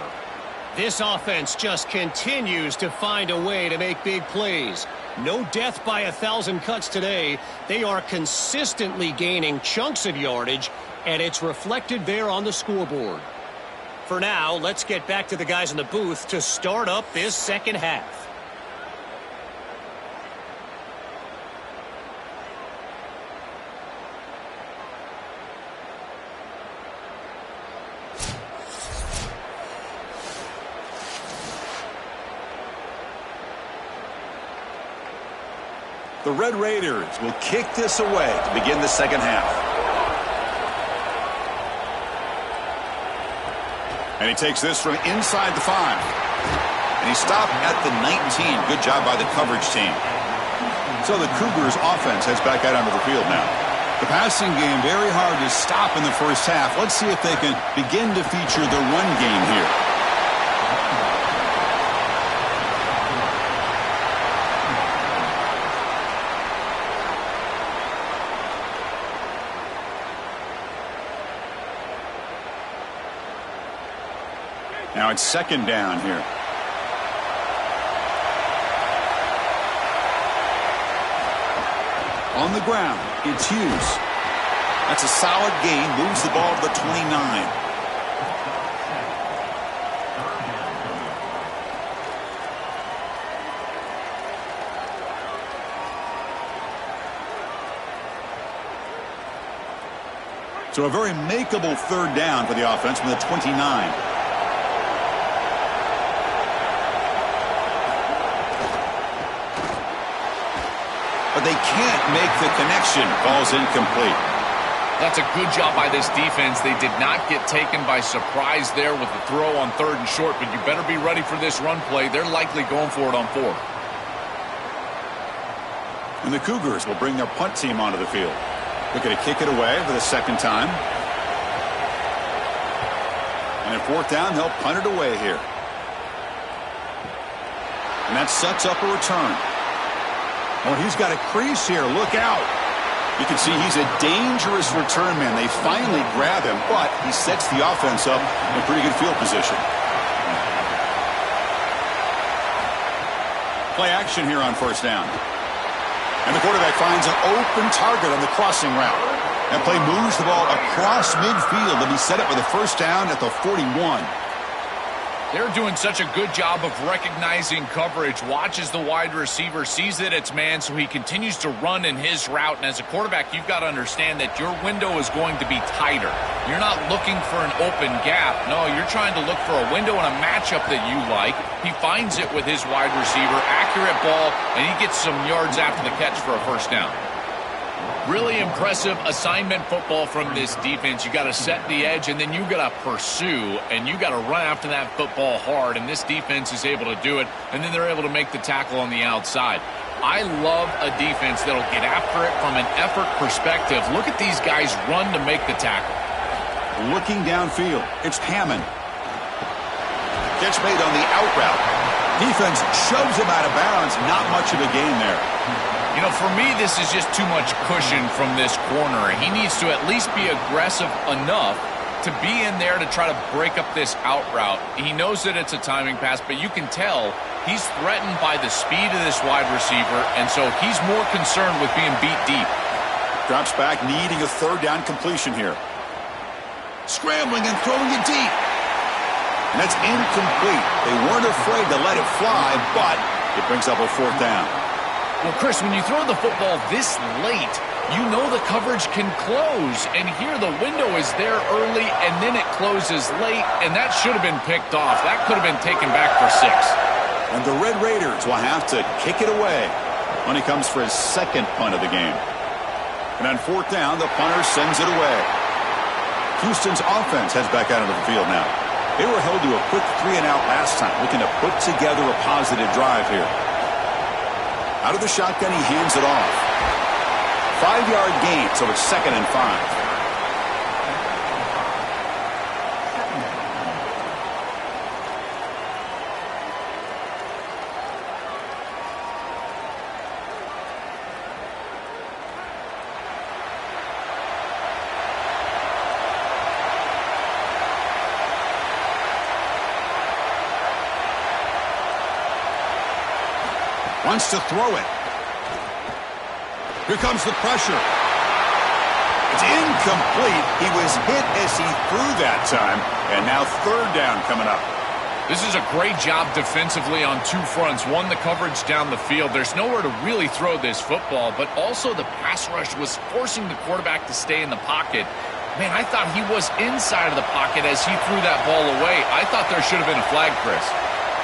This offense just continues to find a way to make big plays. No death by 1,000 cuts today. They are consistently gaining chunks of yardage, and it's reflected there on the scoreboard. For now, let's get back to the guys in the booth to start up this second half. The Red Raiders will kick this away to begin the second half. And he takes this from inside the 5. And he stopped at the 19. Good job by the coverage team. So the Cougars offense heads back out onto the field now. The passing game very hard to stop in the first half. Let's see if they can begin to feature the run game here. Now it's second down here. On the ground, it's Hughes. That's a solid gain. Moves the ball to the 29. So a very makeable third down for the offense from the 29. But they can't make the connection. Ball's incomplete. That's a good job by this defense. They did not get taken by surprise there with the throw on 3rd and short, but you better be ready for this run play. They're likely going for it on 4th. And the Cougars will bring their punt team onto the field. Looking to kick it away for the second time. And at 4th down, they'll punt it away here. And that sets up a return. Oh, he's got a crease here. Look out. You can see he's a dangerous return man. They finally grab him, but he sets the offense up in pretty good field position. Play action here on 1st down. And the quarterback finds an open target on the crossing route. That play moves the ball across midfield, and he set it with a 1st down at the 41. They're doing such a good job of recognizing coverage. Watches the wide receiver, sees that it's man, so he continues to run in his route. And as a quarterback, you've got to understand that your window is going to be tighter. You're not looking for an open gap. No, you're trying to look for a window and a matchup that you like. He finds it with his wide receiver, accurate ball, and he gets some yards after the catch for a 1st down. Really impressive assignment football from this defense. You got to set the edge, and then you got to pursue, and you got to run after that football hard, and this defense is able to do it, and then they're able to make the tackle on the outside. I love a defense that'll get after it from an effort perspective. Look at these guys run to make the tackle. Looking downfield, it's Hammond. Catch made on the out route. Defense shoves him out of bounds. Not much of a gain there. You know, for me, this is just too much cushion from this corner. He needs to at least be aggressive enough to be in there to try to break up this out route. He knows that it's a timing pass, but you can tell he's threatened by the speed of this wide receiver, and so he's more concerned with being beat deep. Drops back, needing a third down completion here. Scrambling and throwing it deep. And that's incomplete. They weren't afraid to let it fly, but it brings up a fourth down. Well, Chris, when you throw the football this late, you know the coverage can close. And here the window is there early, and then it closes late, and that should have been picked off. That could have been taken back for 6. And the Red Raiders will have to kick it away when he comes for his second punt of the game. And on fourth down, the punter sends it away. Houston's offense heads back out into the field now. They were held to a quick 3-and-out last time, looking to put together a positive drive here. Out of the shotgun, he hands it off. 5-yard gain, so it's 2nd and 5. Wants to throw it. Here comes the pressure. It's incomplete. He was hit as he threw that time. And now third down coming up. This is a great job defensively on 2 fronts. One, the coverage down the field. There's nowhere to really throw this football, but also the pass rush was forcing the quarterback to stay in the pocket. Man, I thought he was inside of the pocket as he threw that ball away. I thought there should have been a flag, Chris.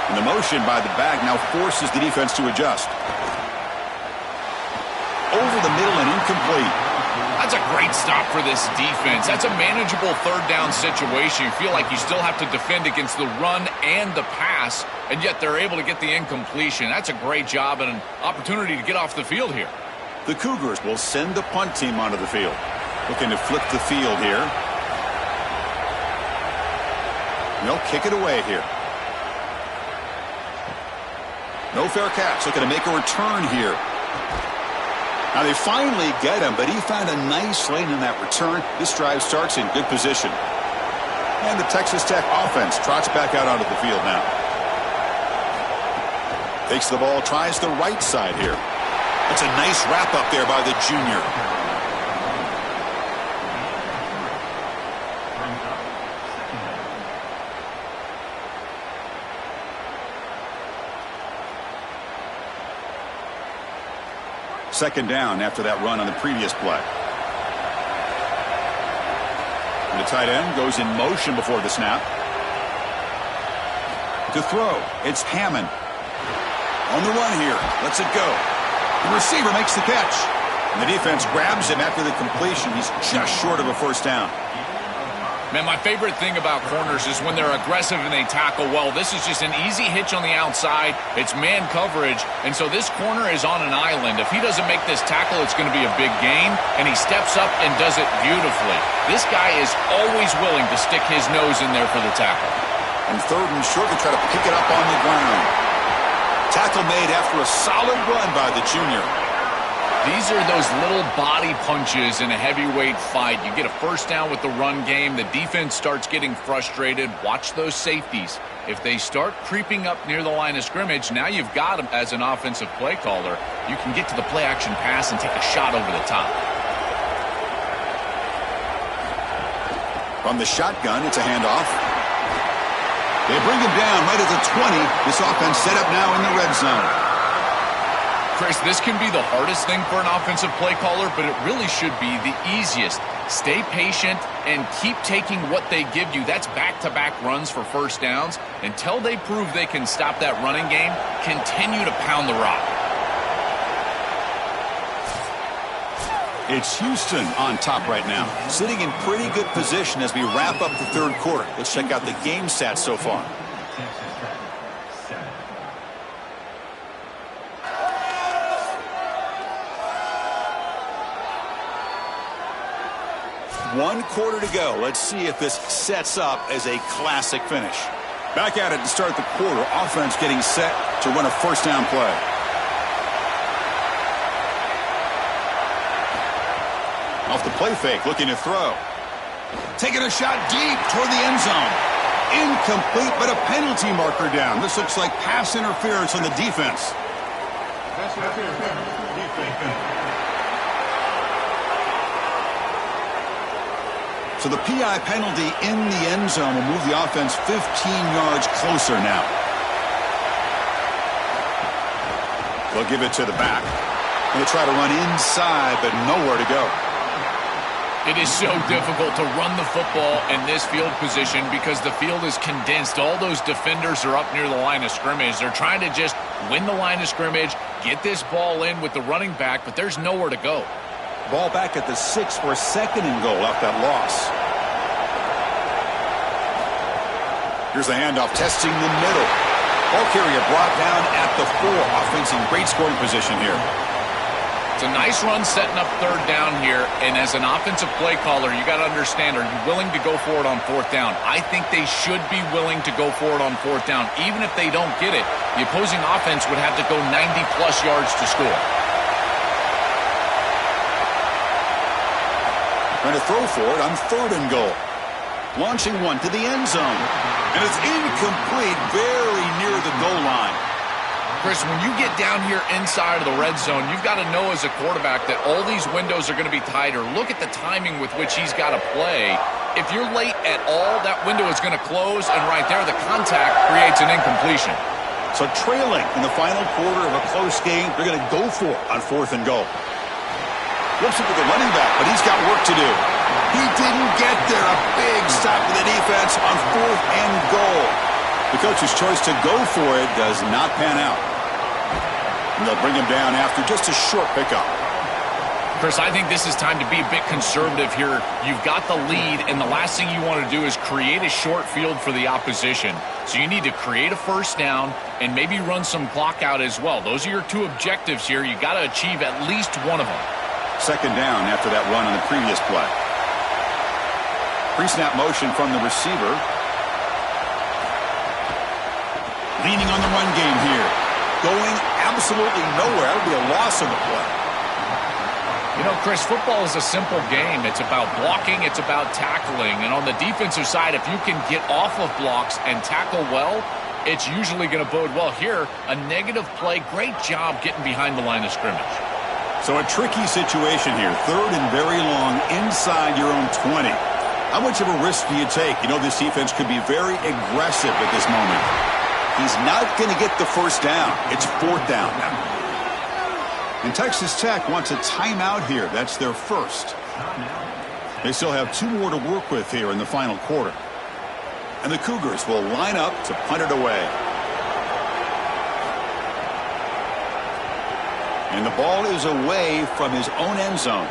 And the motion by the back now forces the defense to adjust. Over the middle and incomplete. That's a great stop for this defense. That's a manageable third down situation. You feel like you still have to defend against the run and the pass, and yet they're able to get the incompletion. That's a great job and an opportunity to get off the field here. The Cougars will send the punt team onto the field. Looking to flip the field here. And they'll kick it away here. No fair catch. Looking to make a return here. Now they finally get him, but he found a nice lane in that return. This drive starts in good position. And the Texas Tech offense trots back out onto the field now. Takes the ball, tries the right side here. That's a nice wrap up there by the junior. Second down after that run on the previous play. And the tight end goes in motion before the snap. To throw, it's Hammond. On the run here, lets it go. The receiver makes the catch. And the defense grabs him after the completion. He's just short of a first down. Man, my favorite thing about corners is when they're aggressive and they tackle well. This is just an easy hitch on the outside. It's man coverage, and so this corner is on an island. If he doesn't make this tackle, it's going to be a big gain, and he steps up and does it beautifully. This guy is always willing to stick his nose in there for the tackle. And third and short, they try to pick it up on the ground. Tackle made after a solid run by the junior. These are those little body punches in a heavyweight fight. You get a first down with the run game. The defense starts getting frustrated. Watch those safeties. If they start creeping up near the line of scrimmage, now you've got them as an offensive play caller. You can get to the play-action pass and take a shot over the top. From the shotgun, it's a handoff. They bring him down right at the 20. This offense set up now in the red zone. Chris, this can be the hardest thing for an offensive play caller, but it really should be the easiest. Stay patient and keep taking what they give you. That's back-to-back runs for first downs. Until they prove they can stop that running game, continue to pound the rock. It's Houston on top right now, sitting in pretty good position as we wrap up the third quarter. Let's check out the game stats so far. One quarter to go. Let's see if this sets up as a classic finish. Back at it to start the quarter. Offense getting set to run a first down play. Off the play fake, looking to throw. Taking a shot deep toward the end zone. Incomplete, but a penalty marker down. This looks like pass interference on the defense. So the PI penalty in the end zone will move the offense 15 yards closer now. They'll give it to the back. They'll try to run inside, but nowhere to go. It is so difficult to run the football in this field position because the field is condensed. All those defenders are up near the line of scrimmage. They're trying to just win the line of scrimmage, get this ball in with the running back, but there's nowhere to go. Ball back at the 6 for a 2nd and goal off that loss. Here's the handoff, testing the middle. Ball carrier brought down at the 4. Offense in great scoring position here. It's a nice run setting up 3rd down here, and as an offensive play caller, you got to understand, are you willing to go for it on 4th down? I think they should be willing to go for it on 4th down. Even if they don't get it, the opposing offense would have to go 90-plus yards to score. Going to throw for it on 3rd and goal. Launching one to the end zone. And it's incomplete, very near the goal line. Chris, when you get down here inside of the red zone, you've got to know as a quarterback that all these windows are going to be tighter. Look at the timing with which he's got to play. If you're late at all, that window is going to close, and right there, the contact creates an incompletion. So trailing in the final quarter of a close game, they're going to go for it on 4th and goal. Flips it to the running back, but he's got work to do. He didn't get there. A big stop for the defense on 4th and goal. The coach's choice to go for it does not pan out. And they'll bring him down after just a short pickup. Chris, I think this is time to be a bit conservative here. You've got the lead, and the last thing you want to do is create a short field for the opposition. So you need to create a 1st down and maybe run some clock out as well. Those are your 2 objectives here. You got to achieve at least one of them. 2nd down after that run on the previous play. Pre-snap motion from the receiver. Leaning on the run game here. Going absolutely nowhere. That would be a loss of the play. You know, Chris, football is a simple game. It's about blocking. It's about tackling. And on the defensive side, if you can get off of blocks and tackle well, it's usually going to bode well. Here, a negative play. Great job getting behind the line of scrimmage. So a tricky situation here. 3rd and very long inside your own 20. How much of a risk do you take? You know, this defense could be very aggressive at this moment. He's not going to get the 1st down. It's 4th down now. And Texas Tech wants a timeout here. That's their 1st. They still have 2 more to work with here in the final quarter. And the Cougars will line up to punt it away. And the ball is away from his own end zone.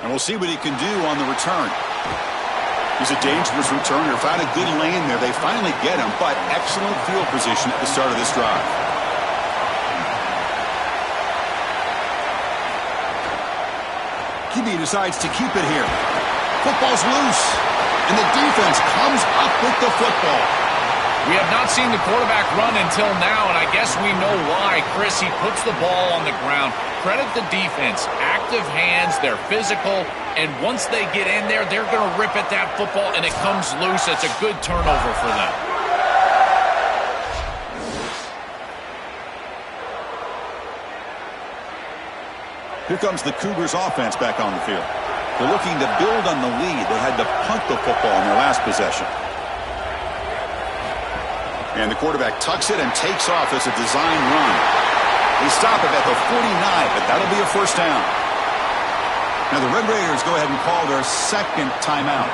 And we'll see what he can do on the return. He's a dangerous returner. Found a good lane there. They finally get him, but excellent field position at the start of this drive. QB decides to keep it here. Football's loose, and the defense comes up with the football. We have not seen the quarterback run until now, and I guess we know why. Chris, he puts the ball on the ground. Credit the defense. Active hands, they're physical, and once they get in there, they're going to rip at that football, and it comes loose. It's a good turnover for them. Here comes the Cougars offense back on the field. They're looking to build on the lead. They had to punt the football in their last possession. And the quarterback tucks it and takes off as a design run. They stop it at the 49, but that'll be a 1st down. Now the Red Raiders go ahead and call their 2nd timeout.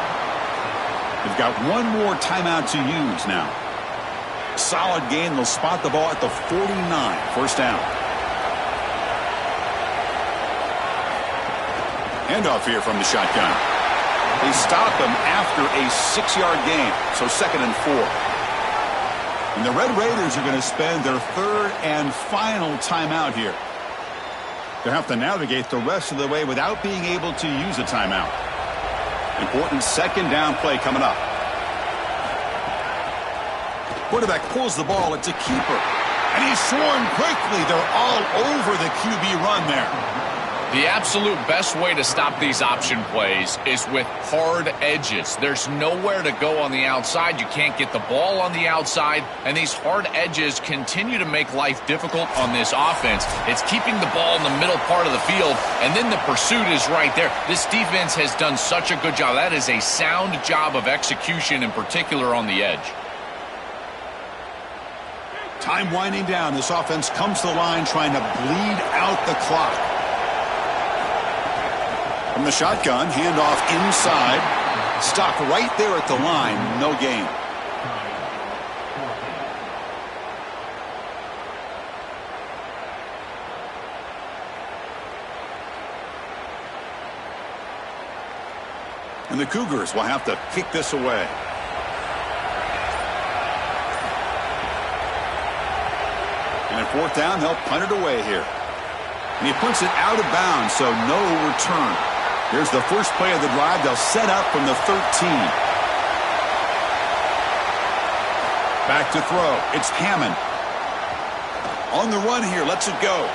They've got 1 more timeout to use now. Solid game. They'll spot the ball at the 49, 1st down. Handoff here from the shotgun. They stop him after a 6-yard gain, so 2nd and 4. And the Red Raiders are going to spend their 3rd and final timeout here. They'll have to navigate the rest of the way without being able to use a timeout. Important 2nd down play coming up. Quarterback pulls the ball. It's a keeper. And he's swarmed quickly. They're all over the QB run there. The absolute best way to stop these option plays is with hard edges. There's nowhere to go on the outside. You can't get the ball on the outside, and these hard edges continue to make life difficult on this offense. It's keeping the ball in the middle part of the field, and then the pursuit is right there. This defense has done such a good job. That is a sound job of execution, in particular on the edge. Time winding down. This offense comes to the line trying to bleed out the clock. From the shotgun, handoff inside. Stopped right there at the line. No gain. And the Cougars will have to kick this away. And at fourth down, they'll punt it away here. And he punts it out of bounds, so no return. Here's the first play of the drive. They'll set up from the 13. Back to throw. It's Hammond. On the run here. Lets it go.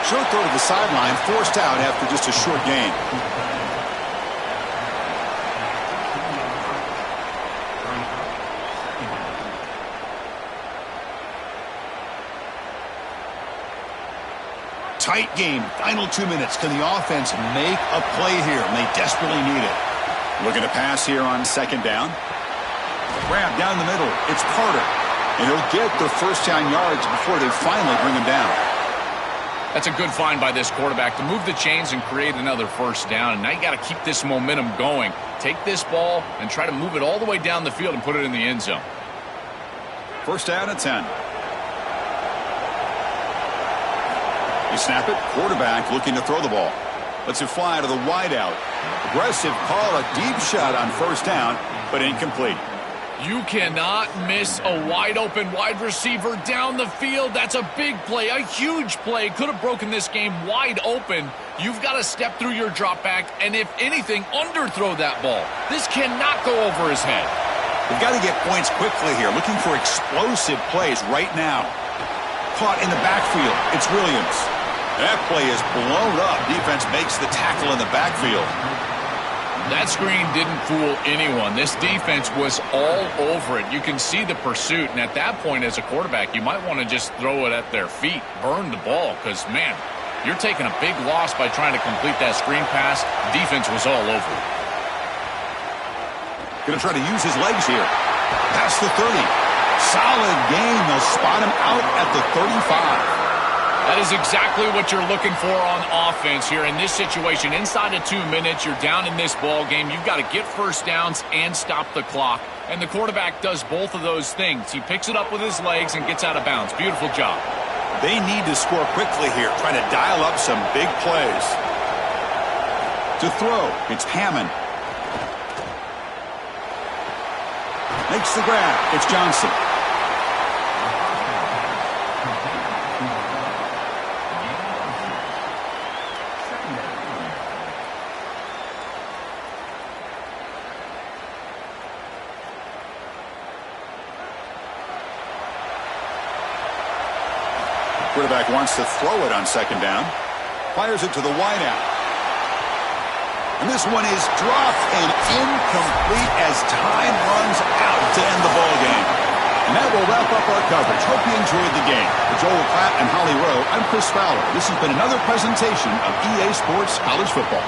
Short throw to the sideline. Forced out after just a short gain. Tight game. Final 2 minutes. Can the offense make a play here? And they desperately need it. Looking to pass here on second down. Grab down the middle. It's Carter. And he'll get the first down yards before they finally bring him down. That's a good find by this quarterback to move the chains and create another first down. And now you got to keep this momentum going. Take this ball and try to move it all the way down the field and put it in the end zone. First down at 10. You snap it. Quarterback looking to throw the ball. Lets it fly to the wideout. Aggressive call. A deep shot on first down, but incomplete. You cannot miss a wide-open wide receiver down the field. That's a big play, a huge play. Could have broken this game wide open. You've got to step through your drop back and, if anything, underthrow that ball. This cannot go over his head. They've got to get points quickly here. Looking for explosive plays right now. Caught in the backfield. It's Williams. That play is blown up. Defense makes the tackle in the backfield. That screen didn't fool anyone. This defense was all over it. You can see the pursuit, and at that point as a quarterback, you might want to just throw it at their feet, burn the ball, because, man, you're taking a big loss by trying to complete that screen pass. The defense was all over it. Going to try to use his legs here. Past the 30. Solid game. They'll spot him out at the 35. That is exactly what you're looking for on offense here in this situation. Inside of 2 minutes, you're down in this ball game. You've got to get first downs and stop the clock. And the quarterback does both of those things. He picks it up with his legs and gets out of bounds. Beautiful job. They need to score quickly here, trying to dial up some big plays. To throw, it's Hammond. Makes the grab. It's Johnson. Quarterback wants to throw it on second down. Fires it to the wideout. And this one is dropped and incomplete as time runs out to end the ball game. And that will wrap up our coverage. Hope you enjoyed the game. For Joel Klatt and Holly Rowe, I'm Chris Fowler. This has been another presentation of EA Sports College Football.